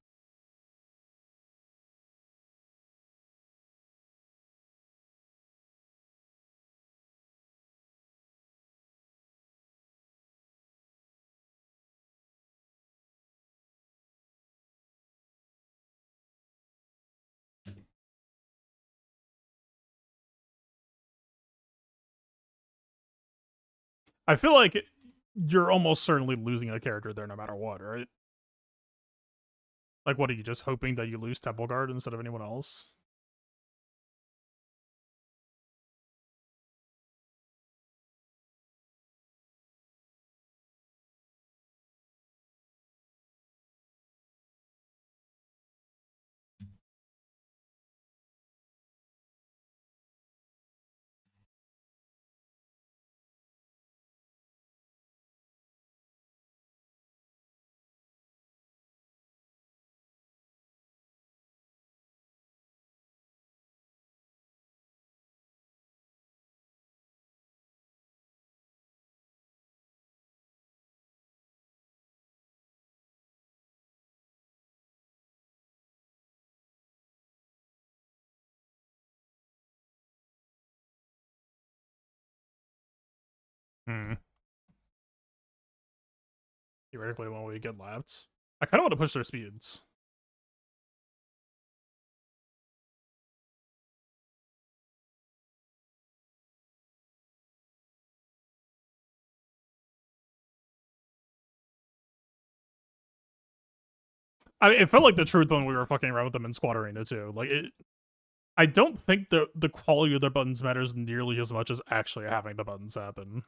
I feel like you're almost certainly losing a character there no matter what, right? Like, what are you just hoping that you lose Temple Guard instead of anyone else? Hmm. Theoretically, when we get lapped, I kind of want to push their speeds. I mean, it felt like the truth when we were fucking around with them in Squad Arena too. Like, I don't think the quality of their buttons matters nearly as much as actually having the buttons happen.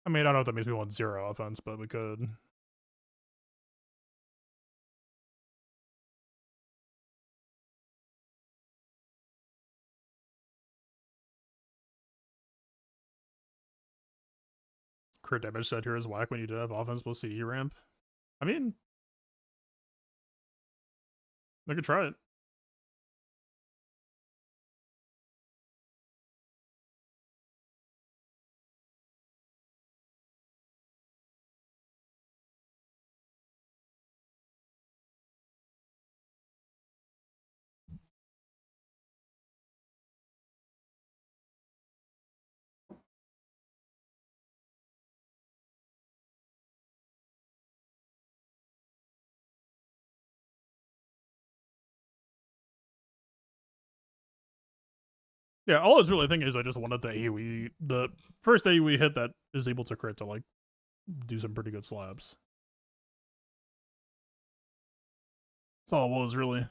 I mean, I don't know if that means we want 0 offense, but we could. Crit damage set here is whack when you do have offense plus CD ramp. I mean, I could try it. Yeah, all I was really thinking is I just wanted the AoE, the first AoE hit that is able to crit to, like, do some pretty good slabs. That's all it was, really.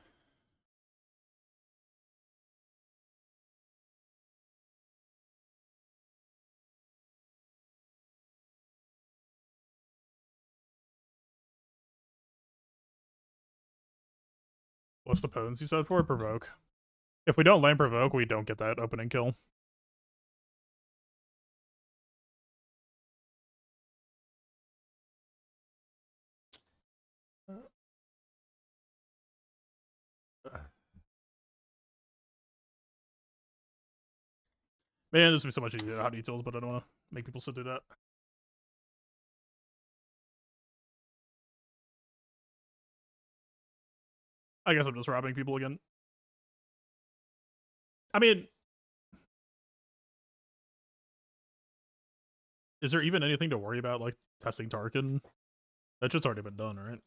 What's the potency set for? Provoke. If we don't land Provoke, we don't get that opening kill. Man, this would be so much easier Hotutils, but I don't want to make people sit through that. I guess I'm just robbing people again. I mean, is there even anything to worry about, like, testing Tarkin? That shit's already been done, right?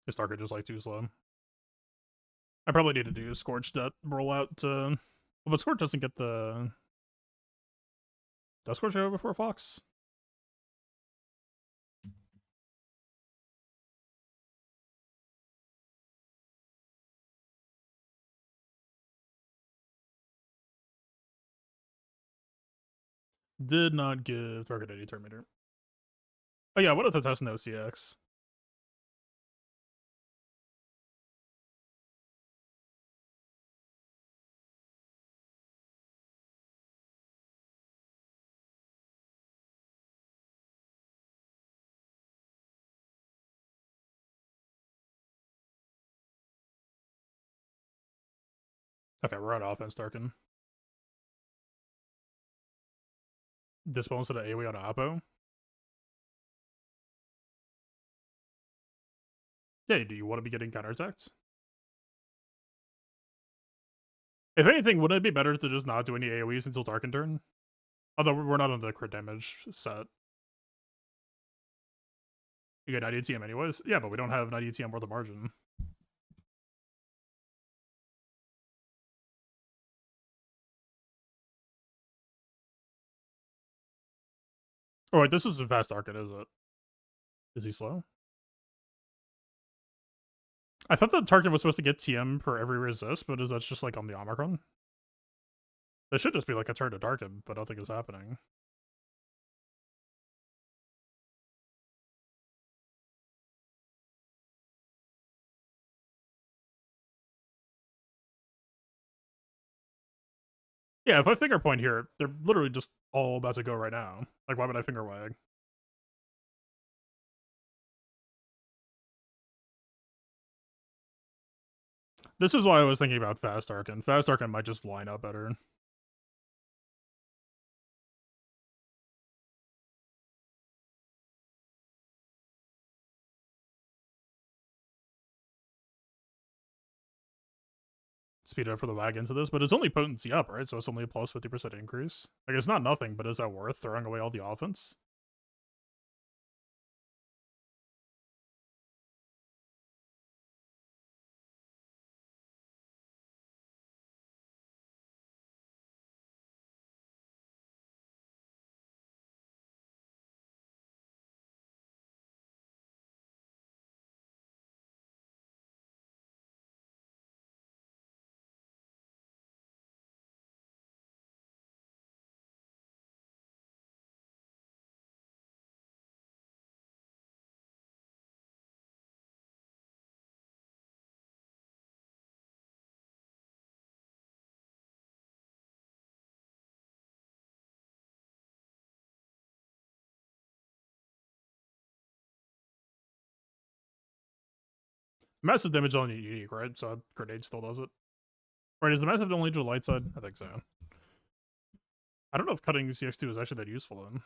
Is Tarkin just, like, too slow? I probably need to do Scorch that rollout to... Well, but Scorch doesn't get the... Does Scorch go before Fox? Did not give Target any Terminator. Oh yeah, what if the test no CX? Okay, we're on offense, Darkin. Dispel instead of AoE on Oppo. Yeah, do you want to be getting counterattacked? If anything, wouldn't it be better to just not do any AoEs until Darkin turn? Although we're not on the crit damage set. You get 90 ATM anyways? Yeah, but we don't have 90 ATM worth of margin. Oh, wait, this is a fast Darkin, is it? Is he slow? I thought that Tarkin was supposed to get TM for every resist, but is that just like on the Omicron? It should just be like a turn to Darkin, but I don't think it's happening. Yeah, if I finger point here, they're literally just all about to go right now. Like, why would I finger wag? This is why I was thinking about Fast Darkin. Fast Darkin might just line up better. Speed up for the wag into this, but it's only potency up, right? So it's only a plus 50% increase. Like, it's not nothing, but is that worth throwing away all the offense? Massive damage on unique, right? So grenade still does it. Right, is the massive only to the light side? I think so. I don't know if cutting CX2 is actually that useful then.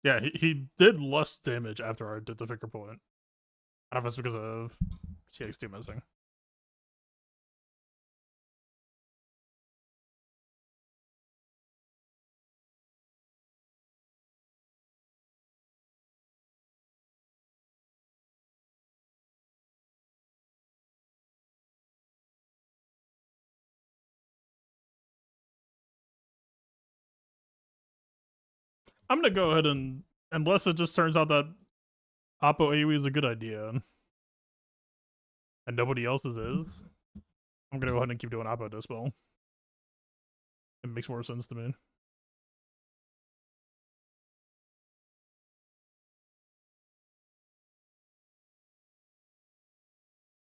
Yeah, he did less damage after I did the finger point. I don't know if it's because of CX2 missing. I'm gonna go ahead and, unless it just turns out that Oppo AoE is a good idea, and nobody else's is, I'm gonna go ahead and keep doing Oppo Dispel. It makes more sense to me.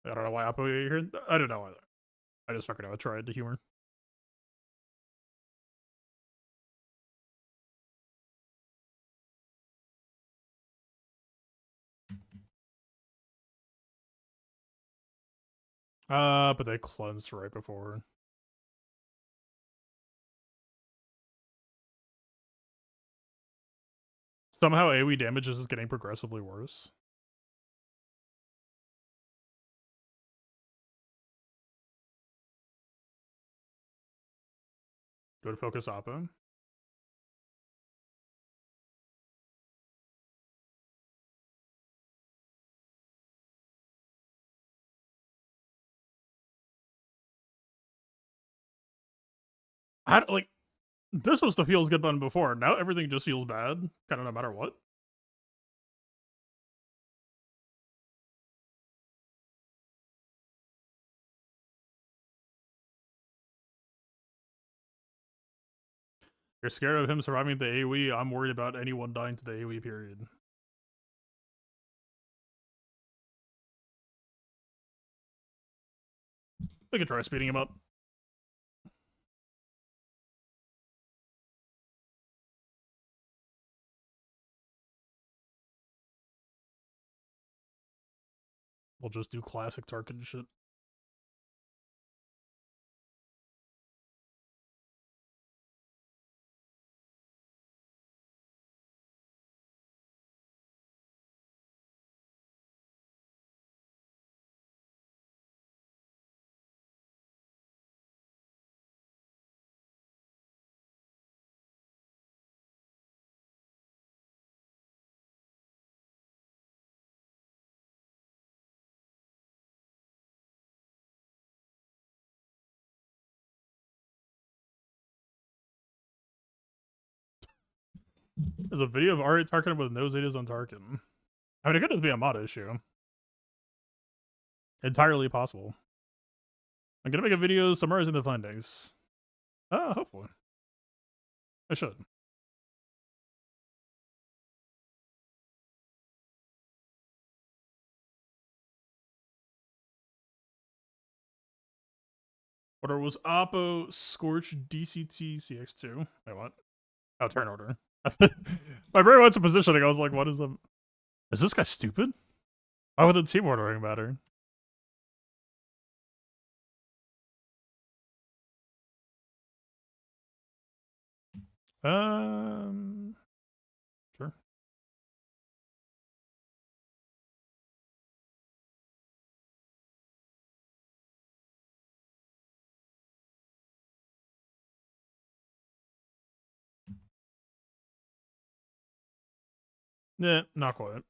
I don't know why Oppo here. I don't know either. I just fucking know. I tried the humor. But they cleansed right before. Somehow AoE damage is getting progressively worse. Good focus Oppo. Like, this was the feels good button before. Now everything just feels bad, kind of no matter what. You're scared of him surviving the AoE. I'm worried about anyone dying to the AoE period. We could try speeding him up. We'll just do classic Tarkin shit. There's a video of R8 Tarkin with no Zetas on Tarkin. I mean, it could just be a mod issue. Entirely possible. I'm gonna make a video summarizing the findings. Hopefully. I should. Order was Oppo Scorch DCT CX2. Wait, what? Oh, turn order. My brain went to positioning. I was like, what is the... Is this guy stupid? Why would the team ordering matter? Sure. Yeah, not quite.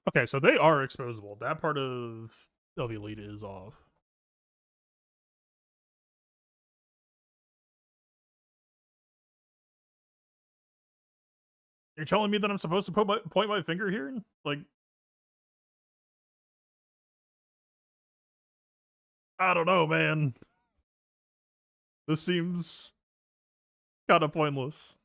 Okay, so they are exposable. That part of Elite is off. You're telling me that I'm supposed to point my finger here? Like, I don't know, man. This seems kind of pointless.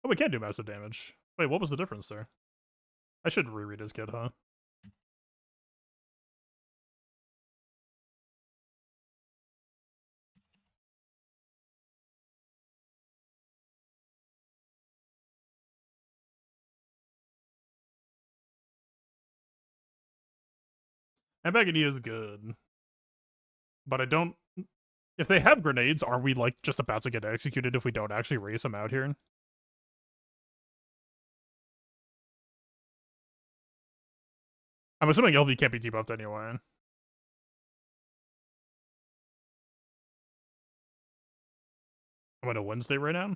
Oh, we can't do massive damage. Wait, what was the difference there? I should reread his kit, huh? Ambagony is good. But I don't... If they have grenades, are we, like, just about to get executed if we don't actually race them out here? I'm assuming LV can't be debuffed anyway. I'm on a Wednesday right now.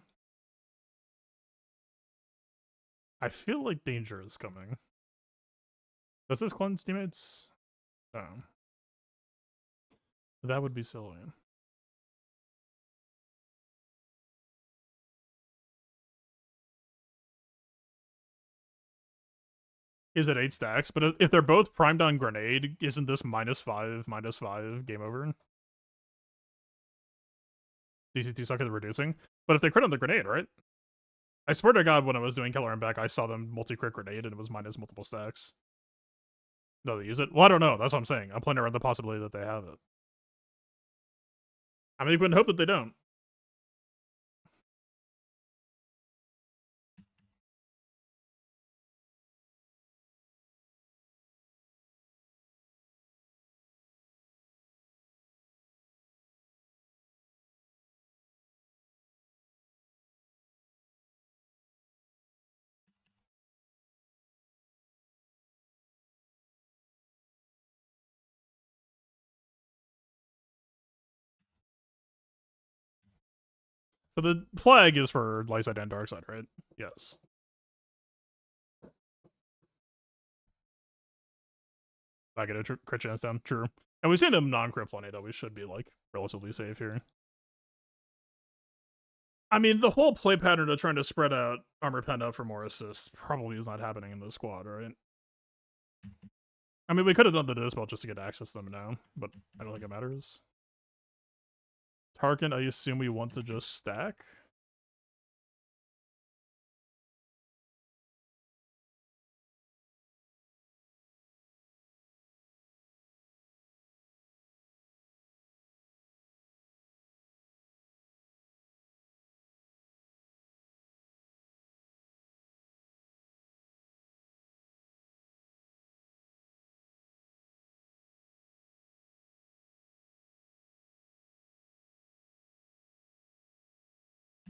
I feel like danger is coming. Does this cleanse teammates? Oh. That would be silly. Is it 8 stacks? But if they're both primed on grenade, isn't this -5, game over? DCT suck at the reducing. But if they crit on the grenade, right? I swear to God, when I was doing Killer and Back, I saw them multi-crit grenade and it was minus multiple stacks. No, they use it? Well, I don't know. That's what I'm saying. I'm playing around the possibility that they have it. I mean, you wouldn't hope that they don't. So the flag is for light side and dark side, right? Yes. I get a crit chance down. True. And we've seen him non-crit plenty, though. We should be, like, relatively safe here. I mean, the whole play pattern of trying to spread out armor pen up for more assists probably is not happening in the squad, right? I mean, we could have done the dispel just to get access to them now, but I don't think it matters. Tarkin, I assume we want to just stack?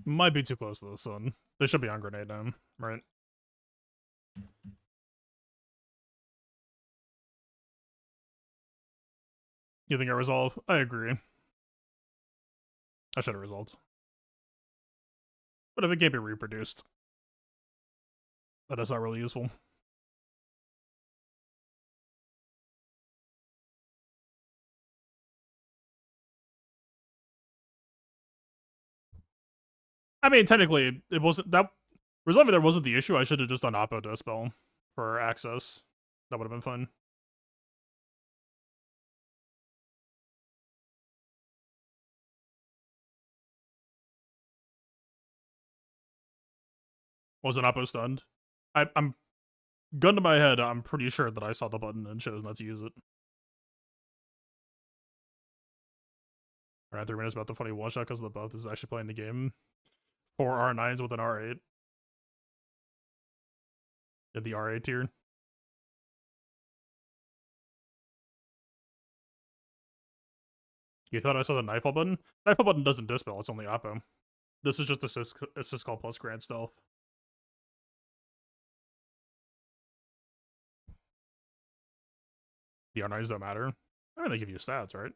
Might be too close to the sun. They should be on grenade now, right? You think I resolve? I agree. I should have resolved. But if it can't be reproduced, that is not really useful. I mean, technically, it wasn't that resolving there wasn't the issue. I should have just done Oppo Dispel for access. That would have been fun. Was an Oppo stunned? I'm gun to my head. I'm pretty sure that I saw the button and chose not to use it. Around 3 minutes about the funny one shot because the buff is actually playing the game. 4 R9s with an R8. In the R8 tier. You thought I saw the Nightfall button? Nightfall button doesn't dispel, it's only Oppo. This is just assist call plus Grand Stealth. The R9s don't matter. I mean, they give you stats, right?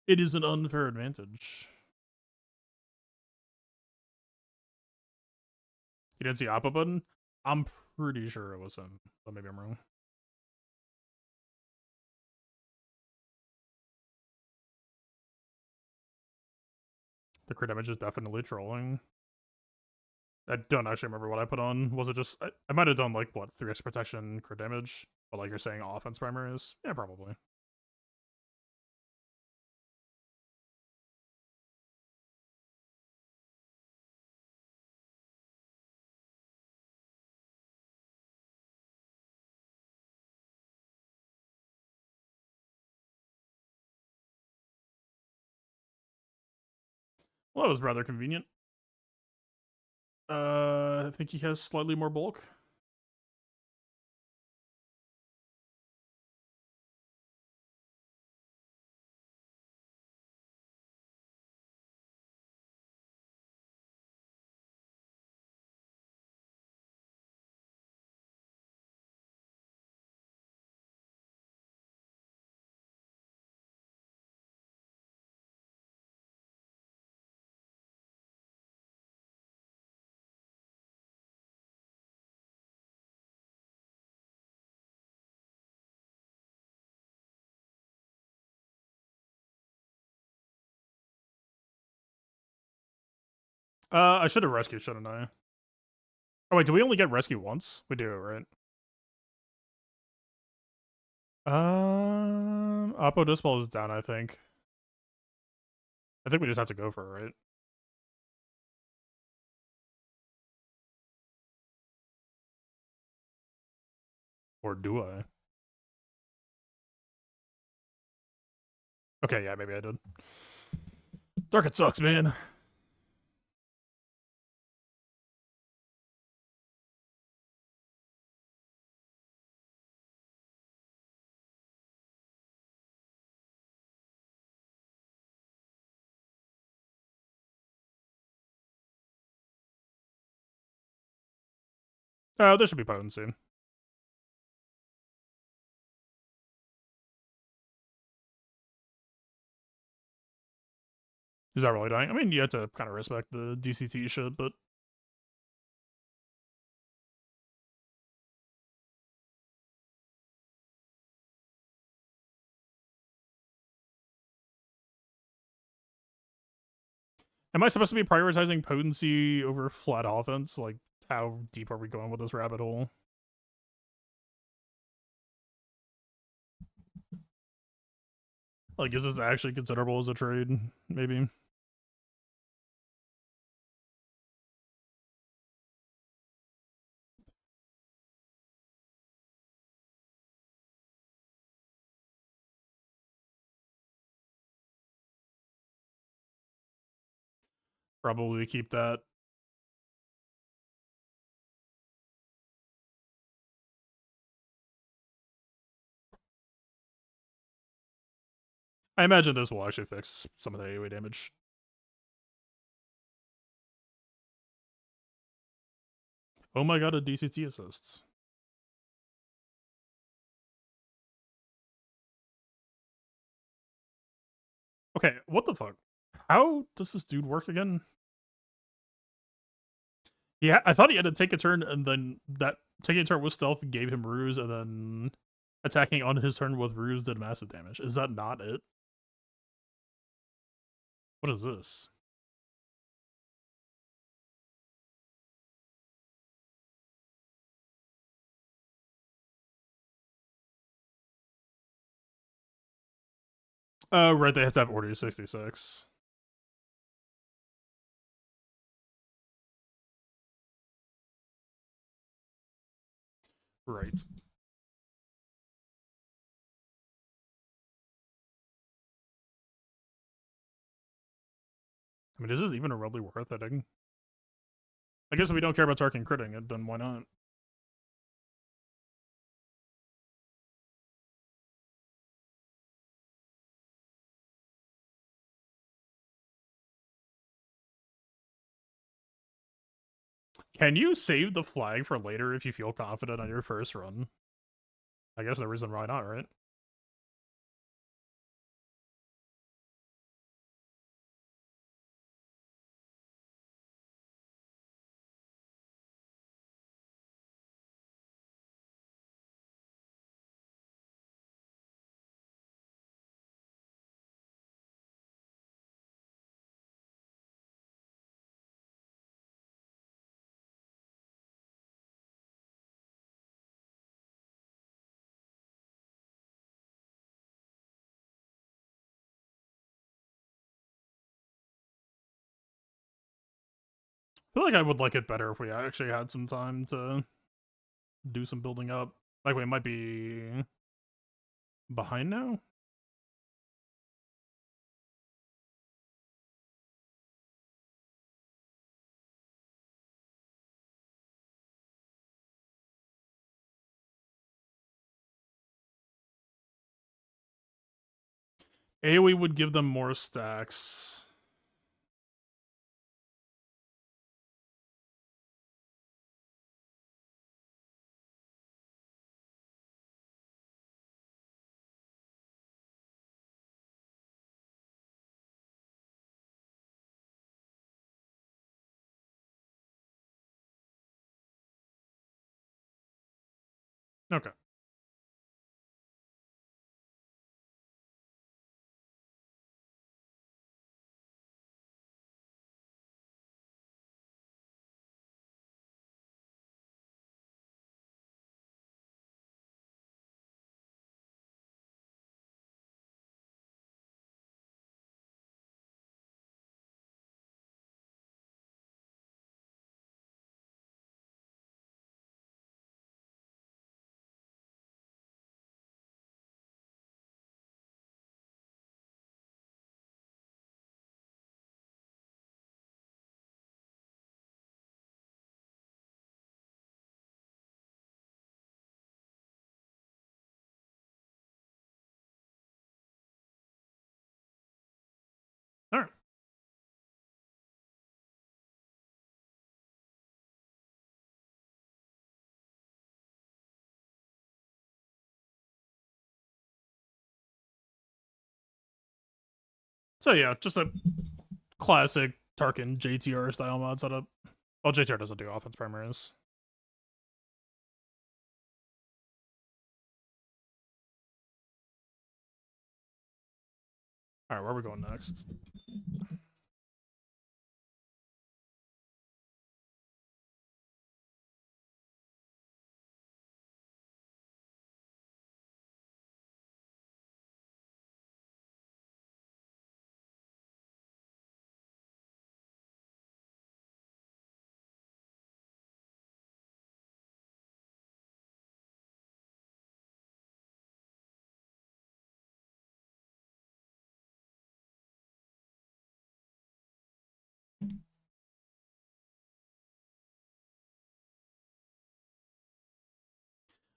It is an unfair advantage. You didn't see Oppo button? I'm pretty sure it was him, but maybe I'm wrong. The crit damage is definitely trolling. I don't actually remember what I put on. Was it just... I might have done, like, what, 3x protection, crit damage? But, like, you're saying offense primer is? Yeah, probably. Well, that was rather convenient. I think he has slightly more bulk. I should have rescued, shouldn't I? Oh, wait, do we only get rescue once? We do, right? Oppo Dispel is down, I think. I think we just have to go for it, right? Or do I? Okay, yeah, maybe I did. Dark, it sucks, man. Oh, there should be potency. He's not really dying. I mean, you have to kind of respect the DCT shit, but am I supposed to be prioritizing potency over flat offense? Like, how deep are we going with this rabbit hole? Like, is this actually considerable as a trade? Maybe. Probably keep that. I imagine this will actually fix some of the AoE damage. Oh my god, a DCT assists. Okay, what the fuck? How does this dude work again? Yeah, I thought he had to take a turn, and then that taking a turn with stealth gave him ruse, and then attacking on his turn with ruse did massive damage. Is that not it? What is this? Oh, right, they have to have Order 66. Right. I mean, is it even really worth it? I guess if we don't care about Tarkin critting it, then why not? Can you save the flag for later if you feel confident on your first run? I guess the reason why not, right? I feel like I would like it better if we actually had some time to do some building up. Like, we might be behind now? AoE would give them more stacks. Okay. Alright. So yeah, just a classic Tarkin JTR style mod setup. Well, JTR doesn't do offense primaries. Alright, where are we going next?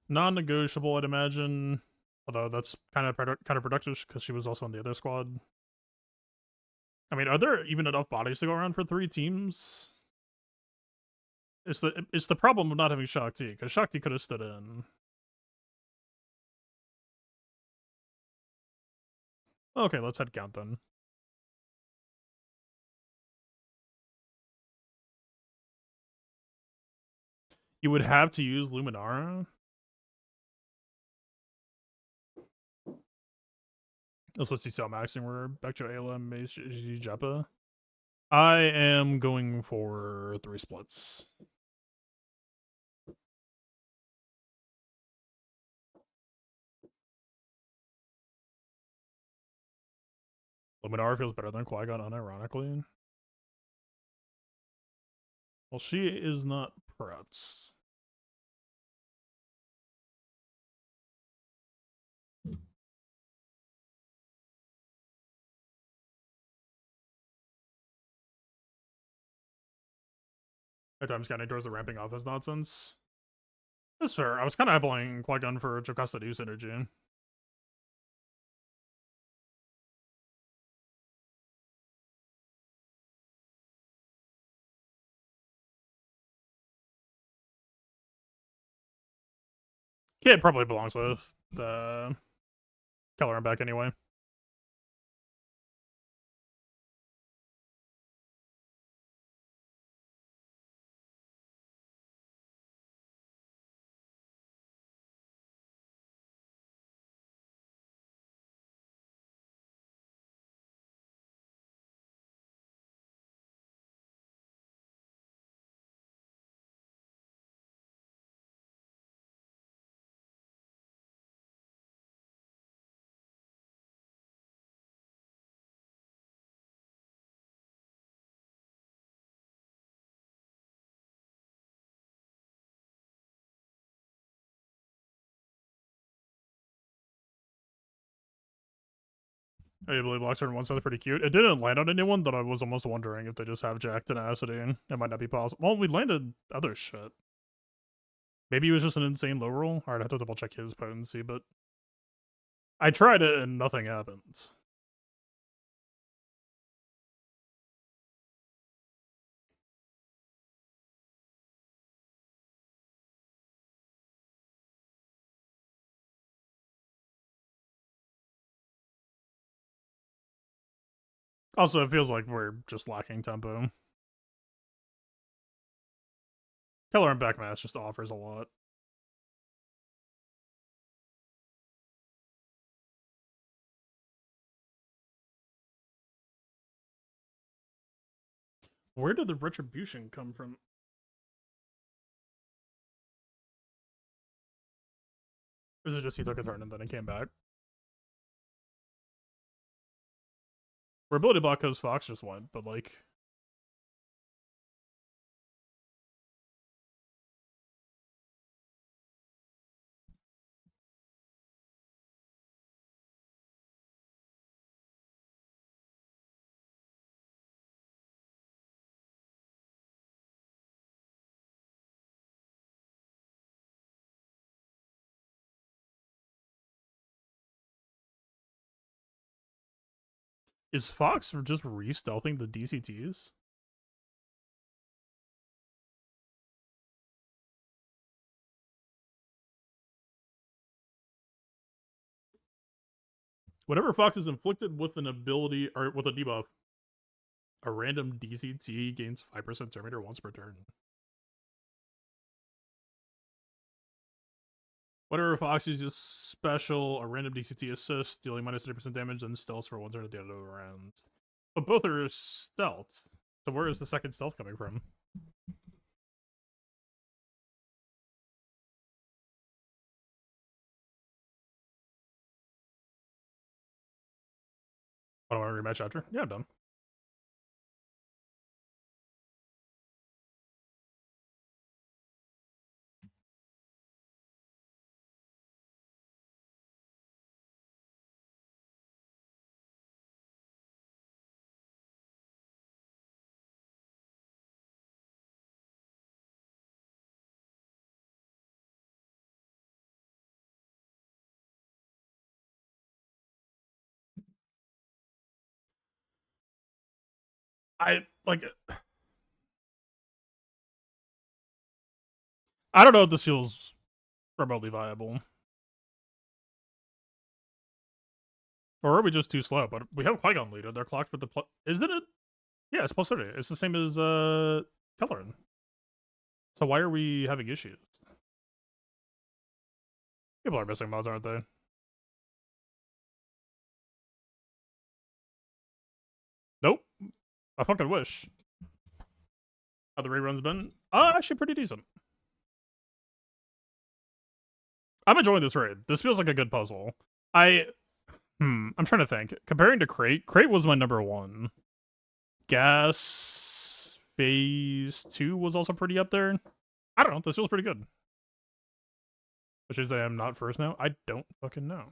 Non-negotiable, I'd imagine. Although that's kind of counterproductive because she was also on the other squad. I mean, are there even enough bodies to go around for 3 teams? It's the problem of not having Shakti, because Shakti could have stood in. Okay, let's head count then. You would have to use Luminara. That's what you saw maxing were Beccho, Ayla, Mace, Jeppa. I am going for 3 splits. Luminara feels better than Qui-Gon, unironically. Well, she is not prepped. At times counting towards the ramping offense nonsense. That's fair. I was kind of eyeballing Qui-Gon for Jocasta Deuce energy. Kid probably belongs with the Keller and back anyway. I believe Blocks turn 1 sounds pretty cute. It didn't land on anyone that I was almost wondering if they just have Jack tenacity and it might not be possible. Well, we landed other shit. Maybe it was just an insane low roll. Alright, I have to double check his potency, but I tried it and nothing happened. Also, it feels like we're just lacking tempo. Keller and Backmass just offers a lot. Where did the retribution come from? Is it just he took a turn and then he came back? We're ability block because Fox just went, but like... Is Fox just re-stealthing the DCTs? Whenever Fox is inflicted with an ability or with a debuff, A random DCT gains 5% turn meter once per turn. Whenever Fox uses special, a random DCT assist, dealing minus 30% damage, and stealth for 1 turn at the end of the round. But both are stealth. So where is the second stealth coming from? I don't want to rematch after. Yeah, I'm done. I don't know if this feels remotely viable. Or are we just too slow? But we have Qui-Gon leader. They're clocked with the isn't it? Yeah, it's plus 30. It's the same as Kelleran. So why are we having issues? People are missing mods, aren't they? Nope. I fucking wish. How the rerun's been? Actually pretty decent. I'm enjoying this raid. This feels like a good puzzle. I'm trying to think. Comparing to Crate was my number 1. Gas Phase 2 was also pretty up there. I don't know. This feels pretty good. Which is that I'm not first now? I don't fucking know.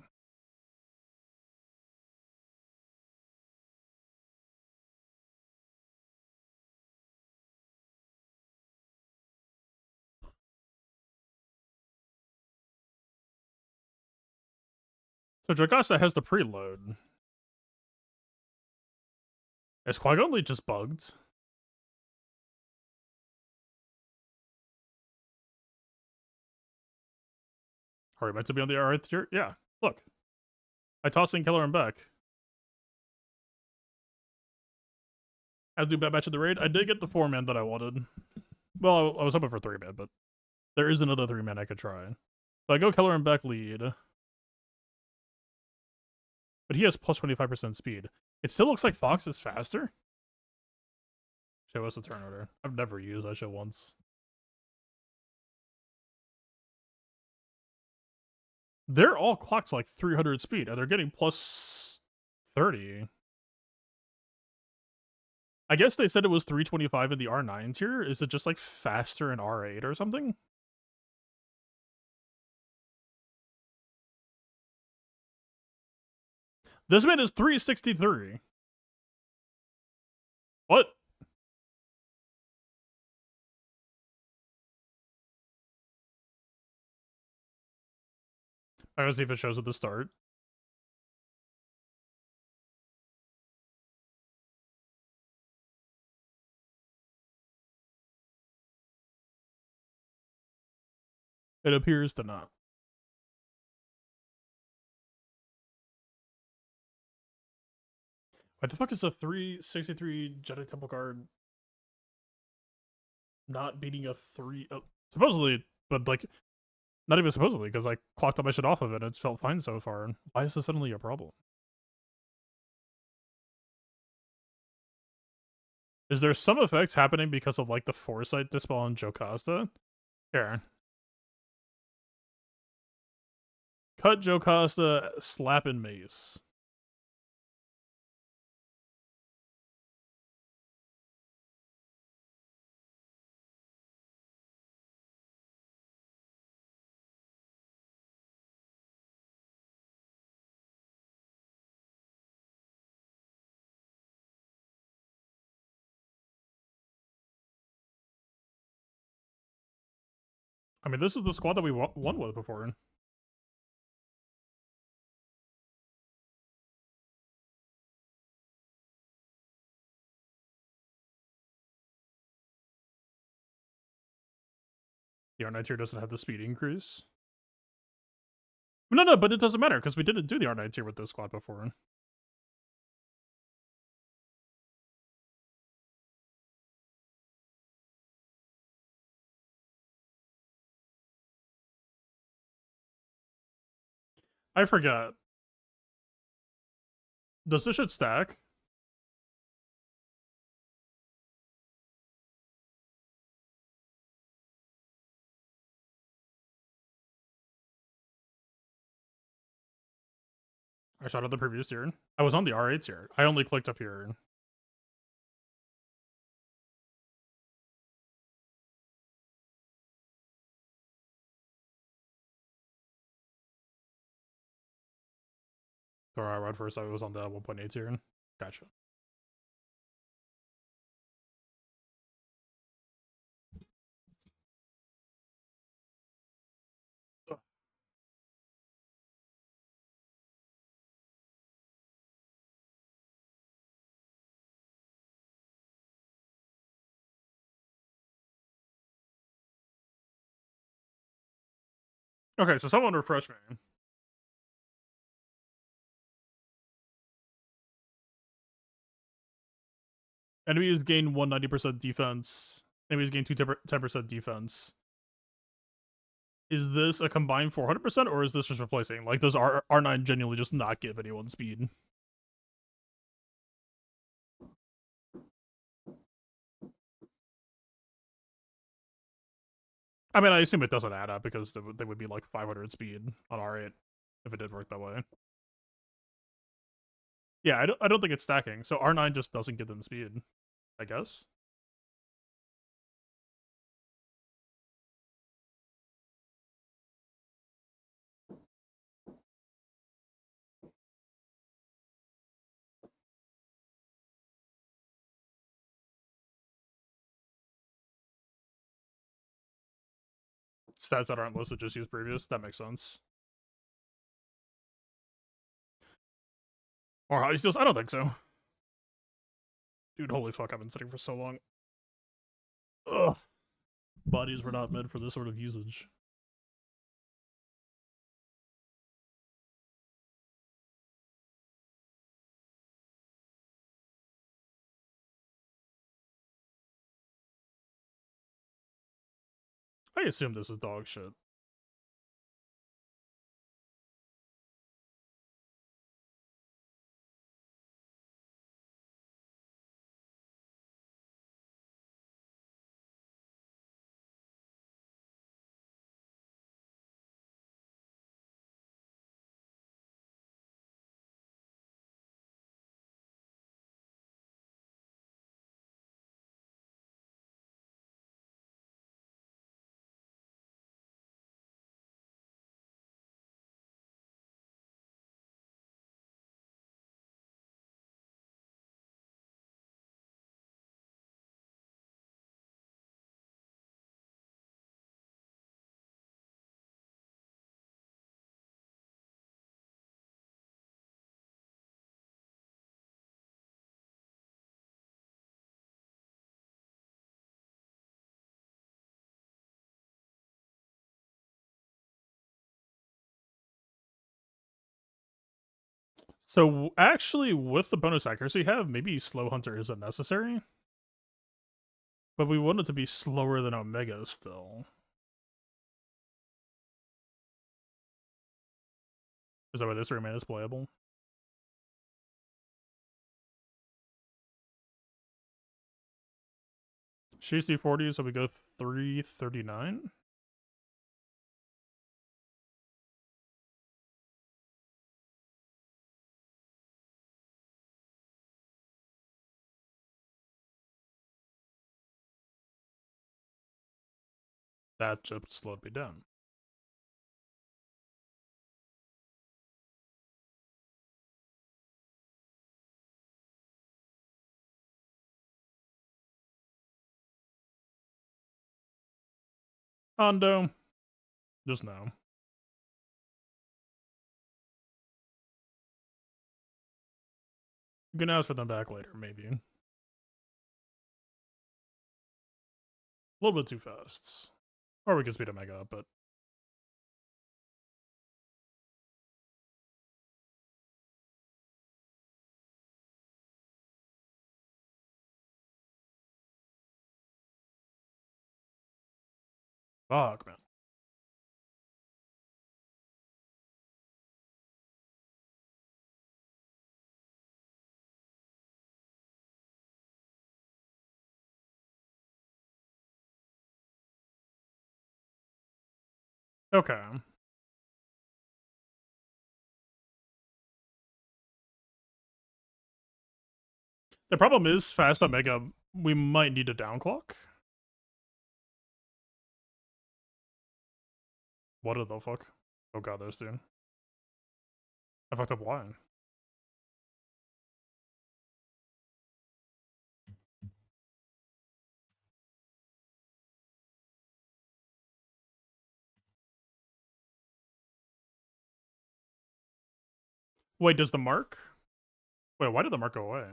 So Jocasta has the preload. Is Qui-Gon Lead just bugged? Are we meant to be on the right tier? Yeah. Look. I toss in Kelleran back. As do bad match of the raid. I did get the 4-man that I wanted. Well, I was hoping for 3-man, but there is another 3-man I could try. So I go Kelleran back lead. But he has plus 25% speed. It still looks like Fox is faster. Show us the turn order. I've never used that shit once. They're all clocked to like 300 speed, and they're getting plus 30. I guess they said it was 325 in the R9 tier. Is it just like faster in R8 or something? This man is 363. What? I gotta see if it shows at the start. It appears to not. What the fuck is a 363 Jedi Temple Guard not beating a 3? Oh, supposedly, but like, not even supposedly, because I clocked up my shit off of it and it's felt fine so far. Why is this suddenly a problem? Is there some effects happening because of like the foresight dispel on Jocasta? Here. Cut Jocasta, slap and mace. I mean, this is the squad that we won with before. The R9 tier doesn't have the speed increase. No, but it doesn't matter because we didn't do the R9 tier with this squad before. I forget. Does this shit stack? I shot at the previous tier. I was on the R8 tier. I only clicked up here. Or I read first, I was on the 1.8 tier. Gotcha. Okay, so someone refresh me. Enemies gain 190% defense. Enemies gain 210% defense. Is this a combined 400% or is this just replacing? Like, does R9 genuinely just not give anyone speed? I mean, I assume it doesn't add up because they would be like 500 speed on R8 if it did work that way. Yeah, I don't think it's stacking. So R9 just doesn't give them speed, I guess. Stats that aren't listed just use previous. That makes sense. Or Hotutils? I don't think so. Dude, holy fuck, I've been sitting for so long. Ugh. Bodies were not meant for this sort of usage. I assume this is dog shit. So actually, with the bonus accuracy have, maybe Slow Hunter isn't necessary. But we want it to be slower than Omega still. Is that why this remain is playable? CST 40, so we go 339. That just slowed me down. Hondo. Just no. You can ask for them back later, maybe. A little bit too fast. Or we can speed Omega up, but fuck, man. Okay. The problem is, fast Omega, we might need a downclock. What the fuck? Oh god, there's dude. I fucked up why? Wait, does the mark? Wait, why did the mark go away?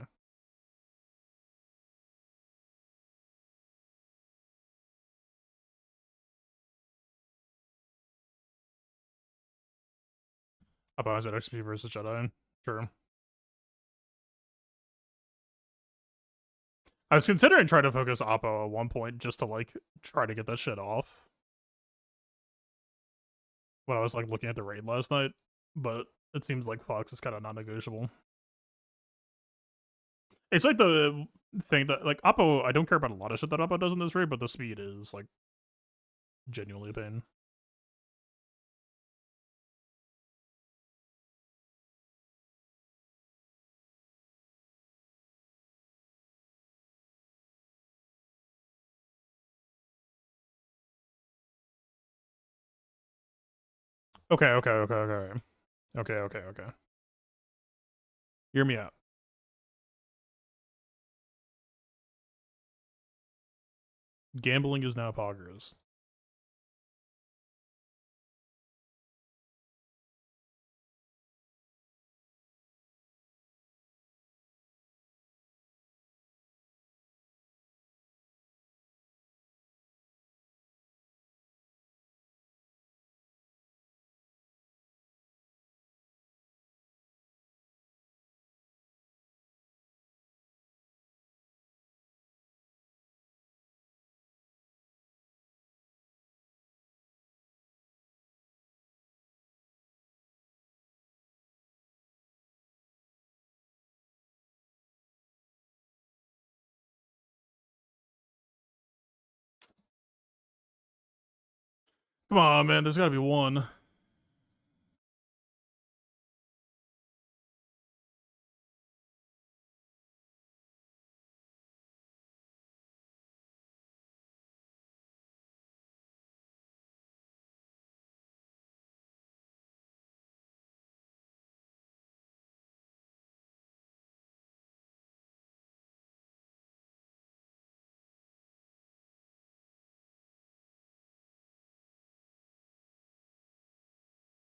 About at XP versus Jedi. Sure. I was considering trying to focus Oppo at one point just to like try to get that shit off. When I was like looking at the raid last night, but it seems like Fox is kind of non-negotiable. It's like the thing that like Oppo, I don't care about a lot of shit that Oppo does in this raid, but the speed is like genuinely a pain. Okay, okay, okay, okay. Okay, okay, okay. Hear me out. Gambling is now poggers. Come on, man. There's gotta be one.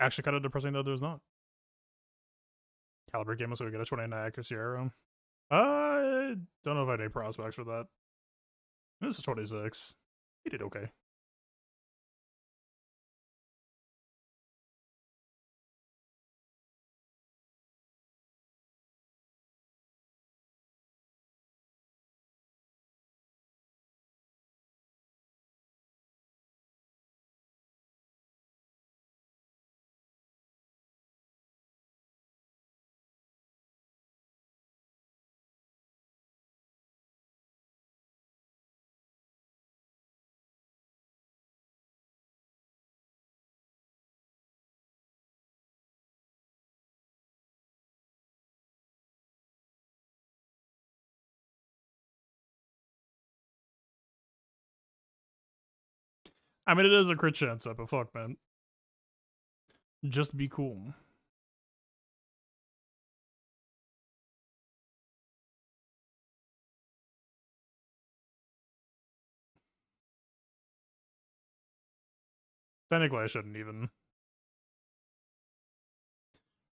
Actually, kind of depressing that there's not. Caliber game so we get a 29 accuracy arrow. I don't know if I have any prospects for that. This is 26. He did okay. I mean, it is a crit chance up, but fuck, man. Just be cool. Technically, I shouldn't even.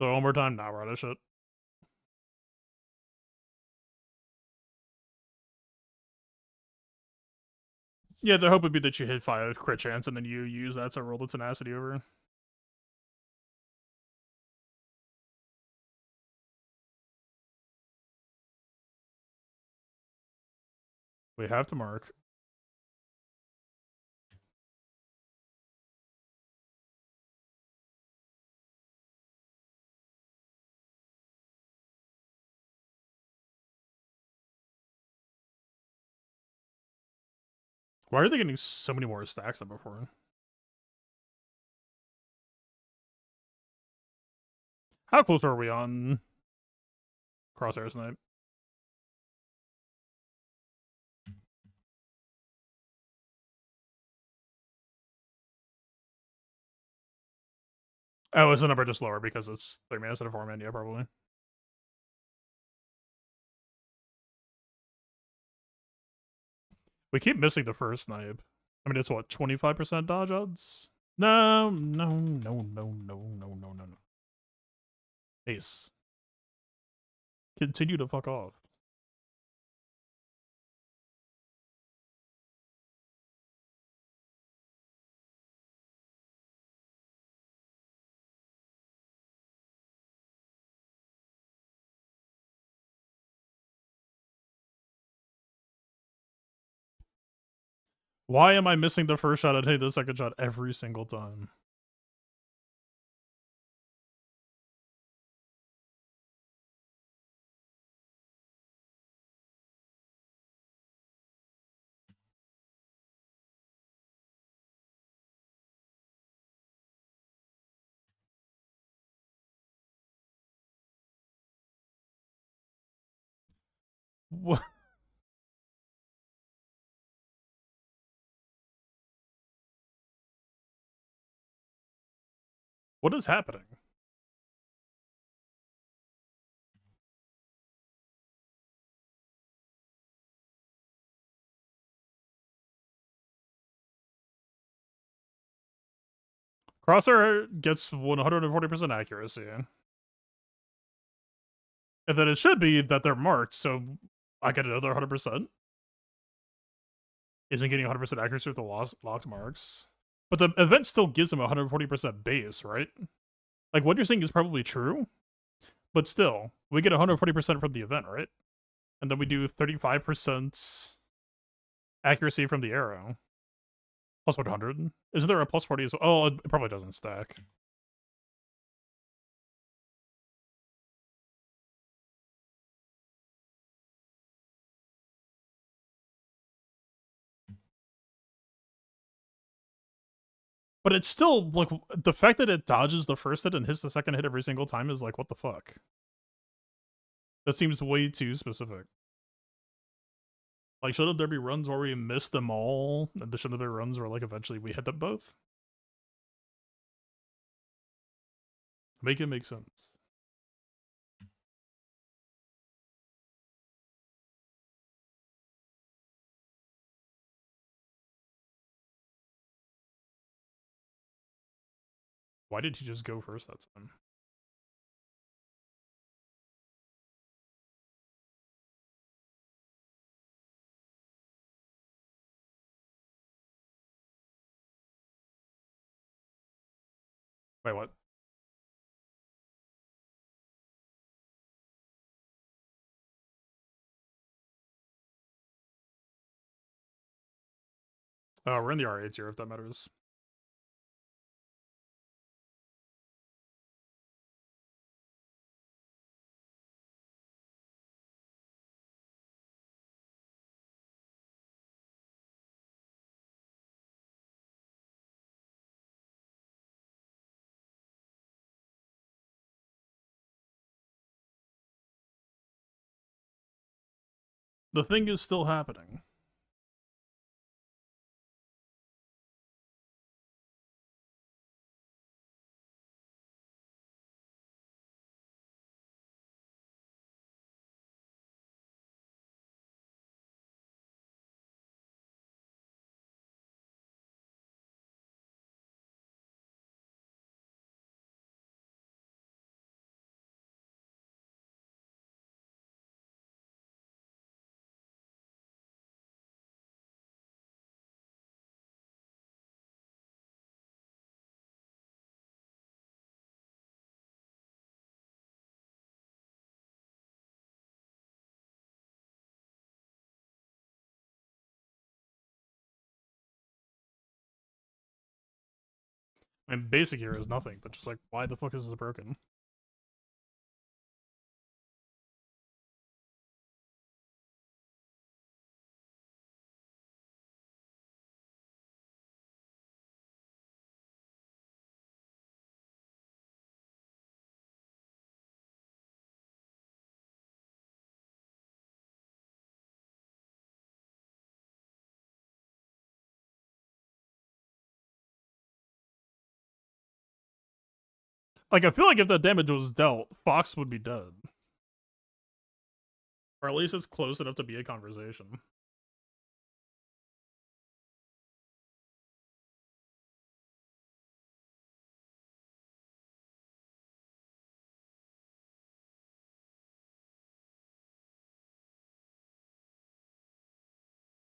So one more time, now we're out of shit. Yeah, the hope would be that you hit 5 crit chance and then you use that to roll the tenacity over. We have to mark. Why are they getting so many more stacks than before? How close are we on crosshair snipe? Oh, is the number just lower because it's 3 minutes instead of 4 minutes? Yeah, probably. We keep missing the first snipe. I mean, it's what, 25% dodge odds? No. Ace. Continue to fuck off. Why am I missing the first shot and hitting the second shot every single time? What? What is happening? Crosshair gets 140% accuracy. And then it should be that they're marked, so I get another 100%. Isn't getting 100% accuracy with the locked marks. But the event still gives him 140% base, right? Like, what you're saying is probably true, but still, we get 140% from the event, right? And then we do 35% accuracy from the arrow. Plus 100. Isn't there a plus 40 as well? Oh, it probably doesn't stack. But it's still, like, the fact that it dodges the first hit and hits the second hit every single time is like, what the fuck? That seems way too specific. Like, shouldn't there be runs where we miss them all? And shouldn't there be runs where, like, eventually we hit them both? Make it make sense. Why did he just go first that time? Wait, what? Oh, we're in the R8 here, if that matters. The thing is still happening. And basic here is nothing, but just like, why the fuck is this broken? Like, I feel like if that damage was dealt, Fox would be dead. Or at least it's close enough to be a conversation.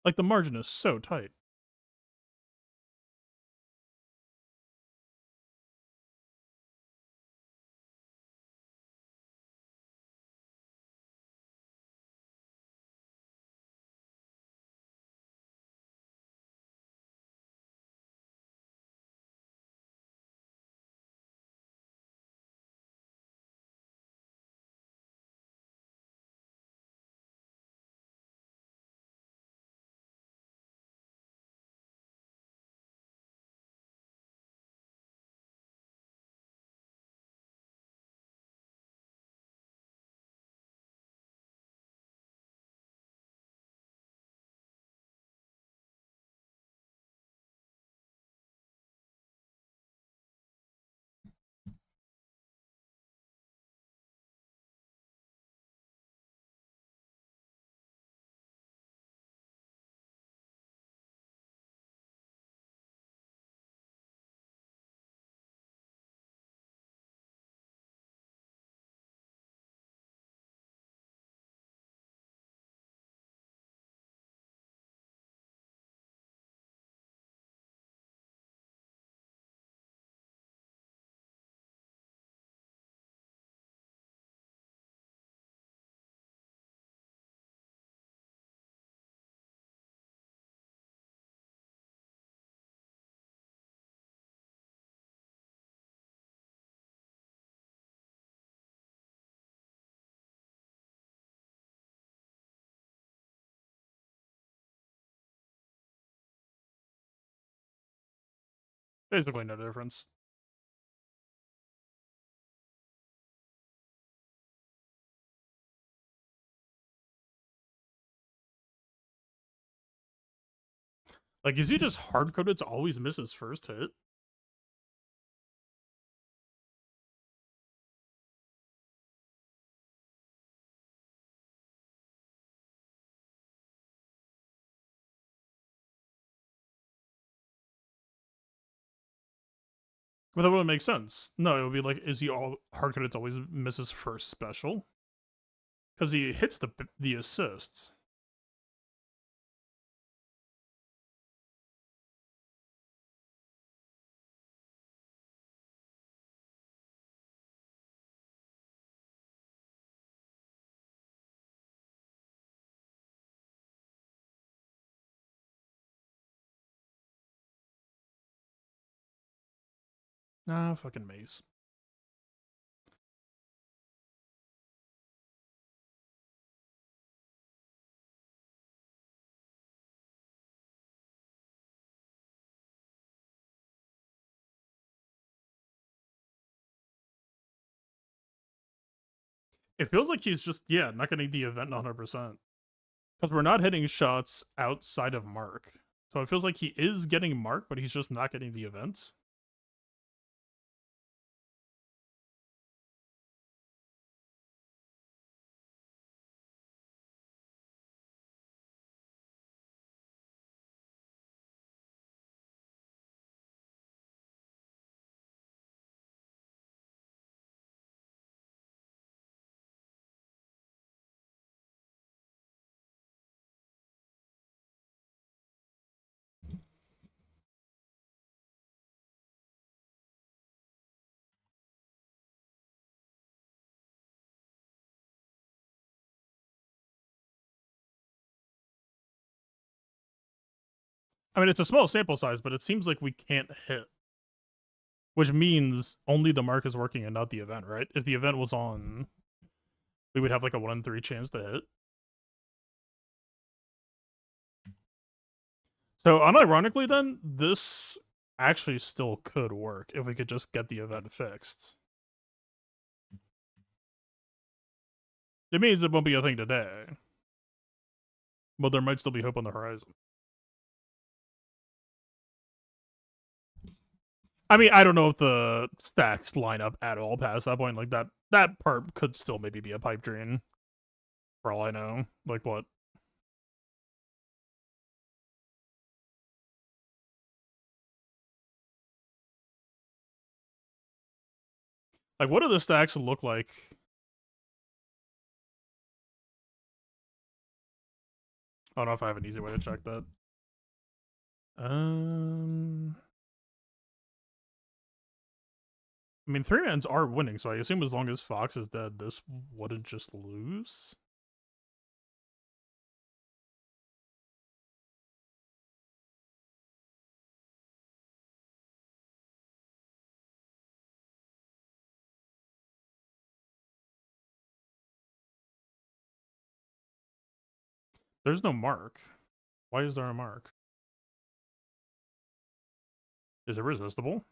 Like, the margin is so tight. Basically no difference. Like, is he just hard-coded to always miss his first hit? But that wouldn't make sense. No, it would be like, is he all hard-coded to always miss his first special? Because he hits the assists. Nah, fucking Mace. It feels like he's just, yeah, not getting the event 100%. Because we're not hitting shots outside of Mark. So it feels like he is getting Mark, but he's just not getting the events. I mean, it's a small sample size, but it seems like we can't hit. Which means only the mark is working and not the event, right? If the event was on, we would have like a 1 in 3 chance to hit. So unironically then, this actually still could work if we could just get the event fixed. It means it won't be a thing today. But there might still be hope on the horizon. I mean, I don't know if the stacks line up at all past that point. Like that part could still maybe be a pipe dream, for all I know. Like what? Like what do the stacks look like? I don't know if I have an easy way to check that. I mean, 3-mans are winning, so I assume as long as Fox is dead, this wouldn't just lose. There's no mark. Why is there a mark? Is it resistible?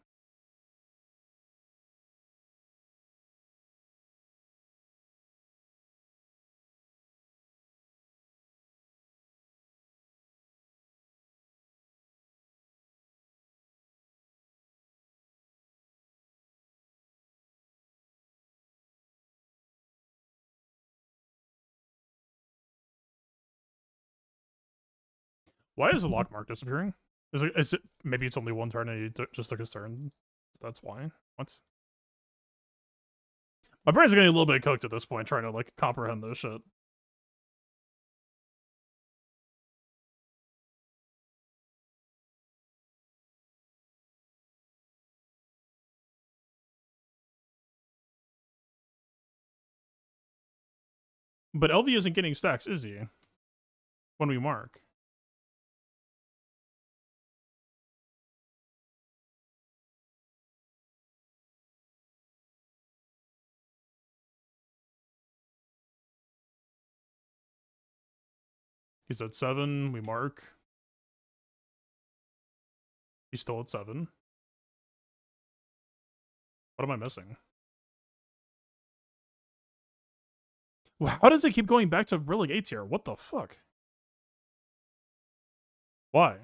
Why is the lock mark disappearing? Is it maybe it's only one turn and he just took his turn? That's why. What? My brain's getting a little bit cooked at this point, trying to like comprehend this shit. But LV isn't getting stacks, is he? When we mark. He's at 7, we mark. He's still at 7. What am I missing? How does it keep going back to relegate tier? What the fuck? Why?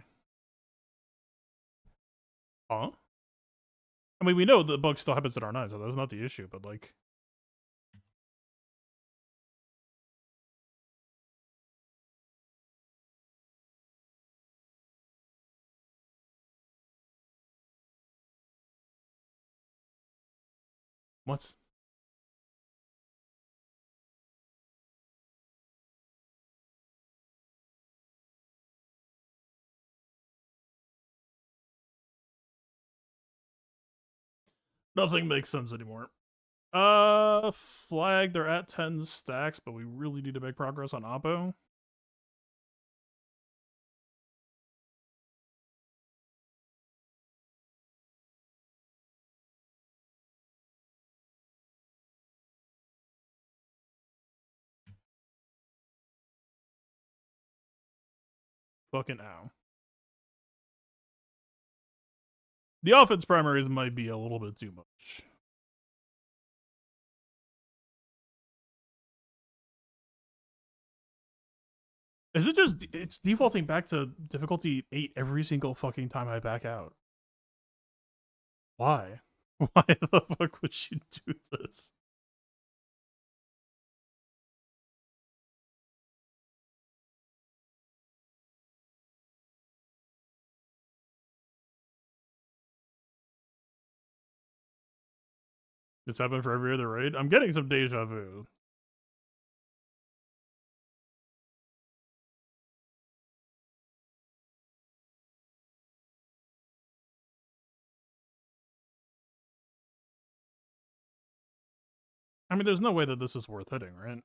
Huh? I mean, we know the bug still happens at R9, so that's not the issue, but like... What? Nothing makes sense anymore. Flag, they're at 10 stacks, but we really need to make progress on Oppo. Fucking ow. The offense primaries might be a little bit too much. Is it just, it's defaulting back to difficulty 8 every single fucking time I back out? Why? Why the fuck would you do this? It's happened for every other raid. I'm getting some deja vu. I mean, there's no way that this is worth hitting, right?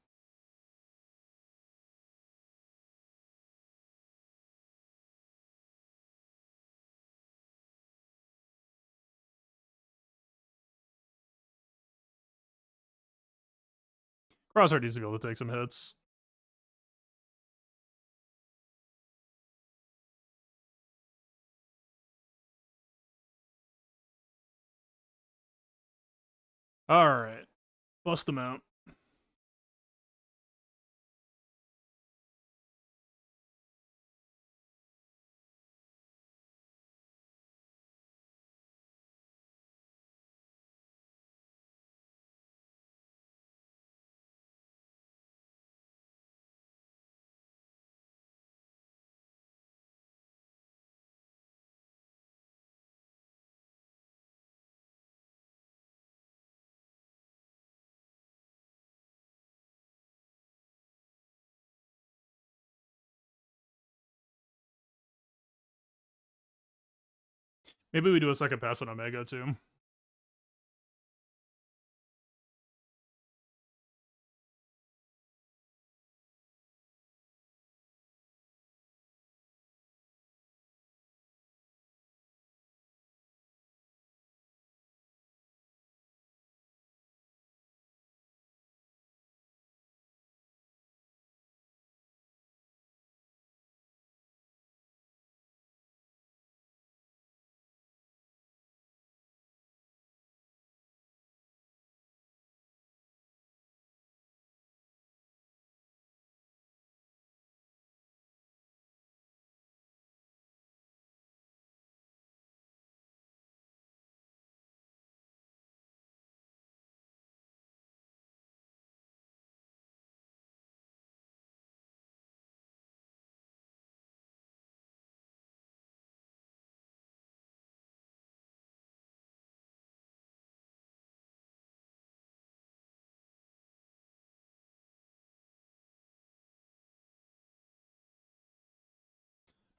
Crosshair needs to be able to take some hits. Alright. Bust them out. Maybe we do a second pass on Omega too.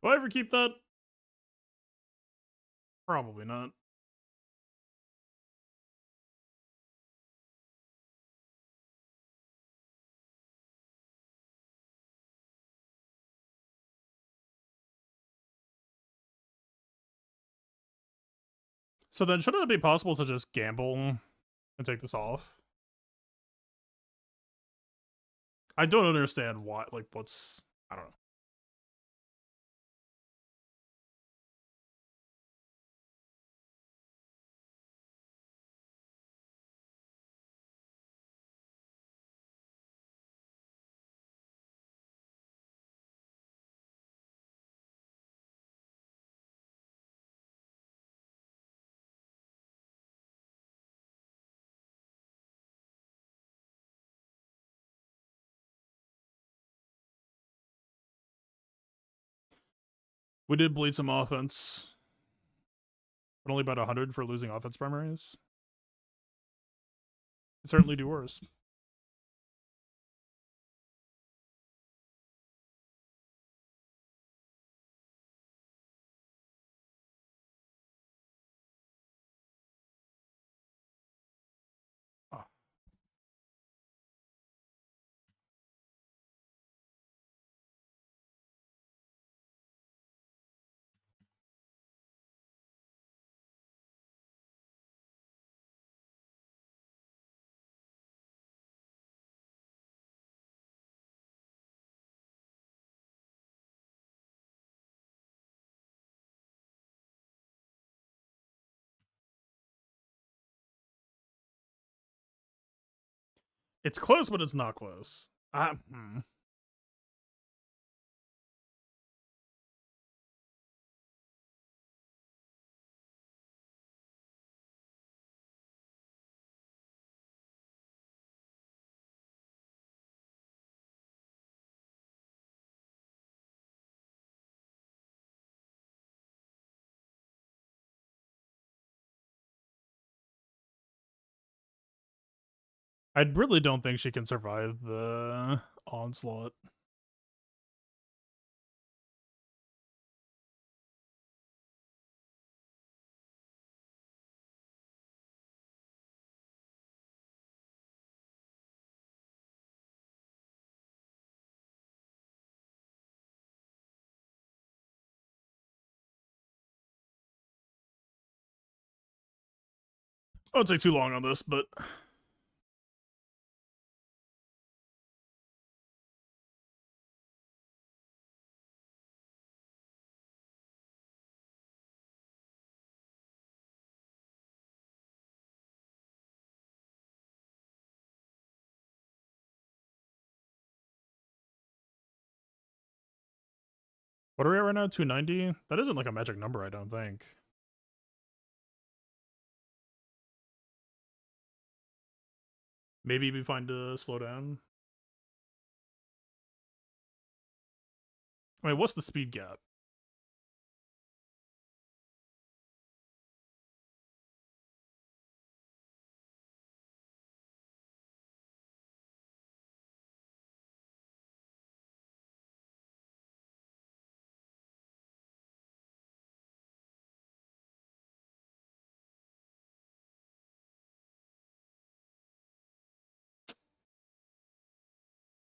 Do I ever keep that? Probably not. So then, shouldn't it be possible to just gamble and take this off? I don't understand why. Like, what's... I don't know. We did bleed some offense. But only about 100 for losing offense primaries. Could certainly do worse. Oh. It's close, but it's not close. I really don't think she can survive the onslaught. Won't take too long on this, but what are we at right now? 290? That isn't like a magic number, I don't think. Maybe we find a slow down. I mean, what's the speed gap?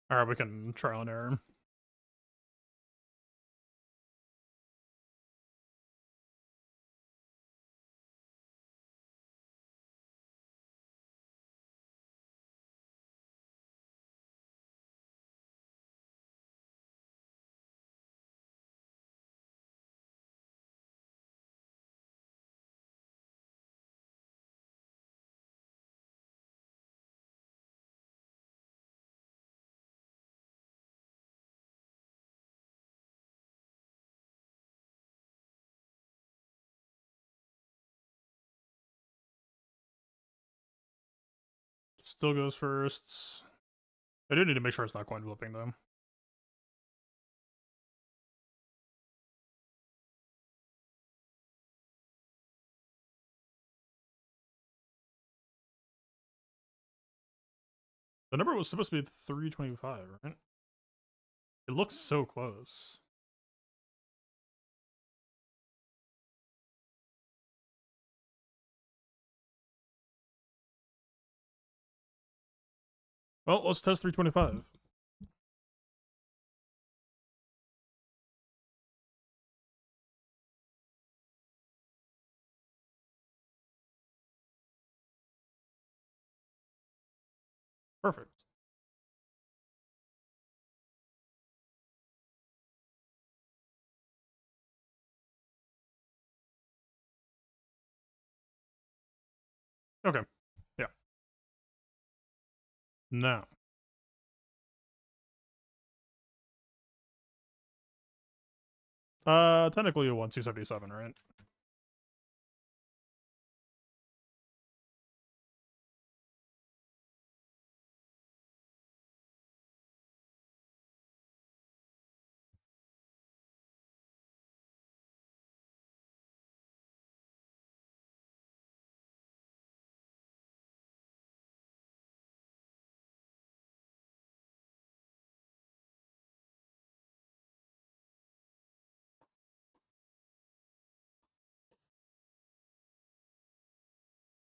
Alright, we can trial and error. Still goes first. I do need to make sure it's not coin flipping though. The number was supposed to be 325, right? It looks so close. Well, let's test 325. Perfect. Okay. Yeah. Now. Technically you want 277, right?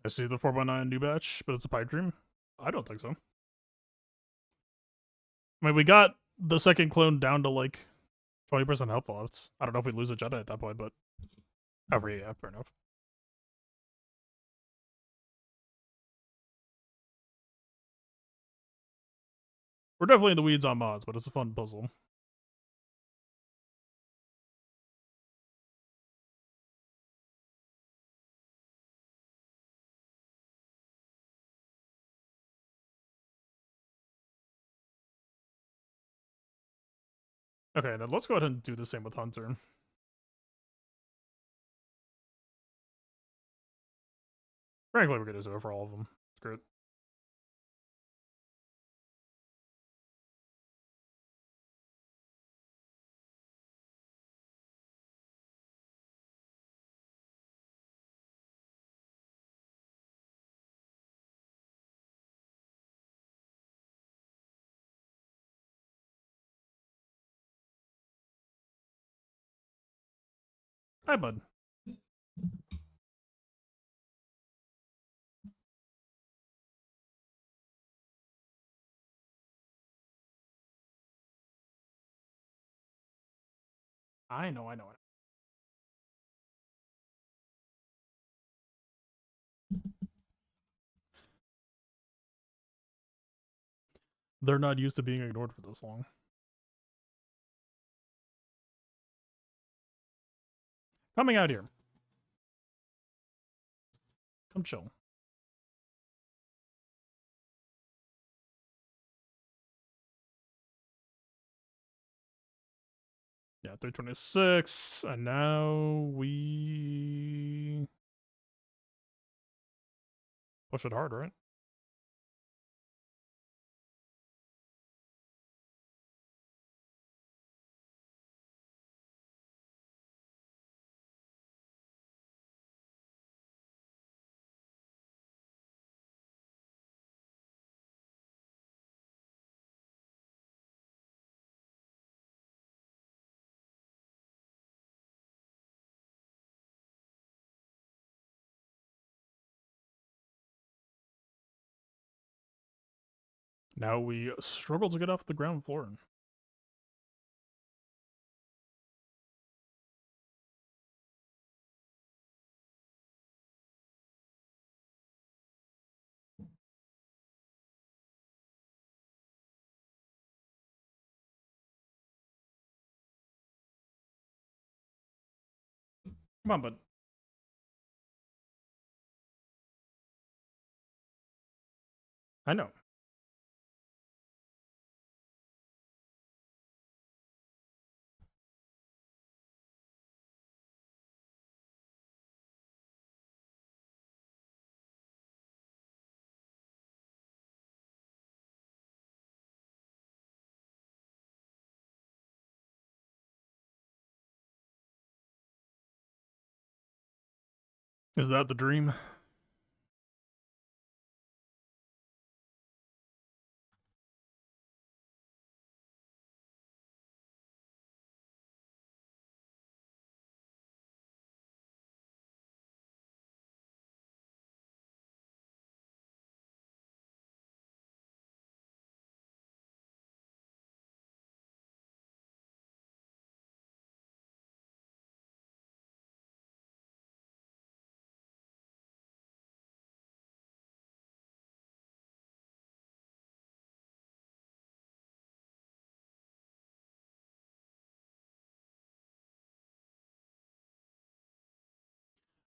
I see the 4x9 new batch, but it's a pipe dream. I don't think so. I mean, we got the second clone down to like 20% health loss. I don't know if we lose a Jedi at that point, but however, yeah, fair enough. We're definitely in the weeds on mods, but it's a fun puzzle. Okay, then let's go ahead and do the same with Hunter. Frankly, we're gonna do it for all of them. It's great. Hi, bud. I know. They're not used to being ignored for this long. Coming out here. Come chill. Yeah, 326, and now we push it hard, right? Now we struggle to get off the ground floor. Come on, bud. I know. Is that the dream?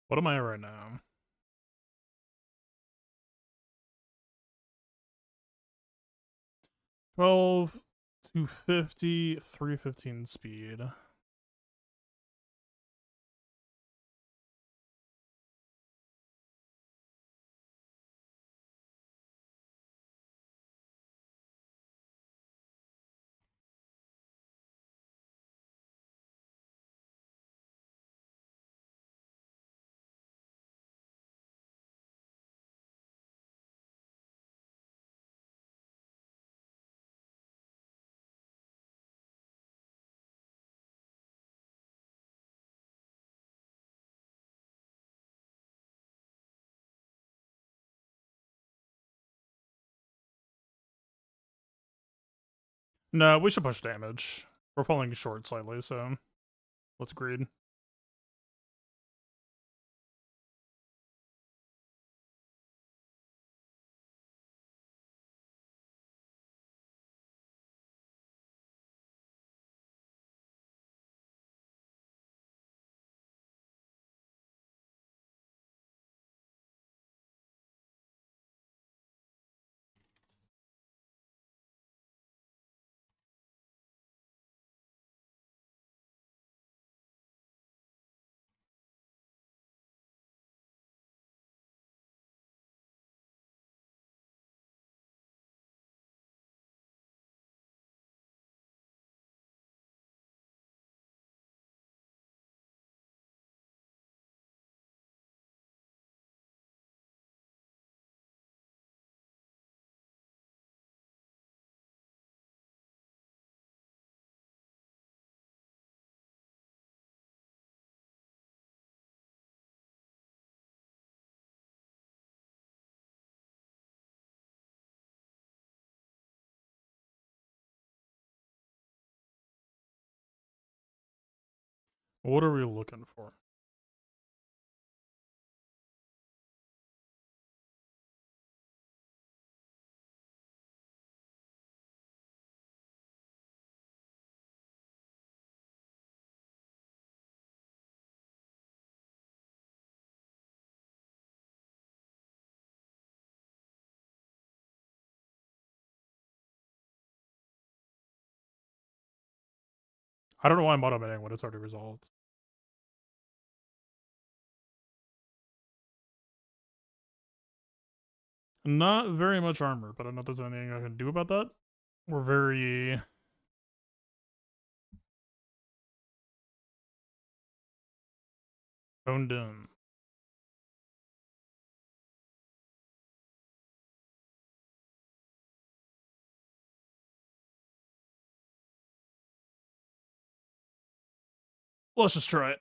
What am I right now? $12, 250, 315 speed. No, we should push damage. We're falling short slightly, so let's greed. What are we looking for? I don't know why I'm automating when it's already resolved. Not very much armor, but I don't know if there's anything I can do about that. We're very toned in. Let's just try it.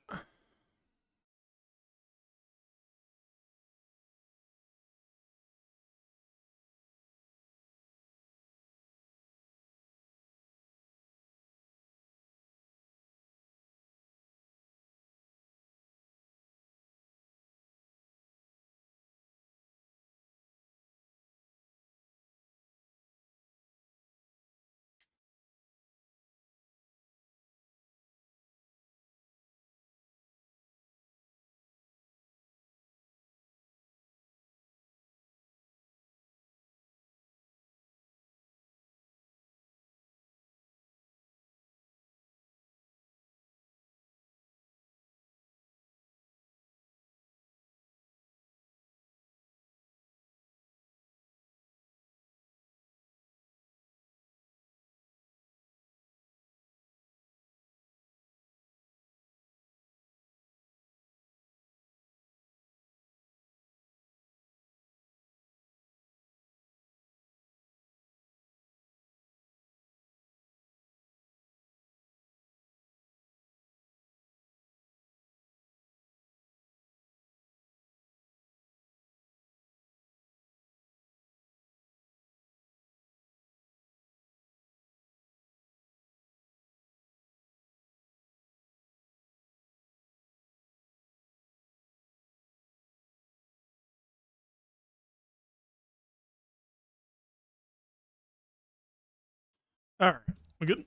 Alright, we good?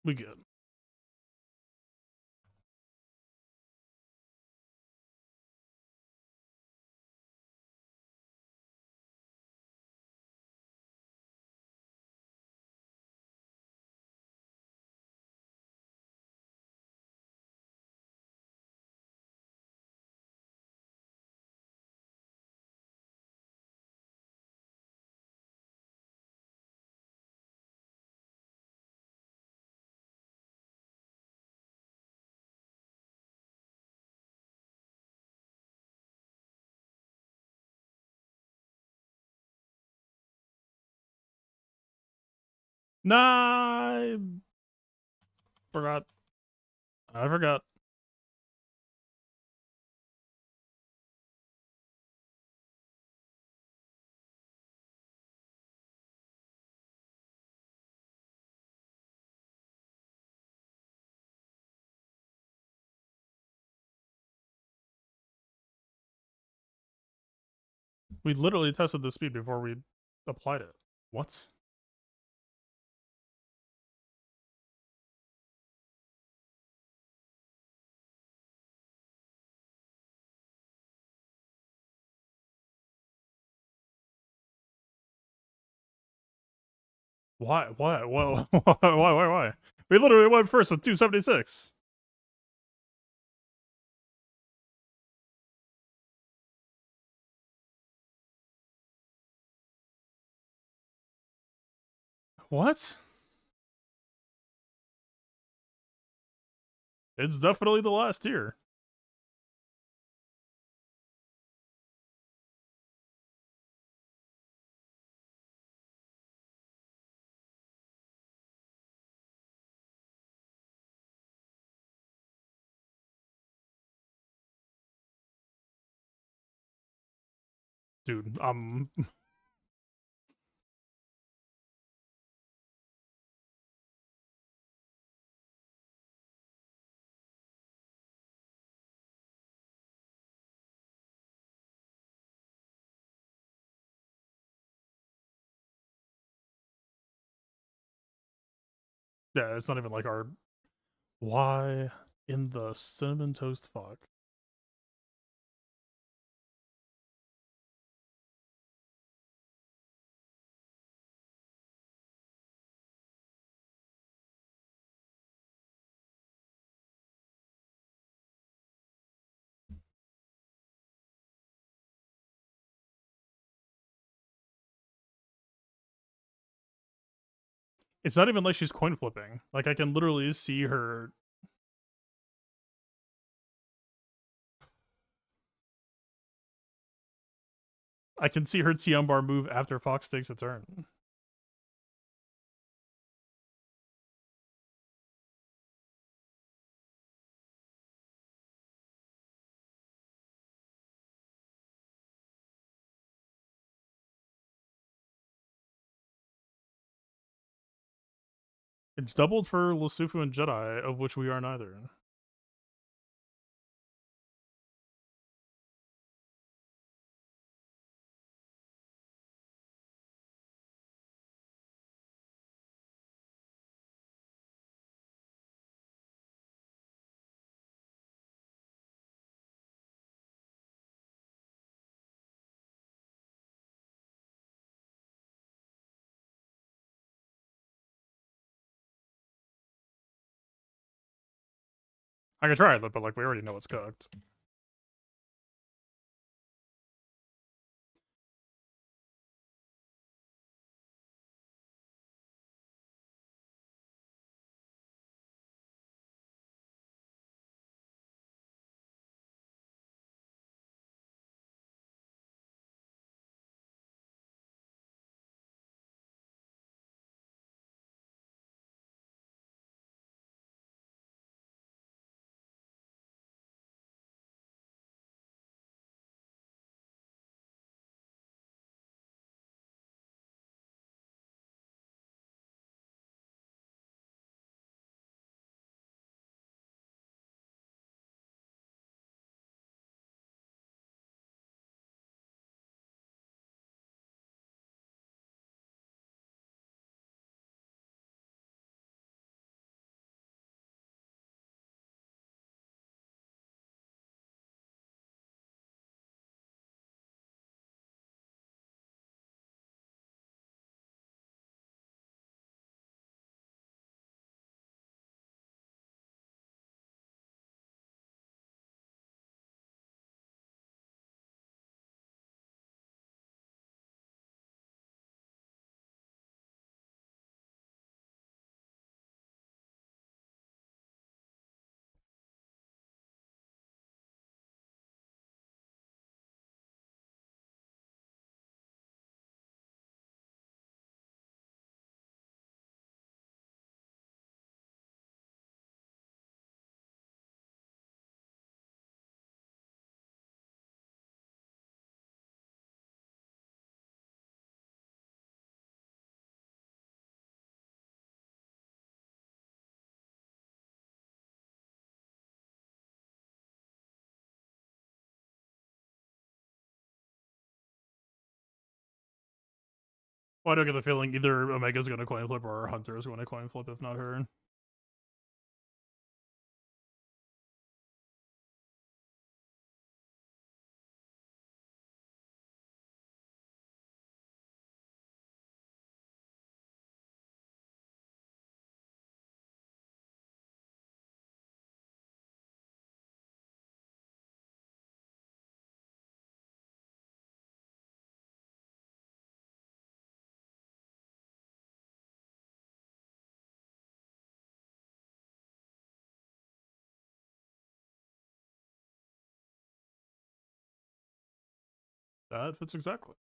We good. Nah, I forgot. I forgot. We literally tested the speed before we applied it. What? Why? Why? Whoa. Why? We literally went first with 276. What? It's definitely the last tier. Dude, yeah, it's not even like our. Why in the cinnamon toast fuck? It's not even like she's coin flipping. Like I can literally see her. I can see her TM bar move after Fox takes a turn. It's doubled for Lusufu and Jedi, of which we are neither. I can try it, but like we already know it's cooked. Well, I don't get the feeling either Omega's going to coin flip or Hunter is going to coin flip, if not her. That fits exactly.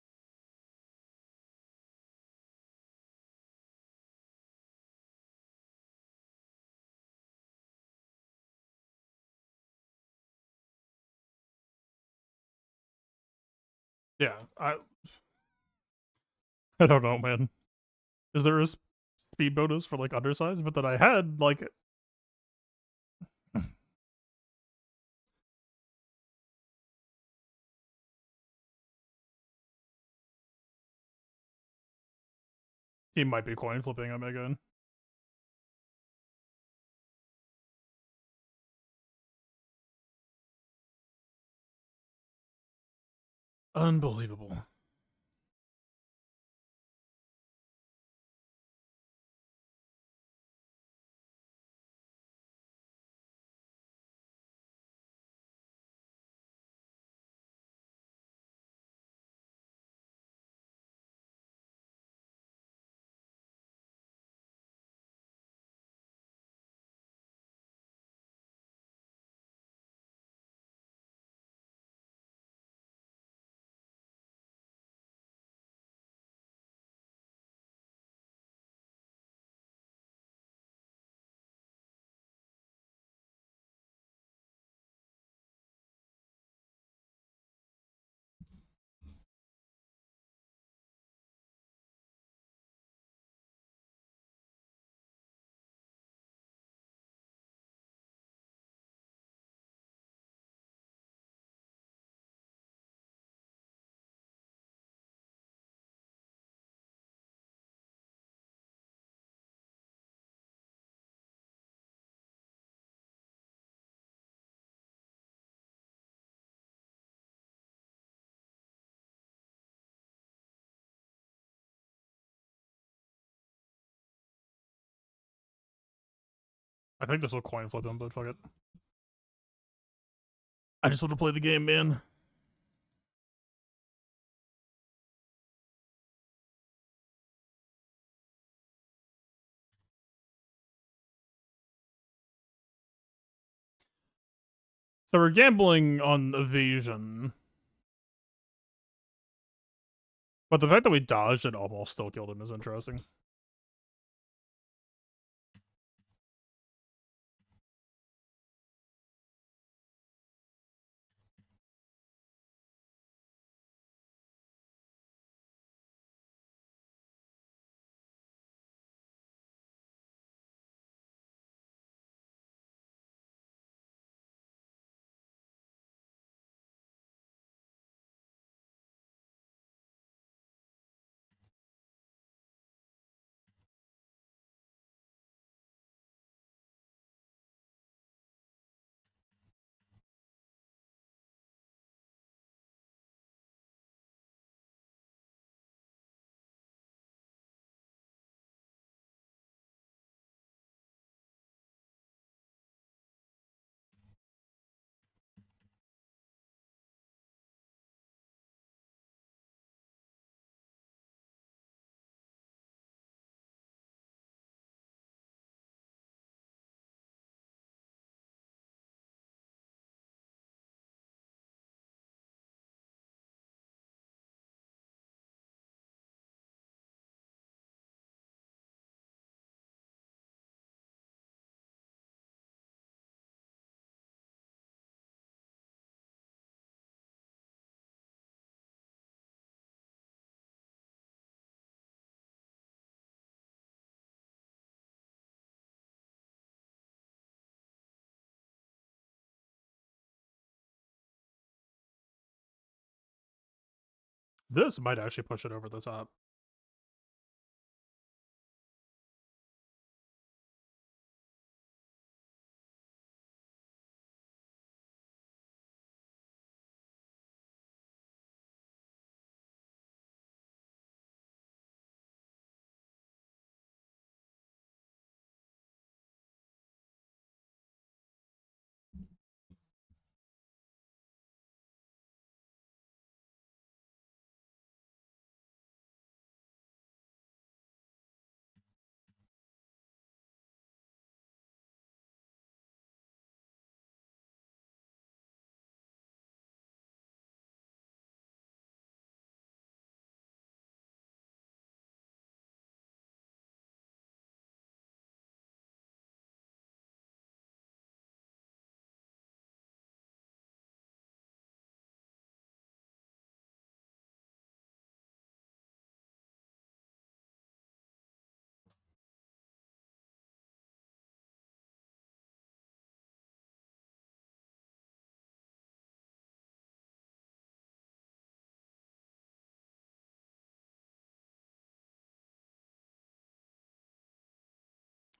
Yeah, I don't know, man. Is there a speed bonus for like undersize? But that I had like he might be coin flipping Omega. Unbelievable. I think this will coin flip him, but fuck it. I just want to play the game, man. So we're gambling on evasion. But the fact that we dodged and almost still killed him is interesting. This might actually push it over the top.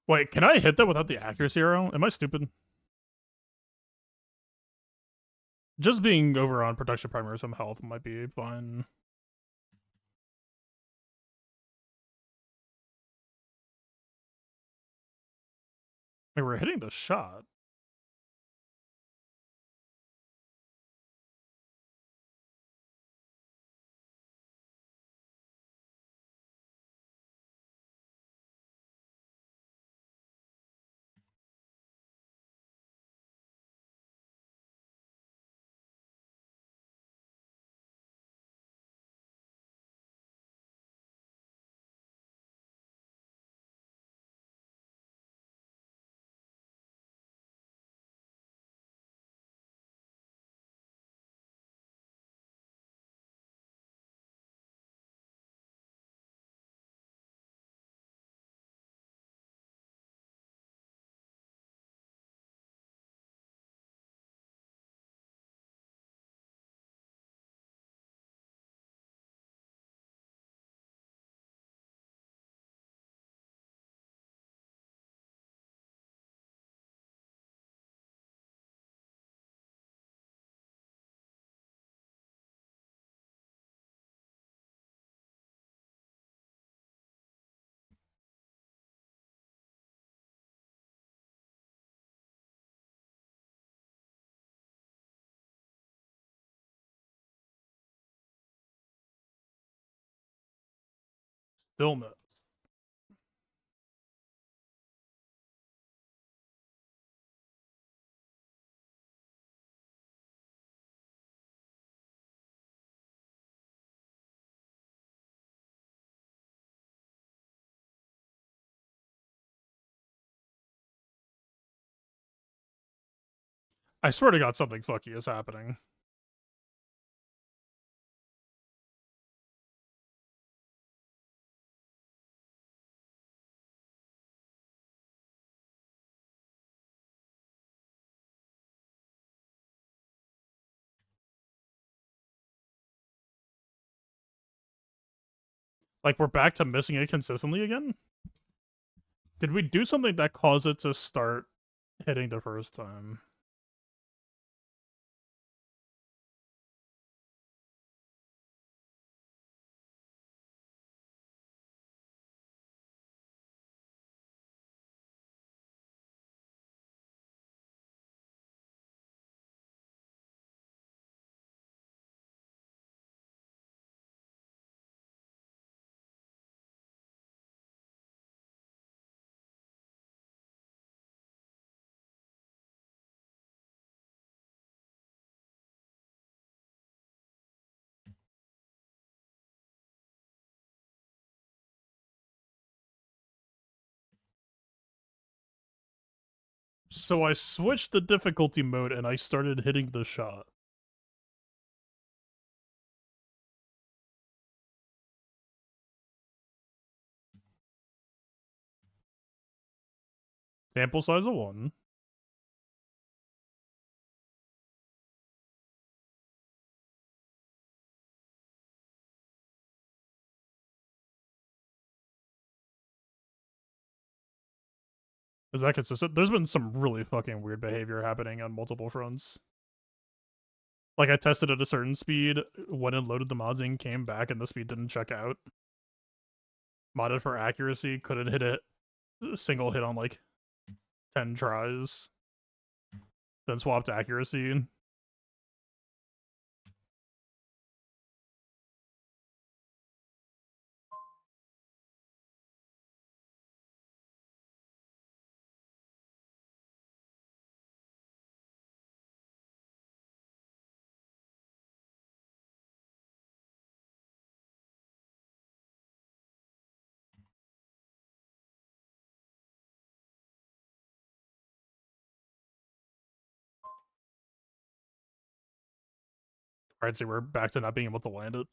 Wait, can I hit that without the accuracy arrow? Am I stupid? Just being over on protection primary some health might be fine. I mean, we're hitting the shot. Still miss. I swear to God, something fucky is happening. Like, we're back to missing it consistently again? Did we do something that caused it to start hitting the first time? So I switched the difficulty mode and I started hitting the shot. Sample size of 1. Is that consistent? There's been some really fucking weird behavior happening on multiple fronts. Like, I tested at a certain speed, went and loaded the mods in, came back, and the speed didn't check out. Modded for accuracy, couldn't hit it a single hit on like 10 tries. Then swapped accuracy. Alright, so we're back to not being able to land it.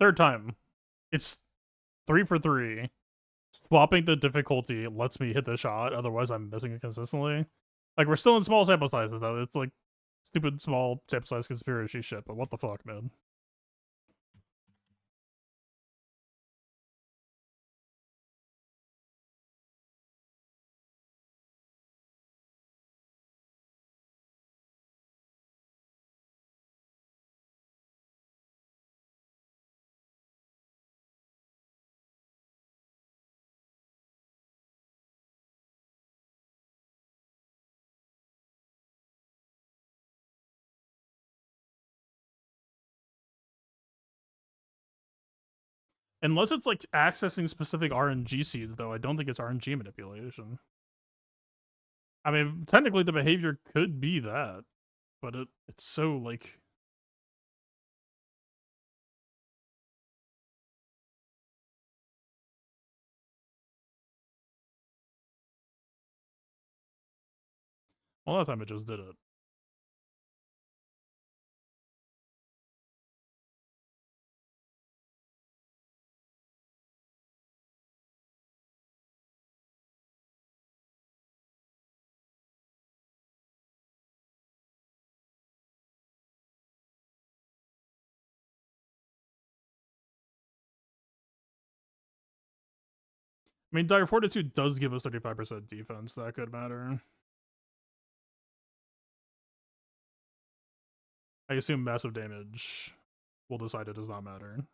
Third time. It's 3 for 3. Swapping the difficulty lets me hit the shot, otherwise I'm missing it consistently. Like, we're still in small sample sizes, though. It's like stupid small sample size conspiracy shit, but what the fuck, man? Unless it's like accessing specific RNG seeds, though, I don't think it's RNG manipulation. I mean, technically the behavior could be that, but it's so like. Well, that time it just did it. I mean, Dire Fortitude does give us 35% defense. That could matter. I assume massive damage will decide it does not matter.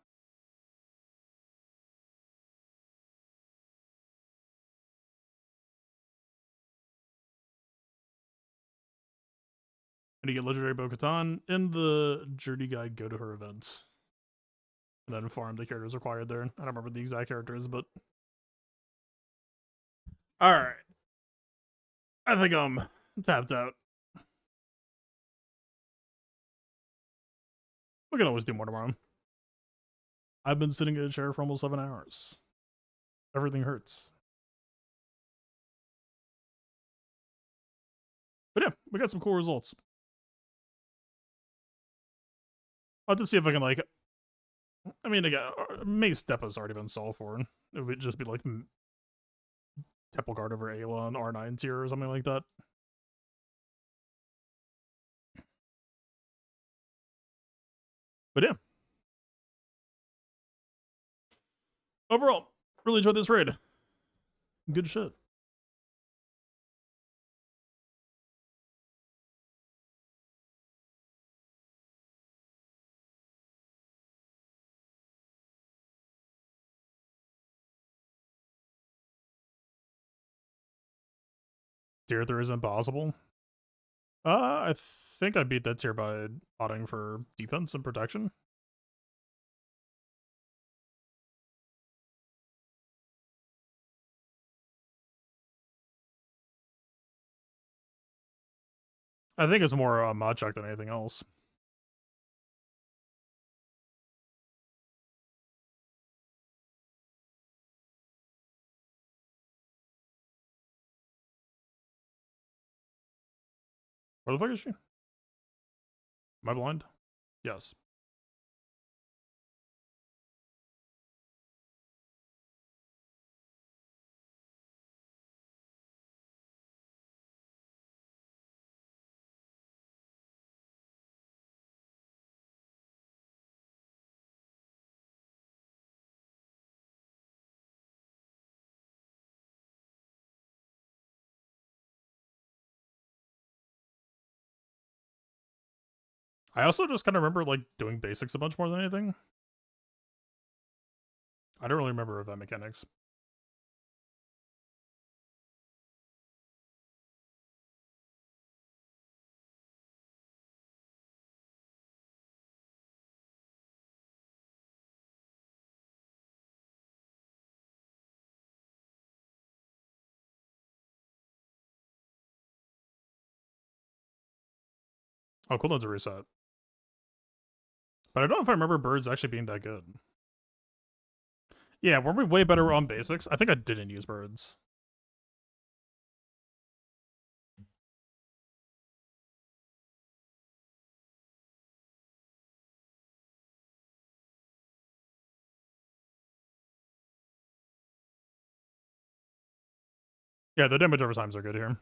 And you get legendary Bo-Katan in the Journey Guide. Go to her events, and then farm the characters required there. I don't remember the exact characters, but all right. I think I'm tapped out. We can always do more tomorrow. I've been sitting in a chair for almost 7 hours. Everything hurts. But yeah, we got some cool results. I'll just see if I can, like, I mean, again, Mace Depot's already been solved for. It would just be like Temple Guard over Ayla on R9 tier or something like that. But yeah. Overall, really enjoyed this raid. Good shit. Tier 3 is impossible. I think I beat that tier by botting for defense and protection. I think it's more mod check than anything else. Where the fuck is she? Am I blind? Yes. I also just kind of remember, like, doing basics a bunch more than anything. I don't really remember event mechanics. Oh, cooldown's a reset. But I don't know if I remember birds actually being that good. Yeah, were we way better on basics? I think I didn't use birds. Yeah, the damage over times are good here.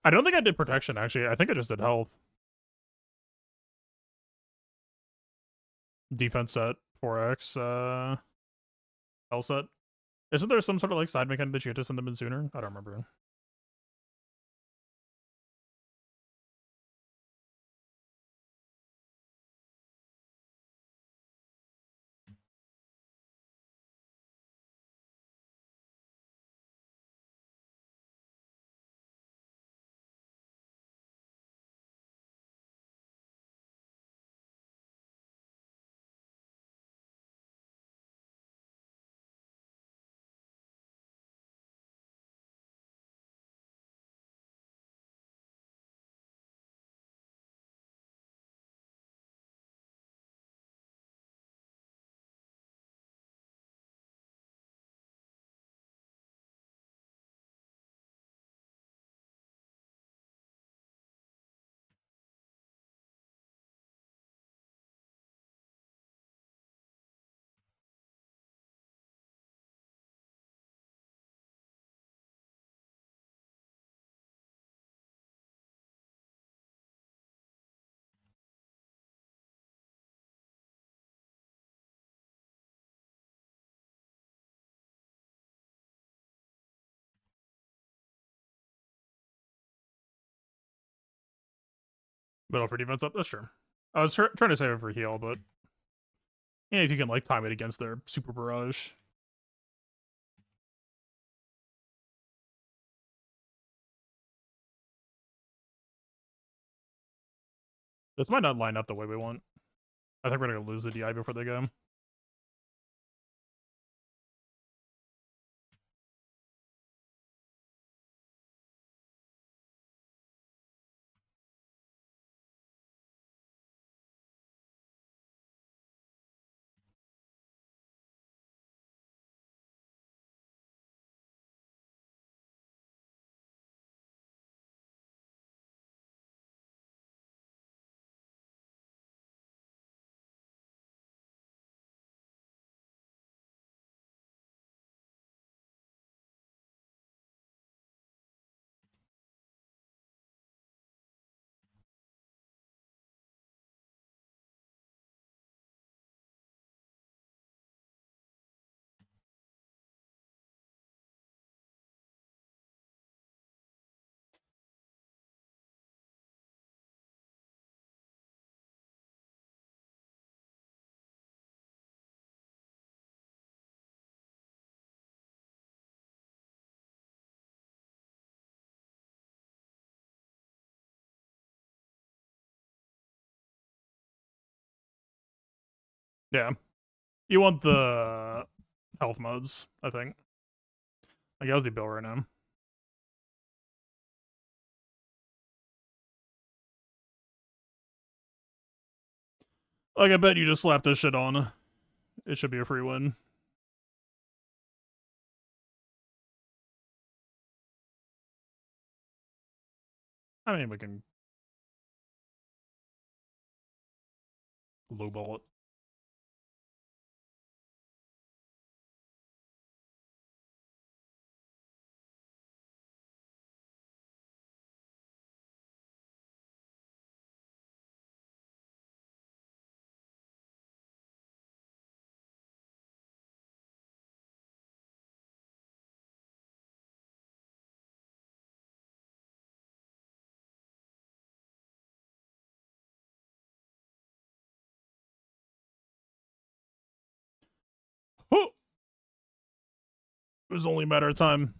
I don't think I did protection, actually. I think I just did health. Defense set, 4x, health set. Isn't there some sort of like side mechanic that you had to send them in sooner? I don't remember. Middle for defense up, that's true. I was trying to save it for heal, but yeah, if you can like time it against their super barrage. This might not line up the way we want. I think we're gonna lose the DI before they go. Yeah. You want the health modes, I think. Like, how's the bill right now? Like, I bet you just slap this shit on. It should be a free win. I mean, we can lowball it. Oh! It was only a matter of time.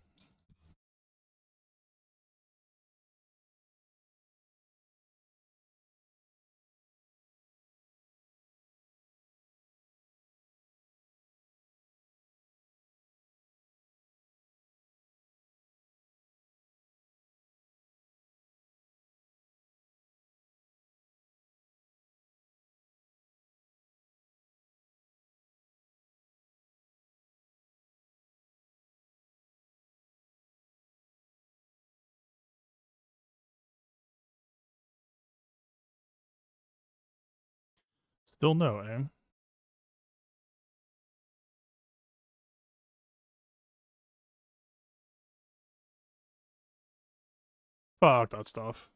Still no, eh? Fuck that stuff.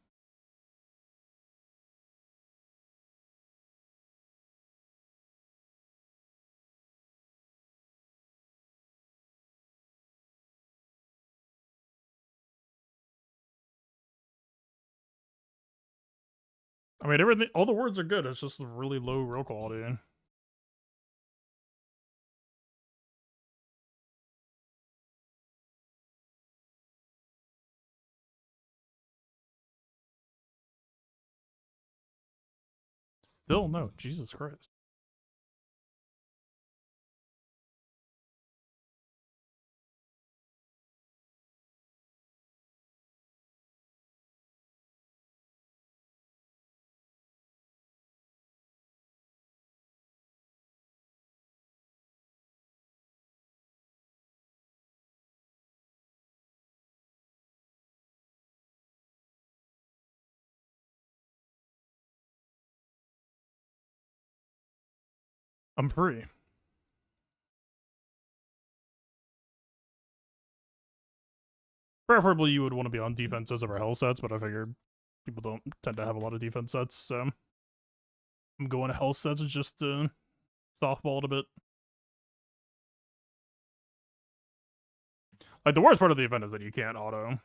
I mean, everything, all the words are good. It's just really low roll quality. Still no. Jesus Christ. I'm free. Preferably you would want to be on defenses over health sets, but I figured people don't tend to have a lot of defense sets, so I'm going to health sets just to softball it a bit. Like, the worst part of the event is that you can't auto.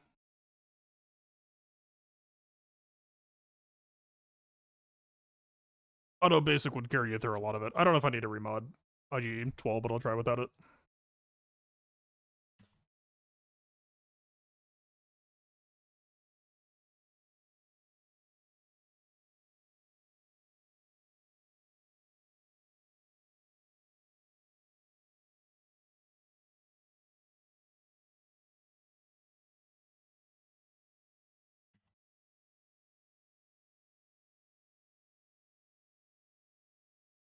Auto basic would carry you through a lot of it. I don't know if I need to remod IG 12, but I'll try without it.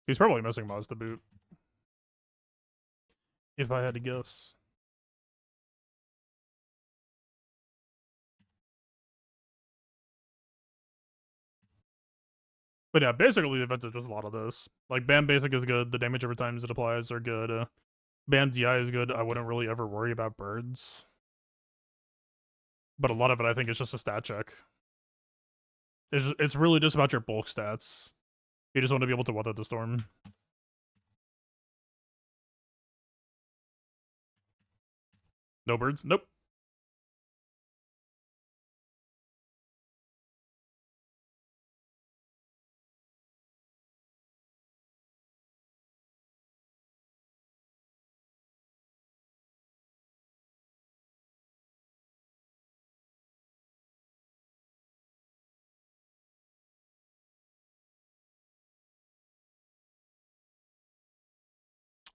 He's probably missing mods to boot, if I had to guess. But yeah, basically the event is just a lot of this. Like, BAM basic is good, the damage over times it applies are good, BAM DI is good, I wouldn't really ever worry about birds. But a lot of it I think is just a stat check. It's really just about your bulk stats. You just want to be able to weather the storm. No birds? Nope.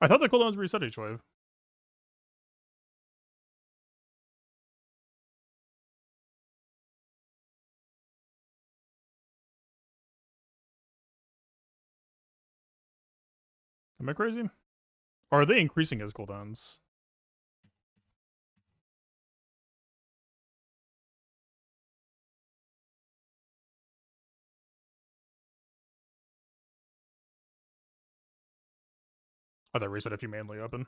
I thought the cooldowns reset each wave. Am I crazy? Or are they increasing his cooldowns? Oh, they reset if you manually open.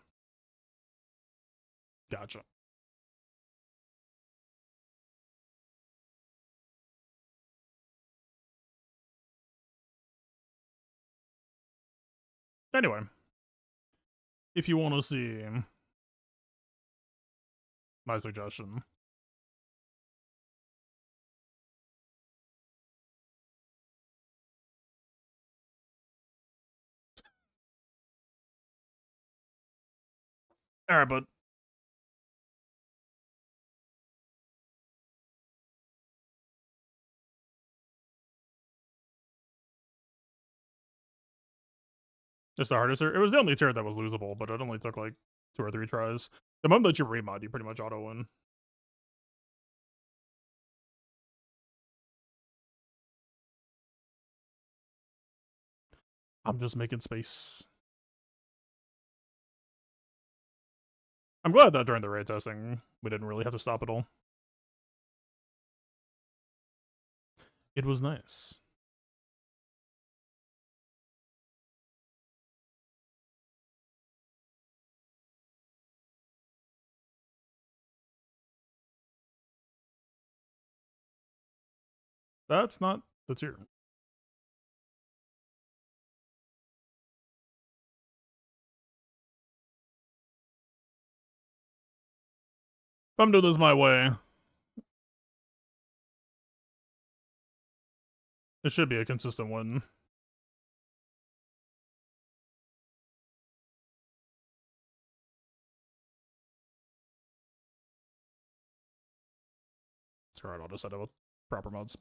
Gotcha. Anyway, if you want to see my suggestion, alright, but it's the hardest tier. It was the only tier that was losable, but it only took like 2 or 3 tries. The moment that you remod, you pretty much auto win. I'm just making space. I'm glad that during the raid testing, we didn't really have to stop it all. It was nice. That's not the tier. If I'm doing this my way, it should be a consistent win. It's alright, I'll just set it with proper mods.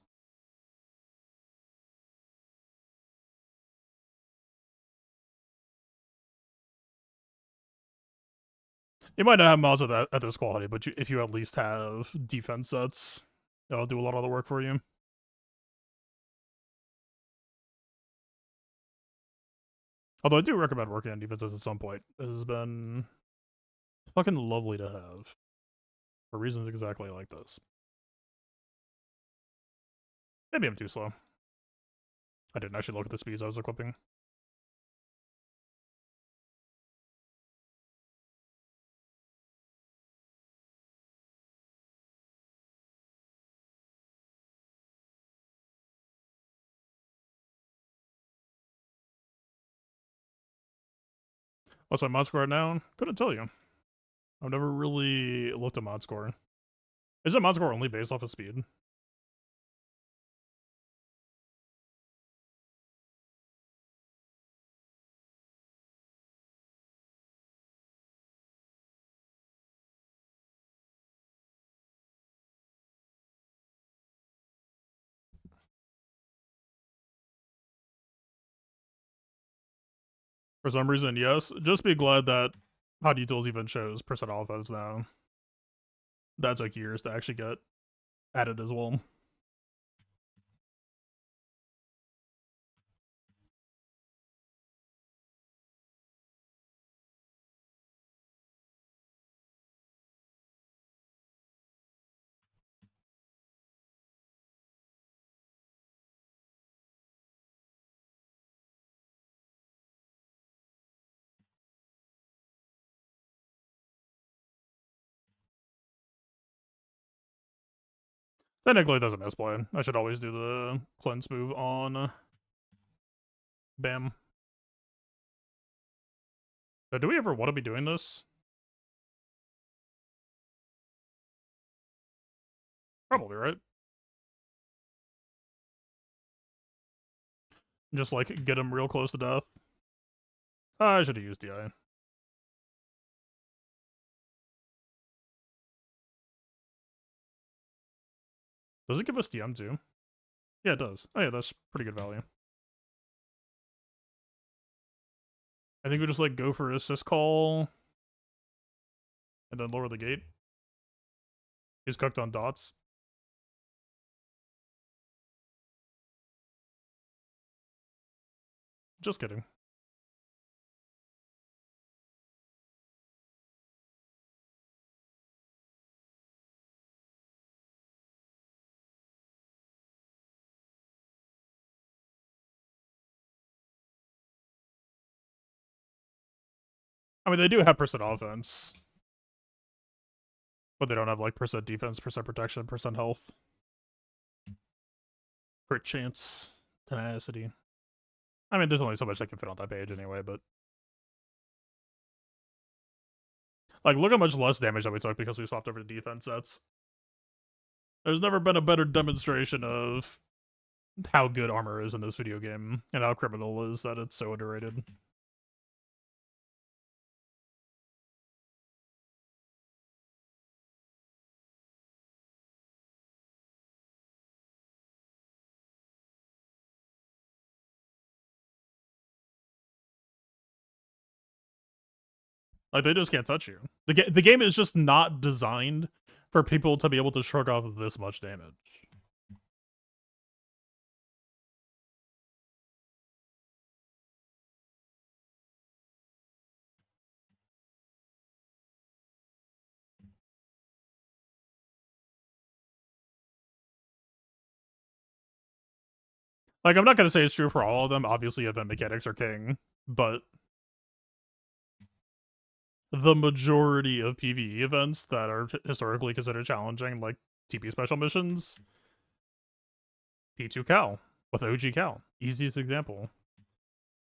You might not have mods at this quality, but if you at least have defense sets, that'll do a lot of the work for you. Although I do recommend working on defenses at some point. This has been fucking lovely to have. For reasons exactly like this. Maybe I'm too slow. I didn't actually look at the speeds I was equipping. What's my mod score now? Couldn't tell you. I've never really looked at mod score. Is it mod score only based off of speed? For some reason, yes. Just be glad that Hotutils even shows percent offense now. That took years to actually get added as well. Technically, it doesn't misplay. I should always do the cleanse move on Bam. So do we ever want to be doing this? Probably, right? Just like get him real close to death. I should have used DI. Does it give us DM too? Yeah, it does. Oh yeah, that's pretty good value. I think we just like go for assist call and then lower the gate. He's cooked on dots. Just kidding. I mean, they do have percent offense, but they don't have like percent defense, percent protection, percent health, crit chance, tenacity. I mean, there's only so much I can fit on that page anyway, but like, look how much less damage that we took because we swapped over to defense sets. There's never been a better demonstration of how good armor is in this video game and how criminal it is that it's so underrated. Like, they just can't touch you. The game is just not designed for people to be able to shrug off this much damage. Like, I'm not going to say it's true for all of them. Obviously, event mechanics are king, but the majority of PvE events that are historically considered challenging, like TP special missions, P2 Cal with OG Cal. Easiest example.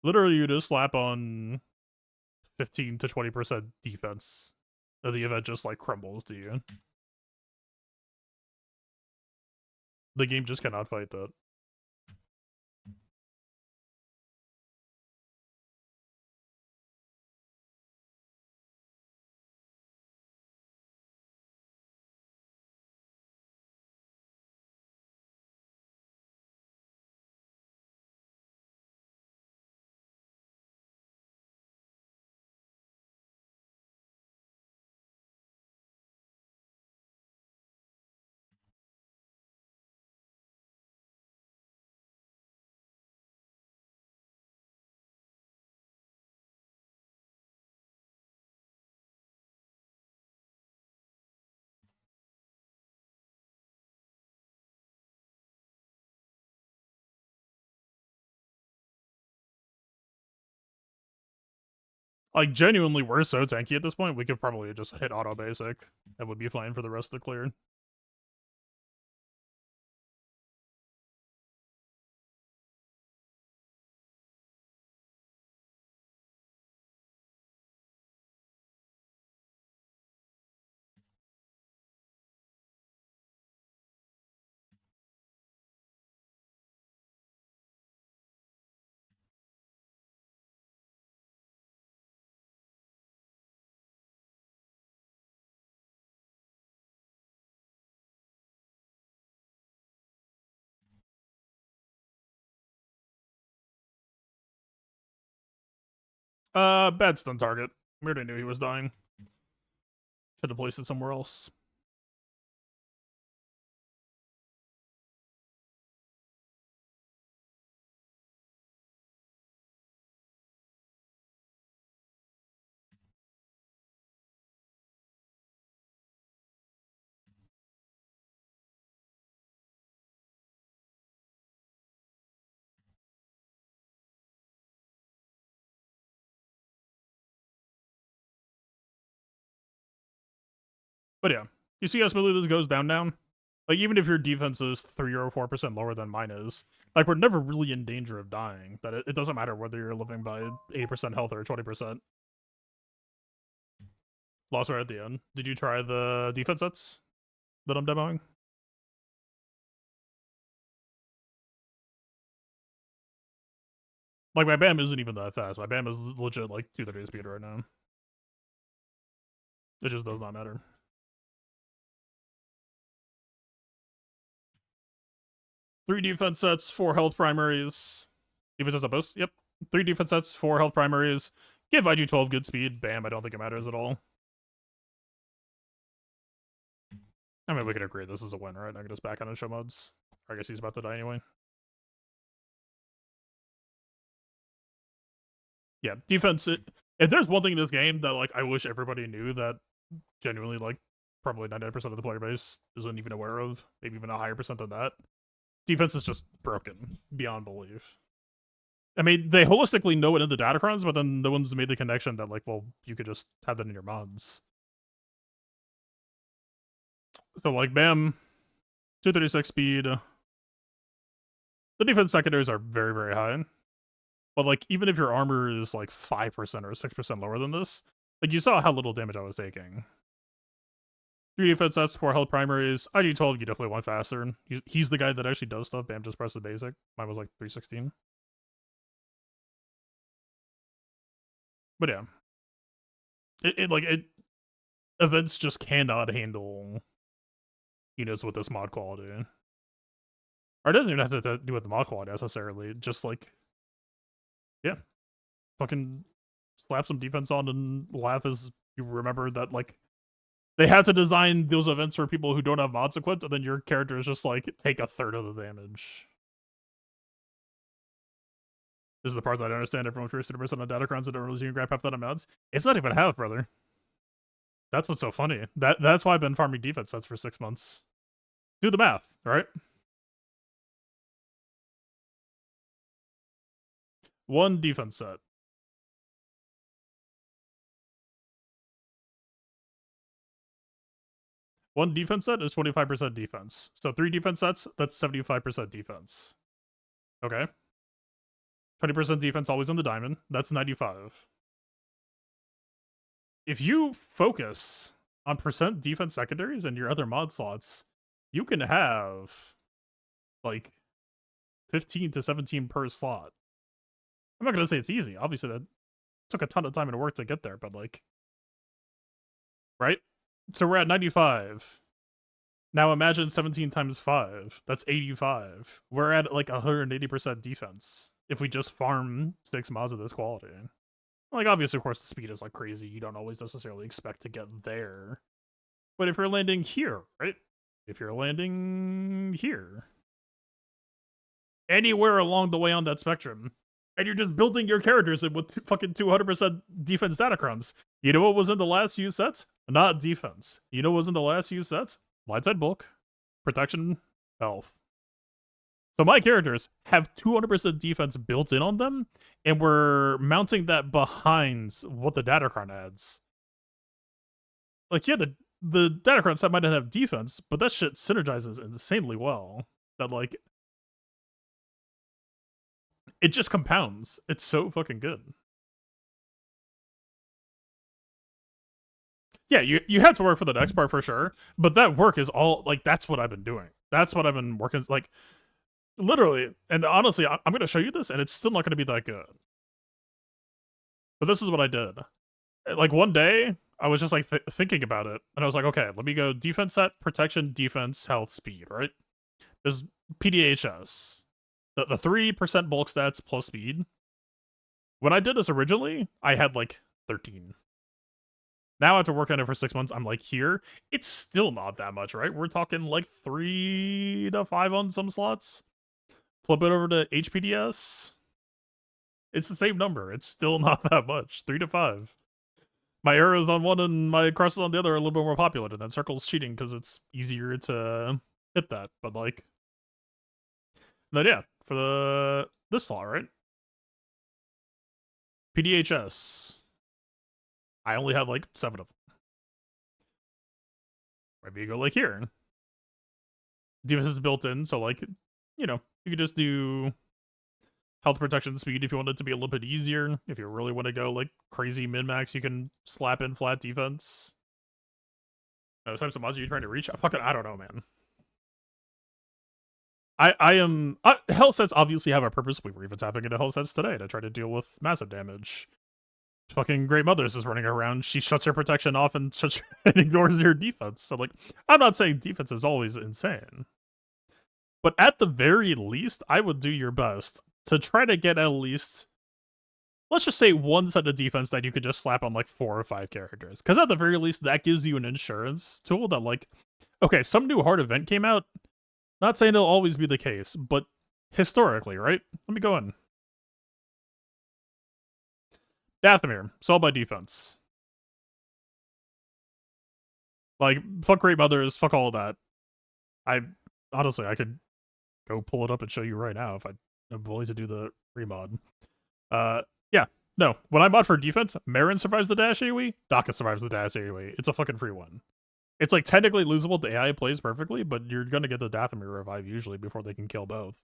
Literally, you just slap on 15 to 20% defense, and the event just like crumbles to you. The game just cannot fight that. Like, genuinely, we're so tanky at this point, we could probably just hit auto basic. That would be fine for the rest of the clear. Bad stun target. We already knew he was dying. Should have placed it somewhere else. But yeah, you see how smoothly this goes down? Like, even if your defense is 3 or 4% lower than mine is, like, we're never really in danger of dying. That it doesn't matter whether you're living by 80% health or 20%. Lost right at the end. Did you try the defense sets that I'm demoing? Like, my BAM isn't even that fast. My BAM is legit, like, 230 speed right now. It just does not matter. Three defense sets, 4 health primaries. Defense sets on both? Yep. 3 defense sets, 4 health primaries. Give IG-12 good speed. Bam, I don't think it matters at all. I mean, we could agree this is a win, right? I can just back on and show modes. I guess he's about to die anyway. Yeah, defense. If there's one thing in this game that, like, I wish everybody knew that genuinely, like, probably 99% of the player base isn't even aware of, maybe even a higher percent than that, defense is just broken beyond belief. I mean, they holistically know it in the datacrons, but then no one's made the connection that, like, well, you could just have that in your mods. So, like, bam, 236 speed. The defense secondaries are very, very high. But, like, even if your armor is, like, 5% or 6% lower than this, like, you saw how little damage I was taking. 3 defense sets, 4 health primaries. IG-12, you definitely want faster. He's the guy that actually does stuff. Bam, just press the basic. Mine was, like, 316. But, yeah. Events just cannot handle units with this mod quality. Or it doesn't even have to do with the mod quality necessarily. Just, like, yeah. Fucking slap some defense on and laugh as you remember that, like, they had to design those events for people who don't have mods equipped, and then your character is just like, take a third of the damage. This is the part that I understand. Everyone's 50% on datacrons and don't really even grab half that on mods. It's not even half, brother. That's what's so funny. That's why I've been farming defense sets for 6 months. Do the math, right? 1 defense set. One defense set is 25% defense. So 3 defense sets, that's 75% defense. Okay. 20% defense always on the diamond. That's 95. If you focus on percent defense secondaries and your other mod slots, you can have like 15 to 17 per slot. I'm not gonna say it's easy. Obviously, that took a ton of time and work to get there, but like, right? So we're at 95. Now imagine 17 times 5. That's 85. We're at like 180% defense if we just farm 6 mods of this quality. Like, obviously, of course, the speed is like crazy. You don't always necessarily expect to get there. But if you're landing here, right? If you're landing here, anywhere along the way on that spectrum, and you're just building your characters in with fucking 200% defense datacrons. You know what was in the last few sets? Not defense. You know what was in the last few sets? Light side bulk, protection, health. So my characters have 200% defense built in on them, and we're mounting that behind what the datacron adds. Like, yeah, the datacron set might not have defense, but that shit synergizes insanely well. That, like, it just compounds. It's so fucking good. Yeah, you have to work for the next part for sure, but that work is all, like, that's what I've been doing. That's what I've been working, like, literally, and honestly, I'm going to show you this, and it's still not going to be that good. But this is what I did. Like, one day, I was just, like, thinking about it, and I was like, okay, let me go defense set, protection, defense, health, speed, right? There's PDHS. The 3% bulk stats plus speed. When I did this originally, I had, like, 13. Now after working on it for 6 months, I'm like, here, it's still not that much, right? We're talking, like, 3 to 5 on some slots. Flip it over to HPDS. It's the same number. It's still not that much. 3 to 5. My arrows on one and my crosses on the other are a little bit more populated. That circle's cheating because it's easier to hit that. But, like, but yeah, for this slot, right? PDHS. I only have like 7 of them. Maybe you go like here. Defense is built in, so like, you know, you could just do health, protection, speed if you want it to be a little bit easier. If you really want to go like crazy min-max, you can slap in flat defense. Those types of mods are you trying to reach? I don't know, man. I am health sets obviously have a purpose. We were even tapping into health sets today to try to deal with massive damage. Fucking Great Mothers is running around. She shuts her protection off and ignores your defense. So, like, I'm not saying defense is always insane. But at the very least, I would do your best to try to get at least, let's just say, 1 set of defense that you could just slap on, like, 4 or 5 characters. Because at the very least, that gives you an insurance tool that, like, okay, some new hard event came out. Not saying it'll always be the case, but historically, right? Let me go in. Dathomir, solved by defense. Like, fuck Great Mothers, fuck all of that. Honestly, I could go pull it up and show you right now if I'm willing to do the remod. Yeah, no. When I mod for defense, Marin survives the dash AoE, Daka survives the dash AoE. It's a fucking free one. It's like technically losable, the AI plays perfectly, but you're gonna get the Dathomir revive usually before they can kill both.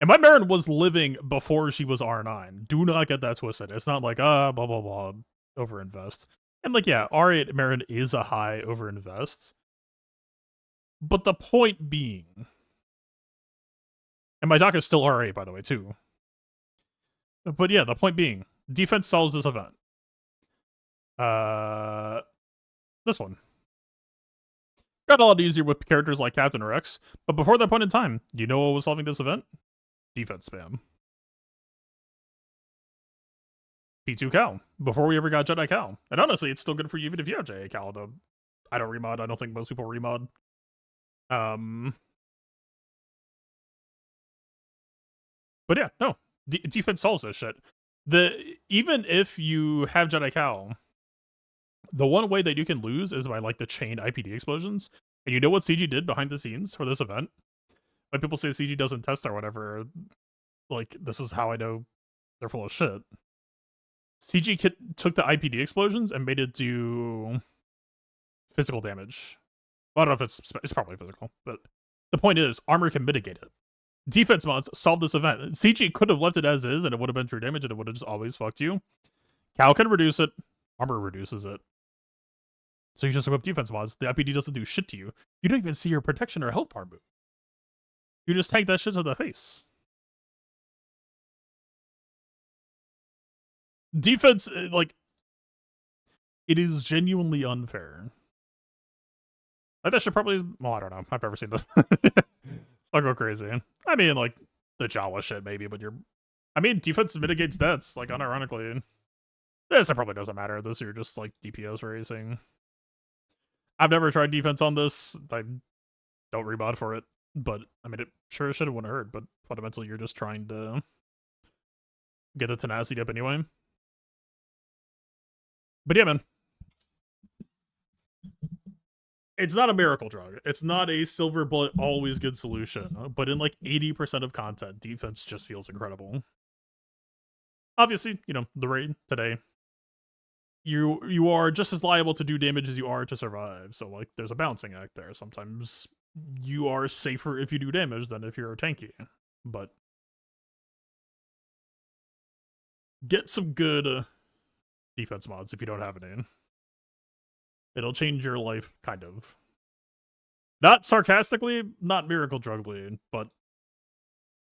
And my Marin was living before she was R9. Do not get that twisted. It's not like, blah, blah, blah, overinvest. And like, yeah, R8 Marin is a high overinvest. But the point being, and my doc is still R8, by the way, too. But yeah, the point being, defense solves this event. This one. Got a lot easier with characters like Captain Rex, but before that point in time, you know what was solving this event? Defense spam. P2 Cal, before we ever got Jedi Cal. And honestly, it's still good for you even if you have Jedi Cal, though I don't remod. I don't think most people remod. But yeah, no. Defense solves this shit. Even if you have Jedi Cal, the one way that you can lose is by like the chained IPD explosions. And you know what CG did behind the scenes for this event? When people say CG doesn't test or whatever, like, this is how I know they're full of shit. CG took the IPD explosions and made it do physical damage. Well, I don't know if it's probably physical, but the point is, armor can mitigate it. Defense mods solve this event. CG could have left it as is, and it would have been true damage, and it would have just always fucked you. Cal can reduce it. Armor reduces it. So you just equip defense mods. The IPD doesn't do shit to you. You don't even see your protection or health bar move. You just tank that shit to the face. Defense, like, it is genuinely unfair. Like, that should probably, well, I don't know. I've never seen this. I'll go crazy. I mean, like, the Jawa shit, maybe, but I mean, defense mitigates deaths, like, unironically. This probably doesn't matter. This, you're just, like, DPS racing. I've never tried defense on this. I don't remod for it. But, I mean, it sure should have wouldn't hurt, but fundamentally, you're just trying to get the tenacity up anyway. But yeah, man. It's not a miracle drug. It's not a silver bullet, always good solution. But in like 80% of content, defense just feels incredible. Obviously, you know, the raid today, you are just as liable to do damage as you are to survive. So, like, there's a balancing act there. Sometimes you are safer if you do damage than if you're tanky. But get some good defense mods if you don't have any. It'll change your life, kind of. Not sarcastically, not miracle drugly, but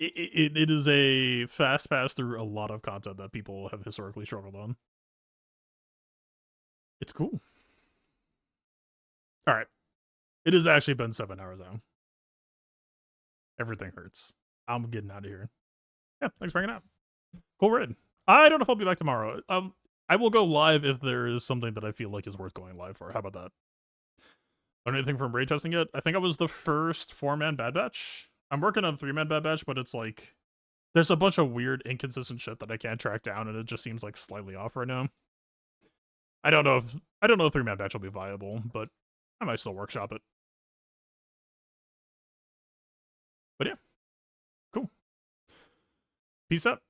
it is a fast pass through a lot of content that people have historically struggled on. It's cool. Alright. It has actually been 7 hours now. Everything hurts. I'm getting out of here. Yeah, thanks for hanging out. Cool raid. I don't know if I'll be back tomorrow. I will go live if there is something that I feel like is worth going live for. How about that? Learn anything from raid testing yet? I think I was the first 4-man Bad Batch. I'm working on 3-man Bad Batch, but it's like there's a bunch of weird, inconsistent shit that I can't track down, and it just seems like slightly off right now. I don't know if 3-man Batch will be viable, but I might still workshop it. But yeah, cool. Peace out.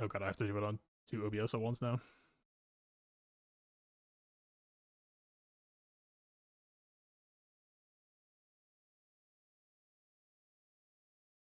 Oh god, I have to do it on 2 OBS at once now.